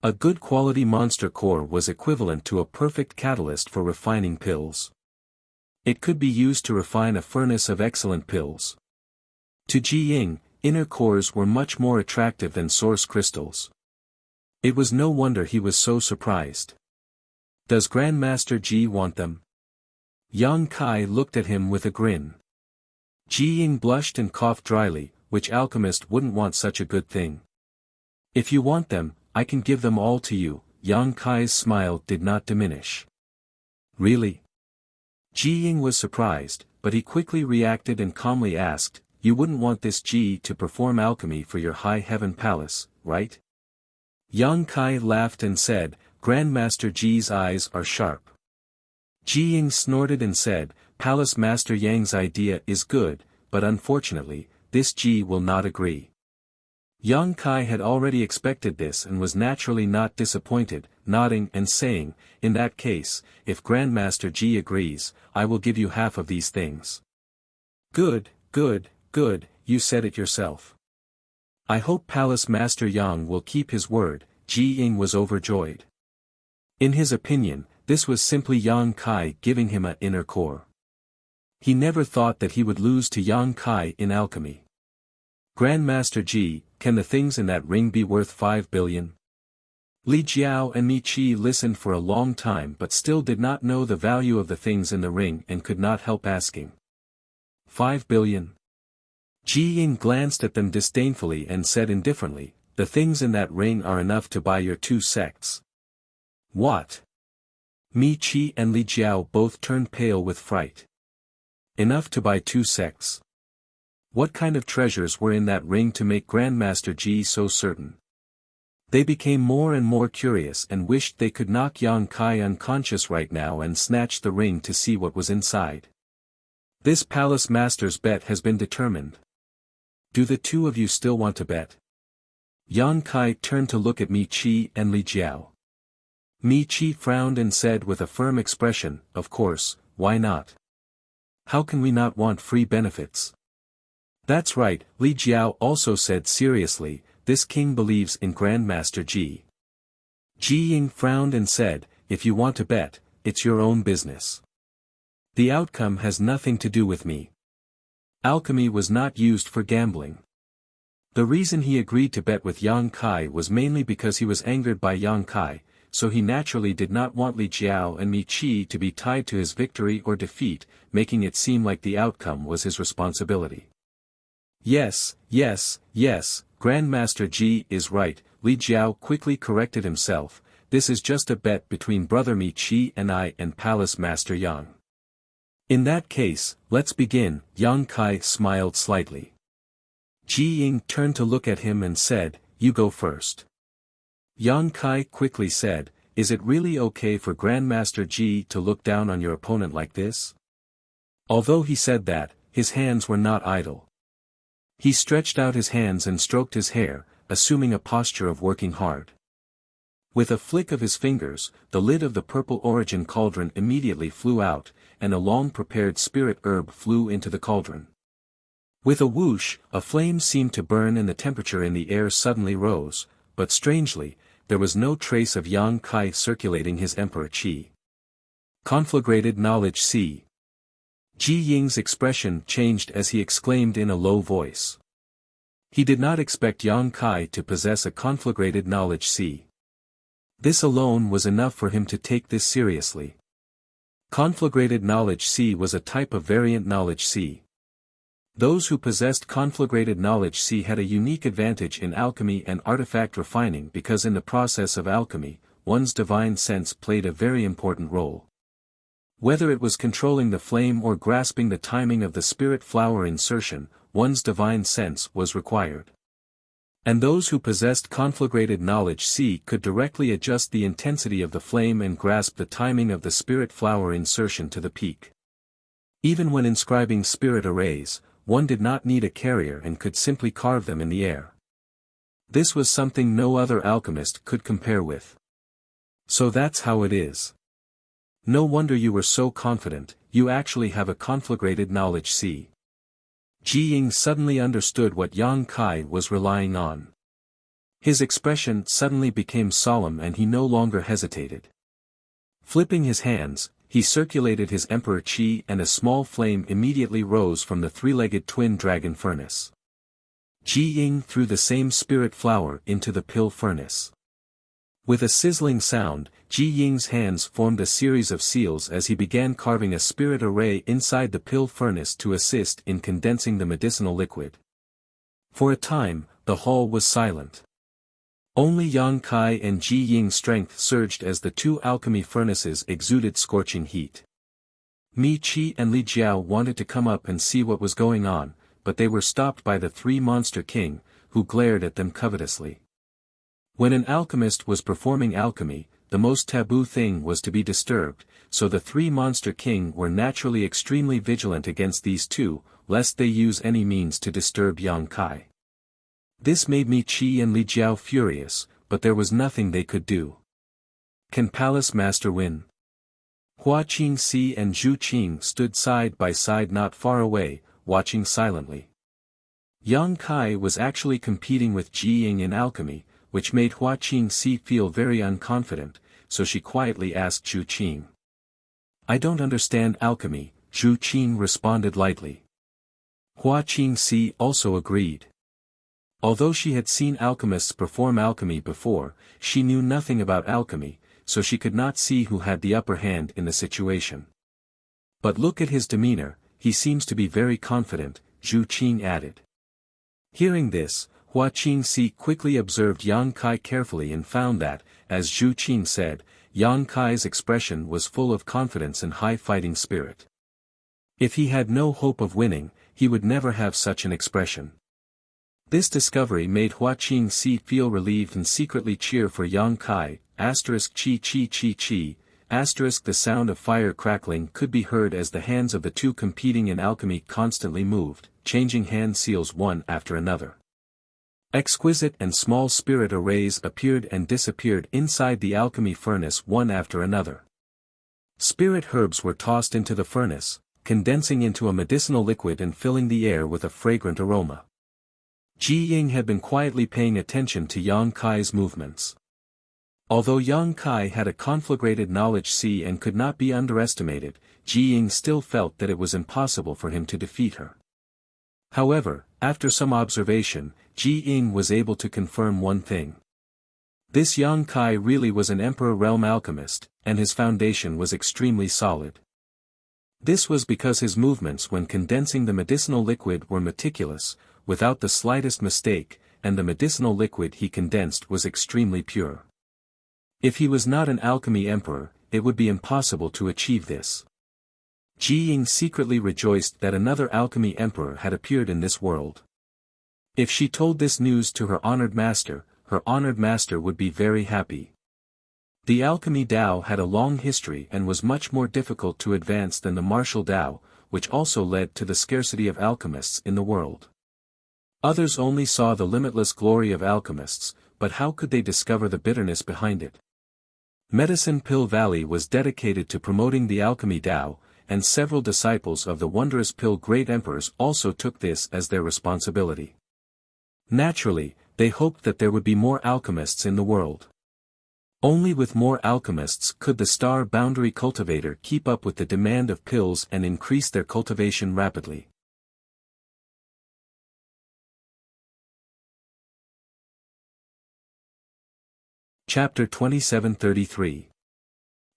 A good quality monster core was equivalent to a perfect catalyst for refining pills. It could be used to refine a furnace of excellent pills. To Ji Ying, inner cores were much more attractive than source crystals. It was no wonder he was so surprised. Does Grandmaster Ji want them? Yang Kai looked at him with a grin. Ji Ying blushed and coughed dryly, which alchemist wouldn't want such a good thing? If you want them, I can give them all to you. Yang Kai's smile did not diminish. Really? Ji Ying was surprised, but he quickly reacted and calmly asked, you wouldn't want this Ji to perform alchemy for your high heaven palace, right? Yang Kai laughed and said, Grandmaster Ji's eyes are sharp. Ji Ying snorted and said, Palace Master Yang's idea is good, but unfortunately, this Ji will not agree. Yang Kai had already expected this and was naturally not disappointed, nodding and saying, in that case, if Grandmaster Ji agrees, I will give you half of these things. Good, you said it yourself. I hope Palace Master Yang will keep his word. Ji Ying was overjoyed. In his opinion, this was simply Yang Kai giving him an inner core. He never thought that he would lose to Yang Kai in alchemy. Grandmaster Ji, can the things in that ring be worth 5 billion? Li Jiao and Mi Qi listened for a long time but still did not know the value of the things in the ring and could not help asking. 5 billion? Ji Ying glanced at them disdainfully and said indifferently, the things in that ring are enough to buy your 2 sects. What? Mi Qi and Li Jiao both turned pale with fright. Enough to buy 2 sects? What kind of treasures were in that ring to make Grandmaster Ji so certain? They became more and more curious and wished they could knock Yang Kai unconscious right now and snatch the ring to see what was inside. This palace master's bet has been determined. Do the 2 of you still want to bet? Yang Kai turned to look at Mi Qi and Li Jiao. Mi Qi frowned and said with a firm expression, of course, why not? How can we not want free benefits? That's right, Li Jiao also said seriously, this king believes in Grandmaster Ji. Ji Ying frowned and said, if you want to bet, it's your own business. The outcome has nothing to do with me. Alchemy was not used for gambling. The reason he agreed to bet with Yang Kai was mainly because he was angered by Yang Kai, so he naturally did not want Li Jiao and Mi Qi to be tied to his victory or defeat, making it seem like the outcome was his responsibility. Yes, Grandmaster Ji is right, Li Jiao quickly corrected himself, this is just a bet between brother Mi Qi and I and Palace Master Yang. In that case, let's begin, Yang Kai smiled slightly. Ji Ying turned to look at him and said, you go first. Yang Kai quickly said, is it really okay for Grandmaster Ji to look down on your opponent like this? Although he said that, his hands were not idle. He stretched out his hands and stroked his hair, assuming a posture of working hard. With a flick of his fingers, the lid of the purple origin cauldron immediately flew out, and a long-prepared spirit herb flew into the cauldron. With a whoosh, a flame seemed to burn and the temperature in the air suddenly rose, but strangely, there was no trace of Yang Kai circulating his emperor qi. Conflagrated knowledge C. Ji Ying's expression changed as he exclaimed in a low voice. He did not expect Yang Kai to possess a conflagrated knowledge C. This alone was enough for him to take this seriously. Conflagrated knowledge C was a type of variant knowledge C. Those who possessed conflagrated knowledge C had a unique advantage in alchemy and artifact refining because in the process of alchemy, one's divine sense played a very important role. Whether it was controlling the flame or grasping the timing of the spirit flower insertion, one's divine sense was required. And those who possessed conflagrated knowledge C could directly adjust the intensity of the flame and grasp the timing of the spirit flower insertion to the peak. Even when inscribing spirit arrays, one did not need a carrier and could simply carve them in the air. This was something no other alchemist could compare with. So that's how it is. No wonder you were so confident, you actually have a conflagrated knowledge C. Ji Ying suddenly understood what Yang Kai was relying on. His expression suddenly became solemn and he no longer hesitated. Flipping his hands, he circulated his emperor qi and a small flame immediately rose from the three-legged twin dragon furnace. Ji Ying threw the same spirit flower into the pill furnace. With a sizzling sound, Ji Ying's hands formed a series of seals as he began carving a spirit array inside the pill furnace to assist in condensing the medicinal liquid. For a time, the hall was silent. Only Yang Kai and Ji Ying's strength surged as the two alchemy furnaces exuded scorching heat. Mi Qi and Li Jiao wanted to come up and see what was going on, but they were stopped by the three-monster king, who glared at them covetously. When an alchemist was performing alchemy, the most taboo thing was to be disturbed, so the three-monster king were naturally extremely vigilant against these two, lest they use any means to disturb Yang Kai. This made Mi Qi and Li Jiao furious, but there was nothing they could do. Can Palace Master win? Hua Qingxi and Zhu Qing stood side by side not far away, watching silently. Yang Kai was actually competing with Ji Ying in alchemy, which made Hua Qingxi feel very unconfident, so she quietly asked Zhu Qing. I don't understand alchemy, Zhu Qing responded lightly. Hua Qingxi also agreed. Although she had seen alchemists perform alchemy before, she knew nothing about alchemy, so she could not see who had the upper hand in the situation. But look at his demeanor, he seems to be very confident, Zhu Qing added. Hearing this, Hua Qingxi quickly observed Yang Kai carefully and found that, as Zhu Qing said, Yang Kai's expression was full of confidence and high fighting spirit. If he had no hope of winning, he would never have such an expression. This discovery made Hua Qingxi feel relieved and secretly cheer for Yang Kai, asterisk chi chi chi chi, asterisk the sound of fire crackling could be heard as the hands of the two competing in alchemy constantly moved, changing hand seals one after another. Exquisite and small spirit arrays appeared and disappeared inside the alchemy furnace one after another. Spirit herbs were tossed into the furnace, condensing into a medicinal liquid and filling the air with a fragrant aroma. Ji Ying had been quietly paying attention to Yang Kai's movements. Although Yang Kai had a conflagrated knowledge see and could not be underestimated, Ji Ying still felt that it was impossible for him to defeat her. However, after some observation, Ji Ying was able to confirm one thing. This Yang Kai really was an Emperor Realm alchemist, and his foundation was extremely solid. This was because his movements when condensing the medicinal liquid were meticulous, without the slightest mistake, and the medicinal liquid he condensed was extremely pure. If he was not an alchemy emperor, it would be impossible to achieve this. Ji Ying secretly rejoiced that another alchemy emperor had appeared in this world. If she told this news to her honored master would be very happy. The alchemy Dao had a long history and was much more difficult to advance than the martial Dao, which also led to the scarcity of alchemists in the world. Others only saw the limitless glory of alchemists, but how could they discover the bitterness behind it? Medicine Pill Valley was dedicated to promoting the alchemy Dao, and several disciples of the wondrous pill great emperors also took this as their responsibility. Naturally, they hoped that there would be more alchemists in the world. Only with more alchemists could the star boundary cultivator keep up with the demand of pills and increase their cultivation rapidly. Chapter 2733.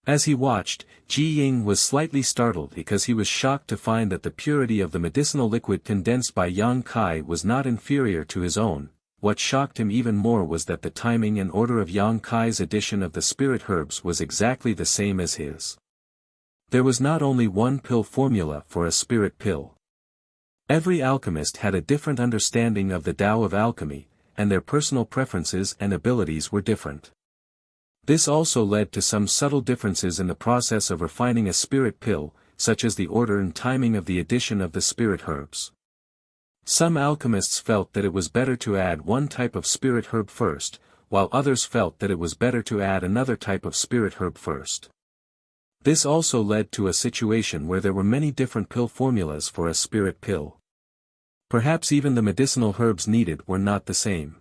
As he watched, Ji Ying was slightly startled because he was shocked to find that the purity of the medicinal liquid condensed by Yang Kai was not inferior to his own. What shocked him even more was that the timing and order of Yang Kai's addition of the spirit herbs was exactly the same as his. There was not only one pill formula for a spirit pill. Every alchemist had a different understanding of the Tao of alchemy, and their personal preferences and abilities were different. This also led to some subtle differences in the process of refining a spirit pill, such as the order and timing of the addition of the spirit herbs. Some alchemists felt that it was better to add one type of spirit herb first, while others felt that it was better to add another type of spirit herb first. This also led to a situation where there were many different pill formulas for a spirit pill. Perhaps even the medicinal herbs needed were not the same.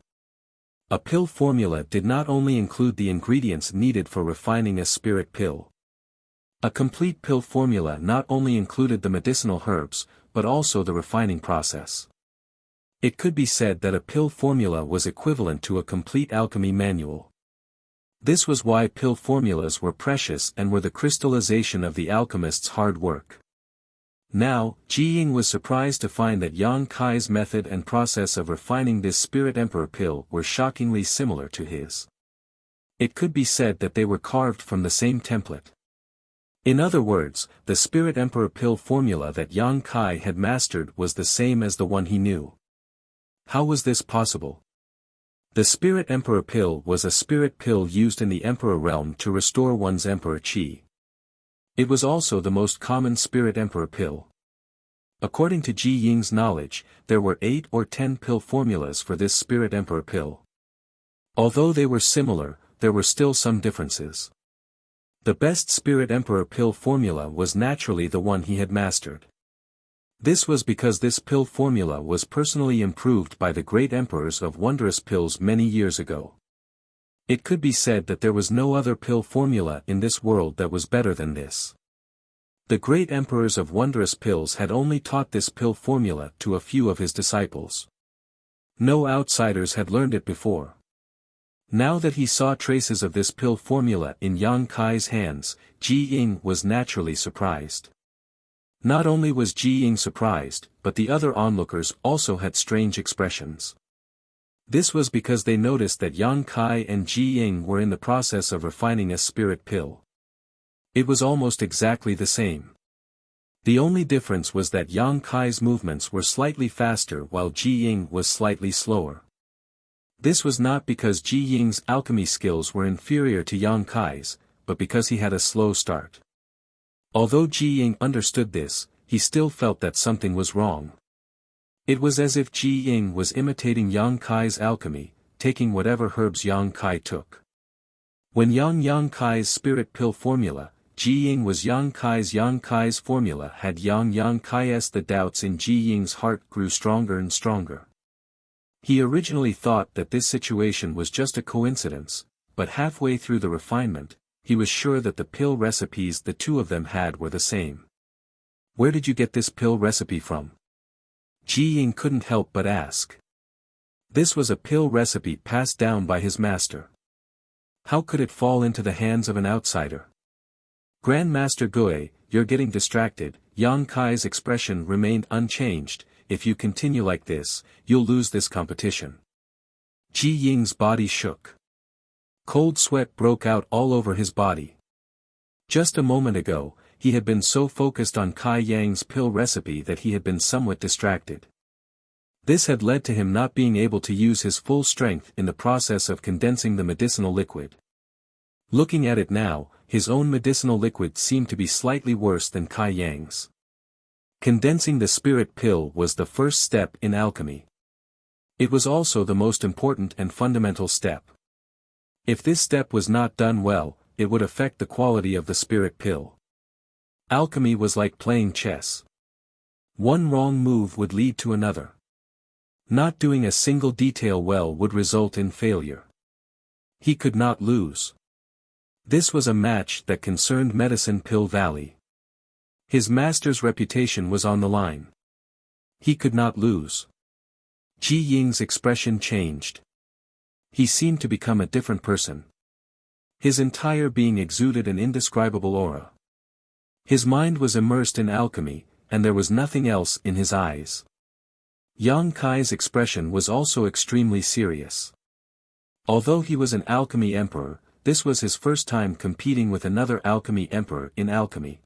A pill formula did not only include the ingredients needed for refining a spirit pill. A complete pill formula not only included the medicinal herbs, but also the refining process. It could be said that a pill formula was equivalent to a complete alchemy manual. This was why pill formulas were precious and were the crystallization of the alchemist's hard work. Now, Ji Ying was surprised to find that Yang Kai's method and process of refining this Spirit Emperor pill were shockingly similar to his. It could be said that they were carved from the same template. In other words, the Spirit Emperor pill formula that Yang Kai had mastered was the same as the one he knew. How was this possible? The Spirit Emperor pill was a spirit pill used in the Emperor realm to restore one's Emperor Qi. It was also the most common Spirit Emperor pill. According to Ji Ying's knowledge, there were 8 or 10 pill formulas for this Spirit Emperor pill. Although they were similar, there were still some differences. The best Spirit Emperor pill formula was naturally the one he had mastered. This was because this pill formula was personally improved by the great emperors of wondrous pills many years ago. It could be said that there was no other pill formula in this world that was better than this. The great emperors of wondrous pills had only taught this pill formula to a few of his disciples. No outsiders had learned it before. Now that he saw traces of this pill formula in Yang Kai's hands, Ji Ying was naturally surprised. Not only was Ji Ying surprised, but the other onlookers also had strange expressions. This was because they noticed that Yang Kai and Ji Ying were in the process of refining a spirit pill. It was almost exactly the same. The only difference was that Yang Kai's movements were slightly faster while Ji Ying was slightly slower. This was not because Ji Ying's alchemy skills were inferior to Yang Kai's, but because he had a slow start. Although Ji Ying understood this, he still felt that something was wrong. It was as if Ji Ying was imitating Yang Kai's alchemy, taking whatever herbs Yang Kai took. When Yang Kai's spirit pill formula, Ji Ying was Yang Kai's formula had Yang Kai's. The doubts in Ji Ying's heart grew stronger and stronger. He originally thought that this situation was just a coincidence, but halfway through the refinement, he was sure that the pill recipes the two of them had were the same. Where did you get this pill recipe from? Ji Ying couldn't help but ask. This was a pill recipe passed down by his master. How could it fall into the hands of an outsider? Grandmaster Gue, you're getting distracted. Yang Kai's expression remained unchanged. If you continue like this, you'll lose this competition. Ji Ying's body shook. Cold sweat broke out all over his body. Just a moment ago, he had been so focused on Kai Yang's pill recipe that he had been somewhat distracted. This had led to him not being able to use his full strength in the process of condensing the medicinal liquid. Looking at it now, his own medicinal liquid seemed to be slightly worse than Kai Yang's. Condensing the spirit pill was the first step in alchemy. It was also the most important and fundamental step. If this step was not done well, it would affect the quality of the spirit pill. Alchemy was like playing chess. One wrong move would lead to another. Not doing a single detail well would result in failure. He could not lose. This was a match that concerned Medicine Pill Valley. His master's reputation was on the line. He could not lose. Ji Ying's expression changed. He seemed to become a different person. His entire being exuded an indescribable aura. His mind was immersed in alchemy, and there was nothing else in his eyes. Yang Kai's expression was also extremely serious. Although he was an alchemy emperor, this was his first time competing with another alchemy emperor in alchemy.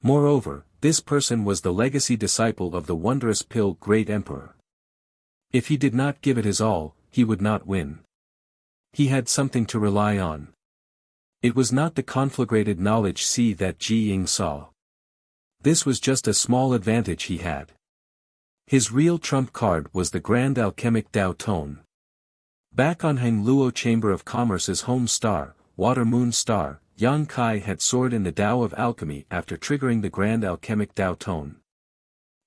Moreover, this person was the legacy disciple of the wondrous pill Great Emperor. If he did not give it his all, he would not win. He had something to rely on. It was not the conflagrated knowledge sea that Ji Ying saw. This was just a small advantage he had. His real trump card was the Grand Alchemic Dao Tone. Back on Hang Luo Chamber of Commerce's home star, Water Moon Star, Yang Kai had soared in the Tao of Alchemy after triggering the Grand Alchemic Dao Tone.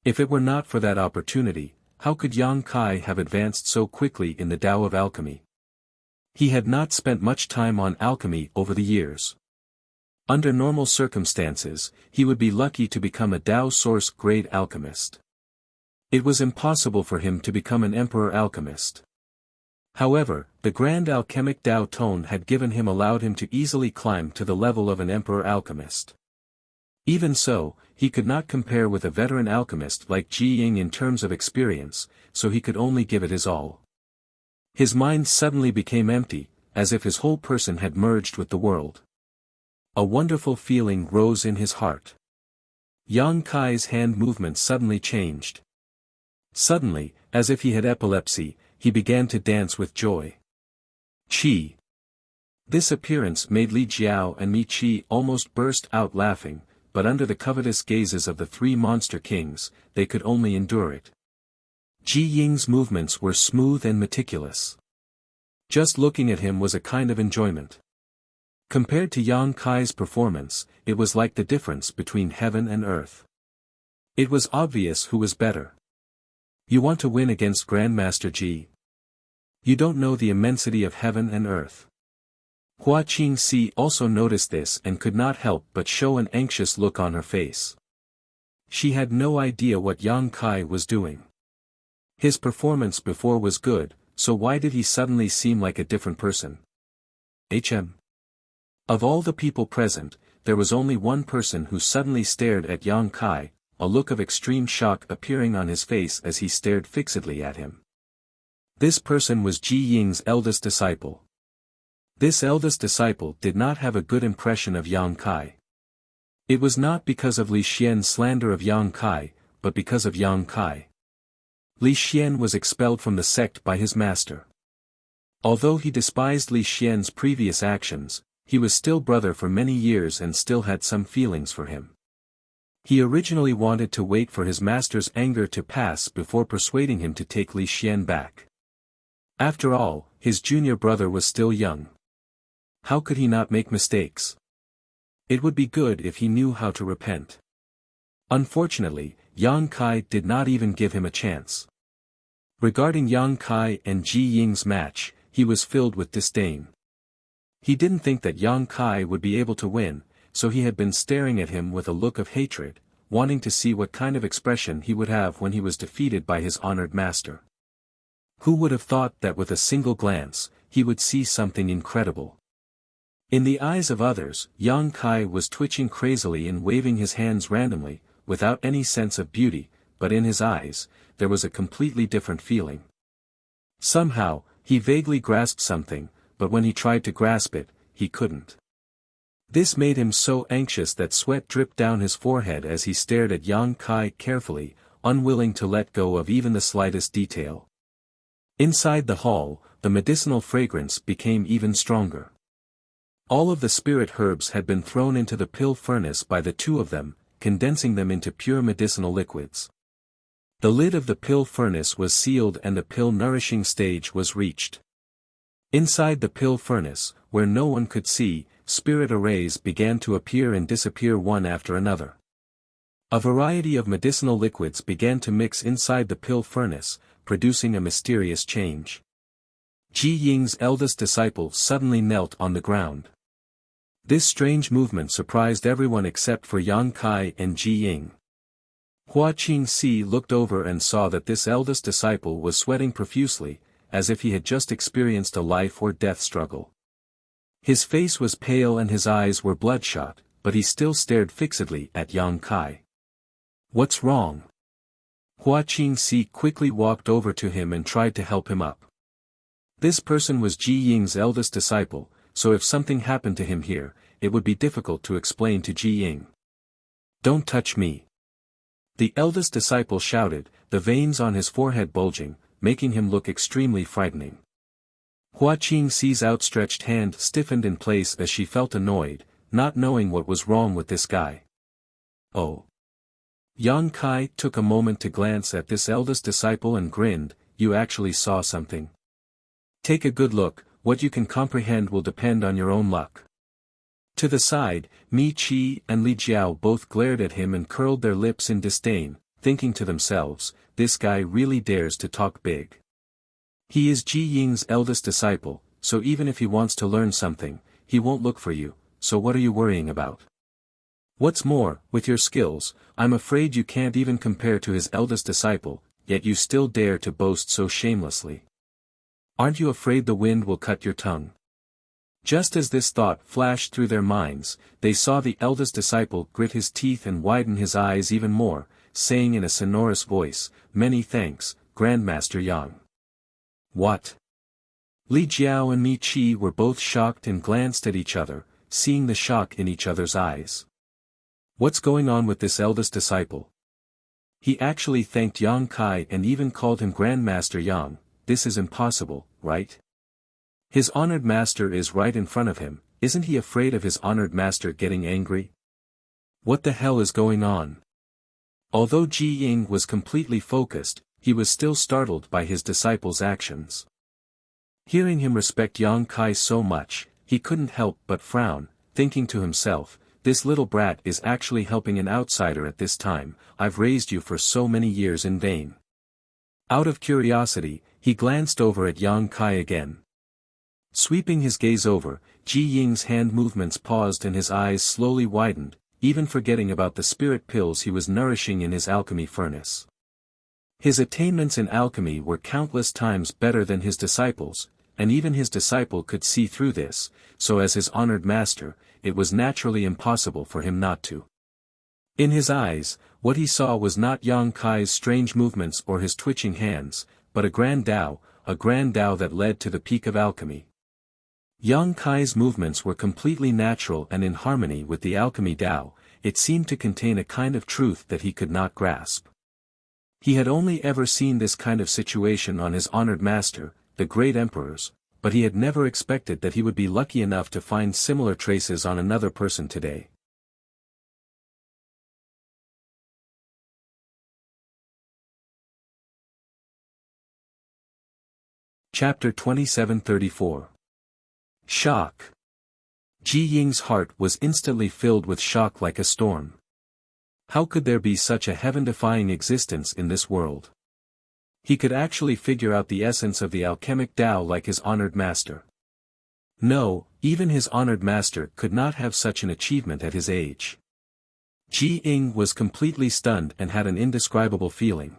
If it were not for that opportunity, how could Yang Kai have advanced so quickly in the Tao of Alchemy? He had not spent much time on alchemy over the years. Under normal circumstances, he would be lucky to become a Tao Source grade alchemist. It was impossible for him to become an Emperor alchemist. However, the Grand Alchemic Dao Tone had allowed him to easily climb to the level of an Emperor alchemist. Even so, he could not compare with a veteran alchemist like Ji Ying in terms of experience, so he could only give it his all. His mind suddenly became empty, as if his whole person had merged with the world. A wonderful feeling rose in his heart. Yang Kai's hand movement suddenly changed. Suddenly, as if he had epilepsy, he began to dance with joy. Qi. This appearance made Li Jiao and Mi Qi almost burst out laughing, but under the covetous gazes of the three monster kings, they could only endure it. Ji Ying's movements were smooth and meticulous. Just looking at him was a kind of enjoyment. Compared to Yang Kai's performance, it was like the difference between heaven and earth. It was obvious who was better. You want to win against Grandmaster Ji? You don't know the immensity of heaven and earth. Hua Qingxi also noticed this and could not help but show an anxious look on her face. She had no idea what Yang Kai was doing. His performance before was good, so why did he suddenly seem like a different person? Of all the people present, there was only one person who suddenly stared at Yang Kai, a look of extreme shock appearing on his face as he stared fixedly at him. This person was Ji Ying's eldest disciple. This eldest disciple did not have a good impression of Yang Kai. It was not because of Li Xian's slander of Yang Kai, but because of Yang Kai. Li Xian was expelled from the sect by his master. Although he despised Li Xian's previous actions, he was still brother for many years and still had some feelings for him. He originally wanted to wait for his master's anger to pass before persuading him to take Li Xian back. After all, his junior brother was still young. How could he not make mistakes? It would be good if he knew how to repent. Unfortunately, Yang Kai did not even give him a chance. Regarding Yang Kai and Ji Ying's match, he was filled with disdain. He didn't think that Yang Kai would be able to win, so he had been staring at him with a look of hatred, wanting to see what kind of expression he would have when he was defeated by his honored master. Who would have thought that with a single glance, he would see something incredible? In the eyes of others, Yang Kai was twitching crazily and waving his hands randomly, without any sense of beauty, but in his eyes, there was a completely different feeling. Somehow, he vaguely grasped something, but when he tried to grasp it, he couldn't. This made him so anxious that sweat dripped down his forehead as he stared at Yang Kai carefully, unwilling to let go of even the slightest detail. Inside the hall, the medicinal fragrance became even stronger. All of the spirit herbs had been thrown into the pill furnace by the two of them, condensing them into pure medicinal liquids. The lid of the pill furnace was sealed and the pill nourishing stage was reached. Inside the pill furnace, where no one could see, spirit arrays began to appear and disappear one after another. A variety of medicinal liquids began to mix inside the pill furnace, producing a mysterious change. Ji Ying's eldest disciple suddenly knelt on the ground. This strange movement surprised everyone except for Yang Kai and Ji Ying. Hua Qingxi looked over and saw that this eldest disciple was sweating profusely, as if he had just experienced a life or death struggle. His face was pale and his eyes were bloodshot, but he still stared fixedly at Yang Kai. "What's wrong?" Hua Qingxi quickly walked over to him and tried to help him up. This person was Ji Ying's eldest disciple, so if something happened to him here, it would be difficult to explain to Ji Ying. "Don't touch me!" The eldest disciple shouted, the veins on his forehead bulging, making him look extremely frightening. Hua Qingxi's outstretched hand stiffened in place as she felt annoyed, not knowing what was wrong with this guy. "Oh." Yang Kai took a moment to glance at this eldest disciple and grinned, "You actually saw something. Take a good look, what you can comprehend will depend on your own luck." To the side, Mi Qi and Li Jiao both glared at him and curled their lips in disdain, thinking to themselves, this guy really dares to talk big. He is Ji Ying's eldest disciple, so even if he wants to learn something, he won't look for you, so what are you worrying about? What's more, with your skills, I'm afraid you can't even compare to his eldest disciple, yet you still dare to boast so shamelessly. Aren't you afraid the wind will cut your tongue? Just as this thought flashed through their minds, they saw the eldest disciple grit his teeth and widen his eyes even more, saying in a sonorous voice, "Many thanks, Grandmaster Yang." "What?" Li Jiao and Mi Qi were both shocked and glanced at each other, seeing the shock in each other's eyes. What's going on with this eldest disciple? He actually thanked Yang Kai and even called him Grandmaster Yang. This is impossible, right? His honored master is right in front of him, isn't he afraid of his honored master getting angry? What the hell is going on? Although Ji Ying was completely focused, he was still startled by his disciple's actions. Hearing him respect Yang Kai so much, he couldn't help but frown, thinking to himself, this little brat is actually helping an outsider at this time. I've raised you for so many years in vain. Out of curiosity, he glanced over at Yang Kai again. Sweeping his gaze over, Ji Ying's hand movements paused and his eyes slowly widened, even forgetting about the spirit pills he was nourishing in his alchemy furnace. His attainments in alchemy were countless times better than his disciples, and even his disciple could see through this, so as his honored master, it was naturally impossible for him not to. In his eyes, what he saw was not Yang Kai's strange movements or his twitching hands, but a grand Tao that led to the peak of alchemy. Yang Kai's movements were completely natural and in harmony with the alchemy Tao. It seemed to contain a kind of truth that he could not grasp. He had only ever seen this kind of situation on his honored master, the great emperors, but he had never expected that he would be lucky enough to find similar traces on another person today. Chapter 2734. Shock. Ji Ying's heart was instantly filled with shock like a storm. How could there be such a heaven-defying existence in this world? He could actually figure out the essence of the alchemic Tao like his honored master. No, even his honored master could not have such an achievement at his age. Ji Ying was completely stunned and had an indescribable feeling.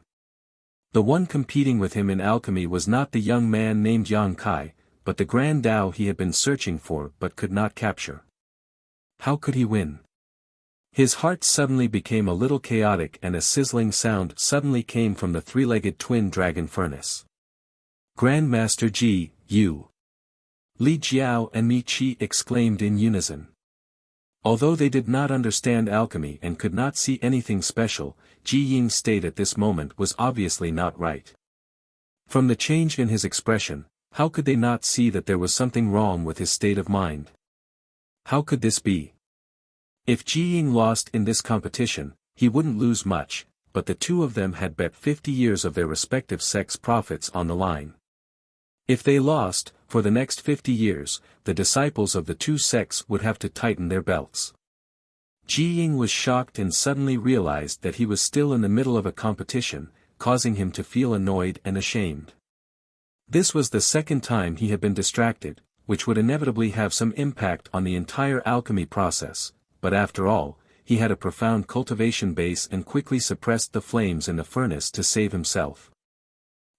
The one competing with him in alchemy was not the young man named Yang Kai, but the grand Tao he had been searching for but could not capture. How could he win? His heart suddenly became a little chaotic and a sizzling sound suddenly came from the three-legged twin dragon furnace. Grandmaster Ji, you! Li Jiao and Mi Qi exclaimed in unison. Although they did not understand alchemy and could not see anything special, Ji Ying's state at this moment was obviously not right. From the change in his expression, how could they not see that there was something wrong with his state of mind? How could this be? If Ji Ying lost in this competition, he wouldn't lose much, but the two of them had bet 50 years of their respective sects' profits on the line. If they lost, for the next 50 years, the disciples of the two sects would have to tighten their belts. Ji Ying was shocked and suddenly realized that he was still in the middle of a competition, causing him to feel annoyed and ashamed. This was the second time he had been distracted, which would inevitably have some impact on the entire alchemy process, but after all, he had a profound cultivation base and quickly suppressed the flames in the furnace to save himself.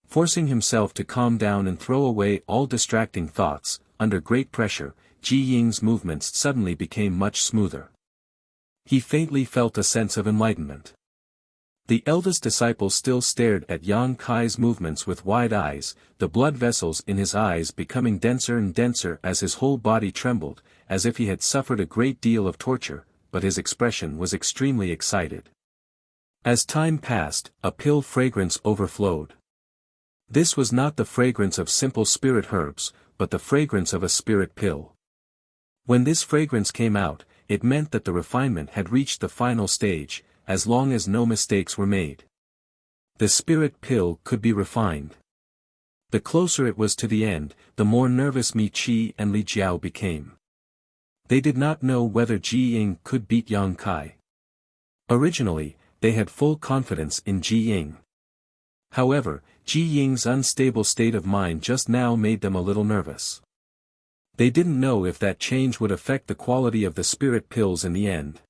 Forcing himself to calm down and throw away all distracting thoughts, under great pressure, Ji Ying's movements suddenly became much smoother. He faintly felt a sense of enlightenment. The eldest disciple still stared at Yang Kai's movements with wide eyes, the blood vessels in his eyes becoming denser and denser as his whole body trembled, as if he had suffered a great deal of torture, but his expression was extremely excited. As time passed, a pill fragrance overflowed. This was not the fragrance of simple spirit herbs, but the fragrance of a spirit pill. When this fragrance came out, it meant that the refinement had reached the final stage, as long as no mistakes were made. The spirit pill could be refined. The closer it was to the end, the more nervous Mi Qi and Li Jiao became. They did not know whether Ji Ying could beat Yang Kai. Originally, they had full confidence in Ji Ying. However, Ji Ying's unstable state of mind just now made them a little nervous. They didn't know if that change would affect the quality of the spirit pills in the end.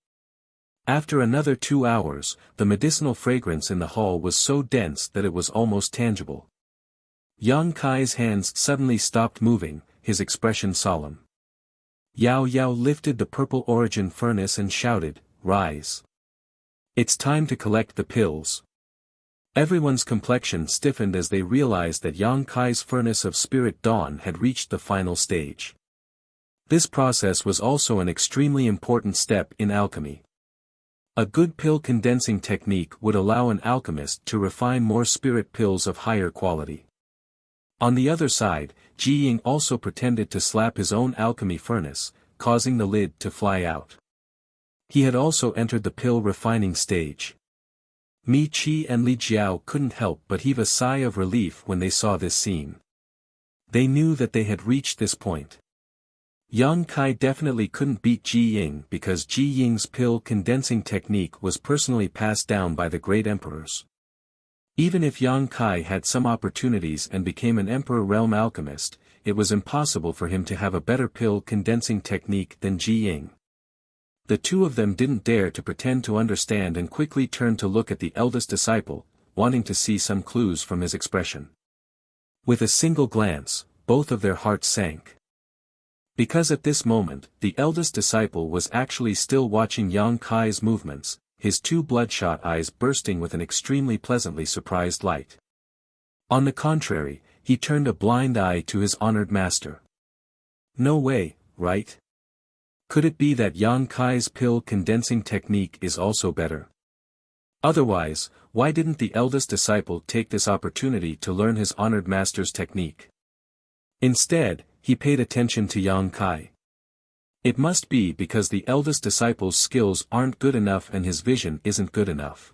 After another 2 hours, the medicinal fragrance in the hall was so dense that it was almost tangible. Yang Kai's hands suddenly stopped moving, his expression solemn. Yao Yao lifted the purple origin furnace and shouted, "Rise! It's time to collect the pills." Everyone's complexion stiffened as they realized that Yang Kai's furnace of spirit dawn had reached the final stage. This process was also an extremely important step in alchemy. A good pill condensing technique would allow an alchemist to refine more spirit pills of higher quality. On the other side, Ji Ying also pretended to slap his own alchemy furnace, causing the lid to fly out. He had also entered the pill refining stage. Mi Qi and Li Jiao couldn't help but heave a sigh of relief when they saw this scene. They knew that they had reached this point. Yang Kai definitely couldn't beat Ji Ying because Ji Ying's pill condensing technique was personally passed down by the great emperors. Even if Yang Kai had some opportunities and became an emperor realm alchemist, it was impossible for him to have a better pill condensing technique than Ji Ying. The two of them didn't dare to pretend to understand and quickly turned to look at the eldest disciple, wanting to see some clues from his expression. With a single glance, both of their hearts sank. Because at this moment, the eldest disciple was actually still watching Yang Kai's movements, his two bloodshot eyes bursting with an extremely pleasantly surprised light. On the contrary, he turned a blind eye to his honored master. No way, right? Could it be that Yang Kai's pill condensing technique is also better? Otherwise, why didn't the eldest disciple take this opportunity to learn his honored master's technique? Instead, he paid attention to Yang Kai. It must be because the eldest disciple's skills aren't good enough and his vision isn't good enough.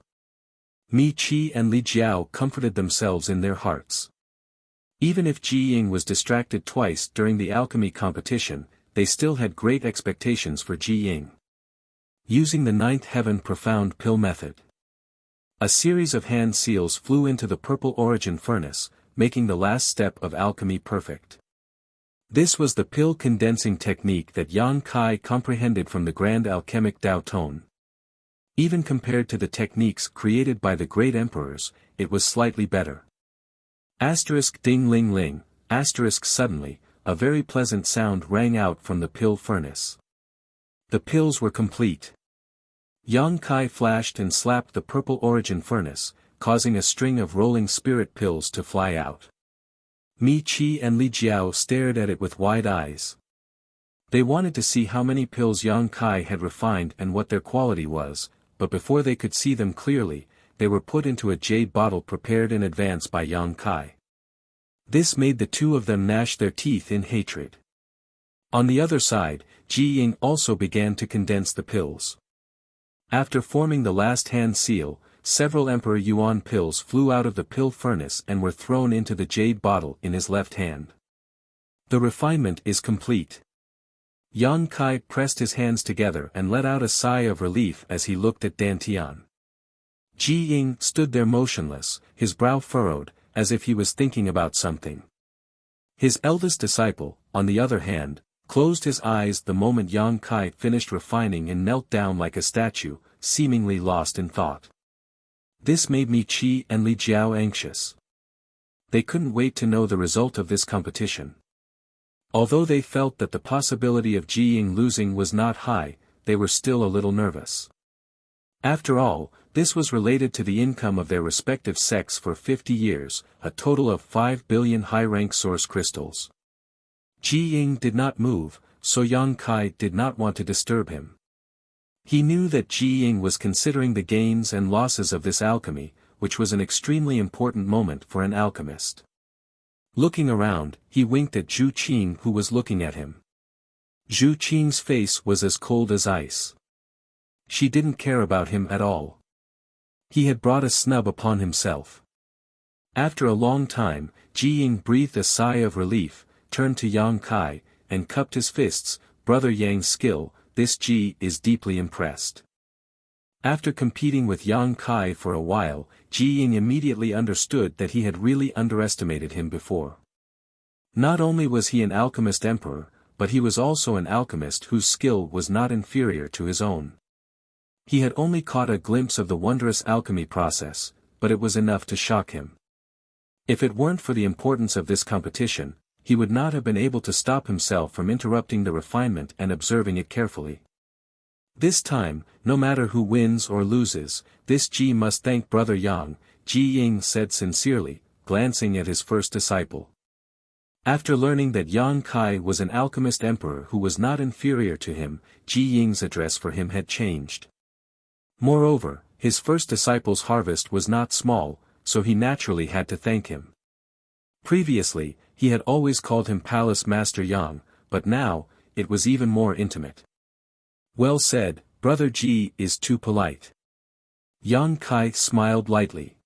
Mi Qi and Li Jiao comforted themselves in their hearts. Even if Ji Ying was distracted twice during the alchemy competition, they still had great expectations for Ji Ying. Using the ninth heaven profound pill method, a series of hand seals flew into the purple origin furnace, making the last step of alchemy perfect. This was the pill condensing technique that Yang Kai comprehended from the grand alchemic Dao Tone. Even compared to the techniques created by the great emperors, it was slightly better. Asterisk ding ling ling, asterisk suddenly, a very pleasant sound rang out from the pill furnace. The pills were complete. Yang Kai flashed and slapped the purple origin furnace, causing a string of rolling spirit pills to fly out. Mi Qi and Li Jiao stared at it with wide eyes. They wanted to see how many pills Yang Kai had refined and what their quality was, but before they could see them clearly, they were put into a jade bottle prepared in advance by Yang Kai. This made the two of them gnash their teeth in hatred. On the other side, Ji Ying also began to condense the pills. After forming the last hand seal, several Emperor Yuan pills flew out of the pill furnace and were thrown into the jade bottle in his left hand. The refinement is complete. Yang Kai pressed his hands together and let out a sigh of relief as he looked at Dantian. Ji Ying stood there motionless, his brow furrowed, as if he was thinking about something. His eldest disciple, on the other hand, closed his eyes the moment Yang Kai finished refining and knelt down like a statue, seemingly lost in thought. This made Mi Qi and Li Jiao anxious. They couldn't wait to know the result of this competition. Although they felt that the possibility of Ji Ying losing was not high, they were still a little nervous. After all, this was related to the income of their respective sects for 50 years, a total of 5 billion high-rank source crystals. Ji Ying did not move, so Yang Kai did not want to disturb him. He knew that Ji Ying was considering the gains and losses of this alchemy, which was an extremely important moment for an alchemist. Looking around, he winked at Zhu Qing who was looking at him. Zhu Qing's face was as cold as ice. She didn't care about him at all. He had brought a snub upon himself. After a long time, Ji Ying breathed a sigh of relief, turned to Yang Kai, and cupped his fists. Brother Yang's skill, this Ji is deeply impressed. After competing with Yang Kai for a while, Ji Ying immediately understood that he had really underestimated him before. Not only was he an alchemist emperor, but he was also an alchemist whose skill was not inferior to his own. He had only caught a glimpse of the wondrous alchemy process, but it was enough to shock him. If it weren't for the importance of this competition, he would not have been able to stop himself from interrupting the refinement and observing it carefully. This time, no matter who wins or loses, this Ji must thank Brother Yang, Ji Ying said sincerely, glancing at his first disciple. After learning that Yang Kai was an alchemist emperor who was not inferior to him, Ji Ying's address for him had changed. Moreover, his first disciple's harvest was not small, so he naturally had to thank him. Previously, he had always called him Palace Master Yang, but now, it was even more intimate. Well said, Brother Ji is too polite. Yang Kai smiled lightly.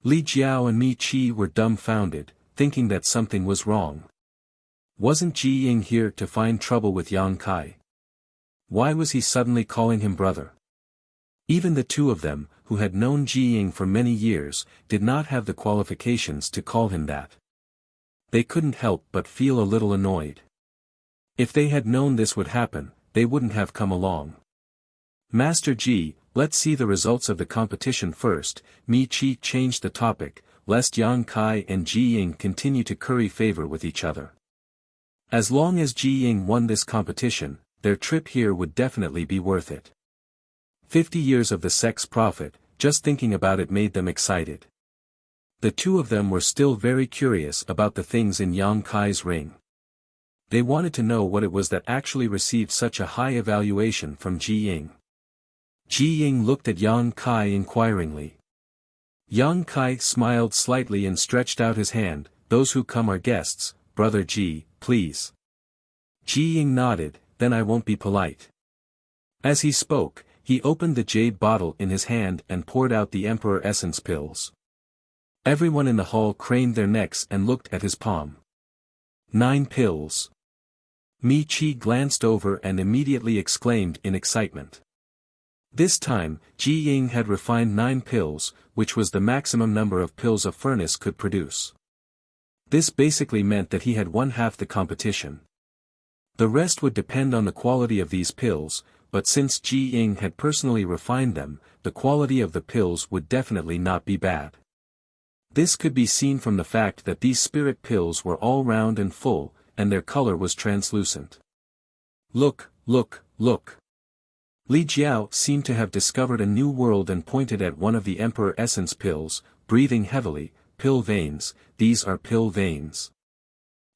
Li Jiao and Mi Qi were dumbfounded, thinking that something was wrong. Wasn't Ji Ying here to find trouble with Yang Kai? Why was he suddenly calling him brother? Even the two of them, who had known Ji Ying for many years, did not have the qualifications to call him that. They couldn't help but feel a little annoyed. If they had known this would happen, they wouldn't have come along. Master Ji, let's see the results of the competition first. Mi Chi changed the topic, lest Yang Kai and Ji Ying continue to curry favor with each other. As long as Ji Ying won this competition, their trip here would definitely be worth it. 50 years of the sex prophet, just thinking about it made them excited. The two of them were still very curious about the things in Yang Kai's ring. They wanted to know what it was that actually received such a high evaluation from Ji Ying. Ji Ying looked at Yang Kai inquiringly. Yang Kai smiled slightly and stretched out his hand. Those who come are guests, brother Ji, please. Ji Ying nodded, then I won't be polite. As he spoke, he opened the jade bottle in his hand and poured out the Emperor Essence pills. Everyone in the hall craned their necks and looked at his palm. 9 pills. Mi Chi glanced over and immediately exclaimed in excitement. This time, Ji Ying had refined 9 pills, which was the maximum number of pills a furnace could produce. This basically meant that he had won half the competition. The rest would depend on the quality of these pills, but since Ji Ying had personally refined them, the quality of the pills would definitely not be bad. This could be seen from the fact that these spirit pills were all round and full, and their color was translucent. Look, look, look. Li Jiao seemed to have discovered a new world and pointed at one of the Emperor Essence pills, breathing heavily. Pill veins, these are pill veins.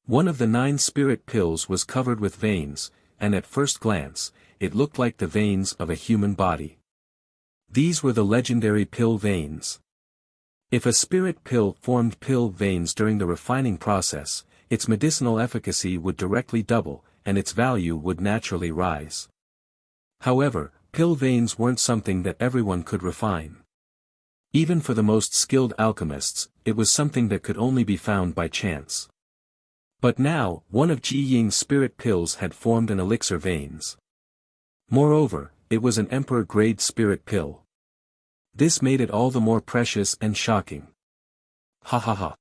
One of the 9 spirit pills was covered with veins, and at first glance, it looked like the veins of a human body. These were the legendary pill veins. If a spirit pill formed pill veins during the refining process, its medicinal efficacy would directly double, and its value would naturally rise. However, pill veins weren't something that everyone could refine. Even for the most skilled alchemists, it was something that could only be found by chance. But now, one of Ji Ying's spirit pills had formed an elixir veins. Moreover, it was an emperor-grade spirit pill. This made it all the more precious and shocking. Ha ha ha.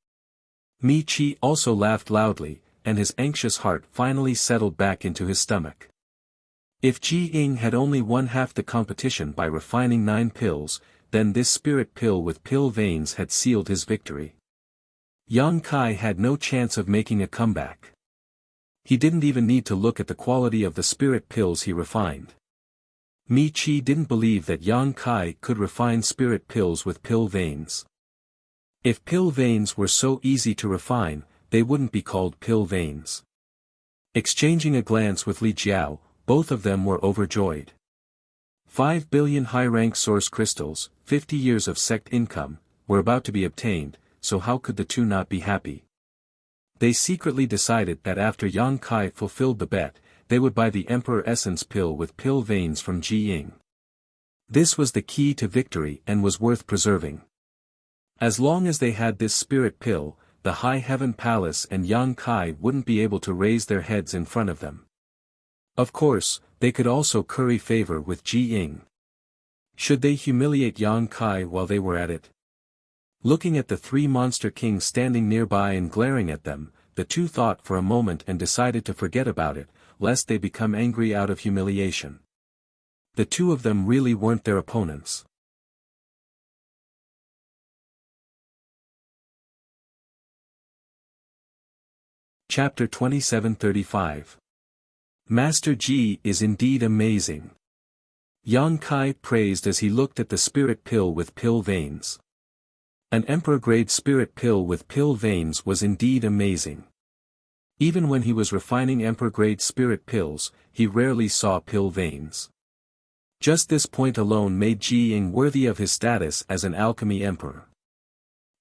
Mi Chi also laughed loudly, and his anxious heart finally settled back into his stomach. If Ji Ying had only won half the competition by refining 9 pills, then this spirit pill with pill veins had sealed his victory. Yang Kai had no chance of making a comeback. He didn't even need to look at the quality of the spirit pills he refined. Mi Chi didn't believe that Yang Kai could refine spirit pills with pill veins. If pill veins were so easy to refine, they wouldn't be called pill veins. Exchanging a glance with Li Jiao, both of them were overjoyed. 5 billion high-rank source crystals, 50 years of sect income, were about to be obtained, so how could the two not be happy? They secretly decided that after Yang Kai fulfilled the bet, they would buy the Emperor Essence pill with pill veins from Ji Ying. This was the key to victory and was worth preserving. As long as they had this spirit pill, the High Heaven Palace and Yang Kai wouldn't be able to raise their heads in front of them. Of course, they could also curry favor with Ji Ying. Should they humiliate Yang Kai while they were at it? Looking at the 3 monster kings standing nearby and glaring at them, the two thought for a moment and decided to forget about it, lest they become angry out of humiliation. The two of them really weren't their opponents. Chapter 2735. Master Ji is indeed amazing. Yang Kai praised as he looked at the spirit pill with pill veins. An emperor-grade spirit pill with pill veins was indeed amazing. Even when he was refining emperor-grade spirit pills, he rarely saw pill veins. Just this point alone made Ji Ying worthy of his status as an alchemy emperor.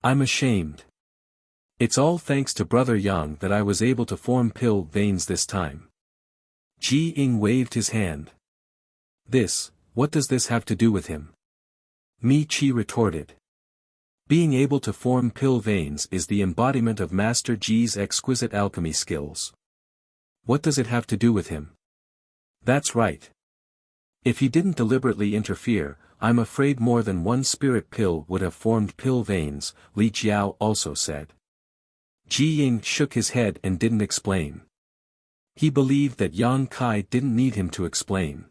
I'm ashamed. It's all thanks to Brother Yang that I was able to form pill veins this time. Ji Ying waved his hand. What does this have to do with him? Mi Chi retorted. Being able to form pill veins is the embodiment of Master Ji's exquisite alchemy skills. What does it have to do with him? That's right. If he didn't deliberately interfere, I'm afraid more than one spirit pill would have formed pill veins, Li Jiao also said. Ji Ying shook his head and didn't explain. He believed that Yang Kai didn't need him to explain.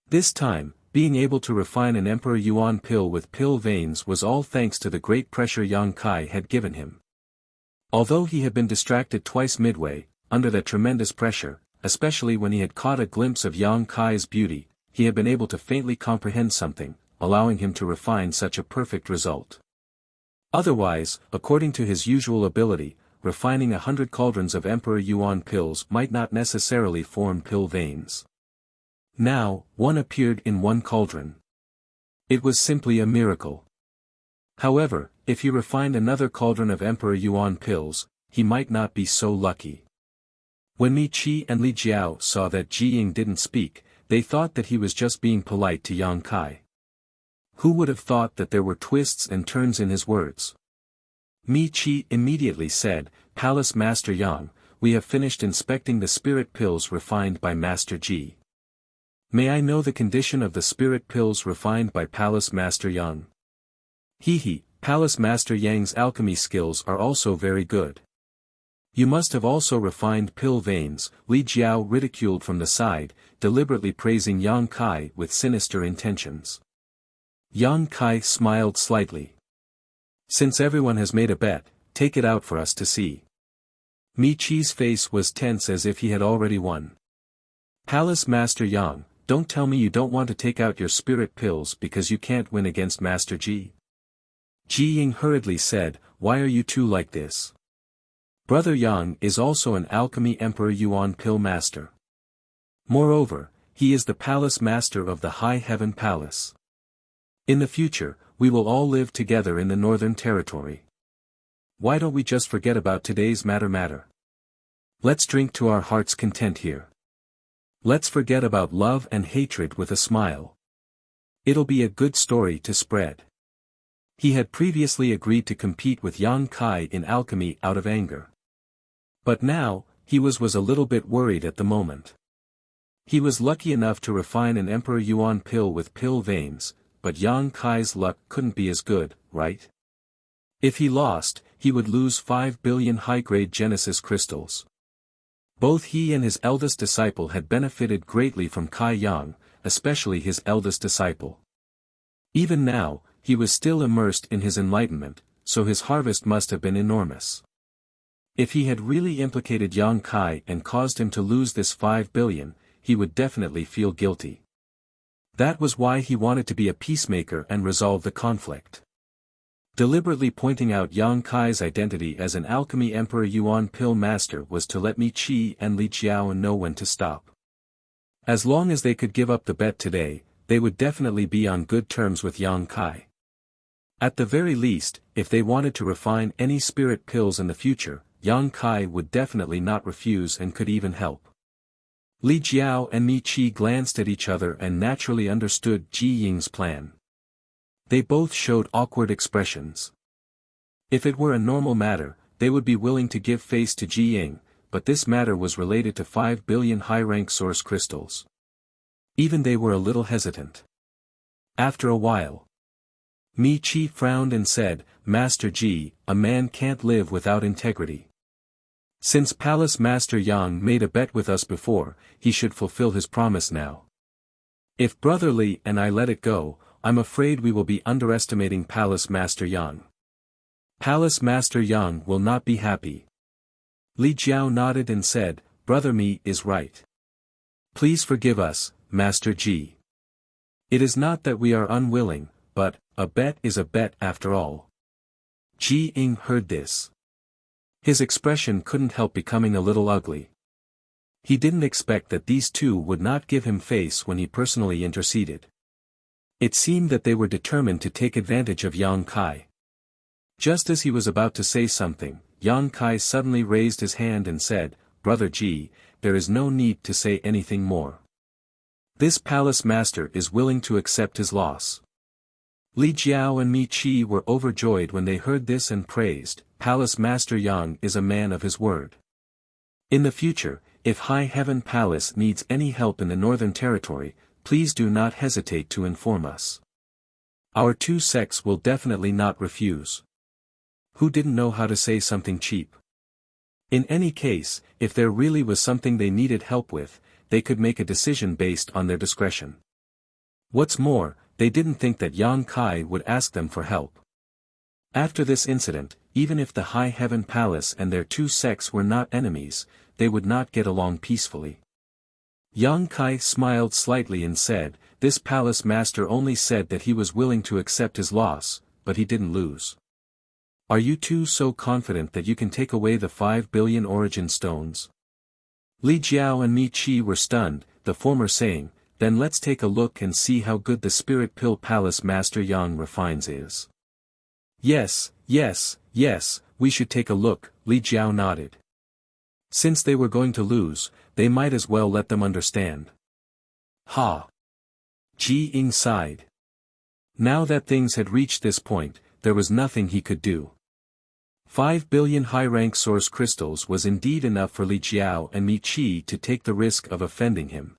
This time, Being able to refine an Emperor Yuan pill with pill veins was all thanks to the great pressure Yang Kai had given him. Although he had been distracted twice midway, under that tremendous pressure, especially when he had caught a glimpse of Yang Kai's beauty, he had been able to faintly comprehend something, allowing him to refine such a perfect result. Otherwise, according to his usual ability, refining 100 cauldrons of Emperor Yuan pills might not necessarily form pill veins. Now, one appeared in one cauldron. It was simply a miracle. However, if he refined another cauldron of Emperor Yuan pills, he might not be so lucky. When Mi Qi and Li Jiao saw that Ji Ying didn't speak, they thought that he was just being polite to Yang Kai. Who would have thought that there were twists and turns in his words? Mi Qi immediately said, "Palace Master Yang, we have finished inspecting the spirit pills refined by Master Ji. May I know the condition of the spirit pills refined by Palace Master Yang?" "He, Palace Master Yang's alchemy skills are also very good. You must have also refined pill veins," Li Jiao ridiculed from the side, deliberately praising Yang Kai with sinister intentions. Yang Kai smiled slightly. "Since everyone has made a bet, take it out for us to see." Mi Qi's face was tense as if he had already won. "Palace Master Yang, don't tell me you don't want to take out your spirit pills because you can't win against Master Ji." Ji Ying hurriedly said, "Why are you two like this? Brother Yang is also an alchemy Emperor Yuan pill master. Moreover, he is the palace master of the High Heaven Palace. In the future, we will all live together in the Northern Territory. Why don't we just forget about today's matter? Let's drink to our heart's content here. Let's forget about love and hatred with a smile. It'll be a good story to spread." He had previously agreed to compete with Yang Kai in alchemy out of anger. But now, he was a little bit worried at the moment. He was lucky enough to refine an Emperor Yuan pill with pill veins, but Yang Kai's luck couldn't be as good, right? If he lost, he would lose 5 billion high-grade Genesis crystals. Both he and his eldest disciple had benefited greatly from Kai Yang, especially his eldest disciple. Even now, he was still immersed in his enlightenment, so his harvest must have been enormous. If he had really implicated Yang Kai and caused him to lose this 5 billion, he would definitely feel guilty. That was why he wanted to be a peacemaker and resolve the conflict. Deliberately pointing out Yang Kai's identity as an alchemy Emperor Yuan pill master was to let Mi Qi and Li Jiao know when to stop. As long as they could give up the bet today, they would definitely be on good terms with Yang Kai. At the very least, if they wanted to refine any spirit pills in the future, Yang Kai would definitely not refuse and could even help. Li Jiao and Mi Qi glanced at each other and naturally understood Ji Ying's plan. They both showed awkward expressions. If it were a normal matter, they would be willing to give face to Ji Ying, but this matter was related to 5 billion high-rank source crystals. Even they were a little hesitant. After a while, Mi Qi frowned and said, "Master Ji, a man can't live without integrity. Since Palace Master Yang made a bet with us before, he should fulfill his promise now. If Brother Li and I let it go, I'm afraid we will be underestimating Palace Master Yang. Palace Master Yang will not be happy." Li Jiao nodded and said, "Brother Mi is right. Please forgive us, Master Ji. It is not that we are unwilling, but, a bet is a bet after all." Ji Ying heard this. His expression couldn't help becoming a little ugly. He didn't expect that these two would not give him face when he personally interceded. It seemed that they were determined to take advantage of Yang Kai. Just as he was about to say something, Yang Kai suddenly raised his hand and said, "Brother Ji, there is no need to say anything more. This palace master is willing to accept his loss." Li Jiao and Mi Qi were overjoyed when they heard this and praised, "Palace Master Yang is a man of his word. In the future, if High Heaven Palace needs any help in the Northern Territory, please do not hesitate to inform us. Our two sects will definitely not refuse." Who didn't know how to say something cheap? In any case, if there really was something they needed help with, they could make a decision based on their discretion. What's more, they didn't think that Yang Kai would ask them for help. After this incident, even if the High Heaven Palace and their two sects were not enemies, they would not get along peacefully. Yang Kai smiled slightly and said, "This palace master only said that he was willing to accept his loss, but he didn't lose. Are you two so confident that you can take away the 5 billion origin stones?" Li Jiao and Mi Qi were stunned, the former saying, "Then let's take a look and see how good the Spirit Pill Palace Master Yang refines is." "Yes, we should take a look," Li Jiao nodded. Since they were going to lose, they might as well let them understand. Ha! Ji Ying sighed. Now that things had reached this point, there was nothing he could do. 5 billion high-rank source crystals was indeed enough for Li Jiao and Mi Qi to take the risk of offending him.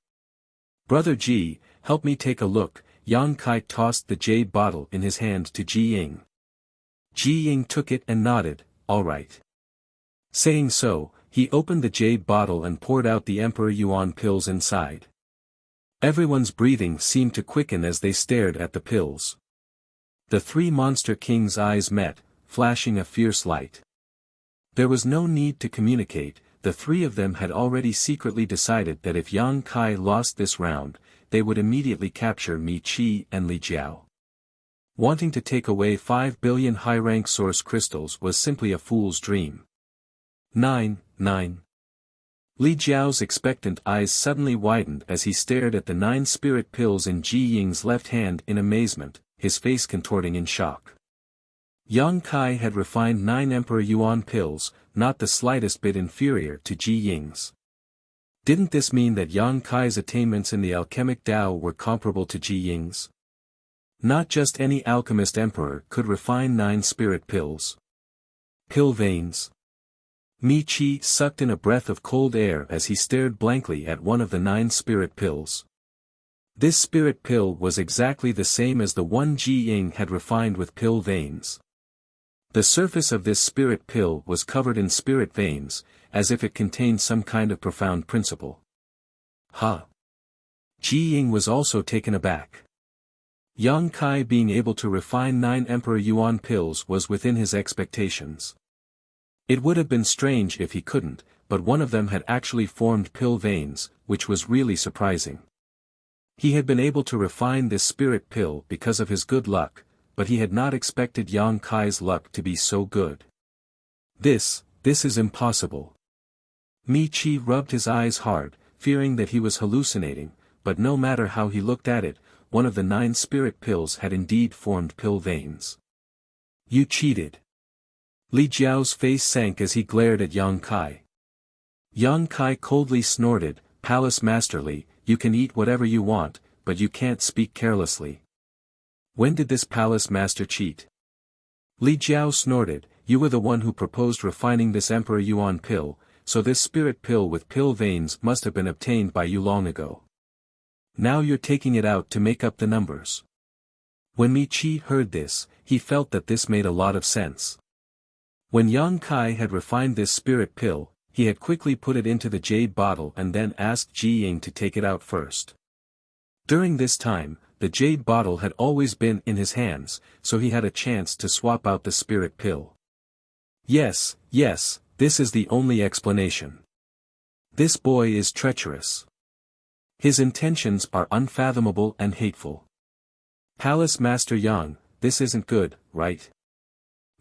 "Brother Ji, help me take a look." Yang Kai tossed the jade bottle in his hand to Ji Ying. Ji Ying took it and nodded, "All right." Saying so, he opened the jade bottle and poured out the Emperor Yuan pills inside. Everyone's breathing seemed to quicken as they stared at the pills. The three monster kings' eyes met, flashing a fierce light. There was no need to communicate, the three of them had already secretly decided that if Yang Kai lost this round, they would immediately capture Mi Qi and Li Jiao. Wanting to take away 5 billion high-rank source crystals was simply a fool's dream. 9. Li Jiao's expectant eyes suddenly widened as he stared at the 9 spirit pills in Ji Ying's left hand in amazement, his face contorting in shock. Yang Kai had refined 9 Emperor Yuan pills, not the slightest bit inferior to Ji Ying's. Didn't this mean that Yang Kai's attainments in the alchemic Tao were comparable to Ji Ying's? Not just any alchemist emperor could refine 9 spirit pills. Pill veins. Mi Qi sucked in a breath of cold air as he stared blankly at one of the 9 spirit pills. This spirit pill was exactly the same as the one Ji Ying had refined with pill veins. The surface of this spirit pill was covered in spirit veins, as if it contained some kind of profound principle. Ha! Ji Ying was also taken aback. Yang Kai being able to refine 9 Emperor Yuan pills was within his expectations. It would have been strange if he couldn't, but one of them had actually formed pill veins, which was really surprising. He had been able to refine this spirit pill because of his good luck, but he had not expected Yang Kai's luck to be so good. This is impossible. Mi Qi rubbed his eyes hard, fearing that he was hallucinating, but no matter how he looked at it, one of the 9 spirit pills had indeed formed pill veins. "You cheated." Li Jiao's face sank as he glared at Yang Kai. Yang Kai coldly snorted, "Palace Masterly, you can eat whatever you want, but you can't speak carelessly. When did this palace master cheat?" Li Jiao snorted, "You were the one who proposed refining this Emperor Yuan pill, so this spirit pill with pill veins must have been obtained by you long ago. Now you're taking it out to make up the numbers." When Mi Qi heard this, he felt that this made a lot of sense. When Yang Kai had refined this spirit pill, he had quickly put it into the jade bottle and then asked Ji Ying to take it out first. During this time, the jade bottle had always been in his hands, so he had a chance to swap out the spirit pill. Yes, this is the only explanation. This boy is treacherous. His intentions are unfathomable and hateful. Palace Master Yang, this isn't good, right?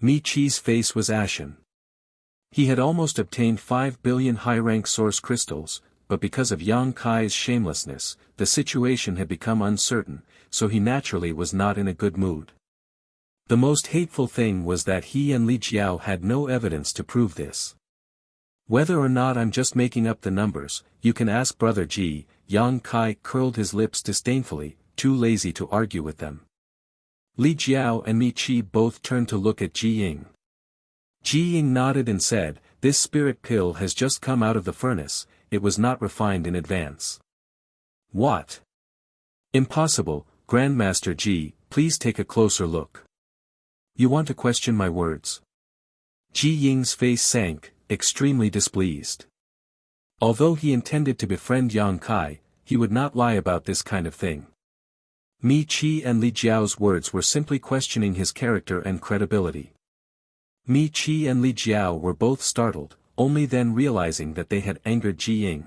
Mi Qi's face was ashen. He had almost obtained 5 billion high-rank source crystals, but because of Yang Kai's shamelessness, the situation had become uncertain, so he naturally was not in a good mood. The most hateful thing was that he and Li Jiao had no evidence to prove this. "Whether or not I'm just making up the numbers, you can ask Brother Ji." Yang Kai curled his lips disdainfully, too lazy to argue with them. Li Jiao and Mi Qi both turned to look at Ji Ying. Ji Ying nodded and said, "This spirit pill has just come out of the furnace, it was not refined in advance." "What? Impossible, Grandmaster Ji, please take a closer look. You want to question my words?" Ji Ying's face sank, extremely displeased. Although he intended to befriend Yang Kai, he would not lie about this kind of thing. Mi Qi and Li Jiao's words were simply questioning his character and credibility. Mi Qi and Li Jiao were both startled, only then realizing that they had angered Ji Ying.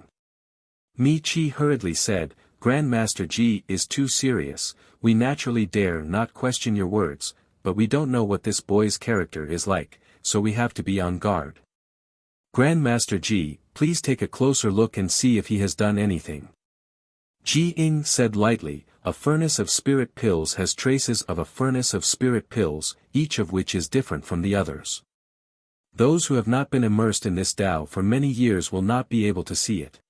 Mi Qi hurriedly said, "Grandmaster Ji is too serious, we naturally dare not question your words, but we don't know what this boy's character is like, so we have to be on guard. Grandmaster Ji, please take a closer look and see if he has done anything." Ji Ying said lightly, "A furnace of spirit pills has traces of a furnace of spirit pills, each of which is different from the others. Those who have not been immersed in this Tao for many years will not be able to see it."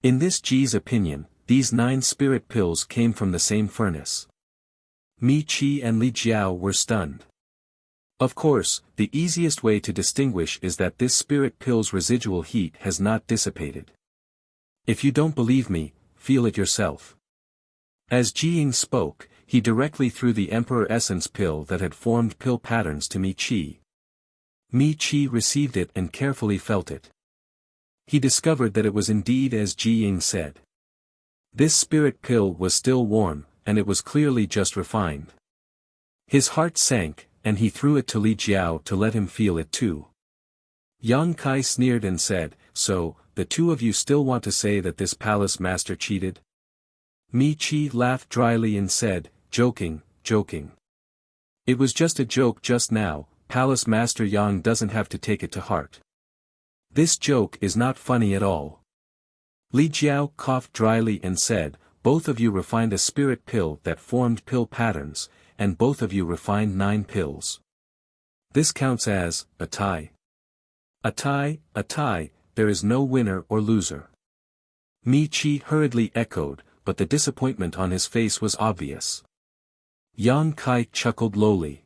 In this Ji's opinion, these 9 spirit pills came from the same furnace. Mi Qi and Li Jiao were stunned. Of course, the easiest way to distinguish is that this spirit pill's residual heat has not dissipated. If you don't believe me, feel it yourself. As Ji Ying spoke, he directly threw the Emperor Essence pill that had formed pill patterns to Mi Qi. Mi Qi received it and carefully felt it. He discovered that it was indeed as Ji Ying said. This spirit pill was still warm, and it was clearly just refined. His heart sank, and he threw it to Li Jiao to let him feel it too. Yang Kai sneered and said, "So, the two of you still want to say that this palace master cheated?" Mi Qi laughed dryly and said, joking. "It was just a joke just now, Palace Master Yang doesn't have to take it to heart. This joke is not funny at all." Li Jiao coughed dryly and said, "Both of you refined a spirit pill that formed pill patterns, and both of you refined 9 pills. This counts as a tie. A tie, there is no winner or loser." Mi Qi hurriedly echoed, but the disappointment on his face was obvious. Yang Kai chuckled lowly.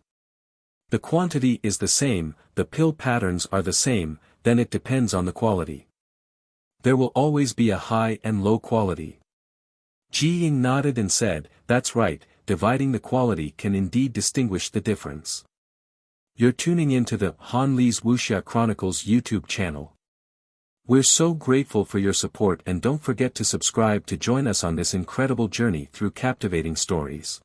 "The quantity is the same, the pill patterns are the same, then it depends on the quality. There will always be a high and low quality." Ji Ying nodded and said, "That's right, dividing the quality can indeed distinguish the difference." You're tuning into the Han Li's Wuxia Chronicles YouTube channel. We're so grateful for your support, and don't forget to subscribe to join us on this incredible journey through captivating stories.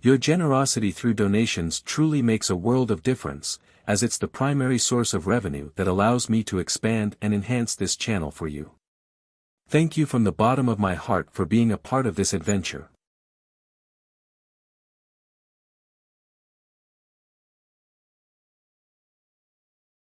Your generosity through donations truly makes a world of difference, as it's the primary source of revenue that allows me to expand and enhance this channel for you. Thank you from the bottom of my heart for being a part of this adventure.